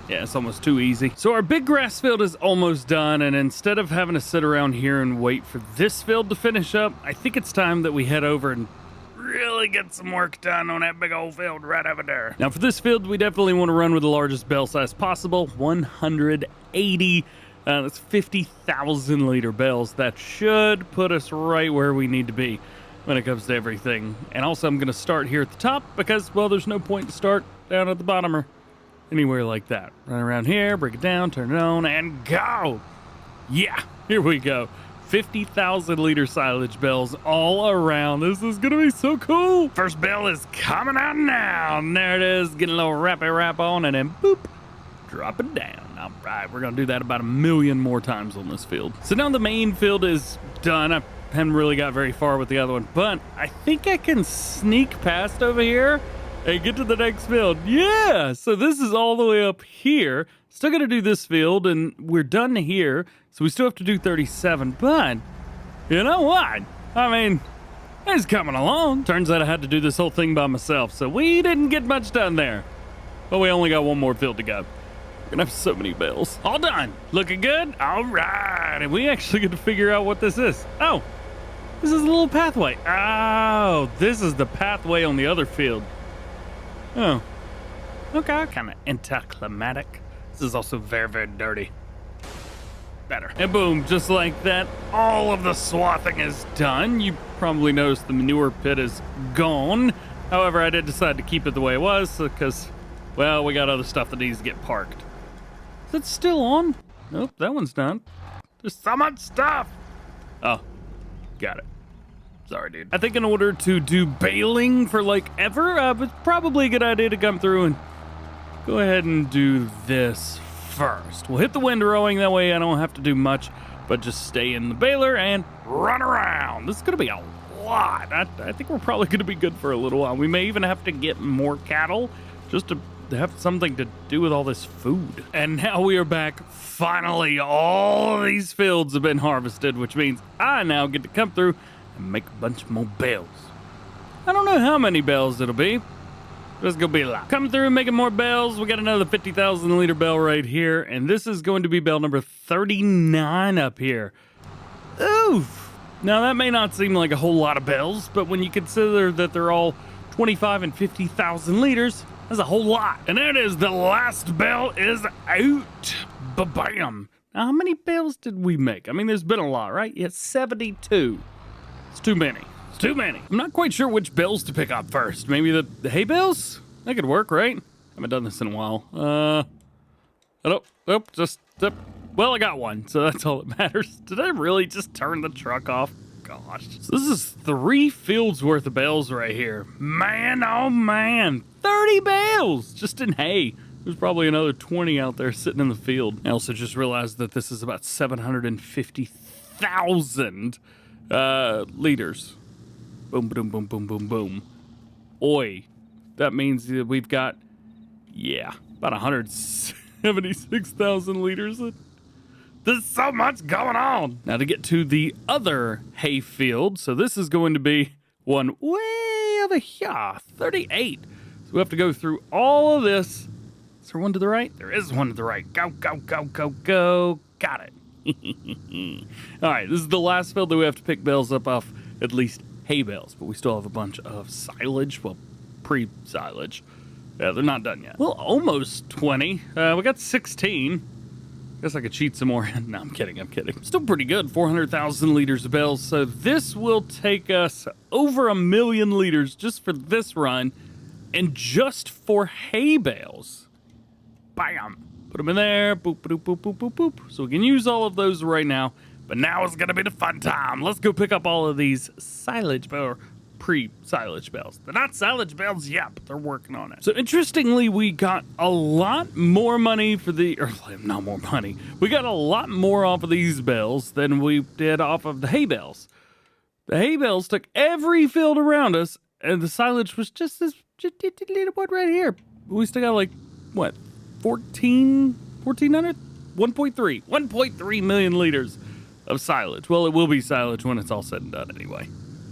Yeah, it's almost too easy. So our big grass field is almost done, and instead of having to sit around here and wait for this field to finish up, I think it's time that we head over and really get some work done on that big old field right over there. Now for this field, we definitely want to run with the largest bale size possible, 180. That's 50,000 liter bales. That should put us right where we need to be when it comes to everything. And also I'm going to start here at the top because, well, there's no point to start down at the bottom or anywhere like that. Run around here, break it down, turn it on, and go. Yeah, here we go. 50,000 liter silage bales all around. This is gonna be so cool. First bale is coming out now. And there it is, getting a little wrappy wrap on, and then boop, drop it down. All right, we're gonna do that about 1,000,000 more times on this field. So now the main field is done. I haven't really got very far with the other one, but I think I can sneak past over here and get to the next field. Yeah, so this is all the way up here. Still gonna do this field, and we're done here. So we still have to do 37, but you know what? I mean, it's coming along. Turns out I had to do this whole thing by myself, so we didn't get much done there. But we only got one more field to go. We're gonna have so many bales. All done. Looking good? All right. And we actually get to figure out what this is. Oh, this is a little pathway. Oh, this is the pathway on the other field. Oh, okay. Kind of anticlimactic. This is also very, very dirty. Better. And boom, just like that, all of the swathing is done. You probably noticed the manure pit is gone. However, I did decide to keep it the way it was because, well, we got other stuff that needs to get parked. Is it still on? Nope, that one's done. There's so much stuff. Oh, got it. Sorry, dude. I think in order to do baling for like ever, it's probably a good idea to come through and go ahead and do this first. We'll hit the windrowing, that way I don't have to do much, but just stay in the baler and run around. This is gonna be a lot. I think we're probably gonna be good for a little while. We may even have to get more cattle just to have something to do with all this food. And now we are back. Finally, all these fields have been harvested, which means I now get to come through and make a bunch more bales. I don't know how many bales it'll be. There's gonna be a lot. Coming through and making more bales. We got another 50,000 liter bale right here, and this is going to be bale number 39 up here. Oof. Now that may not seem like a whole lot of bales, but when you consider that they're all 25 and 50,000 liters, that's a whole lot. And there it is, the last bale is out. Ba-bam. Now, how many bales did we make? I mean, there's been a lot, right? Yeah, 72. It's too many. It's too many. I'm not quite sure which bales to pick up first. Maybe the hay bales? That could work, right? I haven't done this in a while. Well, I got one, so that's all that matters. Did I really just turn the truck off? Gosh. So this is 3 fields worth of bales right here. Man, oh man. 30 bales just in hay. There's probably another 20 out there sitting in the field. I also just realized that this is about 750,000 liters. Boom, boom, boom, boom, boom, boom. Oi. That means that we've got, yeah, about 176,000 liters. There's so much going on. Now to get to the other hay field, so this is going to be one way over here, 38. So we have to go through all of this. Is there one to the right? There is one to the right. Go, go, go, go, go. Got it. All right, this is the last field that we have to pick bales up off, at least hay bales, but we still have a bunch of silage, well, pre-silage. Yeah, they're not done yet. Well, almost 20. We got 16. Guess I could cheat some more. No, I'm kidding. Still pretty good. 400,000 liters of bales. So this will take us over 1,000,000 liters just for this run and just for hay bales. Bam. Put them in there. Boop, boop, boop, boop, boop, boop. So we can use all of those right now. But now it's going to be the fun time. Let's go pick up all of these silage or pre-silage bales. They're not silage bales yet, but they're working on it. So interestingly, we got a lot more money for not more money. We got a lot more off of these bales than we did off of the hay bales. The hay bales took every field around us, and the silage was just this little one right here. We still got like, what, 1,400? 1.3 million liters of silage. Well, it will be silage when it's all said and done anyway.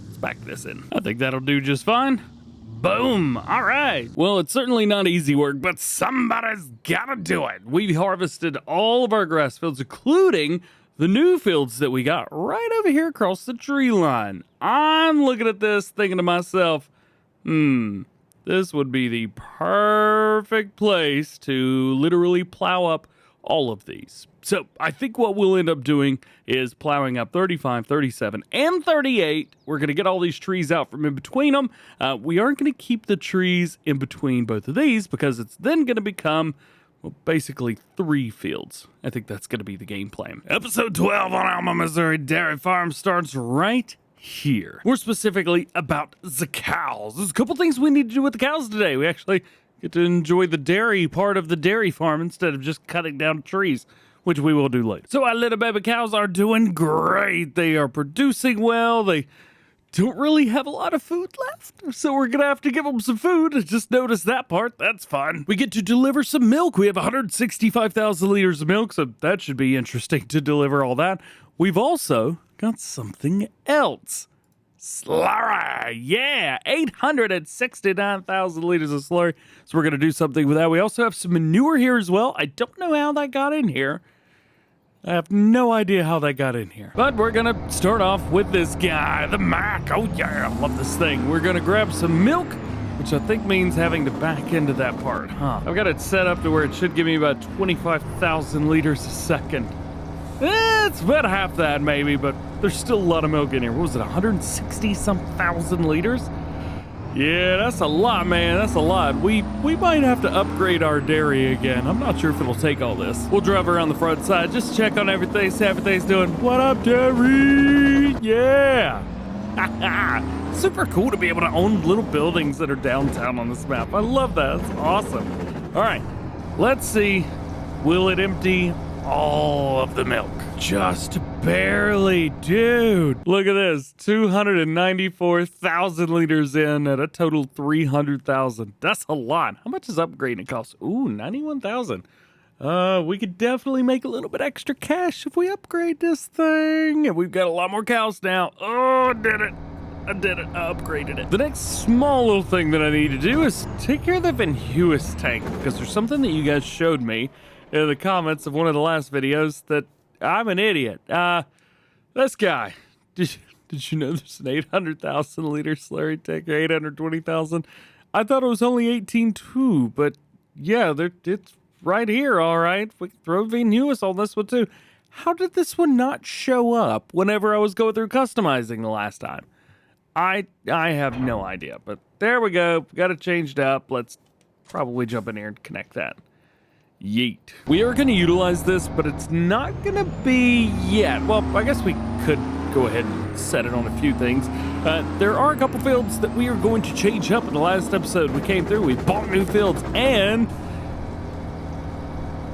Let's back this in. I think that'll do just fine. Boom. All right. Well, it's certainly not easy work, but somebody's got to do it. We harvested all of our grass fields, including the new fields that we got right over here across the tree line. I'm looking at this thinking to myself, this would be the perfect place to literally plow up all of these. So I think what we'll end up doing is plowing up 35, 37, and 38. We're going to get all these trees out from in between them. We aren't going to keep the trees in between both of these because it's then going to become, Well, basically 3 fields. I think that's going to be the game plan. Episode 12 on Alma, Missouri Dairy Farm starts right here. More specifically about the cows. There's a couple things we need to do with the cows today. We actually get to enjoy the dairy part of the dairy farm instead of just cutting down trees, which we will do later. So our little baby cows are doing great. They are producing well. They don't really have a lot of food left, so we're gonna have to give them some food. I just noticed that part. That's fun. We get to deliver some milk. We have 165,000 liters of milk, so that should be interesting to deliver all that. We've also got something else. Slurry, yeah, 869,000 liters of slurry. So we're gonna do something with that. We also have some manure here as well. I don't know how that got in here. I have no idea how that got in here. But we're gonna start off with this guy, the Mac. Oh yeah, I love this thing. We're gonna grab some milk, which I think means having to back into that part, huh? I've got it set up to where it should give me about 25,000 liters a second. It's about half that maybe, but there's still a lot of milk in here. What was it, 160-some thousand liters? Yeah, that's a lot, man. That's a lot. We might have to upgrade our dairy again. I'm not sure if it'll take all this. We'll drive around the front side, just check on everything, see how everything's doing. What up, dairy? Yeah. Super cool to be able to own little buildings that are downtown on this map. I love that. That's awesome. All right, let's see. Will it empty all of the milk? Just barely, dude. Look at this, 294,000 liters in at a total 300,000. That's a lot. How much is upgrading cost? Ooh, 91,000. We could definitely make a little bit extra cash if we upgrade this thing. And we've got a lot more cows now. Oh, I did it. I upgraded it. The next small little thing that I need to do is take care of the Van Huis tank, because there's something that you guys showed me in the comments of one of the last videos that I'm an idiot. This guy, did you know there's an 800,000 liter slurry tank, or 820,000? I thought it was only 18.2, but yeah, it's right here, all right. We can throw Van Huis on this one too. How did this one not show up whenever I was going through customizing the last time? I have no idea, but there we go. Got it changed up. Let's probably jump in here and connect that. Yeet. We are going to utilize this, but it's not going to be yet. Well, I guess we could go ahead and set it on a few things. There are a couple fields that we are going to change up. In the last episode we came through, we bought new fields, and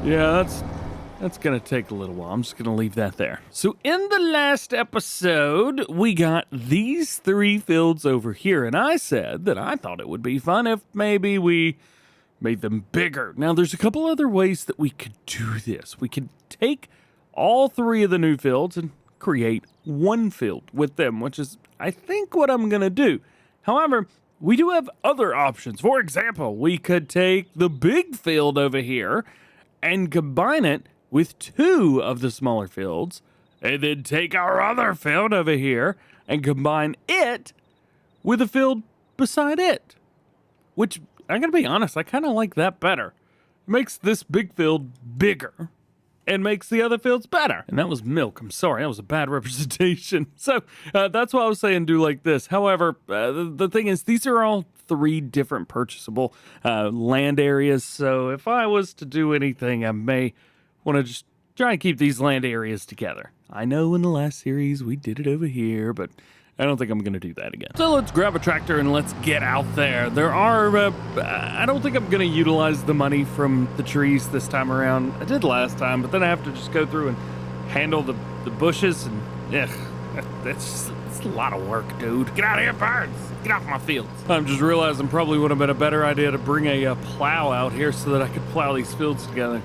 yeah, that's going to take a little while. I'm just going to leave that there. So in the last episode, we got these 3 fields over here, and I said that I thought it would be fun if maybe we made them bigger. Now, there's a couple other ways that we could do this. We could take all 3 of the new fields and create one field with them, which is, I think, what I'm going to do. However, we do have other options. For example, we could take the big field over here and combine it with 2 of the smaller fields, and then take our other field over here and combine it with a field beside it, which, I'm going to be honest, I kind of like that better. It makes this big field bigger and makes the other fields better. And that was milk. I'm sorry, that was a bad representation. So that's why I was saying do like this. However, the thing is, these are all 3 different purchasable land areas. So if I was to do anything, I may want to just try and keep these land areas together. I know in the last series we did it over here, but I don't think I'm going to do that again. So let's grab a tractor and let's get out there. There are, I don't think I'm going to utilize the money from the trees this time around. I did last time, but then I have to just go through and handle the bushes, and it's a lot of work, dude. Get out of here, birds. Get off my fields. I'm just realizing probably would have been a better idea to bring a plow out here so that I could plow these fields together.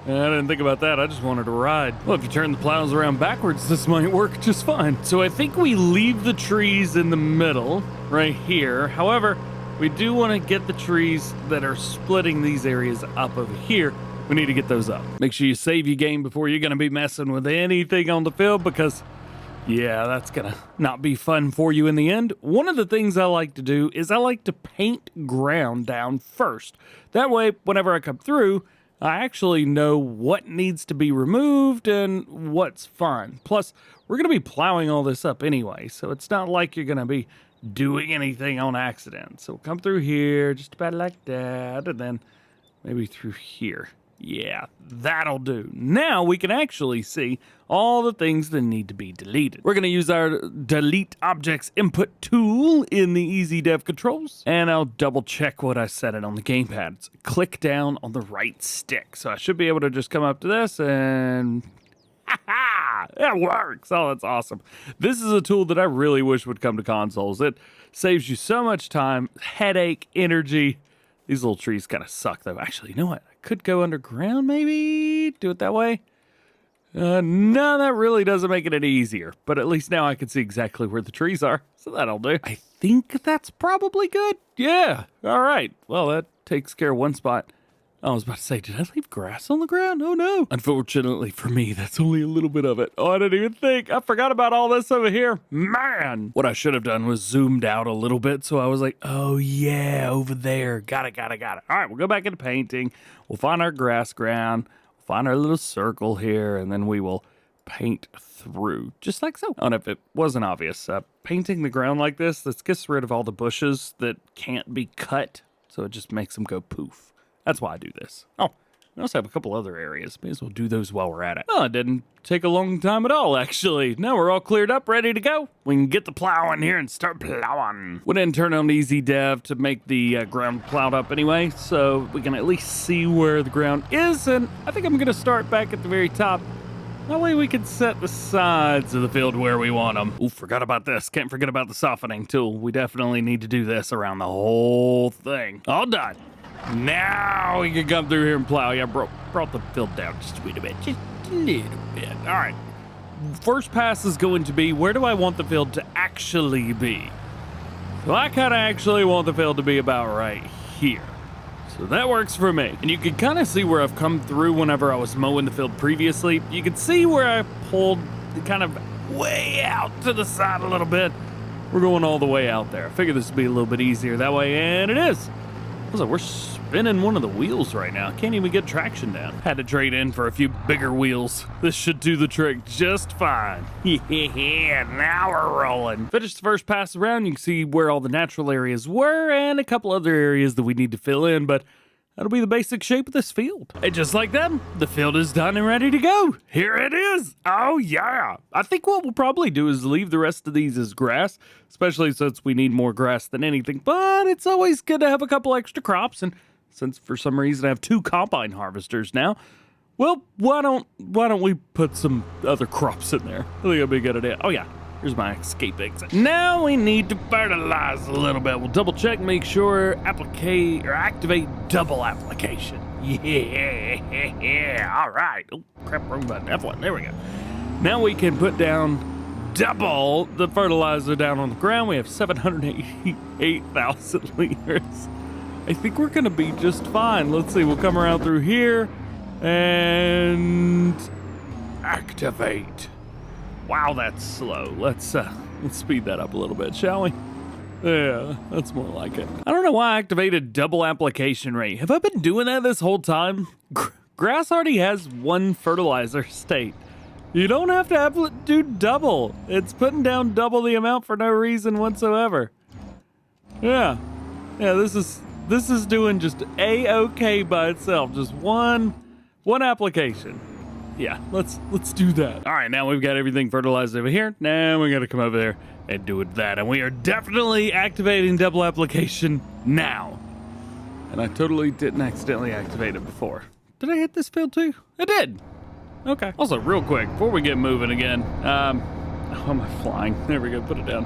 I didn't think about that. I just wanted to ride. Well, if you turn the plows around backwards, this might work just fine. So I think we leave the trees in the middle right here. However, we do want to get the trees that are splitting these areas up over here. We need to get those up. Make sure you save your game before you're going to be messing with anything on the field, because yeah, that's going to not be fun for you in the end. One of the things I like to do is I like to paint ground down first. That way, whenever I come through, I actually know what needs to be removed and what's fine. Plus, we're going to be plowing all this up anyway, so it's not like you're going to be doing anything on accident. So we'll come through here just about like that, and then Maybe through here. Yeah, that'll do. Now we can actually see all the things that need to be deleted. We're going to use our delete objects input tool in the easy dev controls. And I'll double check what I set it on the gamepad. It's click down on the right stick. So I should be able to just come up to this and... ha! It works. Oh, that's awesome. This is a tool that I really wish would come to consoles. It saves you so much time, headache, energy. These little trees kind of suck, though. Actually, you know what? I could go underground, maybe? Do it that way? No, that really doesn't make it any easier. But at least now I can see exactly where the trees are. So that'll do. I think that's probably good. Yeah. All right. Well, that takes care of one spot. I was about to say, did I leave grass on the ground? Oh, no. Unfortunately for me, that's only a little bit of it. Oh, I didn't even think. I forgot about all this over here. Man. What I should have done was zoomed out a little bit. So I was like, oh, yeah, over there. Got it. All right, we'll go back into painting. We'll find our grass ground. We'll find our little circle here. And then we will paint through, just like so. I don't know if it wasn't obvious. Painting the ground like this gets rid of all the bushes that can't be cut. So it just makes them go poof. That's why I do this. Oh, we also have a couple other areas. May as well do those while we're at it. Oh, it didn't take a long time at all, actually. Now we're all cleared up, ready to go. We can get the plow in here and start plowing. We didn't turn on easy dev to make the ground plowed up anyway, so we can at least see where the ground is. And I think I'm going to start back at the very top. That way we can set the sides of the field where we want them. Ooh, forgot about this. Can't forget about the softening tool. We definitely need to do this around the whole thing. All done. Now we can come through here and plow. Yeah, brought the field down just a little bit. All right. First pass is going to be, where do I want the field to actually be? So I kind of actually want the field to be about right here. So that works for me. And you can kind of see where I've come through whenever I was mowing the field previously. You can see where I pulled kind of way out to the side a little bit. We're going all the way out there. I figured this would be a little bit easier that way, and it is. Also, we're spinning one of the wheels right now. Can't even get traction down. Had to trade in for a few bigger wheels. This should do the trick just fine. Yeah, now we're rolling. Finished the first pass around. You can see where all the natural areas were and a couple other areas that we need to fill in, but that'll be the basic shape of this field. And just like that, the field is done and ready to go. Here it is. Oh, yeah. I think what we'll probably do is leave the rest of these as grass, especially since we need more grass than anything. But it's always good to have a couple extra crops. And since for some reason I have 2 combine harvesters now, well, why don't we put some other crops in there? I think that'd be a good idea. Oh, yeah. Here's my escape exit. Now we need to fertilize a little bit. We'll double check, make sure activate double application. Yeah, all right. Oh, crap, wrong button. F1, there we go. Now we can put down double the fertilizer down on the ground. We have 788,000 liters. I think we're gonna be just fine. Let's see, we'll come around through here and activate. Wow, that's slow. Let's speed that up a little bit, shall we? Yeah, that's more like it. I don't know why I activated double application rate. Have I been doing that this whole time? Grass already has 1 fertilizer state. You don't have to do double. It's putting down double the amount for no reason whatsoever. Yeah, this is doing just A-okay by itself. Just one application. Yeah, let's do that. All right, now we've got everything fertilized over here. Now we got to come over there and do it that. And we are definitely activating double application now. And I totally didn't accidentally activate it before. Did I hit this field too? I did. Okay. Also, real quick, before we get moving again, how am I flying? There we go, put it down.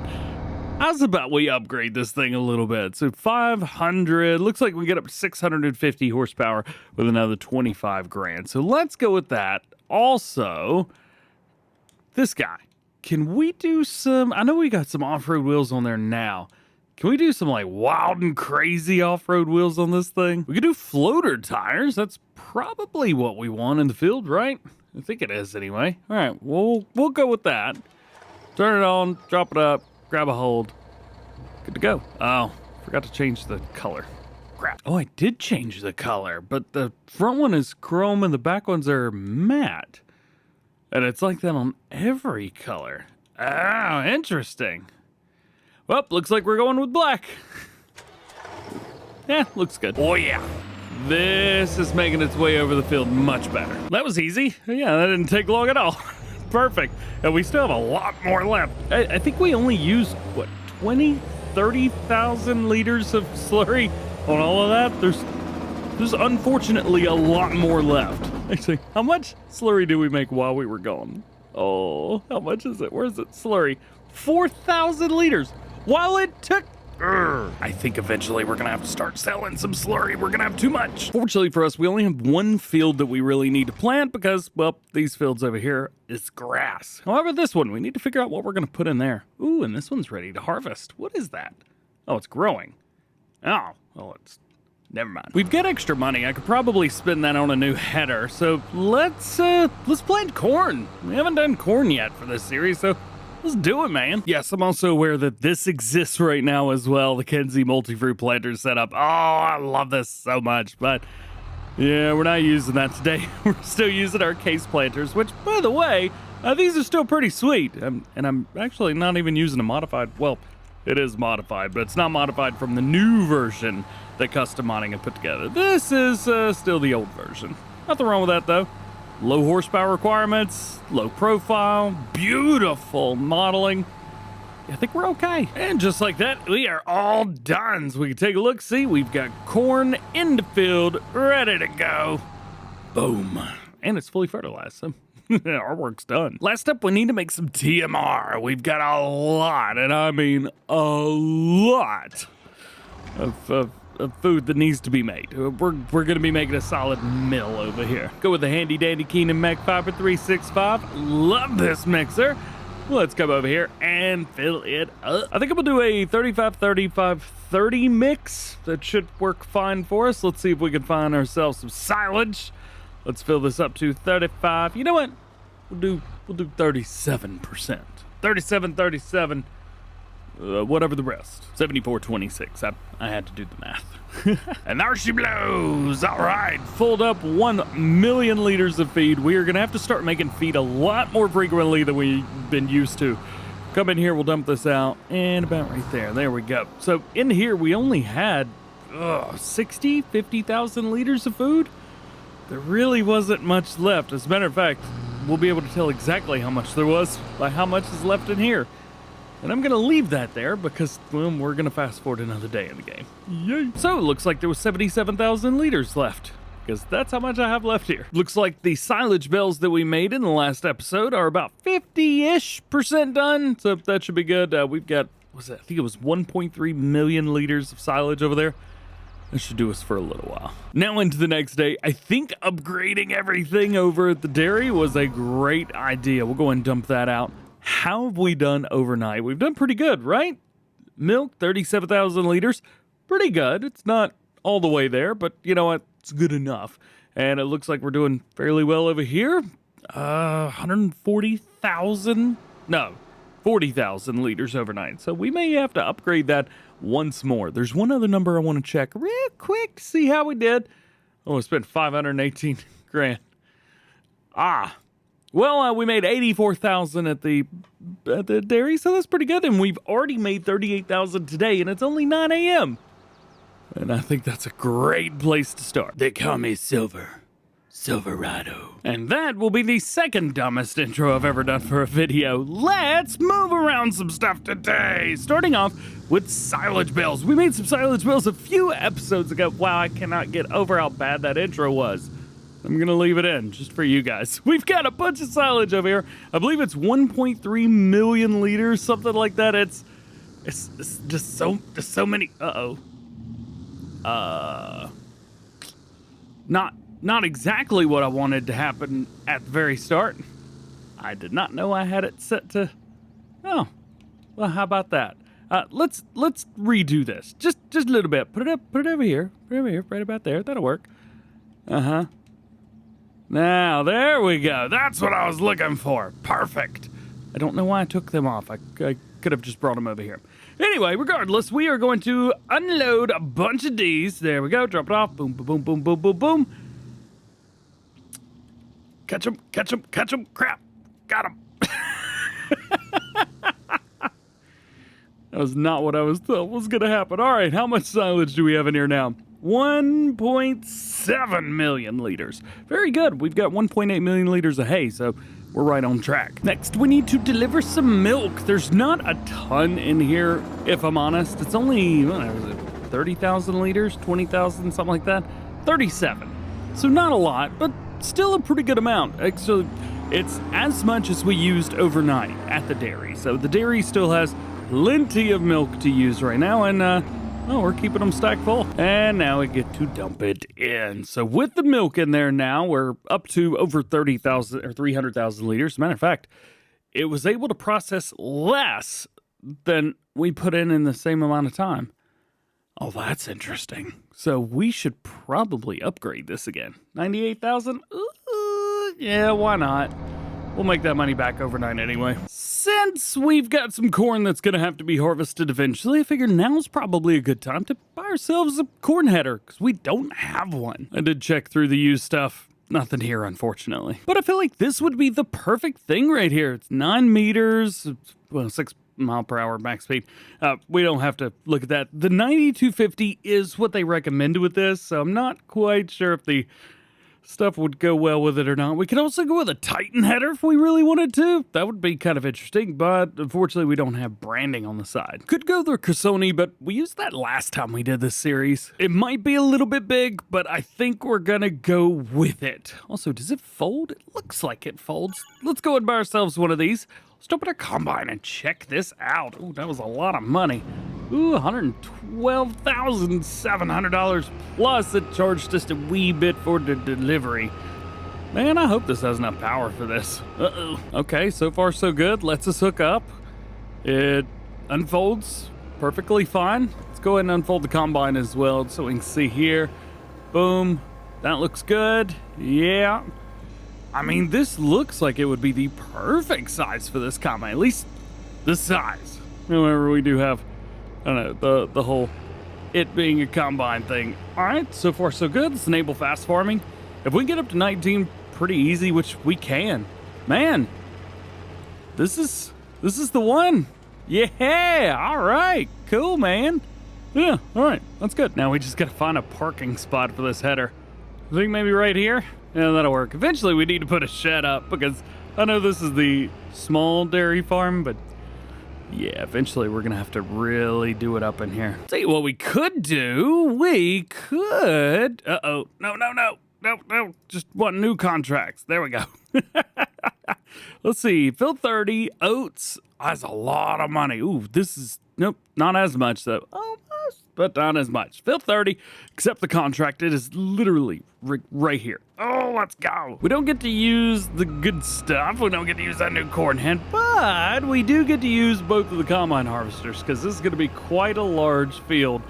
How's about we upgrade this thing a little bit? So 500, looks like we get up to 650 horsepower with another 25 grand. So let's go with that. Also, this guy, can we do some, I know we got some off-road wheels on there now. Can we do some like wild and crazy off-road wheels on this thing? We could do floater tires. That's probably what we want in the field, right? I think it is anyway. All right, we'll go with that. Turn it on, drop it up, grab a hold. Good to go. Oh, forgot to change the color. Crap. Oh, I did change the color, but the front one is chrome and the back ones are matte. And it's like that on every color. Oh, interesting. Well, looks like we're going with black. Yeah, looks good. Oh, yeah. This is making its way over the field much better. That was easy. Yeah, that didn't take long at all. Perfect. And we still have a lot more left. I think we only used, what, 20, 30,000 liters of slurry on all of that? There's unfortunately a lot more left. Actually, how much slurry did we make while we were gone? Oh, how much is it? Where's it? Slurry. 4,000 liters. While it took... I think eventually we're going to have to start selling some slurry. We're going to have too much. Fortunately for us, we only have one field that we really need to plant because, well, these fields over here is grass. However, this one, we need to figure out what we're going to put in there. Ooh, and this one's ready to harvest. What is that? Oh, it's growing. Oh, well, it's... Never mind. We've got extra money. I could probably spend that on a new header. So let's plant corn. We haven't done corn yet for this series, so let's do it, man. Yes, I'm also aware that this exists right now as well. The Kenzie multi-fruit planter setup. Oh, I love this so much. But yeah, we're not using that today. We're still using our case planters, which, by the way, these are still pretty sweet. And I'm actually not even using a modified. Well, it is modified, but it's not modified from the new version that custom modding had put together. This is still the old version. Nothing wrong with that, though. Low horsepower requirements, low profile, beautiful modeling. I think we're okay. And just like that, we are all done. So we can take a look. See, we've got corn in the field, ready to go. Boom. And it's fully fertilized, so our work's done. Last up, we need to make some TMR. We've got a lot, and I mean a lot of food that needs to be made. We're going to be making a solid mill over here. Go with the handy dandy Keenan Mac Fiber 365. Love this mixer. Let's come over here and fill it up. I think I'm going to do a 35-35-30 mix. That should work fine for us. Let's see if we can find ourselves some silage. Let's fill this up to 35. You know what? We'll do 37%. 37. Whatever the rest. 74-26. I had to do the math. And there she blows. All right. Filled up 1 million liters of feed. We are going to have to start making feed a lot more frequently than we've been used to. Come in here. We'll dump this out. And about right there. There we go. So in here, we only had 50,000 liters of food. There really wasn't much left. As a matter of fact, we'll be able to tell exactly how much there was by how much is left in here. And I'm going to leave that there because, well, we're going to fast forward another day in the game. Yay. So it looks like there was 77,000 liters left because that's how much I have left here. Looks like the silage bales that we made in the last episode are about 50-ish% done. So that should be good. We've got, what's that? I think it was 1.3 million liters of silage over there. That should do us for a little while. Now into the next day. I think upgrading everything over at the dairy was a great idea. We'll go and dump that out. How have we done overnight? We've done pretty good, right? Milk, 37,000 liters. Pretty good. It's not all the way there, but you know what? It's good enough. And it looks like we're doing fairly well over here. 140,000? No, 40,000 liters overnight. So we may have to upgrade that once more. There's one other number I want to check real quick to see how we did. Oh, we spent 518 grand. Well, we made 84,000 at the dairy, so that's pretty good. And we've already made 38,000 today, and it's only 9 a.m. And I think that's a great place to start. They call me Silverado. And that will be the second dumbest intro I've ever done for a video. Let's move around some stuff today. Starting off with silage bales. We made some silage bales a few episodes ago. Wow, I cannot get over how bad that intro was. I'm going to leave it in just for you guys. We've got a bunch of silage over here. I believe it's 1.3 million liters, something like that. It's just so many. Not exactly what I wanted to happen at the very start. I did not know I had it set to. Oh, well, how about that? Let's redo this just a little bit. Put it over here. Put it over here, right about there. That'll work. Now, there we go. That's what I was looking for. Perfect. I don't know why I took them off. I could have just brought them over here. Anyway, regardless, we are going to unload a bunch of D's. There we go. Drop it off. Boom, boom, boom, boom, boom, boom, boom. Catch them. Crap. Got them. That was not what I was thought was going to happen. All right, how much silage do we have in here now? 1.7 million liters. Very good. We've got 1.8 million liters of hay, so we're right on track. Next, we need to deliver some milk. There's not a ton in here, if I'm honest. It's only, what is it, 30,000 liters, 20,000, something like that. 37. So not a lot, but still a pretty good amount. Actually, it's as much as we used overnight at the dairy. So the dairy still has plenty of milk to use right now, and oh, we're keeping them stacked full. And now we get to dump it in. So with the milk in there now, we're up to over 30,000 or 300,000 liters. As a matter of fact, it was able to process less than we put in the same amount of time. Oh, that's interesting. So we should probably upgrade this again. 98,000? Yeah, why not? We'll make that money back overnight anyway. Since we've got some corn that's gonna have to be harvested eventually, I figure now's probably a good time to buy ourselves a corn header, because we don't have one. I did check through the used stuff. Nothing here, unfortunately. But I feel like this would be the perfect thing right here. It's 9 meters, well, 6 mile per hour max speed. We don't have to look at that. The 9250 is what they recommended with this, so I'm not quite sure if the stuff would go well with it or not. We could also go with a Titan header if we really wanted to. That would be kind of interesting, but unfortunately we don't have branding on the side. Could go the Carsoni, but we used that last time we did this series. It might be a little bit big, but I think we're gonna go with it. Also, does it fold? It looks like it folds. Let's go and buy ourselves one of these. Let's open a combine and check this out. Ooh, that was a lot of money. Ooh, $112,700 plus it charged just a wee bit for the delivery. Man, I hope this has enough power for this. Uh-oh. Okay, so far so good. Lets us hook up. It unfolds perfectly fine. Let's go ahead and unfold the combine as well so we can see here. Boom. That looks good. Yeah. I mean, this looks like it would be the perfect size for this combine. At least the size. However, we do have, I don't know, the whole it being a combine thing. All right, so far so good. Let's enable fast farming. If we can get up to 19 pretty easy, which we can, man, this is the one. Yeah, all right, cool, man. Yeah, all right, that's good. Now we just gotta find a parking spot for this header. I think maybe right here. Yeah, that'll work. Eventually we need to put a shed up because I know this is the small dairy farm, but yeah, eventually we're gonna have to really do it up in here. Tell you what we could do. We could, no, just want new contracts. There we go. Let's see, fill 30, oats. That's a lot of money. Ooh, this is, nope, not as much though. Almost, but not as much. Fill 30, accept the contract. It is literally right here. Oh, let's go. We don't get to use the good stuff. We don't get to use that new corn head, but we do get to use both of the combine harvesters because this is going to be quite a large field,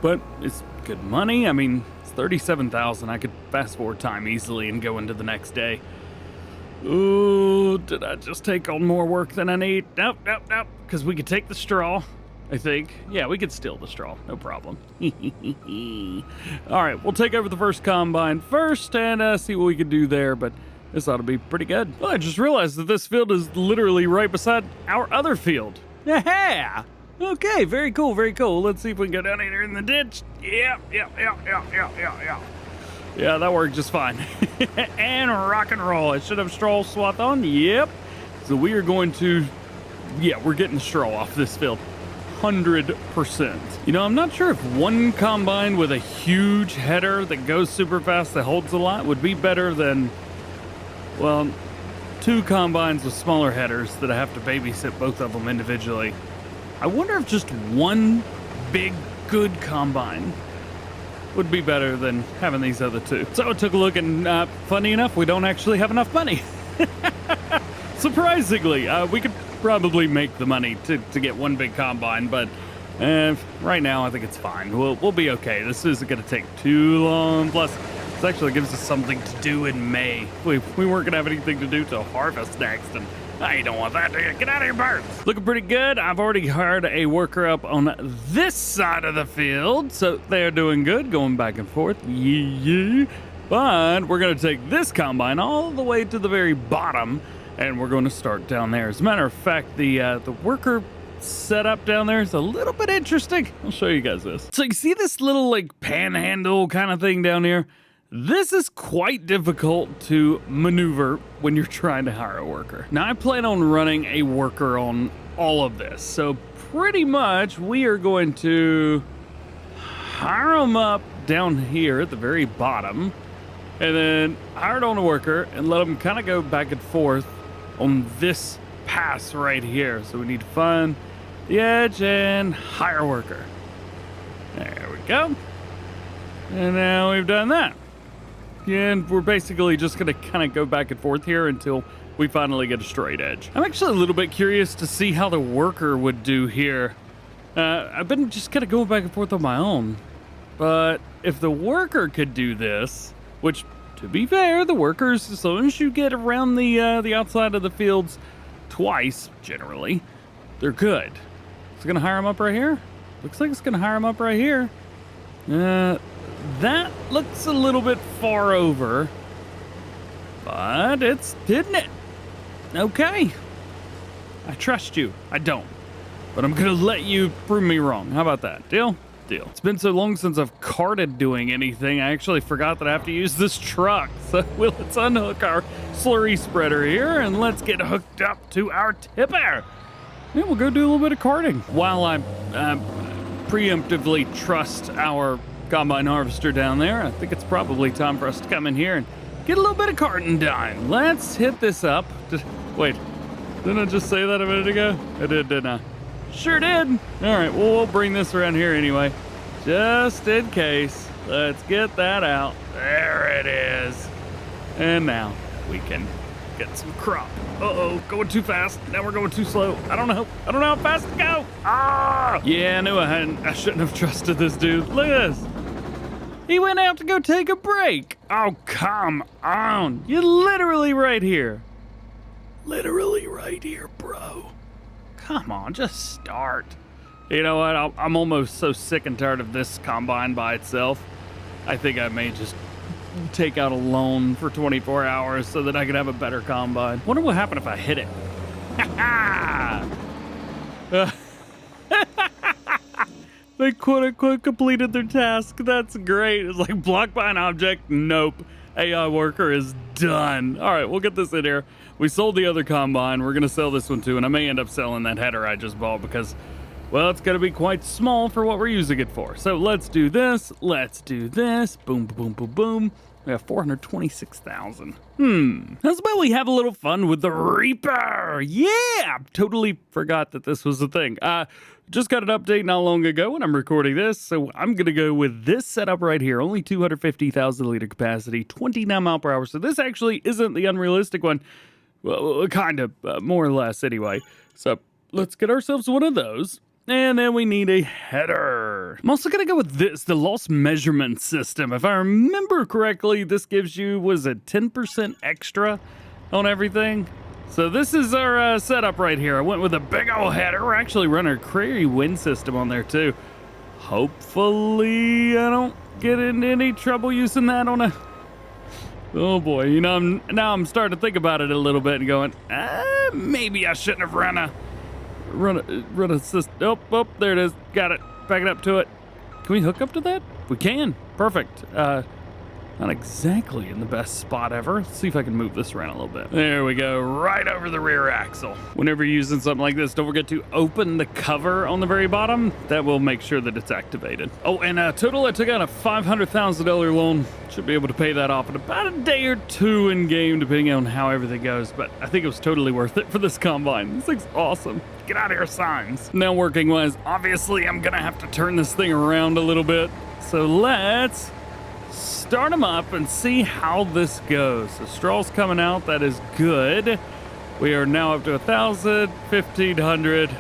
but it's good money. I mean, it's 37,000. I could fast forward time easily and go into the next day. Ooh, did I just take on more work than I need? Nope, because we could take the straw. I think. Yeah, we could steal the straw. No problem. All right, we'll take over the first combine first and see what we can do there, but this ought to be pretty good. Well, I just realized that this field is literally right beside our other field. Yeah. Okay, very cool, very cool. Let's see if we can go down here in the ditch. Yeah. Yeah, that worked just fine. And rock and roll. I should have straw swath on. Yep. So we are going to, yeah, we're getting straw off this field. 100%. You know, I'm not sure if one combine with a huge header that goes super fast that holds a lot would be better than, well, two combines with smaller headers that I have to babysit both of them individually. I wonder if just one big good combine would be better than having these other two. So I took a look and funny enough, we don't actually have enough money. Surprisingly, we could probably make the money to get one big combine, but right now I think it's fine. We'll be okay. This isn't going to take too long. Plus, this actually gives us something to do in May. We weren't going to have anything to do till harvest next, and I don't want that. Get out of here, birds. Looking pretty good. I've already hired a worker up on this side of the field, so they're doing good, going back and forth. Yeah. But we're going to take this combine all the way to the very bottom, and we're going to start down there. As a matter of fact, the worker setup down there is a little bit interesting. I'll show you guys this. So you see this little like panhandle kind of thing down here? This is quite difficult to maneuver when you're trying to hire a worker. Now I plan on running a worker on all of this. So pretty much we are going to hire them up down here at the very bottom and then hire it on a worker and let them kind of go back and forth on this pass right here. So we need to find the edge and hire a worker. There we go. And now we've done that. And we're basically just going to kind of go back and forth here until we finally get a straight edge. I'm actually a little bit curious to see how the worker would do here. I've been just kind of going back and forth on my own. But if the worker could do this, which to be fair, the workers, as long as you get around the outside of the fields twice, generally, they're good. It's going to hire them up right here. Looks like it's going to hire them up right here. That looks a little bit far over, but it's hitting it. Okay. I trust you. I don't. But I'm going to let you prove me wrong. How about that? Deal? Deal. It's been so long since I've carted doing anything, I actually forgot that I have to use this truck. So let's unhook our slurry spreader here and let's get hooked up to our tipper. Yeah, we'll go do a little bit of carting while I preemptively trust our combine harvester down there. I think it's probably time for us to come in here and get a little bit of carting done. Let's hit this up. Wait, didn't I just say that a minute ago? I did, didn't I? Sure did. All right, well, we'll bring this around here anyway, just in case. Let's get that out. There it is. And now we can get some crop. Uh-oh, going too fast. Now we're going too slow. I don't know how fast to go. Ah! Yeah, I knew I shouldn't have trusted this dude. Look at this. He went out to go take a break. Oh, come on. You're literally right here. Literally right here, bro. Come on, just start. You know what? I'm almost so sick and tired of this combine by itself. I think I may just take out a loan for 24 hours so that I can have a better combine. Wonder what happened if I hit it. They quote-unquote completed their task. That's great. It's like blocked by an object. Nope. AI worker is done. All right, we'll get this in here. We sold the other combine. We're going to sell this one too, and I may end up selling that header I just bought because, well, it's going to be quite small for what we're using it for. So let's do this. Let's do this. Boom, boom, boom, boom. We have 426,000. How's about we have a little fun with the Reaper? Yeah, totally forgot that this was a thing. Just got an update not long ago when I'm recording this, so I'm going to go with this setup right here. Only 250,000 liter capacity, 29 mile per hour. So this actually isn't the unrealistic one. Well, kind of, more or less anyway. So let's get ourselves one of those. And then we need a header. I'm also going to go with this, the loss measurement system. If I remember correctly, this gives you, was it 10% extra on everything? So this is our setup right here. I went with a big old header. We're actually running a Prairie wind system on there too. Hopefully I don't get into any trouble using that on a... Oh boy, you know, now I'm starting to think about it a little bit and going, maybe I shouldn't have run a system. Oh, there it is. Got it. Back it up to it. Can we hook up to that? We can. Perfect. Not exactly in the best spot ever. Let's see if I can move this around a little bit. There we go, right over the rear axle. Whenever you're using something like this, don't forget to open the cover on the very bottom. That will make sure that it's activated. Oh, and total, I took out a $500,000 loan. Should be able to pay that off in about a day or two in game, depending on how everything goes. But I think it was totally worth it for this combine. This thing's awesome. Get out of here, signs. Now working wise, obviously I'm gonna have to turn this thing around a little bit. So let's start them up and see how this goes. The straw's coming out. That is good. We are now up to 1,000, 1,500.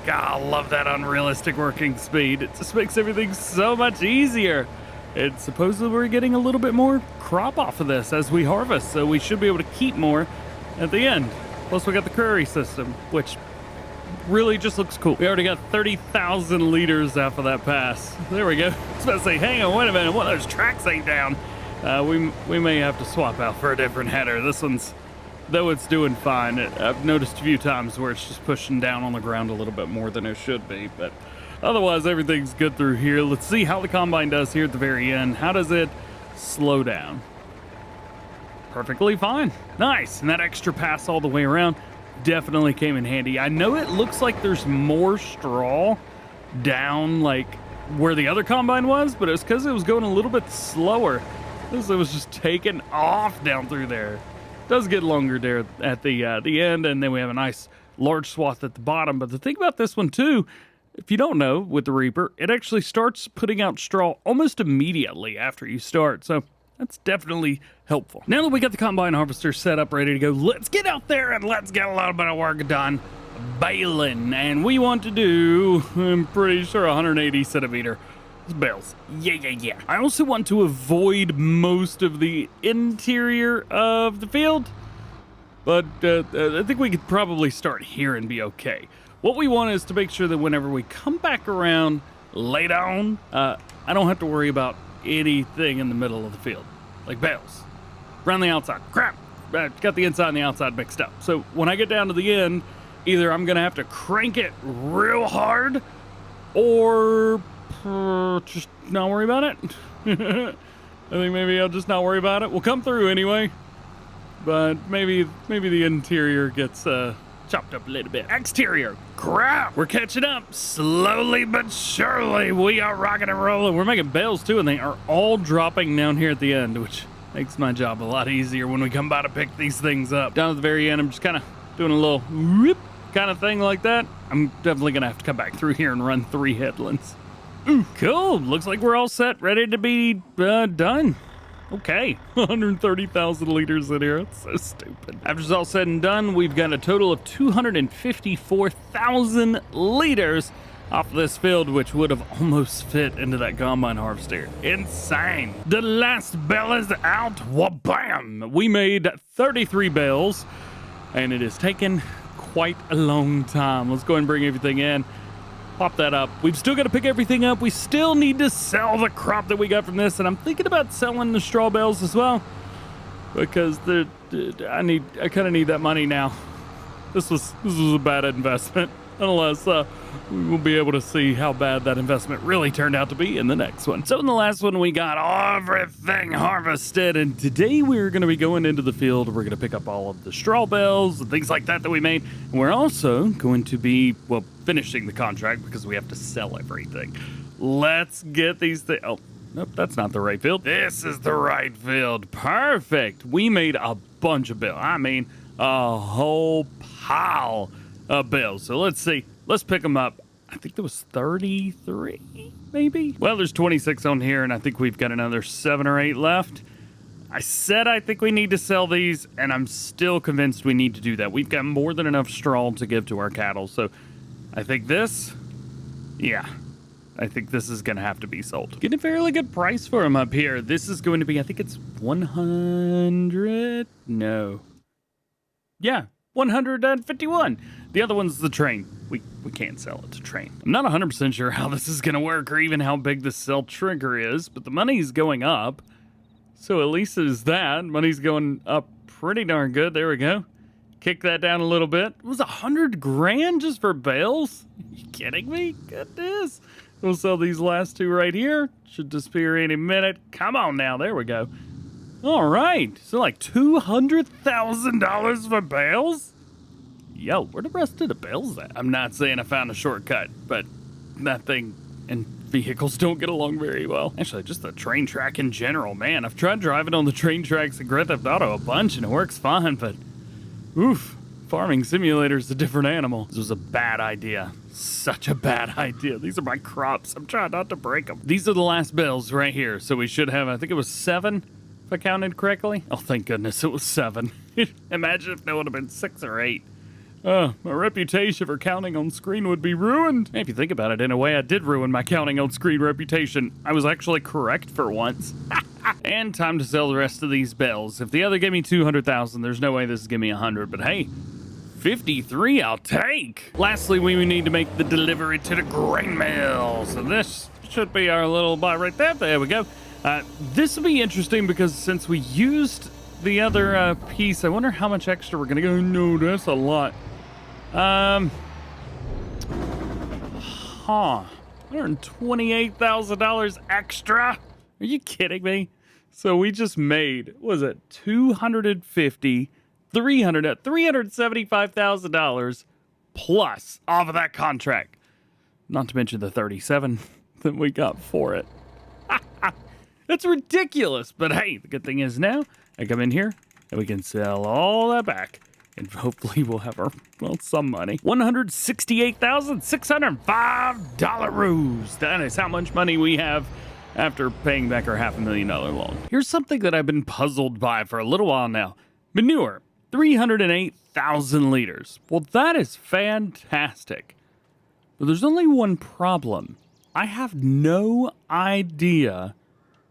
God, I love that unrealistic working speed. It just makes everything so much easier. And supposedly we're getting a little bit more crop off of this as we harvest, so we should be able to keep more at the end. Plus we got the Prairie system, which really just looks cool. We already got 30,000 liters off of that pass. There we go. I was about to say, hang on, wait a minute, one of those tracks ain't down. We may have to swap out for a different header. This one's though it's doing fine. I've noticed a few times where it's just pushing down on the ground a little bit more than it should be, but otherwise everything's good through here. Let's see how the combine does here at the very end. How does it slow down? Perfectly fine. Nice. And that extra pass all the way around definitely came in handy. I know it looks like there's more straw down like where the other combine was, but it's because it was going a little bit slower. It was just taking off down through there. It does get longer there at the end, and then we have a nice large swath at the bottom. But the thing about this one too, if you don't know, with the Reaper, it actually starts putting out straw almost immediately after you start. So that's definitely helpful. Now that we got the combine harvester set up, ready to go, let's get out there and let's get a little bit of work done baling. And we want to do, I'm pretty sure, 180 centimeter bales. Yeah. I also want to avoid most of the interior of the field, but I think we could probably start here and be okay. What we want is to make sure that whenever we come back around later on, I don't have to worry about anything in the middle of the field, like bales. Around the outside, crap, got the inside and the outside mixed up. So when I get down to the end, either I'm gonna have to crank it real hard or just not worry about it. I think maybe I'll just not worry about it. We'll come through anyway, but maybe the interior gets chopped up a little bit. Exterior, crap, we're catching up slowly but surely. We are rocking and rolling. We're making bales too, and they are all dropping down here at the end, which makes my job a lot easier when we come by to pick these things up. Down at the very end, I'm just kind of doing a little whoop kind of thing like that. I'm definitely gonna have to come back through here and run 3 headlands. Cool, looks like we're all set, ready to be done. Okay, 130,000 liters in here. That's so stupid. After it's all said and done, we've got a total of 254,000 liters off this field, which would have almost fit into that combine harvester. Insane. The last bale is out. Wha-bam! We made 33 bales, and it has taken quite a long time. Let's go ahead and bring everything in. Pop that up. We've still got to pick everything up. We still need to sell the crop that we got from this, and I'm thinking about selling the straw bales as well, because I kind of need that money now. This was a bad investment. Nonetheless, we will be able to see how bad that investment really turned out to be in the next one. So in the last one, we got everything harvested, and today we're going to be going into the field. We're going to pick up all of the straw bales and things like that we made, and we're also going to be, well, finishing the contract because we have to sell everything. Let's get these things. Oh, nope, that's not the right field. This is the right field. Perfect. We made a bunch of bales. I mean, a whole pile of bales. So let's see. Let's pick them up. I think there was 33, maybe? Well, there's 26 on here, and I think we've got another 7 or 8 left. I said I think we need to sell these, and I'm still convinced we need to do that. We've got more than enough straw to give to our cattle, so I think this, yeah, I think this is going to have to be sold. Getting a fairly good price for them up here. This is going to be, I think it's 100, no. Yeah, 151. The other one's the train. We can't sell it to train. I'm not 100% sure how this is going to work or even how big the sell trigger is, but the money's going up. So at least it's that. Money's going up pretty darn good. There we go. Kick that down a little bit. It was 100 grand just for bales? Are you kidding me? Goodness. We'll sell these last 2 right here. Should disappear any minute. Come on now. There we go. All right. So like $200,000 for bales? Yo, where the rest of the bales at? I'm not saying I found a shortcut, but that thing and vehicles don't get along very well. Actually, just the train track in general, man. I've tried driving on the train tracks in Grand Theft Auto a bunch and it works fine, but oof, farming simulator is a different animal. This was a bad idea. Such a bad idea. These are my crops. I'm trying not to break them. These are the last bales right here. So we should have, I think it was 7, if I counted correctly. Oh, thank goodness it was 7. Imagine if there would have been 6 or 8. My reputation for counting on screen would be ruined. If you think about it, in a way, I did ruin my counting on screen reputation. I was actually correct for once. And time to sell the rest of these bales. If the other gave me 200,000, there's no way this is giving me 100. But hey, 53 I'll take. Lastly, we need to make the delivery to the grain mill. So this should be our little bot right there. There we go. This will be interesting because since we used the other piece. I wonder how much extra we're gonna go. No, that's a lot. $128,000 extra. Are you kidding me? So we just made, what was it, $375,000 plus off of that contract. Not to mention the 37 that we got for it. That's ridiculous. But hey, the good thing is now I come in here and we can sell all that back. And hopefully we'll have our, well, some money. $168,605. That is how much money we have after paying back our $500,000 loan. Here's something that I've been puzzled by for a little while now. Manure, 308,000 liters. Well, that is fantastic. But there's only one problem. I have no idea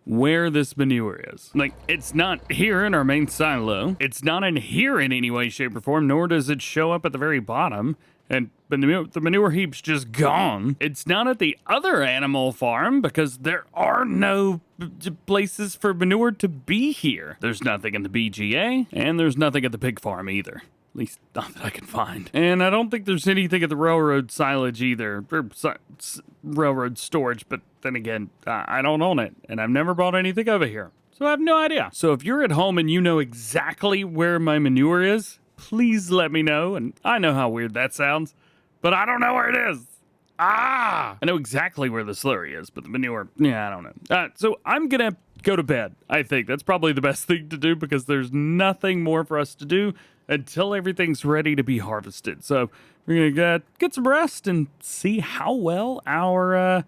where this manure is. Like, it's not here in our main silo. It's not in here in any way, shape, or form, nor does it show up at the very bottom. And the manure heap's just gone. It's not at the other animal farm because there are no places for manure to be here. There's nothing in the BGA, and there's nothing at the pig farm either. At least not that I can find. And I don't think there's anything at the railroad silage either, or railroad storage, but then again, I don't own it, and I've never bought anything over here, so I have no idea. So if you're at home and you know exactly where my manure is, please let me know. And I know how weird that sounds, but I don't know where it is. I know exactly where the slurry is, but the manure, yeah, I don't know. So I'm gonna go to bed. I think that's probably the best thing to do because there's nothing more for us to do until everything's ready to be harvested. So we're gonna get some rest and see how well the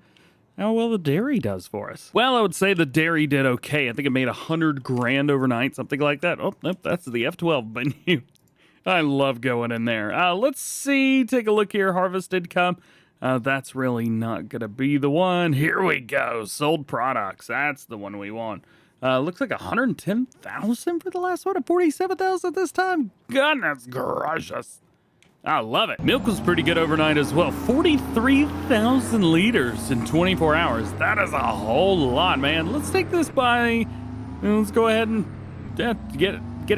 dairy does for us. Well, I would say the dairy did okay. I think it made $100,000 overnight, something like that. Oh, nope, that's the F12 menu. I love going in there. Let's see, take a look here. Harvest income. That's really not gonna be the one. Here we go. Sold products. That's the one we want. Looks like 110,000 for the last one, and 47,000 this time. Goodness gracious. I love it. Milk was pretty good overnight as well. 43,000 liters in 24 hours. That is a whole lot, man. Let's take this by, let's go ahead and get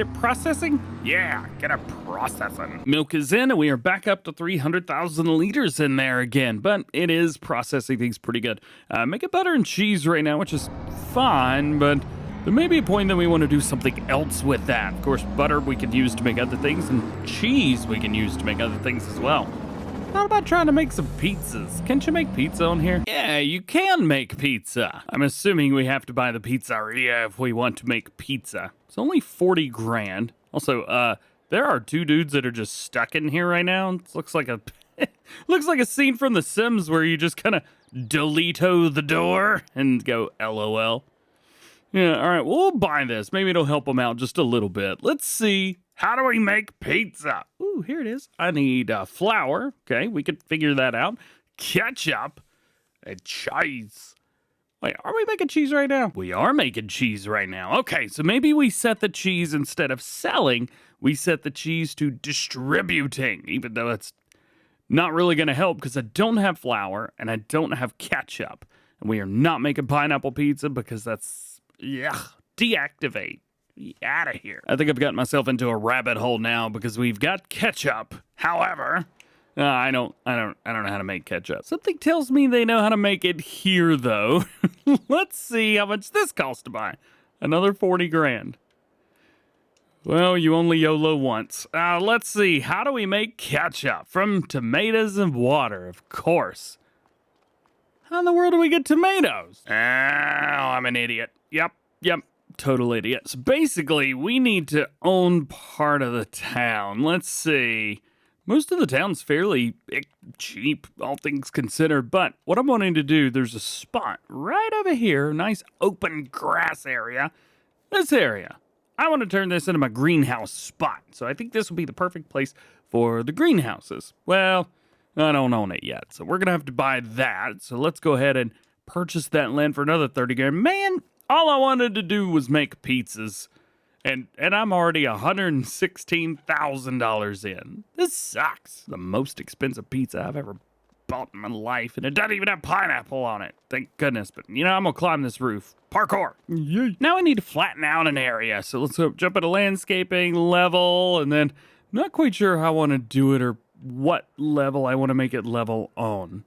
it processing. Yeah, get it processing. Milk is in, and we are back up to 300,000 liters in there again, but it is processing things pretty good. Making butter and cheese right now, which is fine, but there may be a point that we want to do something else with that. Of course, butter we could use to make other things, and cheese we can use to make other things as well. How about trying to make some pizzas? Can't you make pizza on here? Yeah, you can make pizza. I'm assuming we have to buy the pizzeria if we want to make pizza. It's only 40 grand. Also, there are two dudes that are just stuck in here right now. It looks like a looks like a scene from The Sims where you just kind of delete-o the door and go LOL. Yeah, all right, we'll buy this. Maybe it'll help them out just a little bit. Let's see. How do we make pizza? Ooh, here it is. I need flour. Okay, we could figure that out. Ketchup and cheese. Wait, are we making cheese right now? We are making cheese right now. Okay, so maybe we set the cheese, instead of selling, we set the cheese to distributing, even though it's not really going to help because I don't have flour and I don't have ketchup. And we are not making pineapple pizza because that's, deactivate. Out of here. I think I've gotten myself into a rabbit hole now because we've got ketchup. However, I don't know how to make ketchup. Something tells me they know how to make it here, though. Let's see how much this costs to buy. Another 40 grand. Well, you only YOLO once. Let's see. How do we make ketchup? From tomatoes and water, of course. How in the world do we get tomatoes? Oh, I'm an idiot. Yep. Total idiot. So basically, we need to own part of the town. Let's see. Most of the town's fairly cheap, all things considered, but what I'm wanting to do, there's a spot right over here, nice open grass area. This area. I want to turn this into my greenhouse spot, so I think this will be the perfect place for the greenhouses. Well, I don't own it yet, so we're going to have to buy that. So let's go ahead and purchase that land for another 30 grand. Man, all I wanted to do was make pizzas, and I'm already $116,000 in. This sucks. The most expensive pizza I've ever bought in my life, and it doesn't even have pineapple on it. Thank goodness. But, you know, I'm going to climb this roof. Parkour. Yay. Now I need to flatten out an area. So let's go jump into landscaping, level, and then I'm not quite sure how I want to do it or what level I want to make it level on.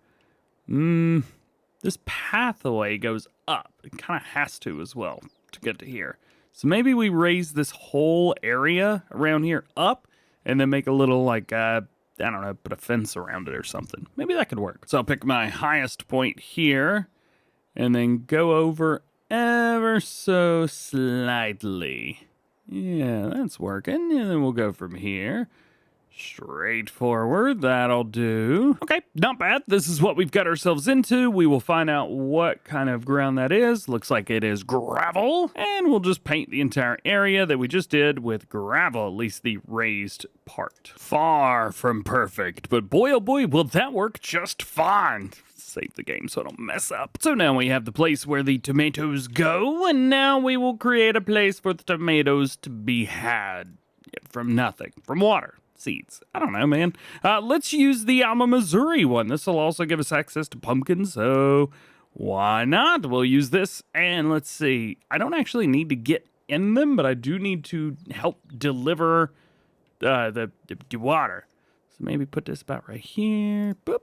This pathway goes up. It kind of has to as well to get to here. So maybe we raise this whole area around here up and then make a little, like, I don't know, put a fence around it or something. Maybe that could work. So I'll pick my highest point here and then go over ever so slightly. Yeah, that's working. And then we'll go from here. Straightforward, that'll do. Okay, not bad. This is what we've got ourselves into. We will find out what kind of ground that is. Looks like it is gravel. And we'll just paint the entire area that we just did with gravel, at least the raised part. Far from perfect, but boy oh boy, will that work just fine. Save the game so I don't mess up. So now we have the place where the tomatoes go, and now we will create a place for the tomatoes to be had from nothing, from water. Seeds. I don't know, man. Let's use the Alma, Missouri one. This will also give us access to pumpkins, so why not? We'll use this, and let's see. I don't actually need to get in them, but I do need to help deliver the water. So maybe put this about right here. Boop.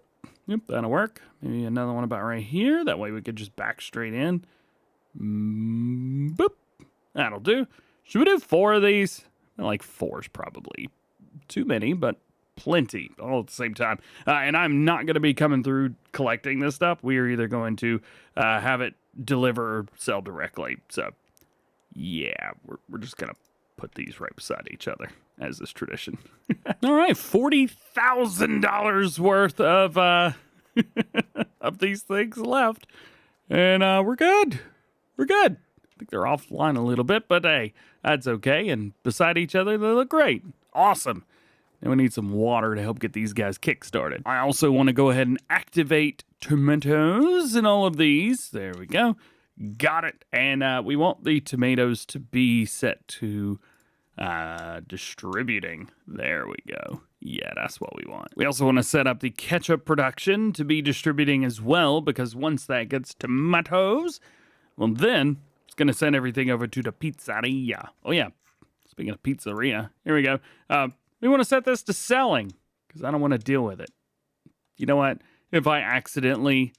Yep, that'll work. Maybe another one about right here. That way we could just back straight in. Boop. That'll do. Should we do 4 of these? I like 4's probably too many, but plenty all at the same time. And I'm not going to be coming through collecting this stuff. We are either going to have it deliver or sell directly. So, yeah, we're just going to put these right beside each other, as is tradition. All right, $40,000 worth of of these things left. And we're good. We're good. I think they're offline a little bit, but hey, that's okay. And beside each other, they look great. Awesome. Now we need some water to help get these guys kick-started. I also want to go ahead and activate tomatoes in all of these. There we go. Got it. And we want the tomatoes to be set to distributing. There we go. Yeah, that's what we want. We also want to set up the ketchup production to be distributing as well, because once that gets tomatoes, well, then it's going to send everything over to the pizzeria. Oh, yeah. Speaking of pizzeria, here we go. We want to set this to selling because I don't want to deal with it. You know what? If I accidentally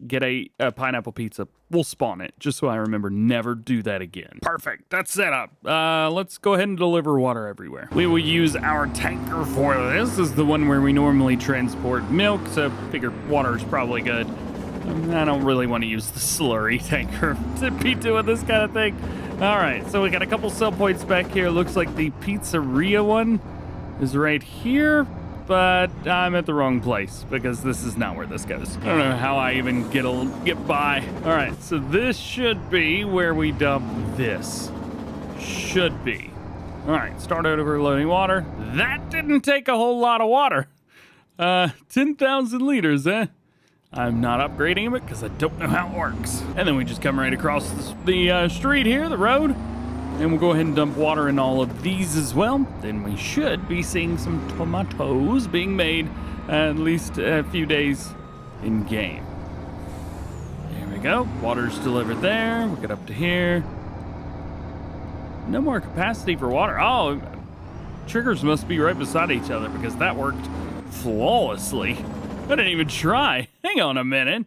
get a pineapple pizza, we'll spawn it just so I remember never do that again. Perfect. That's set up. Let's go ahead and deliver water everywhere. We will use our tanker for this. This is the one where we normally transport milk, so I figure water is probably good. I don't really want to use the slurry tanker to be doing this kind of thing. All right, so we got a couple sell points back here. Looks like the pizzeria one is right here, but I'm at the wrong place because this is not where this goes. I don't know how I even get by. All right, so this should be where we dump this. Should be. All right, start overloading water. That didn't take a whole lot of water. 10,000 liters, eh? I'm not upgrading it because I don't know how it works. And then we just come right across the street here, the road, and we'll go ahead and dump water in all of these as well. Then we should be seeing some tomatoes being made at least a few days in game. There we go. Water's delivered there. We'll get up to here. No more capacity for water. Oh, triggers must be right beside each other because that worked flawlessly. I didn't even try. Hang on a minute.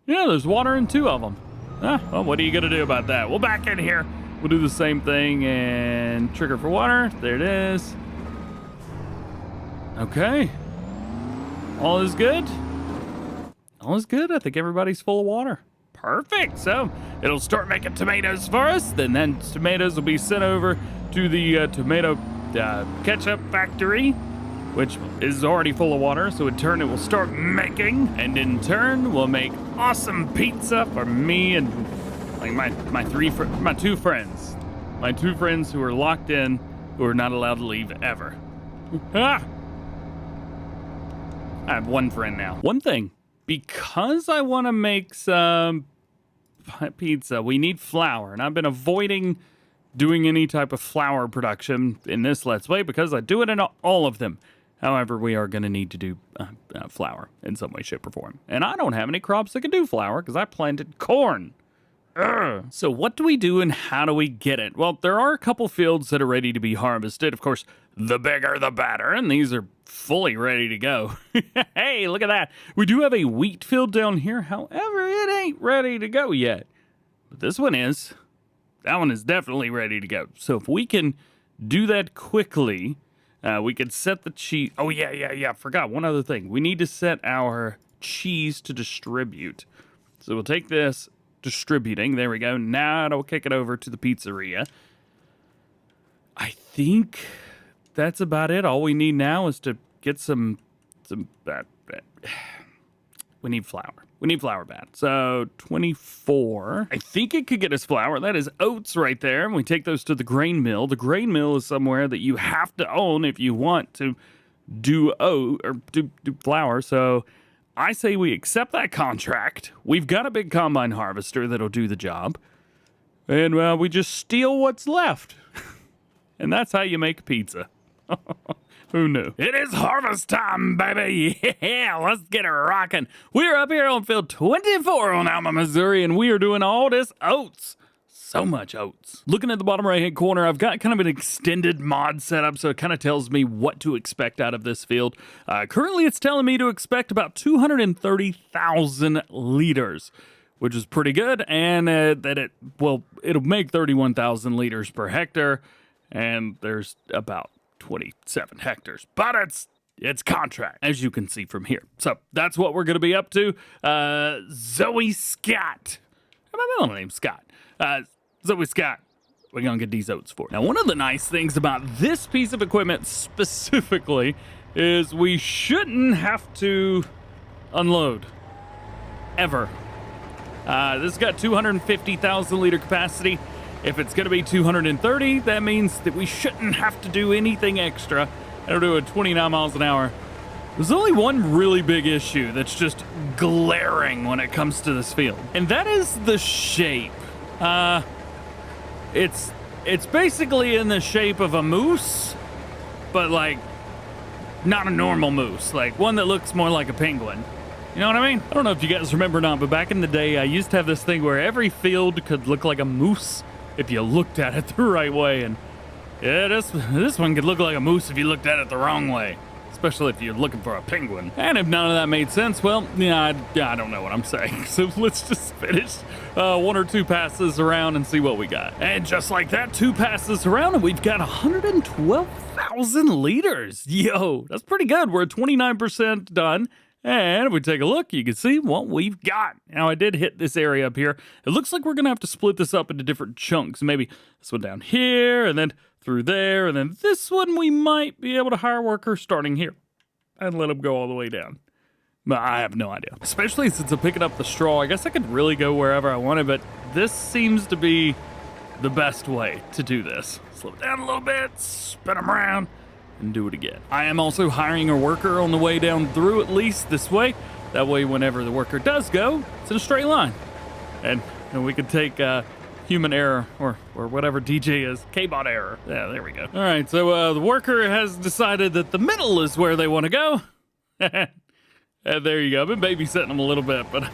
Yeah, there's water in 2 of them. Well, what are you going to do about that? We'll back in here. We'll do the same thing and trigger for water. There it is. Okay. All is good. All is good. I think everybody's full of water. Perfect. So it'll start making tomatoes for us. Then tomatoes will be sent over to the tomato ketchup factory, which is already full of water, so in turn it will start making, and in turn we'll make awesome pizza for me and like my 2 friends. My 2 friends who are locked in, who are not allowed to leave ever. I have 1 friend now. One thing, because I want to make some pizza, we need flour, and I've been avoiding doing any type of flour production in this Let's Play because I do it in all of them. However, we are going to need to do flour in some way, shape, or form. And I don't have any crops that can do flour because I planted corn. Ugh. So what do we do and how do we get it? Well, there are a couple fields that are ready to be harvested. Of course, the bigger the better, and these are fully ready to go. Hey, look at that. We do have a wheat field down here. However, it ain't ready to go yet. But this one is. That one is definitely ready to go. So if we can do that quickly, we could set the cheese. Oh, yeah. Forgot one other thing. We need to set our cheese to distribute. So we'll take this. Distributing. There we go. Now it'll kick it over to the pizzeria. I think that's about it. All we need now is to get some we need flour. We need flour bad. So 24. I think it could get us flour. That is oats right there. And we take those to the grain mill. The grain mill is somewhere that you have to own if you want to do oat or do flour. So I say we accept that contract. We've got a big combine harvester that'll do the job. And we just steal what's left. And that's how you make pizza. Who knew? It is harvest time, baby. Yeah, let's get it rocking. We're up here on field 24 on Alma, Missouri, and we are doing all this oats. So much oats. Looking at the bottom right-hand corner, I've got kind of an extended mod setup, so it kind of tells me what to expect out of this field. Currently, it's telling me to expect about 230,000 liters, which is pretty good, and that it'll make 31,000 liters per hectare, and there's about 27 hectares, but it's contract, as you can see from here. So that's what we're going to be up to. Zoe Scott. My middle name's Scott. Zoe Scott, we're going to get these oats for. Now, one of the nice things about this piece of equipment specifically is we shouldn't have to unload, ever. This has got 250,000 liter capacity. If it's going to be 230, that means that we shouldn't have to do anything extra. It'll do it 29 miles an hour. There's only one really big issue that's just glaring when it comes to this field, and that is the shape. It's basically in the shape of a moose, but like not a normal moose, like one that looks more like a penguin. You know what I mean? I don't know if you guys remember or not, but back in the day, I used to have this thing where every field could look like a moose if you looked at it the right way, and yeah, this one could look like a moose if you looked at it the wrong way. Especially if you're looking for a penguin. And if none of that made sense, well, yeah, I don't know what I'm saying. So let's just finish one or two passes around and see what we got. And just like that, 2 passes around and we've got 112,000 liters. Yo, that's pretty good. We're at 29% done. And if we take a look, you can see what we've got. Now, I did hit this area up here. It looks like we're going to have to split this up into different chunks. Maybe this one down here, and then through there, and then this one we might be able to hire workers starting here and let them go all the way down. But I have no idea. Especially since I'm picking up the straw. I guess I could really go wherever I wanted, but this seems to be the best way to do this. Slow it down a little bit, spin them around, and do it again. I am also hiring a worker on the way down through, at least this way. That way, whenever the worker does go, it's in a straight line. And we can take human error or whatever DJ is, K-bot error. Yeah, there we go. All right, so the worker has decided that the middle is where they want to go. And there you go. I've been babysitting them a little bit, but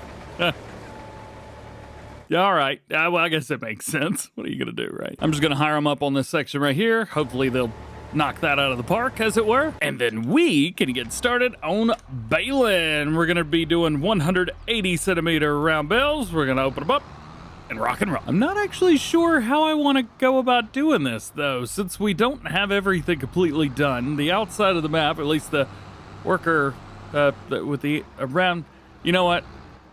yeah, all right. Well, I guess it makes sense. What are you going to do, right? I'm just going to hire them up on this section right here. Hopefully they'll knock that out of the park, as it were. And then we can get started on baling. We're going to be doing 180 centimeter round bales. We're going to open them up and rock and roll. I'm not actually sure how I want to go about doing this, though, since we don't have everything completely done. The outside of the map, at least the worker with the around, you know what?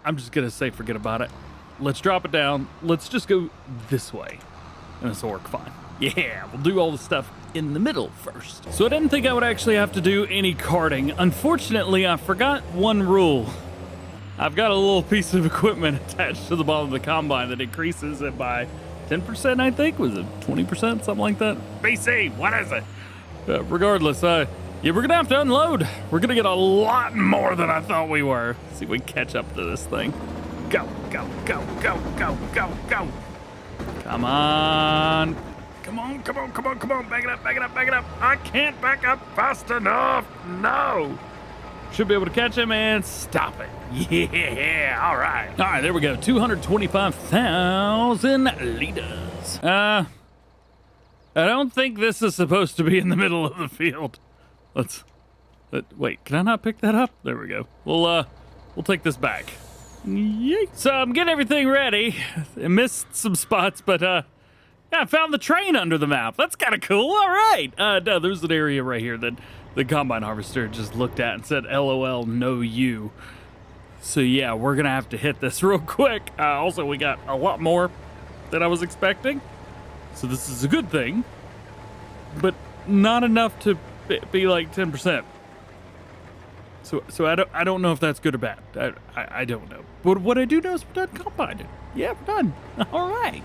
I'm just going to say forget about it. Let's drop it down. Let's just go this way, and this will work fine. Yeah, we'll do all the stuff in the middle first. So I didn't think I would actually have to do any carting. Unfortunately, I forgot one rule. I've got a little piece of equipment attached to the bottom of the combine that increases it by 10%, I think. Was it 20%? Something like that? BC, what is it? Regardless, yeah, we're going to have to unload. We're going to get a lot more than I thought we were. Let's see if we can catch up to this thing. Go, go, go, go, go, go, go. Come on. Come on, come on, come on, come on. Back it up, back it up, back it up. I can't back up fast enough. No. Should be able to catch him and stop it. Yeah, all right. All right, there we go. 225,000 liters. I don't think this is supposed to be in the middle of the field. Wait, can I not pick that up? There we go. We'll take this back. Yay. So I'm getting everything ready. I missed some spots, but yeah, I found the train under the map. That's kind of cool. All right. No, there's an area right here that the combine harvester just looked at and said, LOL, no you. So yeah, we're gonna have to hit this real quick. Also, we got a lot more than I was expecting. So this is a good thing, but not enough to be like 10%. So I don't know if that's good or bad. I don't know. But what I do know is we're done combining. Yeah, we're done. All right.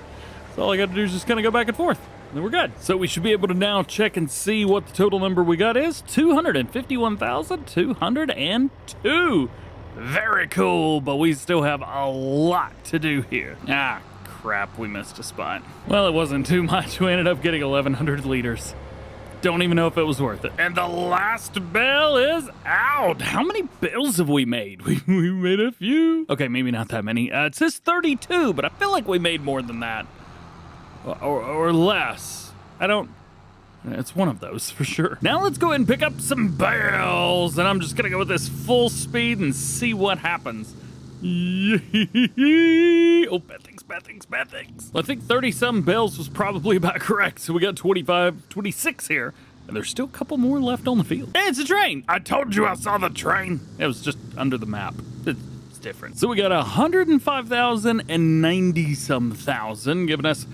So all I got to do is just kind of go back and forth. And then we're good. So we should be able to now check and see what the total number we got is. 251,202. Very cool, but we still have a lot to do here. Ah, crap, we missed a spot. Well, it wasn't too much. We ended up getting 1,100 liters. Don't even know if it was worth it. And the last bale is out. How many bales have we made? We made a few. Okay, maybe not that many. It says 32, but I feel like we made more than that. Or less. It's one of those for sure. Now let's go ahead and pick up some bales. And I'm just gonna go with this full speed and see what happens. Oh, bad things, bad things, bad things. Well, I think 30-some bales was probably about correct. So we got 26 here. And there's still a couple more left on the field. Hey, it's a train. I told you I saw the train. It was just under the map. It's different. So we got 105,090-some thousand, giving us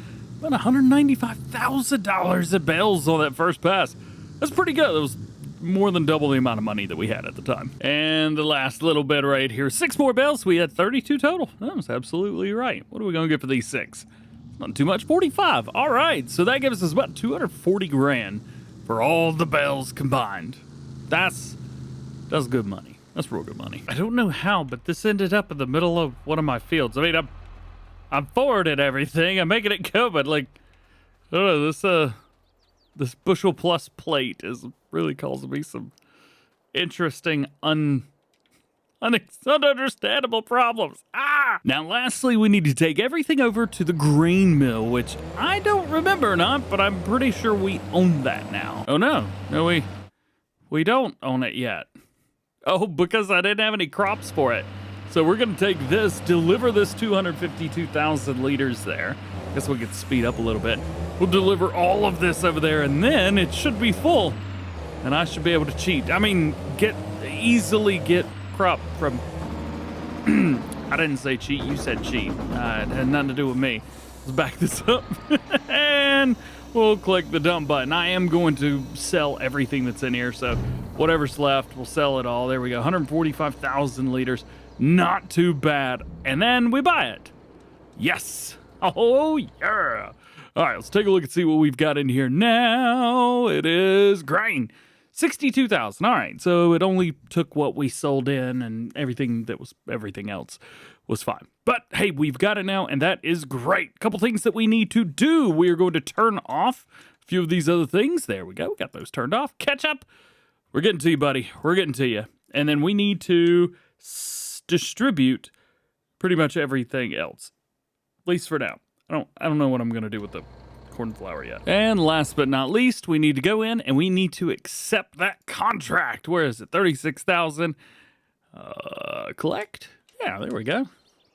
about $195,000 of bales on that first pass. That's pretty good. That was more than double the amount of money that we had at the time. And the last little bit right here, 6 more bales. We had 32 total. That was absolutely right. What are we going to get for these 6? Not too much, 45. All right, so that gives us about 240 grand for all the bales combined. That's good money. That's real good money. I don't know how, but this ended up in the middle of one of my fields. I mean, I'm forwarded everything. I'm making it go, but like, I don't know, this bushel plus plate is really causing me some interesting, ununderstandable problems. Now, lastly, we need to take everything over to the grain mill, which I don't remember or not, but I'm pretty sure we own that now. Oh no, we don't own it yet. Oh, because I didn't have any crops for it. So we're gonna take this, deliver this 252,000 liters there. Guess we could speed up a little bit. We'll deliver all of this over there, and then it should be full. And I should be able to cheat. I mean, easily get crop from... I didn't say cheat, you said cheat. It had nothing to do with me. Let's back this up. And we'll click the dump button. I am going to sell everything that's in here, so whatever's left, we'll sell it all. There we go, 145,000 liters. Not too bad. And then we buy it. Yes. Oh, yeah. All right, let's take a look and see what we've got in here now. It is grain. 62,000. All right, so it only took what we sold in, and everything else was fine. But hey, we've got it now, and that is great. Couple things that we need to do. We are going to turn off a few of these other things. There we go. We got those turned off. Catch up. We're getting to you, buddy. We're getting to you. And then we need to distribute pretty much everything else, at least for now. I don't know what I'm gonna do with the corn flour yet. And last but not least, we need to go in and we need to accept that contract. Where is it? 36,000. Collect. Yeah, there we go.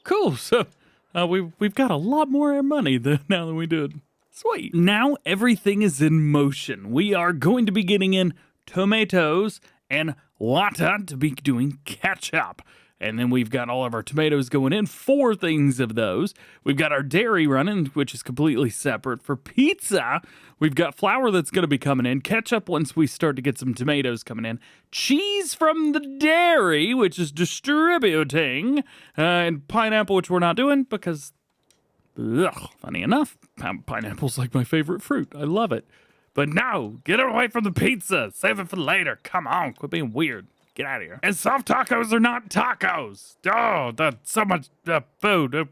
Cool. So we've got a lot more money now than we did. Sweet. Now everything is in motion. We are going to be getting in tomatoes and water to be doing ketchup. And then we've got all of our tomatoes going in, 4 things of those. We've got our dairy running, which is completely separate. For pizza, we've got flour that's going to be coming in, ketchup once we start to get some tomatoes coming in, cheese from the dairy, which is distributing, and pineapple, which we're not doing because, funny enough, pineapple's like my favorite fruit. I love it. But no, get away from the pizza. Save it for later. Come on, quit being weird. Get out of here. And soft tacos are not tacos. Oh, that's so much food.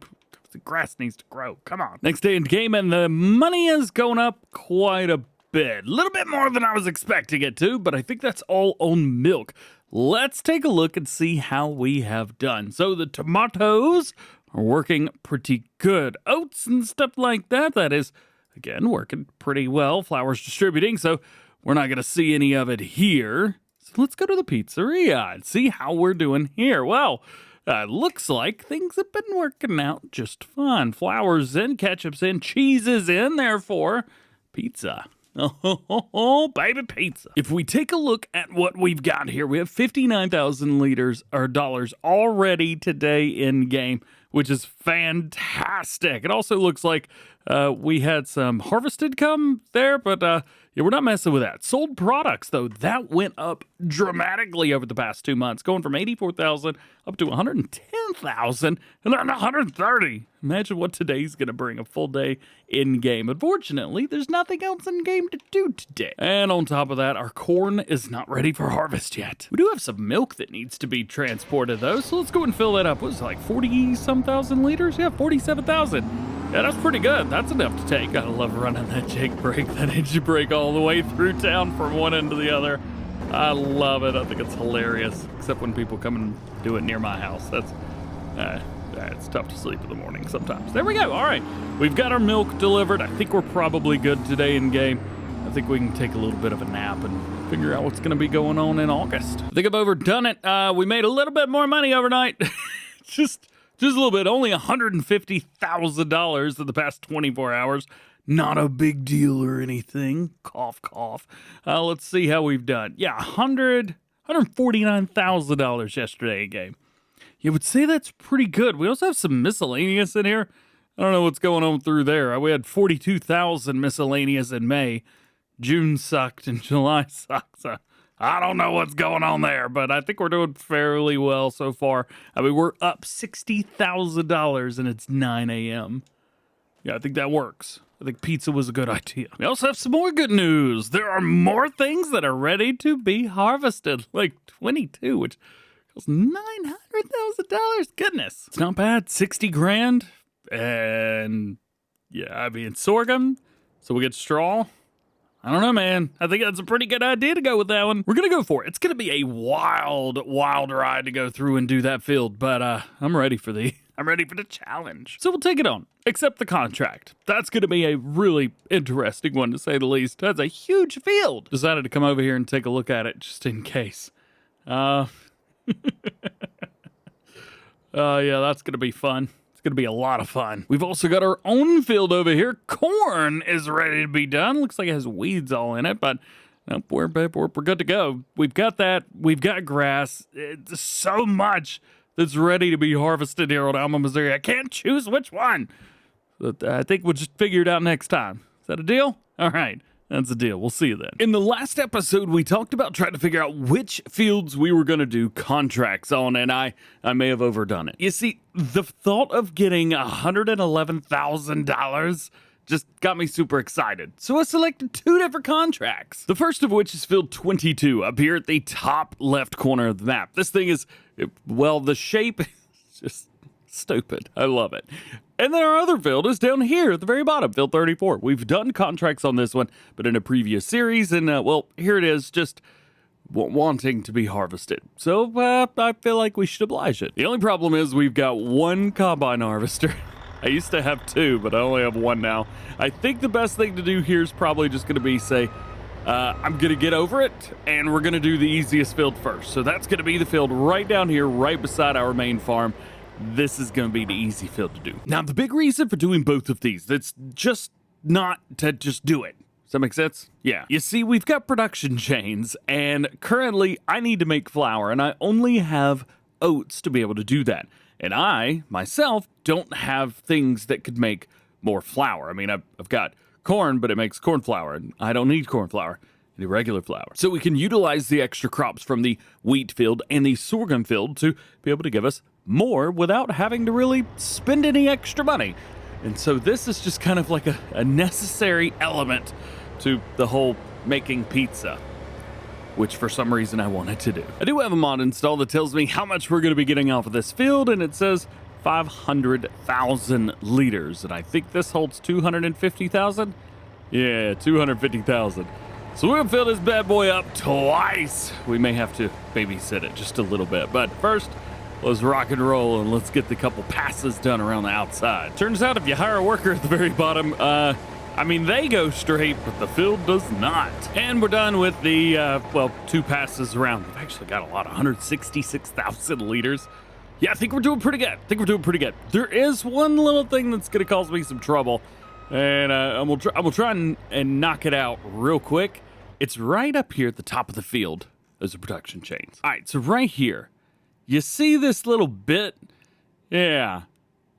The grass needs to grow. Come on. Next day in game, and the money is going up quite a bit. A little bit more than I was expecting it to, but I think that's all on milk. Let's take a look and see how we have done. So the tomatoes are working pretty good. Oats and stuff like that, that is, again, working pretty well. Flour's distributing, so we're not going to see any of it here. So let's go to the pizzeria and see how we're doing here. Well, looks like things have been working out just fine. Flour's in, ketchup's in, cheese is in, therefore, pizza. Oh, baby pizza. If we take a look at what we've got here, we have 59,000 liters or dollars already today in game, which is fantastic. It also looks like we had some harvested come there, but yeah, we're not messing with that. Sold products, though, that went up dramatically over the past 2 months, going from 84,000 up to 110,000 and then 130. Imagine what today's going to bring, a full day in game. Unfortunately, there's nothing else in game to do today. And on top of that, our corn is not ready for harvest yet. We do have some milk that needs to be transported, though, so let's go and fill that up. What was it, like 40-some thousand liters? Yeah, 47,000. Yeah, that's pretty good. That's enough to take. Gotta love running that Jake brake, that engine brake all the way through town from one end to the other. I love it. I think it's hilarious, except when people come and do it near my house. That's, it's tough to sleep in the morning sometimes. There we go. All right, we've got our milk delivered. I think we're probably good today in game. I think we can take a little bit of a nap and figure out what's going to be going on in August. I think I've overdone it. We made a little bit more money overnight. Just a little bit, only $150,000 in the past 24 hours. Not a big deal or anything. Cough, cough. Let's see how we've done. Yeah, $149,000 yesterday in game. You would say that's pretty good. We also have some miscellaneous in here. I don't know what's going on through there. We had 42,000 miscellaneous in May. June sucked and July sucks. I don't know what's going on there, but I think we're doing fairly well so far. I mean, we're up $60,000 and it's 9 a.m. Yeah, I think that works. I think pizza was a good idea. We also have some more good news. There are more things that are ready to be harvested, like 22, which costs $900,000. Goodness. It's not bad. 60 grand. And yeah, I mean, sorghum. So we get straw. I don't know, man. I think that's a pretty good idea to go with that one. We're going to go for it. It's going to be a wild, wild ride to go through and do that field, but I'm ready for the challenge. So we'll take it on, accept the contract. That's going to be a really interesting one, to say the least. That's a huge field. Decided to come over here and take a look at it just in case. Yeah, that's going to be fun. Going to be a lot of fun. We've also got our own field over here. Corn is ready to be done. Looks like it has weeds all in it, but nope, we're good to go. We've got that. We've got grass. It's so much that's ready to be harvested here on Alma, Missouri. I can't choose which one. But I think we'll just figure it out next time. Is that a deal? All right. That's the deal. We'll see you then. In the last episode, we talked about trying to figure out which fields we were going to do contracts on, and I may have overdone it. You see, the thought of getting $111,000 just got me super excited. So I selected 2 different contracts. The first of which is field 22, up here at the top left corner of the map. This thing is, well, the shape is just stupid. I love it. And then our other field is down here at the very bottom, field 34. We've done contracts on this one, but in a previous series, and well, here it is, just wanting to be harvested. So I feel like we should oblige it. The only problem is we've got 1 combine harvester. I used to have 2, but I only have 1 now. I think the best thing to do here is probably just going to be say, I'm going to get over it, and we're going to do the easiest field first. So that's going to be the field right down here, right beside our main farm. This is going to be the easy field to do. Now, the big reason for doing both of these, that's just not to just do it. Does that make sense? Yeah. You see, we've got production chains, and currently I need to make flour, and I only have oats to be able to do that. And I, myself, don't have things that could make more flour. I mean, I've got corn, but it makes corn flour, and I don't need corn flour. I need regular flour. So we can utilize the extra crops from the wheat field and the sorghum field to be able to give us more without having to really spend any extra money. And so this is just kind of like a necessary element to the whole making pizza, which for some reason I wanted to do. I do have a mod installed that tells me how much we're going to be getting off of this field, and it says 500,000 liters. And I think this holds 250,000. Yeah, 250,000. So we're gonna fill this bad boy up twice. We may have to babysit it just a little bit, but first, let's rock and roll and let's get the couple passes done around the outside. Turns out if you hire a worker at the very bottom, I mean, they go straight, but the field does not. And we're done with the, well, 2 passes around. We've actually got a lot, 166,000 liters. Yeah, I think we're doing pretty good. There is one little thing that's gonna cause me some trouble, and I'm gonna try and knock it out real quick. It's right up here at the top of the field. Those are production chains. All right, so right here, you see this little bit? Yeah,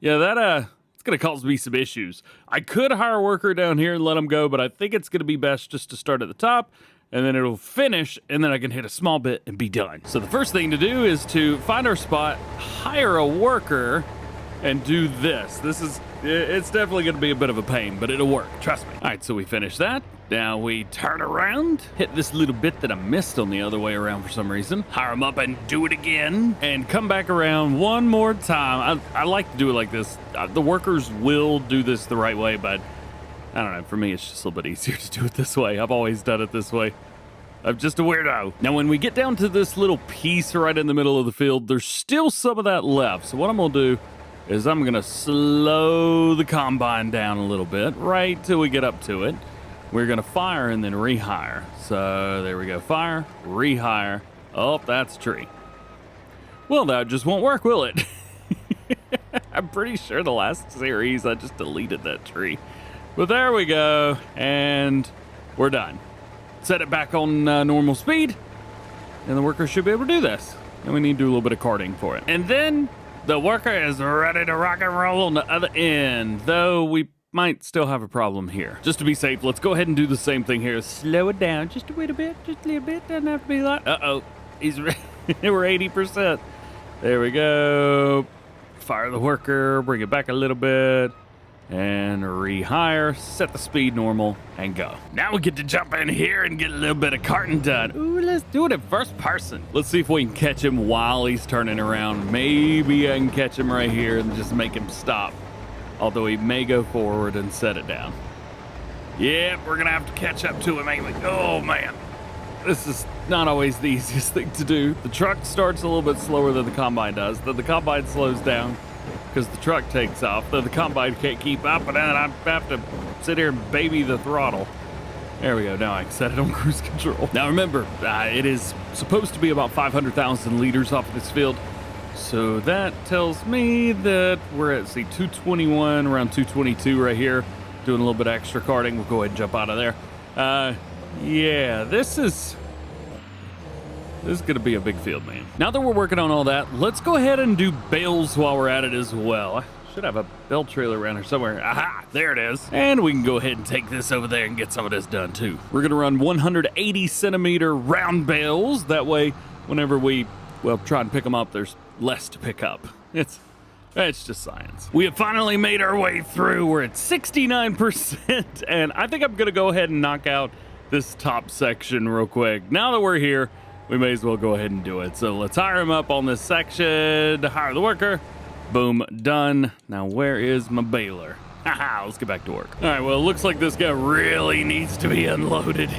that, it's gonna cause me some issues. I could hire a worker down here and let them go, but I think it's gonna be best just to start at the top, and then it'll finish, and then I can hit a small bit and be done. So the first thing to do is to find our spot, hire a worker, and do this. It's definitely gonna be a bit of a pain, but it'll work, trust me. All right, so we finish that. Now we turn around, hit this little bit that I missed on the other way around for some reason, hire them up and do it again, and come back around one more time. I like to do it like this. The workers will do this the right way, but I don't know, for me it's just a little bit easier to do it this way. I've always done it this way. I'm just a weirdo. Now when we get down to this little piece right in the middle of the field, there's still some of that left. So what I'm gonna do is I'm gonna slow the combine down a little bit, right till we get up to it. We're gonna fire and then rehire. So there we go, fire, rehire. Oh, that's a tree. Well, that just won't work, will it? I'm pretty sure the last series I just deleted that tree. But there we go, and we're done. Set it back on normal speed, and the worker should be able to do this. And we need to do a little bit of carting for it. And then the worker is ready to rock and roll on the other end, though we might still have a problem here. Just to be safe, let's go ahead and do the same thing here. Slow it down just a little bit, doesn't have to be like, uh-oh, we're 80%. There we go. Fire the worker, bring it back a little bit, and rehire, set the speed normal, and go. Now we get to jump in here and get a little bit of carting done. Ooh, let's do it in first person. Let's see if we can catch him while he's turning around. Maybe I can catch him right here and just make him stop. Although he may go forward and set it down. Yep, we're gonna have to catch up to him, ain't we? Oh man, this is not always the easiest thing to do. The truck starts a little bit slower than the combine does. Then the combine slows down because the truck takes off. Then the combine can't keep up, and then I have to sit here and baby the throttle. There we go, now I can set it on cruise control. Now remember, it is supposed to be about 500,000 liters off of this field. So that tells me that we're at, see, 221, around 222 right here. Doing a little bit of extra carting. We'll go ahead and jump out of there. Yeah, this is gonna be a big field, man. Now that we're working on all that, let's go ahead and do bales while we're at it as well. I should have a bale trailer around here somewhere. Aha, there it is. And we can go ahead and take this over there and get some of this done too. We're gonna run 180 centimeter round bales. That way, whenever we, well, try and pick them up, there's less to pick up. It's just science. We have finally made our way through. We're at 69%, and I think I'm gonna go ahead and knock out this top section real quick. Now that we're here, we may as well go ahead and do it. So let's hire him up on this section, hire the worker. Boom, done. Now where is my baler? Haha, let's get back to work. All right, well, it looks like this guy really needs to be unloaded.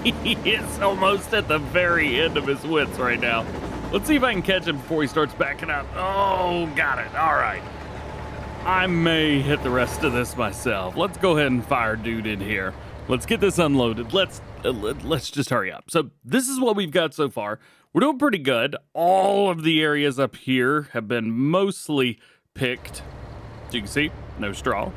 He's almost at the very end of his wits right now. Let's see if I can catch him before he starts backing up. Oh, got it. All right. I may hit the rest of this myself. Let's go ahead and fire dude in here. Let's get this unloaded. Let's just hurry up. So this is what we've got so far. We're doing pretty good. All of the areas up here have been mostly picked. As you can see, no straw.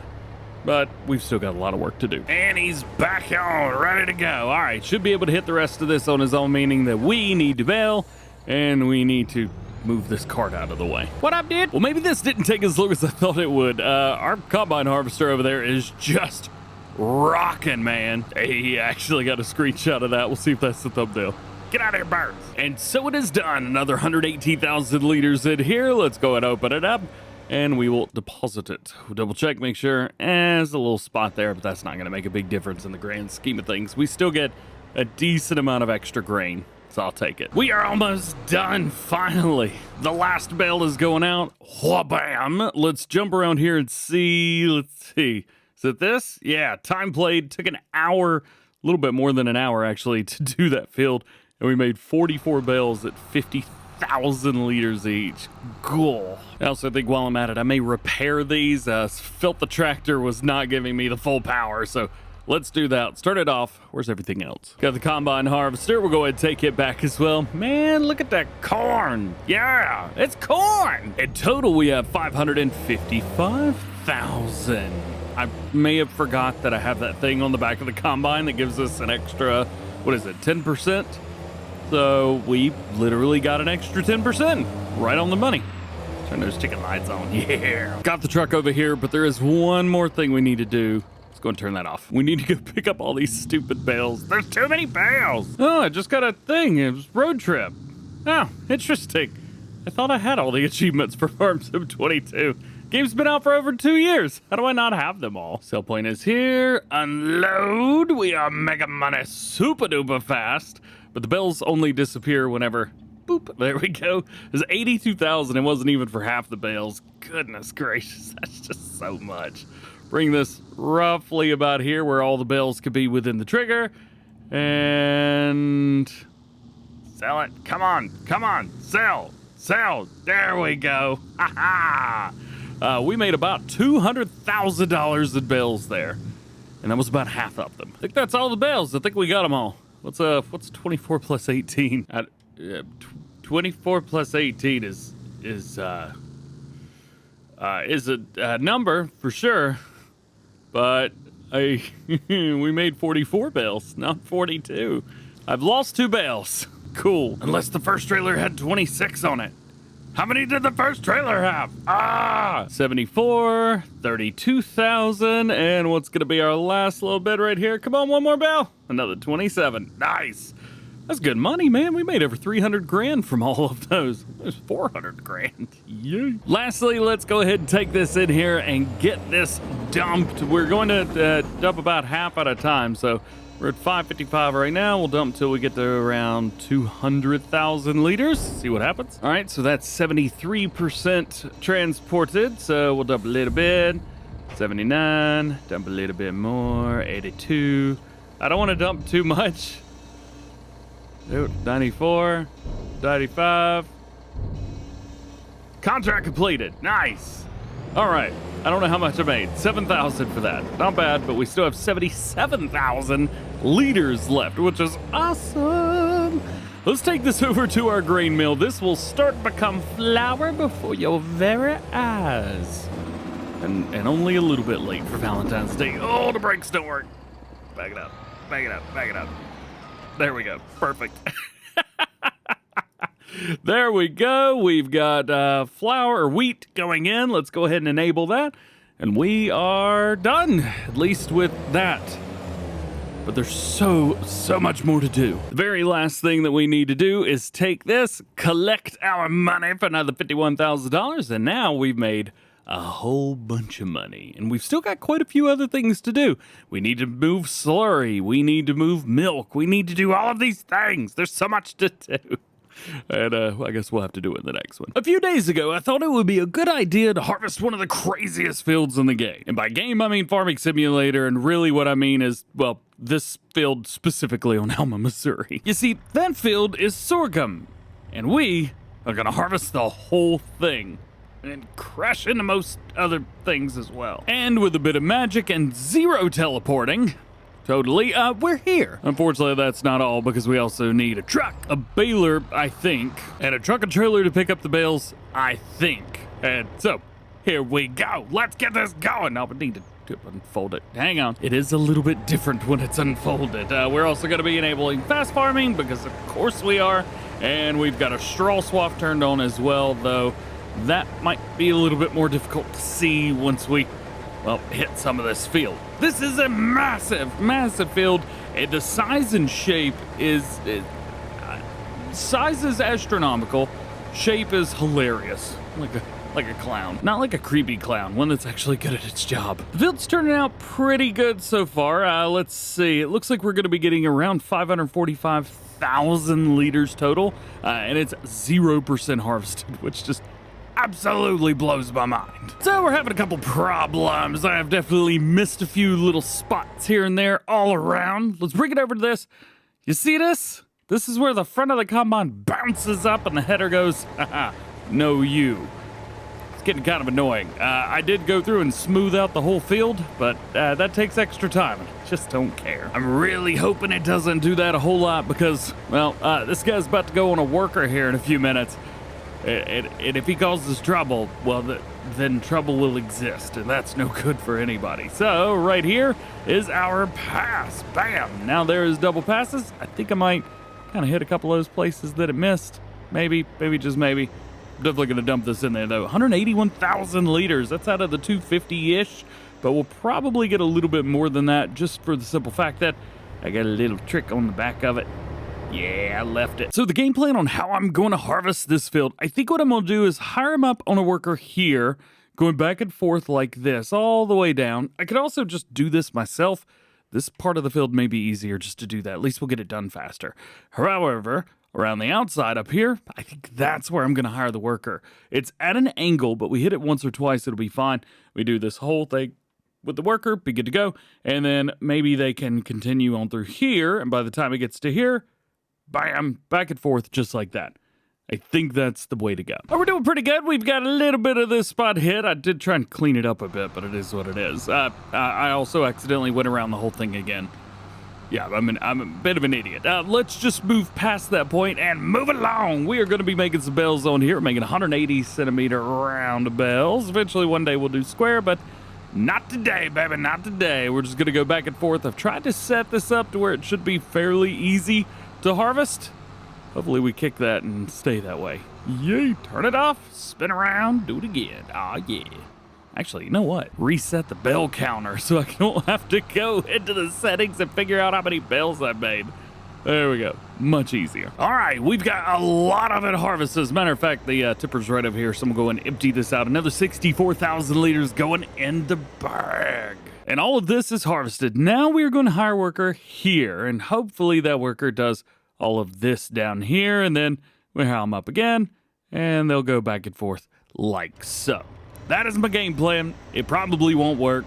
But we've still got a lot of work to do. And he's back on, ready to go. All right, should be able to hit the rest of this on his own, meaning that we need to bail. And we need to move this cart out of the way. What up, dude? Well, maybe this didn't take as long as I thought it would. Our combine harvester over there is just rocking, man. He actually got a screenshot of that. We'll see if that's the thumbnail. Get out of here, birds. And so it is done. Another 118,000 liters in here. Let's go and open it up, and we will deposit it. We'll double check, make sure. There's a little spot there, but that's not going to make a big difference in the grand scheme of things. We still get a decent amount of extra grain. It's so I'll take it. We are almost done, finally. The last bale is going out. Wha-bam! Let's jump around here and see. Let's see. Is it this? Yeah, time played. Took an hour, a little bit more than an hour, actually, to do that field. And we made 44 bales at 50,000 liters each. Cool. I also think while I'm at it, I may repair these. Felt the tractor was not giving me the full power, so let's do that. Start it off. Where's everything else? Got the combine harvester. We'll go ahead and take it back as well. Man, look at that corn. Yeah, it's corn. In total, we have 555,000. I may have forgot that I have that thing on the back of the combine that gives us an extra, what is it, 10%? So we literally got an extra 10%. Right on the money. Turn those chicken lights on. Yeah. Got the truck over here, but there is one more thing we need to do. Let's go and turn that off. We need to go pick up all these stupid bales. There's too many bales. Oh, I just got a thing. It was road trip. Oh, interesting. I thought I had all the achievements for Farm Sim 22. Game's been out for over 2 years. How do I not have them all? Sell point is here. Unload. We are mega money super duper fast. But the bales only disappear whenever, boop, there we go. There's 82,000. It wasn't even for half the bales. Goodness gracious, that's just so much. Bring this roughly about here where all the bales could be within the trigger. And sell it. Come on, sell. There we go. Ha ha. We made about $200,000 in bales there. And that was about half of them. I think that's all the bales. I think we got them all. What's 24 plus 18? 24 plus 18 is a number for sure, but we made 44 bales, not 42. I've lost 2 bales. Cool. Unless the first trailer had 26 on it. How many did the first trailer have? 74, 32,000, and what's gonna be our last little bit right here? Come on, one more bale. Another 27. Nice. That's good money, man. We made over 300 grand from all of those. There's 400 grand. Yeah. Lastly, let's go ahead and take this in here and get this dumped. We're going to dump about half at a time, so we're at 555 right now. We'll dump until we get to around 200,000 liters. See what happens. All right, so that's 73% transported. So we'll dump a little bit. 79, dump a little bit more. 82. I don't want to dump too much. 94, 95. Contract completed. Nice. All right. I don't know how much I made. 7,000 for that. Not bad, but we still have 77,000 liters left, which is awesome. Let's take this over to our grain mill. This will start to become flour before your very eyes. And only a little bit late for Valentine's Day. Oh, the brakes don't work. Back it up. Back it up. Back it up. There we go. Perfect. There we go. We've got flour or wheat going in. Let's go ahead and enable that. And we are done, at least with that. But there's so much more to do. The very last thing that we need to do is take this, collect our money for another $51,000, and now we've made a whole bunch of money. And we've still got quite a few other things to do. We need to move slurry. We need to move milk. We need to do all of these things. There's so much to do. And I guess we'll have to do it in the next one. A few days ago, I thought it would be a good idea to harvest one of the craziest fields in the game. And by game, I mean Farming Simulator, and really what I mean is, well, this field specifically on Alma, Missouri. You see, that field is sorghum, and we are gonna harvest the whole thing and crash into most other things as well. And with a bit of magic and zero teleporting, totally, we're here. Unfortunately, that's not all, because we also need a truck, a baler, I think, and a truck and trailer to pick up the bales, I think. And so, here we go. Let's get this going. Now, we need to unfold it. Hang on. It is a little bit different when it's unfolded. We're also going to be enabling fast farming, because of course we are. And we've got a straw swap turned on as well, though that might be a little bit more difficult to see once we, well, hit some of this field. This is a massive field. And the size and shape is, size is astronomical. Shape is hilarious. Like a clown. Not like a creepy clown, one that's actually good at its job. The field's turning out pretty good so far. Let's see. It looks like we're going to be getting around 545,000 180,000 liters total, and it's 0% harvested, which just absolutely blows my mind. So we're having a couple problems. I've definitely missed a few little spots here and there all around. Let's bring it over to this. You see this? This is where the front of the combine bounces up and the header goes, haha, no you. It's getting kind of annoying. I did go through and smooth out the whole field, but that takes extra time. I just don't care. I'm really hoping it doesn't do that a whole lot because, well, this guy's about to go on a worker here in a few minutes. And if he causes trouble, well, then trouble will exist, and that's no good for anybody. So right here is our pass. Bam! Now there is double passes. I think I might kind of hit a couple of those places that it missed. Maybe just maybe. I'm definitely going to dump this in there, though. 181,000 liters. That's out of the 250-ish, but we'll probably get a little bit more than that just for the simple fact that I got a little trick on the back of it. Yeah, I left it. So the game plan on how I'm going to harvest this field, I think what I'm going to do is hire him up on a worker here, going back and forth like this, all the way down. I could also just do this myself. This part of the field may be easier just to do that. At least we'll get it done faster. However, around the outside up here, I think that's where I'm going to hire the worker. It's at an angle, but we hit it once or twice, it'll be fine. We do this whole thing with the worker, be good to go, and then maybe they can continue on through here, and by the time it gets to here, bam, back and forth just like that. I think that's the way to go. Oh, we're doing pretty good. We've got a little bit of this spot hit. I did try and clean it up a bit, but it is what it is. I also accidentally went around the whole thing again. Yeah, I'm a bit of an idiot. Let's just move past that point and move along. We are going to be making some bells on here, making 180 centimeter round bells. Eventually one day we'll do square, but not today, baby, not today. We're just going to go back and forth. I've tried to set this up to where it should be fairly easy to harvest. Hopefully we kick that and stay that way. Yay, turn it off, spin around, do it again. Ah, yeah. Actually, you know what? Reset the bell counter so I don't have to go into the settings and figure out how many bells I made. There we go. Much easier. All right, we've got a lot of it harvested. As a matter of fact, the tipper's right over here, so I'm going to go and empty this out. Another 64,000 liters going in the bag. And all of this is harvested. Now we're going to hire a worker here, and hopefully that worker does all of this down here, and then we hire them up again, and they'll go back and forth like so. That is my game plan. It probably won't work.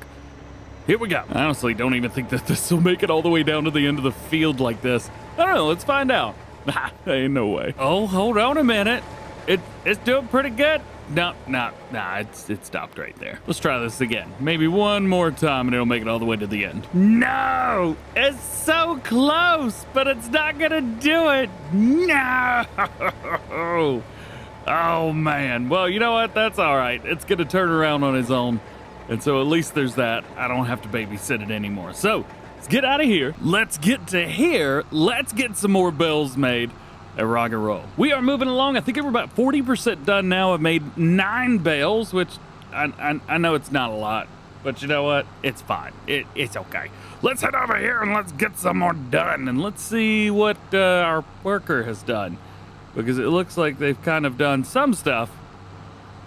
Here we go. I honestly don't even think that this will make it all the way down to the end of the field like this. I don't know. Let's find out. Ain't no way. Oh, hold on a minute. It's doing pretty good. No, it stopped right there. Let's try this again. Maybe one more time and it'll make it all the way to the end. No! It's so close, but it's not gonna do it. No! Oh, man. Well, you know what? That's all right. It's gonna turn around on its own. And so at least there's that. I don't have to babysit it anymore. So let's get out of here. Let's get to here. Let's get some more bells made. And rock and roll. We are moving along. I think we're about 40% done now. I've made 9 bales, which I know it's not a lot, but you know what? It's fine. It's okay. Let's head over here and let's get some more done. And let's see what our worker has done, because it looks like they've kind of done some stuff,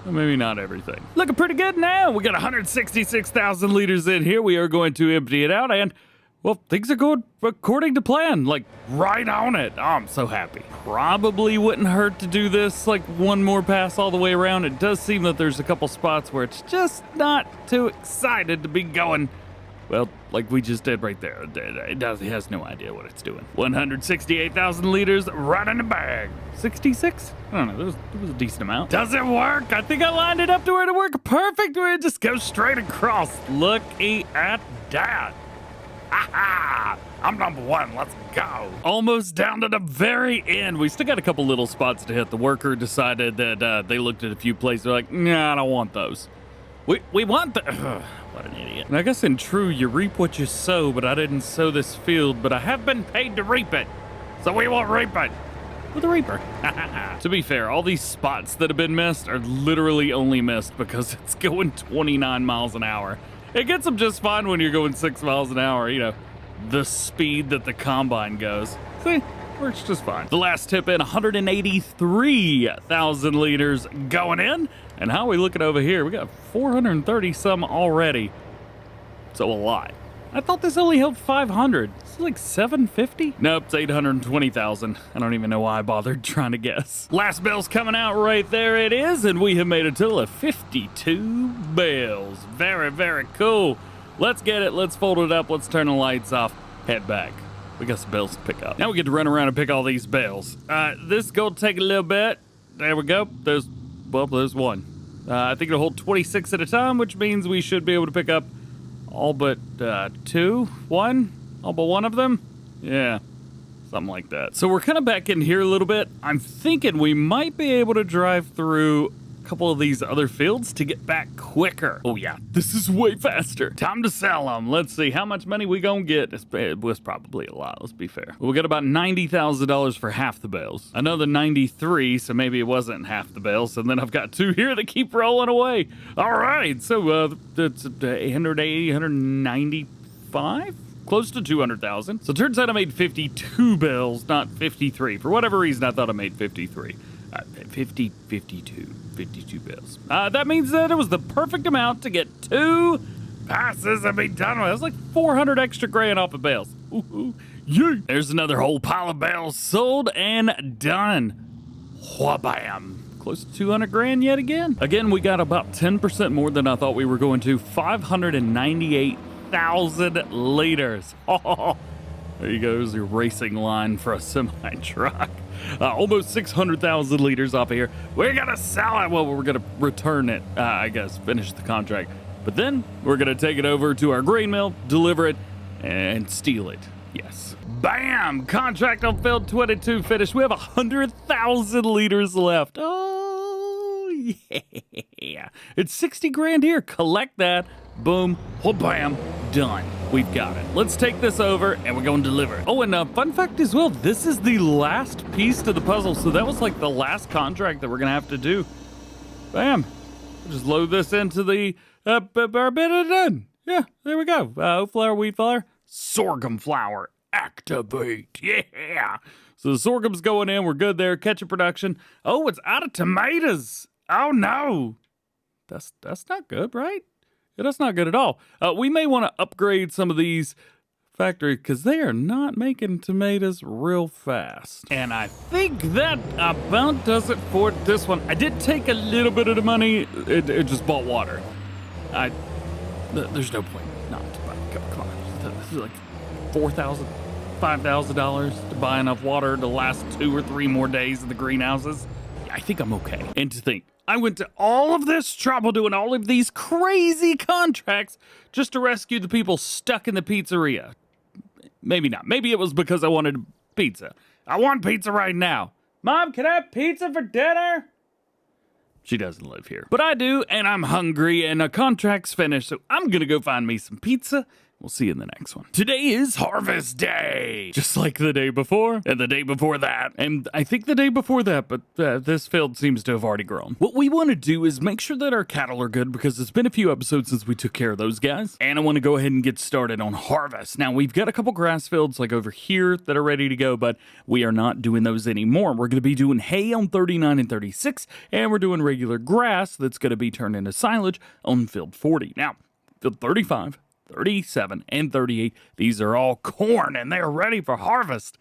but maybe not everything. Looking pretty good now. We got 166,000 liters in here. We are going to empty it out, and well, things are going according to plan, like right on it. Oh, I'm so happy. Probably wouldn't hurt to do this like one more pass all the way around. It does seem that there's a couple spots where it's just not too excited to be going, well, like we just did right there. It has no idea what it's doing. 168,000 liters right in the bag. 66? I don't know, there was a decent amount. Does it work? I think I lined it up to where it worked perfect, where it just goes straight across. Looky at that. Ha! I'm number 1. Let's go. Almost down to the very end. We still got a couple little spots to hit. The worker decided that they looked at a few places. They're like, nah, I don't want those. We want the... What an idiot. And I guess in true, you reap what you sow, but I didn't sow this field, but I have been paid to reap it. So we won't reap it. With a reaper. To be fair, all these spots that have been missed are literally only missed because it's going 29 miles an hour. It gets them just fine when you're going 6 miles an hour, you know, the speed that the combine goes. See, works just fine. The last tip in, 183,000 liters going in. And how are we looking over here? We got 430 some already. So a lot. I thought this only held 500. This is like 750? Nope, it's 820,000. I don't even know why I bothered trying to guess. Last bale's coming out right there it is, and we have made a total of 52 bales. Very, very cool. Let's get it, let's fold it up, let's turn the lights off, head back. We got some bales to pick up. Now we get to run around and pick all these bales. This is gonna take a little bit. There we go. There's one. I think it'll hold 26 at a time, which means we should be able to pick up all but all but one of them. Yeah, something like that. So we're kind of back in here a little bit. I'm thinking we might be able to drive through a couple of these other fields to get back quicker. Oh yeah, this is way faster. Time to sell them. Let's see how much money we gonna get. It was probably a lot, let's be fair. We got about $90,000 for half the bales. Another 93, so maybe it wasn't half the bales. And then I've got two here that keep rolling away. All right, so that's 180, 195? Close to 200,000. So it turns out I made 52 bales, not 53. For whatever reason, I thought I made 53. 52 bales. That means that it was the perfect amount to get 2 passes and be done with. It was like 400 extra grand off of bales. Ooh, yeah. There's another whole pile of bales sold and done. Wha-bam. Close to 200 grand yet again. Again, we got about 10% more than I thought we were going to. 598,000 liters. Oh, there you go. There's your racing line for a semi-truck. Almost 600,000 liters off of here. We're gonna sell it. Well, we're gonna return it, I guess, finish the contract. But then we're gonna take it over to our grain mill, deliver it, and steal it. Yes. Bam! Contract on field 22 finished. We have 100,000 liters left. Oh, yeah. It's 60 grand here. Collect that. Boom. Bam. Done. We've got it. Let's take this over and we're going to deliver it. Oh, and fun fact as well, this is the last piece to the puzzle. So that was like the last contract that we're going to have to do. Bam. We'll just load this into the our bit of done. Yeah, there we go. Oat flour, wheat flour, sorghum flour. Activate. Yeah. So the sorghum's going in. We're good there. Ketchup production. Oh, it's out of tomatoes. Oh, no. That's not good, right? Yeah, that's not good at all. We may want to upgrade some of these factory because they are not making tomatoes real fast. And I think that about does it for this one. I did take a little bit of the money. It just bought water. There's no point not to buy. Come on. This is like $4,000, $5,000 to buy enough water to last 2 or 3 more days in the greenhouses. I think I'm okay. And to think, I went to all of this trouble doing all of these crazy contracts just to rescue the people stuck in the pizzeria. Maybe not. Maybe it was because I wanted pizza. I want pizza right now. Mom, can I have pizza for dinner? She doesn't live here. But I do, and I'm hungry, and a contract's finished, so I'm gonna go find me some pizza. We'll see you in the next one. Today is Harvest Day, just like the day before, and the day before that, and I think the day before that, but this field seems to have already grown. What we want to do is make sure that our cattle are good, because it's been a few episodes since we took care of those guys, and I want to go ahead and get started on harvest. Now, we've got a couple grass fields like over here that are ready to go, but we are not doing those anymore. We're going to be doing hay on 39 and 36, and we're doing regular grass that's going to be turned into silage on field 40. Now, field 35, 37, and 38, these are all corn and they're ready for harvest.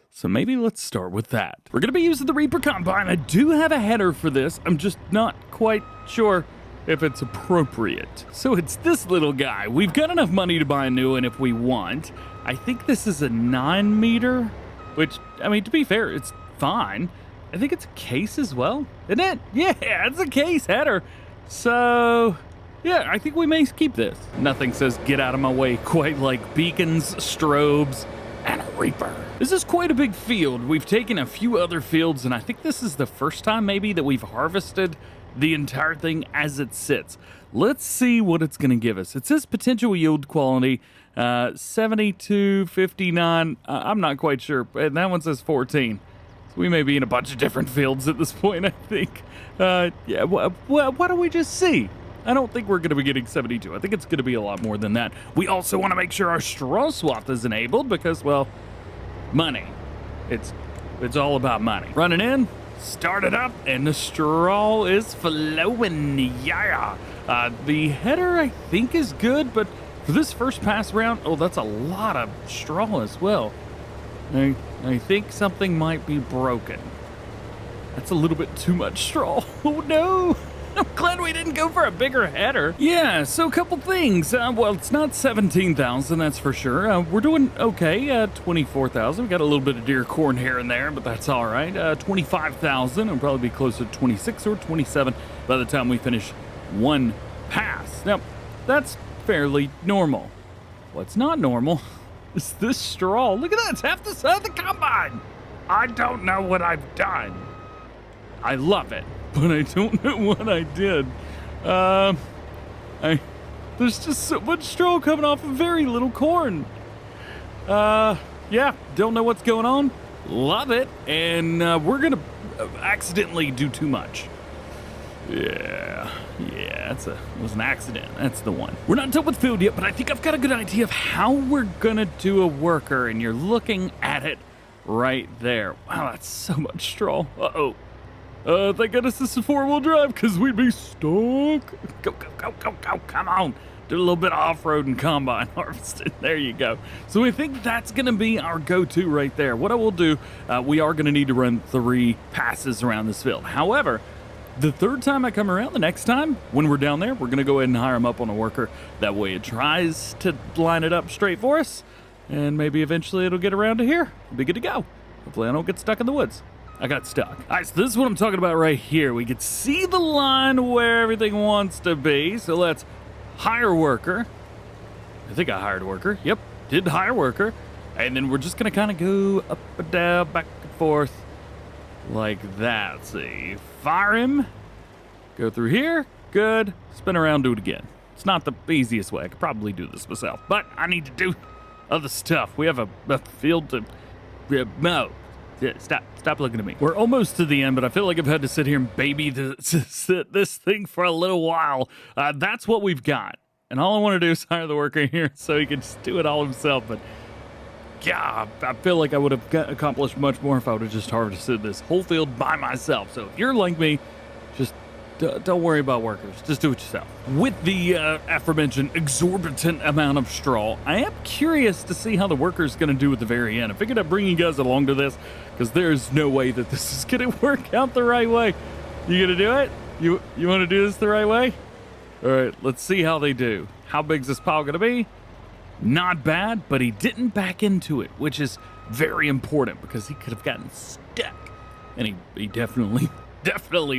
So maybe let's start with that. We're going to be using the Reaper Combine. I do have a header for this. I'm just not quite sure if it's appropriate. So it's this little guy. We've got enough money to buy a new one if we want. I think this is a 9 meter, which, I mean, to be fair, it's fine. I think it's a case as well, isn't it? Yeah, it's a case header. So yeah, I think we may keep this. Nothing says get out of my way quite like beacons, strobes, and a Reaper. This is quite a big field. We've taken a few other fields, and I think this is the first time maybe that we've harvested the entire thing as it sits. Let's see what it's gonna give us. It says potential yield quality, 72, 59, I'm not quite sure, and that one says 14. So we may be in a bunch of different fields at this point, I think. Yeah, why don't we just see? I don't think we're going to be getting 72. I think it's going to be a lot more than that. We also want to make sure our straw swath is enabled because, well, money. It's all about money. Running in, start it up, and the straw is flowing. Yeah. The header, I think, is good, but For this first pass round, oh, that's a lot of straw as well. I think something might be broken. That's a little bit too much straw. Oh no! I'm glad we didn't go for a bigger header. Yeah, so a couple things. Well, it's not 17,000, that's for sure. We're doing okay. 24,000. We got a little bit of deer corn here and there, but that's all right. 25,000. It'll probably be closer to 26 or 27 by the time we finish one pass. Now, that's fairly normal. What's not normal is this straw. Look at that. It's half the size of the combine. I don't know what I've done. I love it, but I don't know what I did. There's just so much straw coming off of very little corn. Yeah, don't know what's going on. Love it, and we're gonna accidentally do too much. Yeah, it was an accident. That's the one. We're not done with food yet, but I think I've got a good idea of how we're gonna do a worker, and you're looking at it right there. Wow, that's so much straw. Uh-oh. Thank goodness this is 4-wheel drive, because we'd be stuck. Go, come on. Do a little bit of off-road and combine harvesting. There you go. So I think that's going to be our go-to right there. What I will do, we are going to need to run 3 passes around this field. However, the third time I come around, the next time, when we're down there, we're going to go ahead and hire him up on a worker. That way it tries to line it up straight for us, and maybe eventually it'll get around to here. We'll be good to go. Hopefully I don't get stuck in the woods. I got stuck. All right, so this is what I'm talking about right here. We can see the line where everything wants to be. So let's hire worker. I think I hired a worker. Yep, did hire worker. And then we're just going to kind of go up and down, back and forth like that. Let's see. Fire him. Go through here. Good. Spin around, do it again. It's not the easiest way. I could probably do this myself, but I need to do other stuff. We have a field to mow. Yeah, stop looking at me. We're almost to the end, but I feel like I've had to sit here and baby this thing for a little while. That's what we've got. And all I want to do is hire the worker here so he can just do it all himself. But, yeah, I feel like I would have accomplished much more if I would have just harvested this whole field by myself. So if you're like me, just don't worry about workers. Just do it yourself. With the aforementioned exorbitant amount of straw, I am curious to see how the worker's going to do at the very end. I figured I'd bring you guys along to this because there's no way that this is going to work out the right way. You going to do it? You want to do this the right way? All right, let's see how they do. How big's this pile going to be? Not bad, but he didn't back into it, which is very important because he could have gotten stuck. And he definitely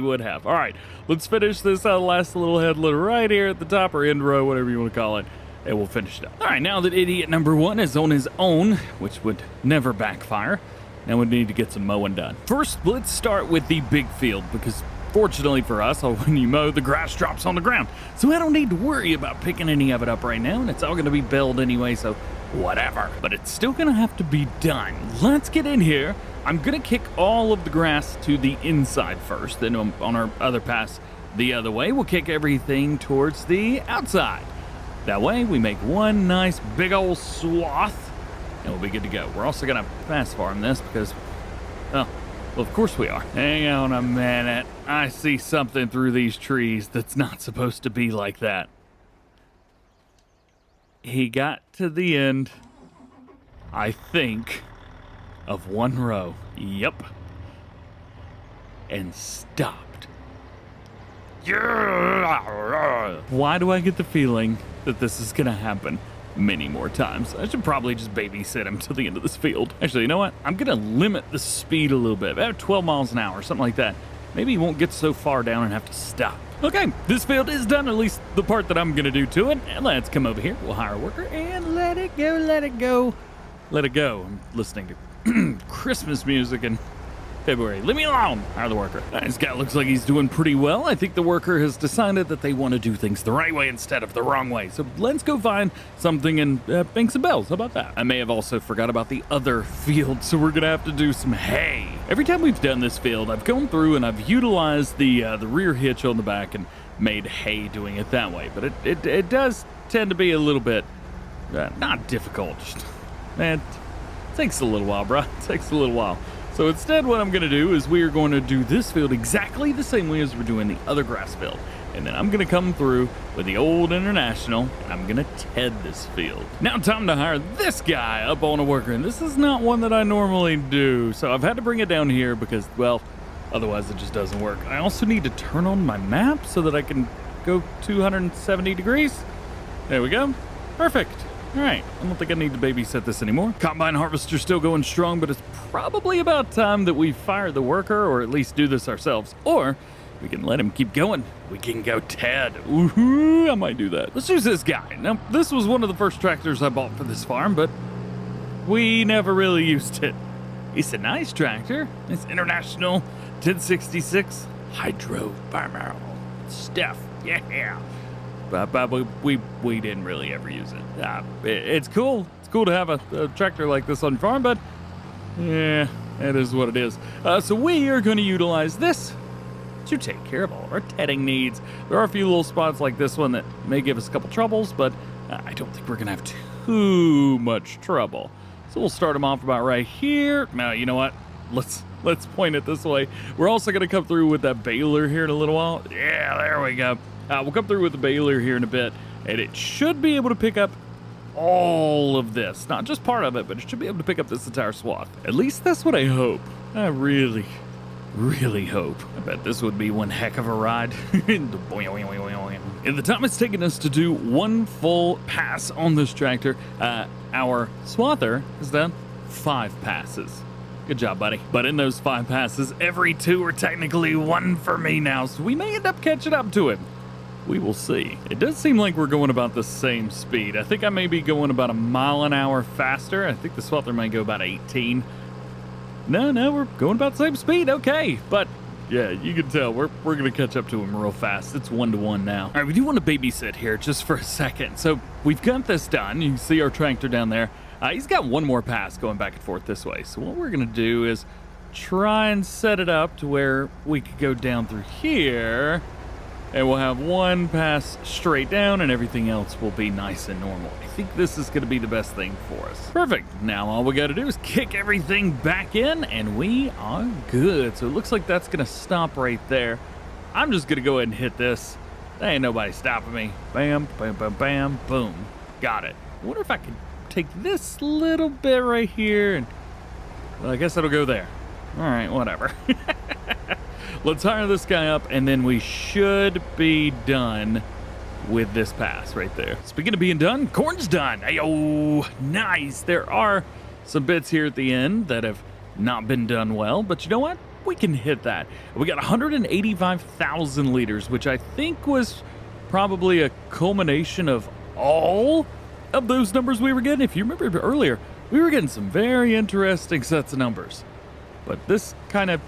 would have. All right, let's finish this last little headlet right here at the top, or end row, whatever you want to call it, and we'll finish it up. All right, now that idiot number 1 is on his own, which would never backfire, now we need to get some mowing done. First, let's start with the big field, because fortunately for us, when you mow, the grass drops on the ground, so I don't need to worry about picking any of it up right now, and it's all going to be billed anyway, so whatever. But it's still going to have to be done. Let's get in here. I'm going to kick all of the grass to the inside first, then on our other pass the other way, we'll kick everything towards the outside. That way, we make one nice big old swath, and we'll be good to go. We're also going to fast farm this because, well, of course we are. Hang on a minute. I see something through these trees that's not supposed to be like that. He got to the end, I think, of one row. Yep. And stopped. Yeah. Why do I get the feeling that this is gonna happen many more times? I should probably just babysit him to the end of this field. Actually, you know what? I'm gonna limit the speed a little bit. About 12 miles an hour, something like that. Maybe he won't get so far down and have to stop. Okay, this field is done, at least the part that I'm gonna do to it. And let's come over here. We'll hire a worker and let it go, let it go. Let it go. I'm listening to Christmas music in February. Leave me alone. Hire the worker. This guy looks like he's doing pretty well. I think the worker has decided that they want to do things the right way instead of the wrong way. So let's go find something and bang some bells. How about that? I may have also forgot about the other field, so we're gonna have to do some hay. Every time we've done this field, I've gone through and I've utilized the rear hitch on the back and made hay doing it that way. But it does tend to be a little bit not difficult. Just, man, it takes a little while, bro. It takes a little while. So instead, what I'm going to do is we are going to do this field exactly the same way as we're doing the other grass field. and then I'm gonna come through with the old International, and I'm gonna TED this field. Now time to hire this guy up on a worker, and this is not one that I normally do, so I've had to bring it down here because, well, otherwise it just doesn't work. I also need to turn on my map so that I can go 270 degrees. There we go. Perfect. All right, I don't think I need to babysit this anymore. Combine harvester's still going strong, but it's probably about time that we fire the worker, or at least do this ourselves. Or we can let him keep going. We can go TED. Ooh, I might do that. Let's use this guy. Now, this was one of the first tractors I bought for this farm, but we never really used it. It's a nice tractor. It's International 1066 Hydro Farmer Stuff. Yeah. But we didn't really ever use it. It's cool. It's cool to have a tractor like this on your farm, but yeah, it is what it is. So we are going to utilize this to take care of all of our tedding needs. There are a few little spots like this one that may give us a couple troubles, but I don't think we're going to have too much trouble. So we'll start them off about right here. Now, you know what? Let's point it this way. We're also going to come through with that baler here in a little while. Yeah, there we go. We'll come through with the baler here in a bit, and it should be able to pick up all of this. Not just part of it, but it should be able to pick up this entire swath. At least that's what I hope. I really hope. I bet this would be one heck of a ride. In the time it's taken us to do one full pass on this tractor, our swather has done 5 passes. Good job, buddy. But in those 5 passes, every 2 are technically 1 for me now, so we may end up catching up to him. We will see. It does seem like we're going about the same speed. I think I may be going about a mile an hour faster. I think the swather might go about 18. No, we're going about the same speed. Okay, but yeah, you can tell we're going to catch up to him real fast. It's 1-to-1 now. All right, we do want to babysit here just for a second. So we've got this done. You can see our tractor down there. He's got one more pass going back and forth this way. So what we're going to do is try and set it up to where we could go down through here, and we'll have one pass straight down, and everything else will be nice and normal. I think this is going to be the best thing for us. Perfect. Now all we got to do is kick everything back in, and we are good. So it looks like that's going to stop right there. I'm just going to go ahead and hit this. There ain't nobody stopping me. Bam, bam, bam, bam, boom. Got it. I wonder if I could take this little bit right here, and well, I guess it'll go there. All right, whatever. Let's hire this guy up, and then we should be done with this pass right there. Speaking of being done, corn's done. Hey-oh, nice. There are some bits here at the end that have not been done well, but you know what? We can hit that. We got 185,000 liters, which I think was probably a culmination of all of those numbers we were getting. If you remember earlier, we were getting some very interesting sets of numbers, but this kind of,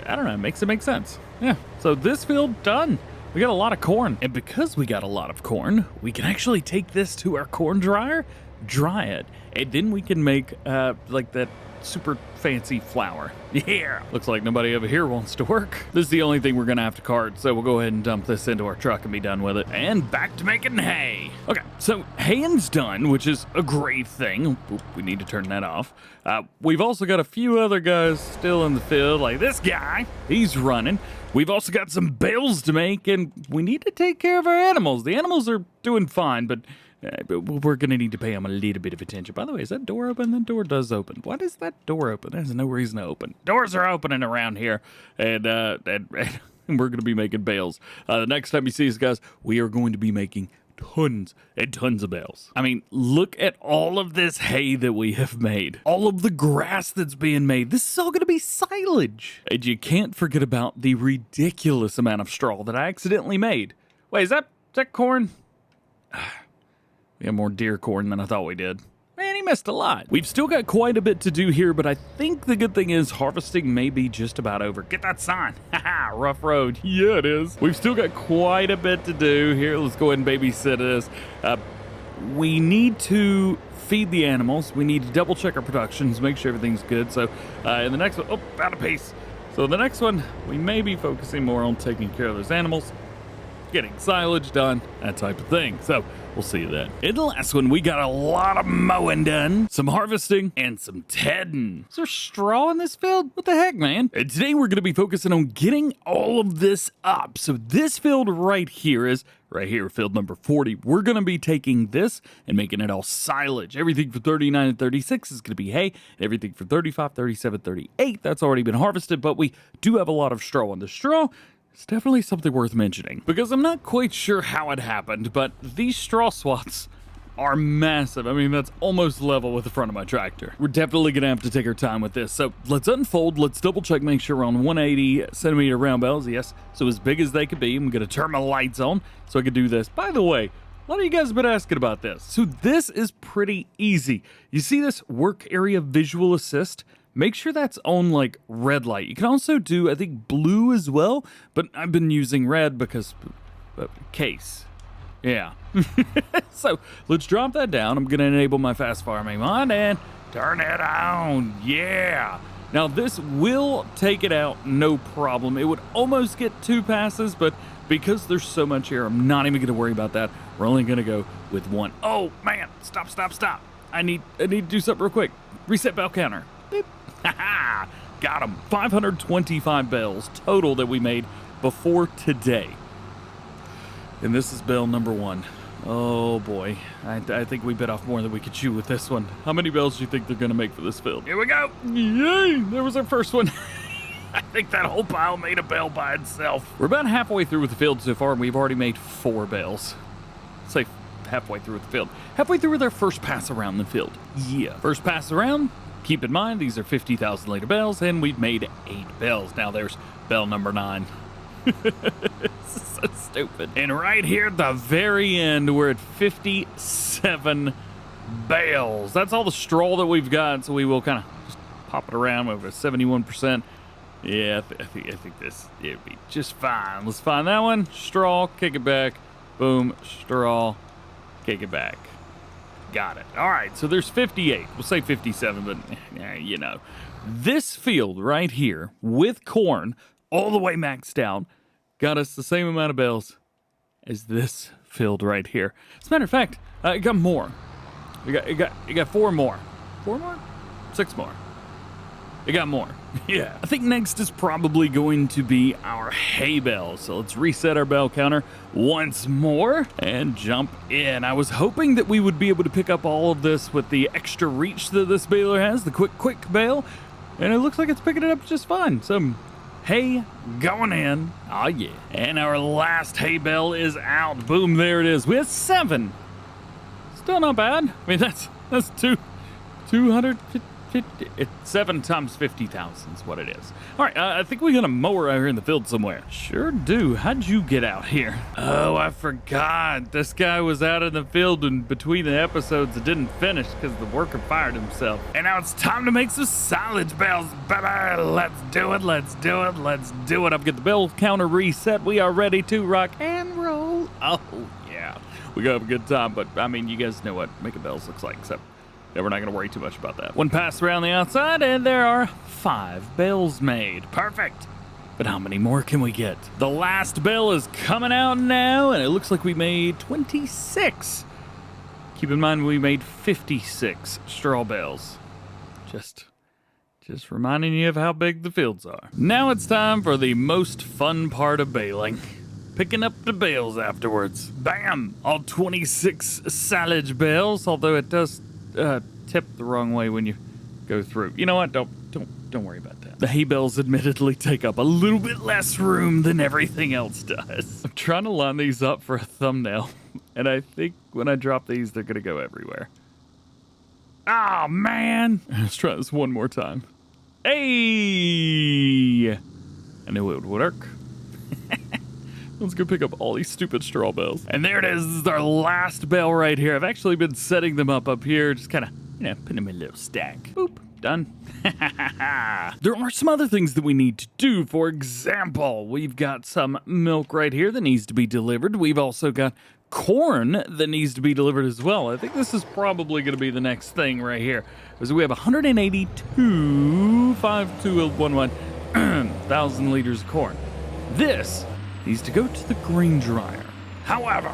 I don't know, makes it make sense. Yeah, so this field done. We got a lot of corn, and because we got a lot of corn, we can actually take this to our corn dryer, dry it, and then we can make like that super fancy flour. Yeah, looks like nobody over here wants to work. This is the only thing we're gonna have to cart, so we'll go ahead and dump this into our truck and be done with it. And back to making hay. Okay, so haying's done, which is a great thing. Oop, we need to turn that off. We've also got a few other guys still in the field, like this guy. He's running. We've also got some bales to make, and we need to take care of our animals. The animals are doing fine, but we're going to need to pay them a little bit of attention. By the way, is that door open? That door does open. Why does that door open? There's no reason to open. Doors are opening around here, and we're going to be making bales. The next time you see us, guys, we are going to be making tons and tons of bales. I mean, look at all of this hay that we have made. All of the grass that's being made. This is all going to be silage. And you can't forget about the ridiculous amount of straw that I accidentally made. Wait, is that corn? We have more deer corn than I thought we did. Man, he missed a lot. We've still got quite a bit to do here, but I think the good thing is harvesting may be just about over. Get that sign. Haha, rough road. Yeah, it is. We've still got quite a bit to do here. Let's go ahead and babysit this. We need to feed the animals. We need to double check our productions, make sure everything's good. So in the next one, out of pace. So the next one, we may be focusing more on taking care of those animals. getting silage done, that type of thing. So we'll see you then. In the last one, we got a lot of mowing done, some harvesting, and some tedding. Is there straw in this field? What the heck, man? And today we're going to be focusing on getting all of this up. So this field right here is field number 40. We're going to be taking this and making it all silage. Everything for 39 and 36 is going to be hay. Everything for 35, 37, 38, that's already been harvested, but we do have a lot of straw. And the straw, it's definitely something worth mentioning because I'm not quite sure how it happened, but these straw swaths are massive. I mean, that's almost level with the front of my tractor. We're definitely gonna have to take our time with this. So let's unfold, let's double check, make sure we're on 180 centimeter round bales. Yes, so as big as they could be. I'm gonna turn my lights on so I can do this. By the way, a lot of you guys have been asking about this. So this is pretty easy. You see this work area visual assist? Make sure that's on like red light. You can also do, I think, blue as well, but I've been using red because case. Yeah. So let's drop that down. I'm gonna enable my fast farming mod and turn it on. Yeah. Now this will take it out, no problem. It would almost get 2 passes, but because there's so much here, I'm not even gonna worry about that. We're only gonna go with 1. Oh man, stop. I need to do something real quick. Reset bale counter. Beep. Got him. 525 bales total that we made before today. And this is bale number 1. Oh boy. I think we bit off more than we could chew with this one. How many bales do you think they're going to make for this field? Here we go. Yay! There was our first one. I think that whole pile made a bale by itself. We're about halfway through with the field so far, and we've already made 4 bales. Say halfway through with the field. Halfway through with our first pass around the field. Yeah. First pass around. Keep in mind, these are 50,000 liter bales, and we've made 8 bales. Now there's bale number 9. This is so stupid. And right here at the very end, we're at 57 bales. That's all the straw that we've got, so we will kind of just pop it around over 71%. Yeah, I think this, it'd be just fine. Let's find that one. Straw, kick it back. Boom, straw, kick it back. Got it. All right, so there's 58. We'll say 57, but you know. This field right here with corn all the way maxed out got us the same amount of bales as this field right here. As a matter of fact, it got more. It got 4 more. 4 more? 6 more. It got more. Yeah. I think next is probably going to be our hay bales. So let's reset our bale counter once more and jump in. I was hoping that we would be able to pick up all of this with the extra reach that this baler has, the quick bale, and it looks like it's picking it up just fine. Some hay going in. Oh yeah. And our last hay bale is out. Boom, there it is. We have 7. Still not bad. I mean, that's 250. It's 7 times 50,000 is what it is. All right, I think we got a mower out here in the field somewhere. Sure do. How'd you get out here? Oh, I forgot. This guy was out in the field and between the episodes it didn't finish because the worker fired himself. And now it's time to make some silage bales, baby. Let's do it. I'm getting the bale counter reset. We are ready to rock and roll. Oh, yeah. We gonna have a good time, but I mean, you guys know what making bales looks like, so yeah, we're not going to worry too much about that. 1 pass around the outside, and there are 5 bales made. Perfect. But how many more can we get? The last bale is coming out now, and it looks like we made 26. Keep in mind, we made 56 straw bales. Just reminding you of how big the fields are. Now it's time for the most fun part of baling. Picking up the bales afterwards. Bam! All 26 silage bales, although it does tip the wrong way when you go through. You know what? Don't worry about that. The hay bales admittedly take up a little bit less room than everything else does. I'm trying to line these up for a thumbnail, and I think when I drop these, they're gonna go everywhere. Oh man! Let's try this one more time. Hey! I knew it would work. Let's go pick up all these stupid straw bales. And there it is. This is our last bale right here. I've actually been setting them up here, just kind of, putting them in a little stack. Boop. Done. There are some other things that we need to do. For example, we've got some milk right here that needs to be delivered. We've also got corn that needs to be delivered as well. I think this is probably going to be the next thing right here. Because we have 182,5211 thousand liters of corn. This needs to go to the grain dryer. However,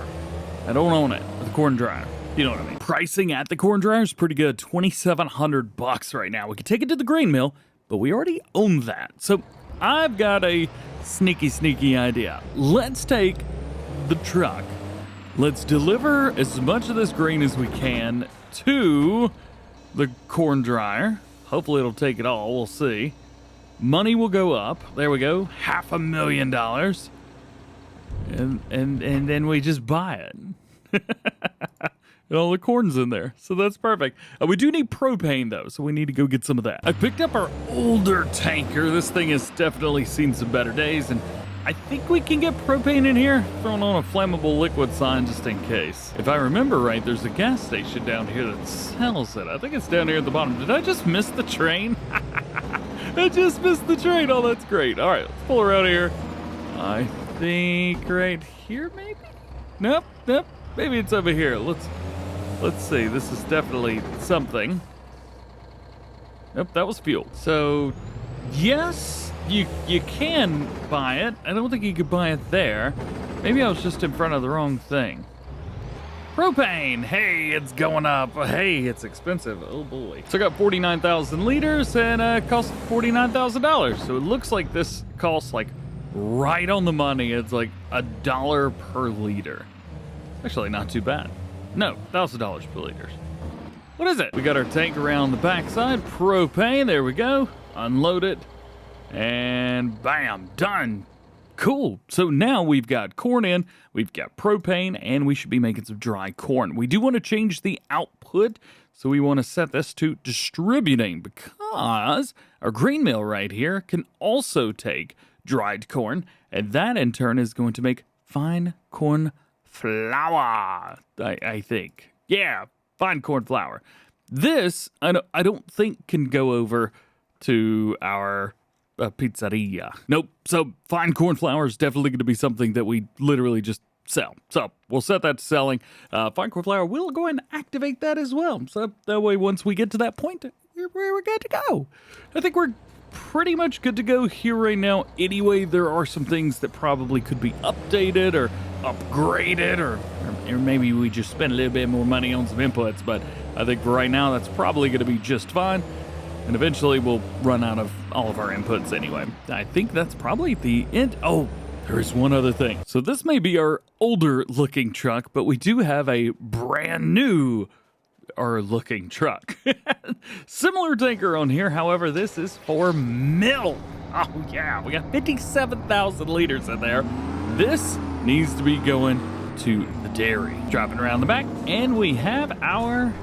I don't own it, the corn dryer. You know what I mean? Pricing at the corn dryer is pretty good. $2,700 right now. We could take it to the grain mill, but we already own that. So I've got a sneaky idea. Let's take the truck. Let's deliver as much of this grain as we can to the corn dryer. Hopefully it'll take it all. We'll see. Money will go up. There we go. $500,000. And then we just buy it. And all the corn's in there, so that's perfect. We do need propane though, so we need to go get some of that. I picked up our older tanker. This thing has definitely seen some better days, and I think we can get propane in here. Throwing on a flammable liquid sign just in case. If I remember right, there's a gas station down here that sells it. I think it's down here at the bottom. Did I just miss the train? I just missed the train. Oh, that's great. All right, let's pull around here. I think right here, maybe? Nope. Maybe it's over here. Let's see. This is definitely something. Nope, that was fuel. So, yes, you can buy it. I don't think you could buy it there. Maybe I was just in front of the wrong thing. Propane. Hey, it's going up. Hey, it's expensive. Oh boy. So I got 49,000 liters and it cost $49,000. So it looks like this costs like right on the money. It's like $1 per liter. Actually, not too bad. No, $1,000 per liter. What is it? We got our tank around the backside. Propane, there we go. Unload it. And bam, done. Cool. So now we've got corn in, we've got propane, and we should be making some dry corn. We do want to change the output, so we want to set this to distributing because our grain mill right here can also take dried corn, and that in turn is going to make fine corn flour, I think. Yeah, fine corn flour. This, I don't think can go over to our pizzeria. Nope. So fine corn flour is definitely going to be something that we literally just sell. So we'll set that to selling. Fine corn flour, we'll go ahead and activate that as well. So that way, once we get to that point, we're good to go. I think we're pretty much good to go here right now. Anyway, there are some things that probably could be updated or upgraded, or maybe we just spend a little bit more money on some inputs, but I think for right now that's probably going to be just fine, and eventually we'll run out of all of our inputs anyway. I think that's probably the end. Oh, there is one other thing. So this may be our older looking truck, but we do have a brand new looking truck. Similar tanker on here, however, this is for milk. Oh yeah, we got 57,000 liters in there. This needs to be going to the dairy. Dropping around the back, and we have our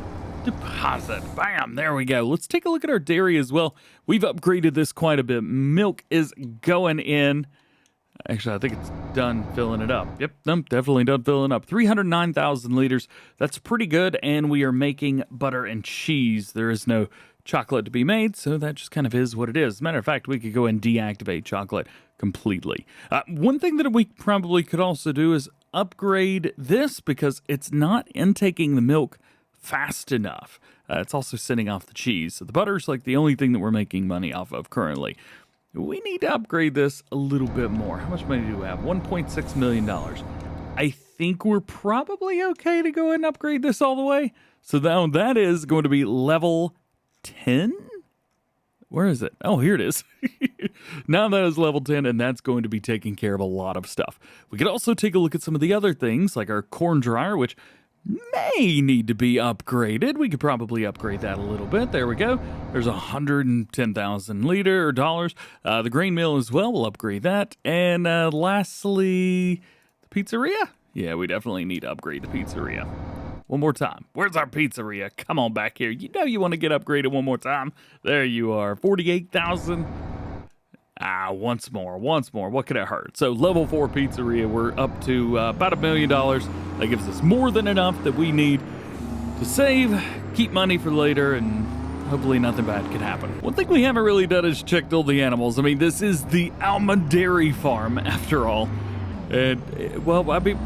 deposit. Bam, there we go. Let's take a look at our dairy as well. We've upgraded this quite a bit. Milk is going in. Actually, I think it's done filling it up. Yep, definitely done filling up. 309,000 liters. That's pretty good, and we are making butter and cheese. There is no chocolate to be made, so that just kind of is what it is. As a matter of fact, we could go and deactivate chocolate completely. One thing that we probably could also do is upgrade this because it's not intaking the milk fast enough. It's also sending off the cheese. So the butter's like the only thing that we're making money off of currently. We need to upgrade this a little bit more. How much money do we have? $1.6 million. I think we're probably okay to go ahead and upgrade this all the way. So now that is going to be level 10? Where is it? Oh, here it is. Now that is level 10, and that's going to be taking care of a lot of stuff. We could also take a look at some of the other things, like our corn dryer, which may need to be upgraded. We could probably upgrade that a little bit. There we go. There's 110,000 liter dollars. The grain mill as well. We'll upgrade that. And lastly, the pizzeria. Yeah, we definitely need to upgrade the pizzeria. One more time. Where's our pizzeria? Come on back here. You know you want to get upgraded one more time. There you are. 48,000. Once more. What could it hurt? So level 4 pizzeria, we're up to about $1 million. That gives us more than enough that we need to save, keep money for later, and hopefully nothing bad can happen. One thing we haven't really done is checked all the animals. I mean, this is the Alma dairy farm after all. And, well, I mean,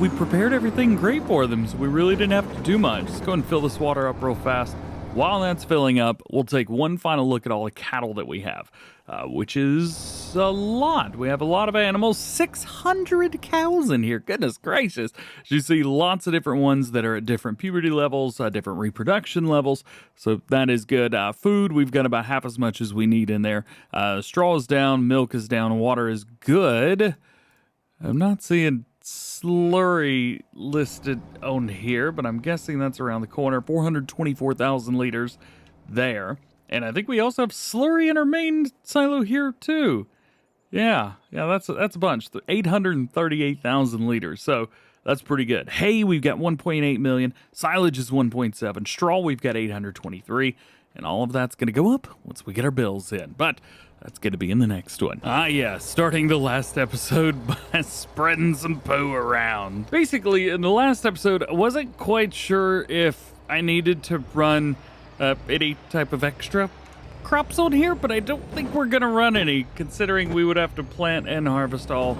we prepared everything great for them, so we really didn't have to do much. Let's go and fill this water up real fast. While that's filling up, we'll take one final look at all the cattle that we have, which is a lot. We have a lot of animals, 600 cows in here. Goodness gracious. As you see, lots of different ones that are at different puberty levels, different reproduction levels. So that is good. Food, we've got about half as much as we need in there. Straw is down, milk is down, water is good. I'm not seeing slurry listed on here, but I'm guessing that's around the corner. 424,000 liters there. And I think we also have slurry in our main silo here too. Yeah, that's a bunch. 838,000 liters. So that's pretty good. Hay, we've got 1.8 million. Silage is 1.7. Straw, we've got 823. And all of that's going to go up once we get our bills in. But that's going to be in the next one. Yeah, starting the last episode by spreading some poo around. Basically, in the last episode, I wasn't quite sure if I needed to run any type of extra crops on here, but I don't think we're going to run any, considering we would have to plant and harvest all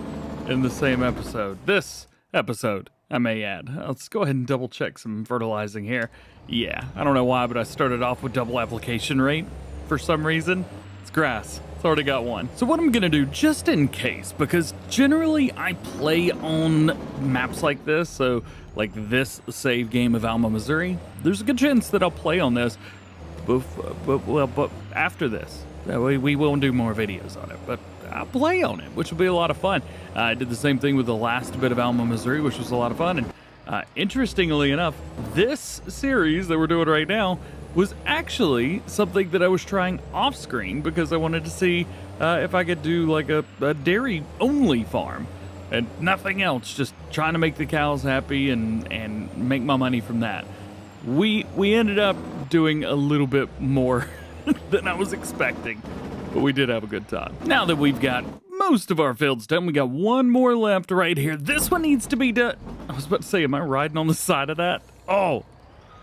in the same episode. This episode, I may add. Let's go ahead and double check some fertilizing here. Yeah, I don't know why, but I started off with double application rate for some reason. It's grass. It's already got one. So what I'm gonna do, just in case, because generally I play on maps like this, so like this save game of Alma, Missouri, there's a good chance that I'll play on this, but after this. That way we won't do more videos on it, but I'll play on it, which will be a lot of fun. I did the same thing with the last bit of Alma, Missouri, which was a lot of fun, and interestingly enough, this series that we're doing right now was actually something that I was trying off screen because I wanted to see if I could do like a dairy only farm and nothing else, just trying to make the cows happy and make my money from that. We ended up doing a little bit more than I was expecting, but we did have a good time. Now that we've got most of our fields done, we got one more left right here. This one needs to be done. I was about to say, am I riding on the side of that? Oh,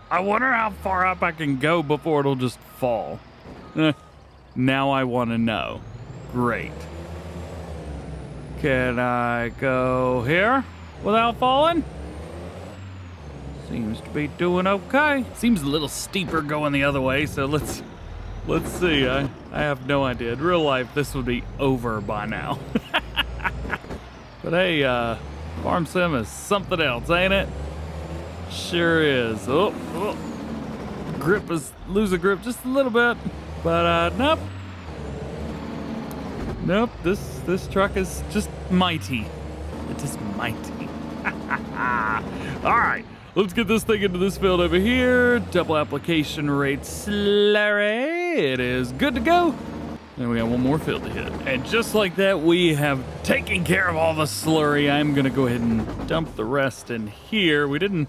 I wonder how far up I can go before it'll just fall. Now I want to know. Great. Can I go here without falling? Seems to be doing okay. Seems a little steeper going the other way, so let's see. I have no idea. In real life, this would be over by now. But hey, Farm Sim is something else, ain't it? Sure is. Oh, grip is losing grip just a little bit, but nope. This truck is just mighty. It is mighty. All right, let's get this thing into this field over here. Double application rate slurry. It is good to go. And we got one more field to hit. And just like that, we have taken care of all the slurry. I'm gonna go ahead and dump the rest in here. We didn't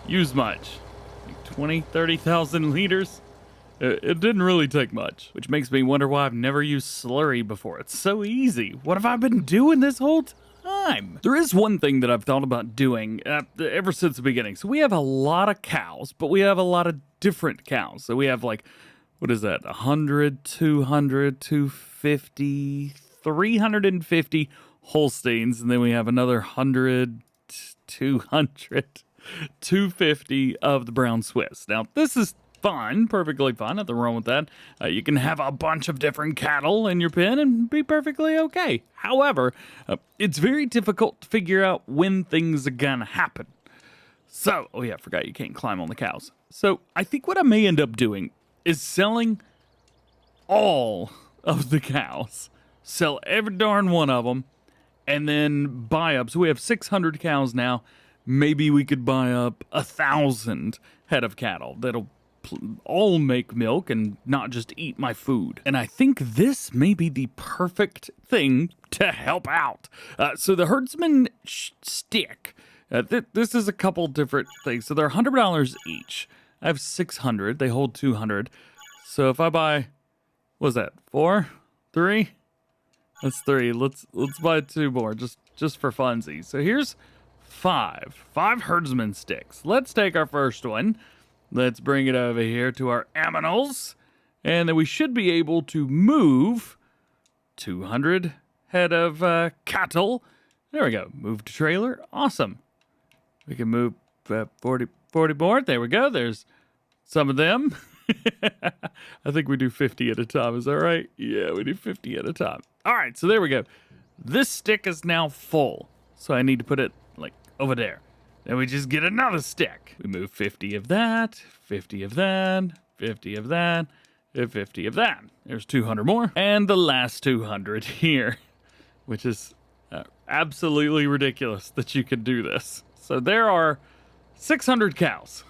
use much, like 20, 30,000 liters. It didn't really take much, which makes me wonder why I've never used slurry before. It's so easy. What have I been doing this whole time? There is one thing that I've thought about doing ever since the beginning. So we have a lot of cows, but we have a lot of different cows. So we have like, what is that? 100, 200, 250, 350 Holsteins. And then we have another 100, 200, 250 of the brown Swiss. Now, this is fine, perfectly fine, nothing wrong with that. You can have a bunch of different cattle in your pen and be perfectly okay. However, it's very difficult to figure out when things are gonna happen. So, oh yeah, I forgot you can't climb on the cows. So, I think what I may end up doing is selling all of the cows. Sell every darn one of them, and then buy up. So we have 600 cows now. Maybe we could buy up 1,000 head of cattle that'll all make milk and not just eat my food. And I think this may be the perfect thing to help out. So the herdsman stick, this is a couple different things. So they're $100 each. I have 600. They hold 200. So if I buy, what is that? 4? 3? That's 3. Let's buy 2 more just for funsies. So here's 5 herdsman sticks. Let's take our first one. Let's bring it over here to our aminals, and then we should be able to move 200 head of cattle. There we go. Move to trailer. Awesome. We can move 40 more. There we go. There's some of them. I think we do 50 at a time. Is that right? Yeah, we do 50 at a time. All right, so there we go. This stick is now full. So I need to put it like over there. Then we just get another stick. We move 50 of that, 50 of that, 50 of that, and 50 of that. There's 200 more. And the last 200 here, which is absolutely ridiculous that you could do this. So there are 600 cows.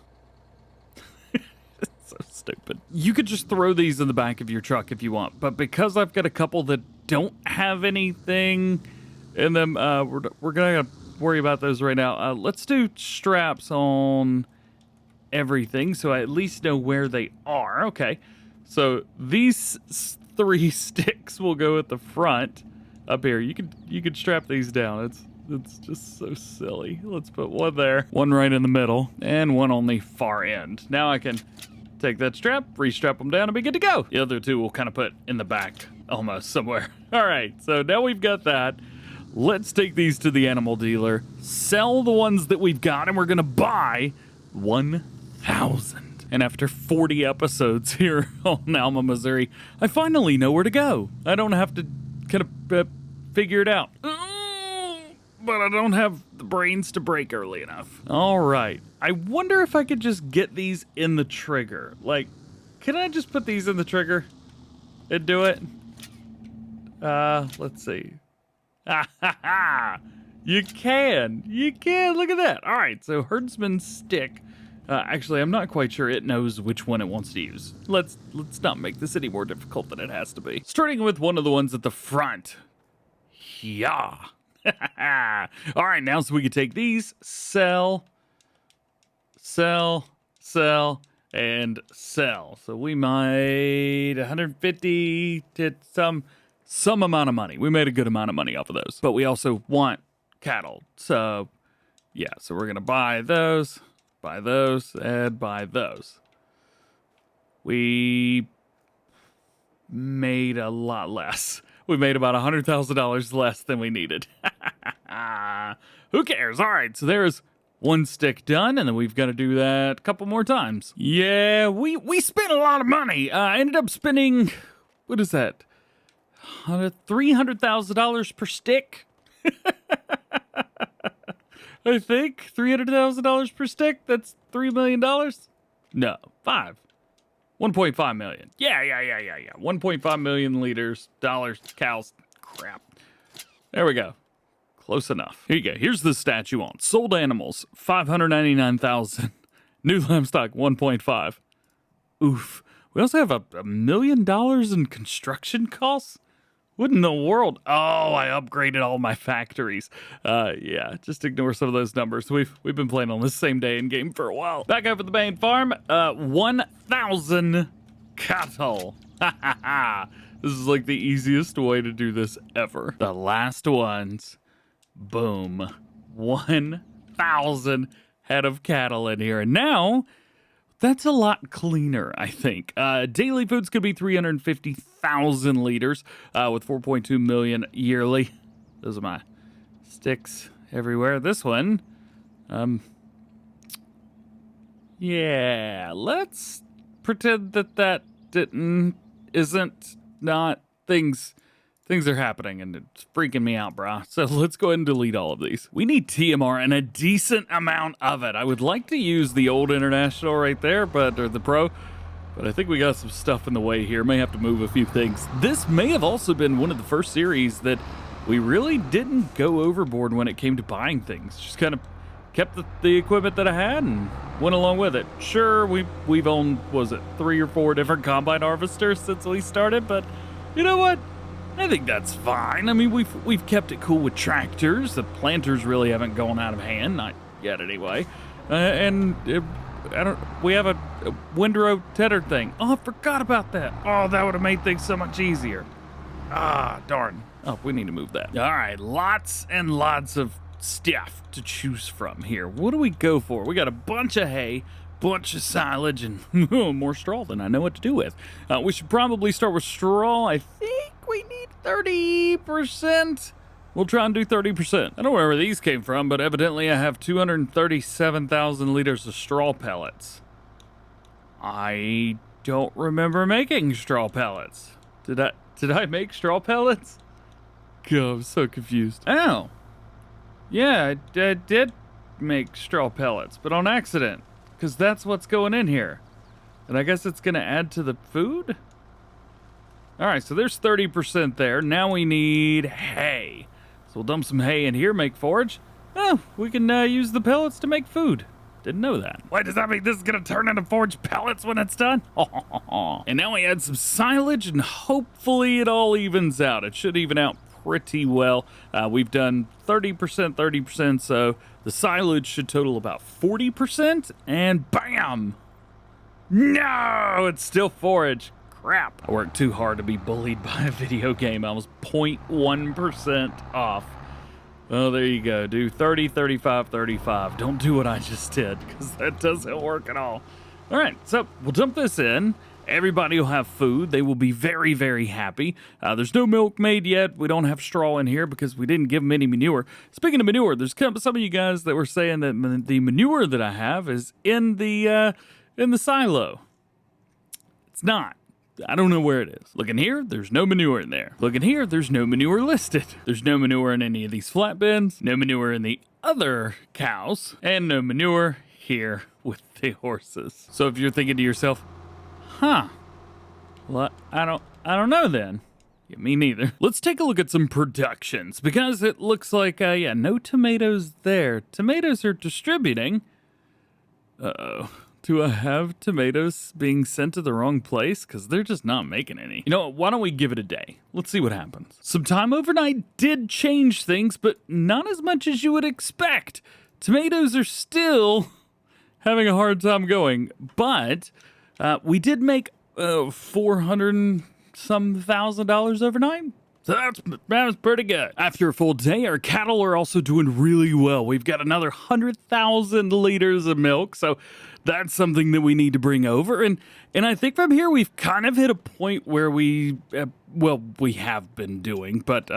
So stupid. You could just throw these in the back of your truck if you want, but because I've got a couple that don't have anything in them, we're gonna worry about those right now. Let's do straps on everything so I at least know where they are. Okay, so these 3 sticks will go at the front up here. You could strap these down. It's just so silly. Let's put one there, one right in the middle, and one on the far end. Now I can take that strap, re-strap them down, and be good to go. The other 2 will kind of put in the back almost somewhere. All right, so now we've got that. Let's take these to the animal dealer, sell the ones that we've got, and we're gonna buy 1,000. And after 40 episodes here on Alma, Missouri, I finally know where to go. I don't have to kind of figure it out. But I don't have the brains to break early enough. All right. I wonder if I could just get these in the trigger. Like, can I just put these in the trigger and do it? Let's see. You can. You can. Look at that. All right. So herdsman's stick. Actually, I'm not quite sure it knows which one it wants to use. Let's not make this any more difficult than it has to be. Starting with one of the ones at the front. Yeah. All right, now so we can take these, sell, and sell. So we made 150 to some amount of money. We made a good amount of money off of those. But we also want cattle. So yeah, so we're gonna buy those, and buy those. We made a lot less. We made about $100,000 less than we needed. Who cares? All right, so there's one stick done, and then we've got to do that a couple more times. Yeah, we spent a lot of money. I ended up spending, what is that? $300,000 per stick? I think $300,000 per stick. That's $3 million. No, 1.5 million. Yeah. 1.5 million liters, cows, crap. There we go. Close enough. Here you go. Here's the stat you want. Sold animals, 599,000. New livestock, 1.5. Oof. We also have $1 million in construction costs? What in the world? Oh, I upgraded all my factories. Yeah, just ignore some of those numbers. We've been playing on this same day in game for a while. Back over the main farm, 1,000 cattle. This is like the easiest way to do this ever. The last ones, boom, 1,000 head of cattle in here. And now, that's a lot cleaner, I think. Daily foods could be 350,000 liters with 4.2 million yearly. Those are my sticks everywhere. This one, yeah, let's pretend that isn't not things are happening and it's freaking me out, brah. So let's go ahead and delete all of these. We need TMR and a decent amount of it. I would like to use the old International right there, or the Pro, but I think we got some stuff in the way here. May have to move a few things. This may have also been one of the first series that we really didn't go overboard when it came to buying things. Just kind of kept the equipment that I had and went along with it. Sure, we've owned, was it 3 or 4 different combine harvesters since we started, but you know what? I think that's fine. I mean, we've kept it cool with tractors. The planters really haven't gone out of hand, not yet anyway. We have a windrow tedder thing. Oh, I forgot about that. Oh, that would have made things so much easier. Ah, darn. Oh, we need to move that. All right, lots and lots of stuff to choose from here. What do we go for? We got a bunch of hay, bunch of silage, and more straw than I know what to do with. We should probably start with straw. I think we need 30%. We'll try and do 30%. I don't know where these came from, but evidently I have 237,000 liters of straw pellets. I don't remember making straw pellets. Did I make straw pellets? God, I'm so confused. Oh. Yeah, I did make straw pellets, but on accident. Because that's what's going in here. And I guess it's going to add to the food? Alright, so there's 30% there. Now we need hay. So we'll dump some hay in here, make forage. Oh, we can use the pellets to make food. Didn't know that. Wait, does that mean this is going to turn into forage pellets when it's done? And now we add some silage, and hopefully it all evens out. It should even out pretty well. We've done 30%, 30%, so the silage should total about 40%, and bam! No, it's still forage. Crap. I worked too hard to be bullied by a video game. I was 0.1% off. Oh, there you go. Do 30, 35, 35. Don't do what I just did, because that doesn't work at all. All right, so we'll dump this in. Everybody will have food. They will be very, very happy. There's no milk made yet. We don't have straw in here because we didn't give them any manure. Speaking of manure, there's some of you guys that were saying that the manure that I have is in the silo. It's not. I don't know where it is. Look in here, there's no manure in there. Look in here, there's no manure listed. There's no manure in any of these flat bins, no manure in the other cows, and no manure here with the horses. So if you're thinking to yourself, huh, well, I don't know then. Yeah, me neither. Let's take a look at some productions, because it looks like, yeah, no tomatoes there. Tomatoes are distributing. Uh-oh. Do I have tomatoes being sent to the wrong place? Because they're just not making any. You know what? Why don't we give it a day? Let's see what happens. Some time overnight did change things, but not as much as you would expect. Tomatoes are still having a hard time going, but we did make $400 and some thousand overnight. So that was pretty good. After a full day, our cattle are also doing really well. We've got another 100,000 liters of milk, so that's something that we need to bring over. And I think from here, we've kind of hit a point where we have been doing, but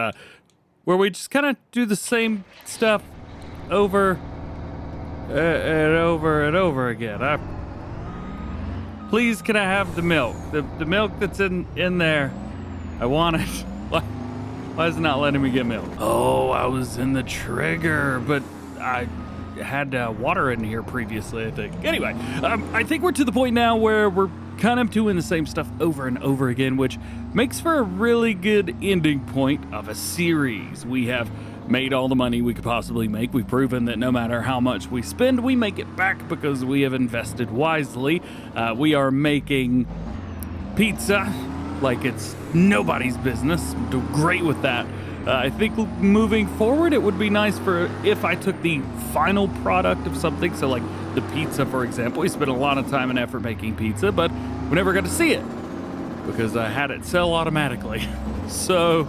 where we just kind of do the same stuff over and over and over again. Please, can I have the milk? The milk that's in there. I want it. Why is it not letting me get milk? Oh, I was in the trigger, but I had water in here previously, I think. Anyway, I think we're to the point now where we're kind of doing the same stuff over and over again, which makes for a really good ending point of a series. We have made all the money we could possibly make. We've proven that no matter how much we spend, we make it back because we have invested wisely. We are making pizza like it's nobody's business. Do great with that. I think moving forward, it would be nice for if I took the final product of something. So like the pizza, for example, we spent a lot of time and effort making pizza, but we never got to see it because I had it sell automatically. So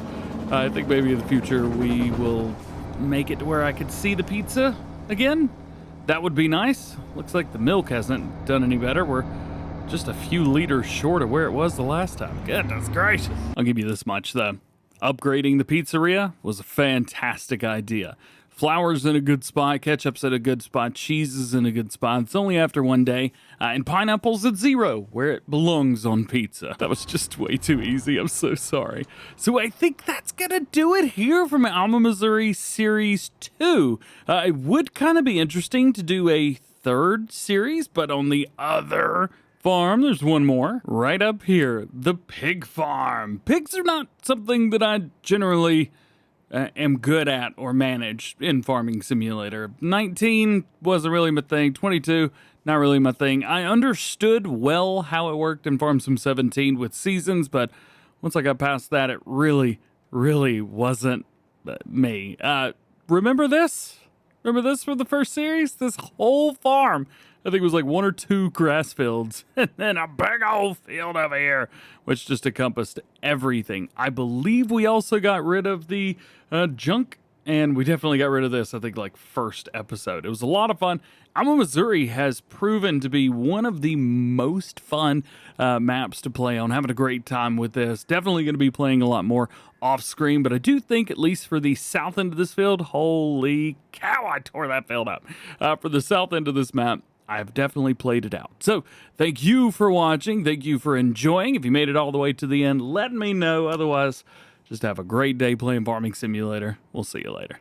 I think maybe in the future we will make it to where I could see the pizza again. That would be nice. Looks like the milk hasn't done any better. We're just a few liters short of where it was the last time. Goodness gracious. I'll give you this much, though. Upgrading the pizzeria was a fantastic idea. Flour's in a good spot, ketchup's at a good spot, cheese is in a good spot. It's only after one day, and pineapple's at 0, where it belongs on pizza. That was just way too easy. I'm so sorry. So I think that's gonna do it here from Alma, Missouri Series 2. It would kind of be interesting to do a third series, but on the other farm. There's one more right up here, the pig farm. Pigs are not something that I generally am good at or manage in Farming Simulator. 19 wasn't really my thing. 22, not really my thing. I understood well how it worked in Farm Sim 17 with seasons, but once I got past that, it really, really wasn't me. Remember this? Remember this from the first series? This whole farm, I think it was like 1 or 2 grass fields, and then a big old field over here, which just encompassed everything. I believe we also got rid of the junk, and we definitely got rid of this, I think, like first episode. It was a lot of fun. Alma, Missouri has proven to be one of the most fun maps to play on. Having a great time with this. Definitely going to be playing a lot more off screen, but I do think, at least for the south end of this field, holy cow, I tore that field up. For the south end of this map, I've definitely played it out. So thank you for watching. Thank you for enjoying. If you made it all the way to the end, let me know. Otherwise, just have a great day playing Farming Simulator. We'll see you later.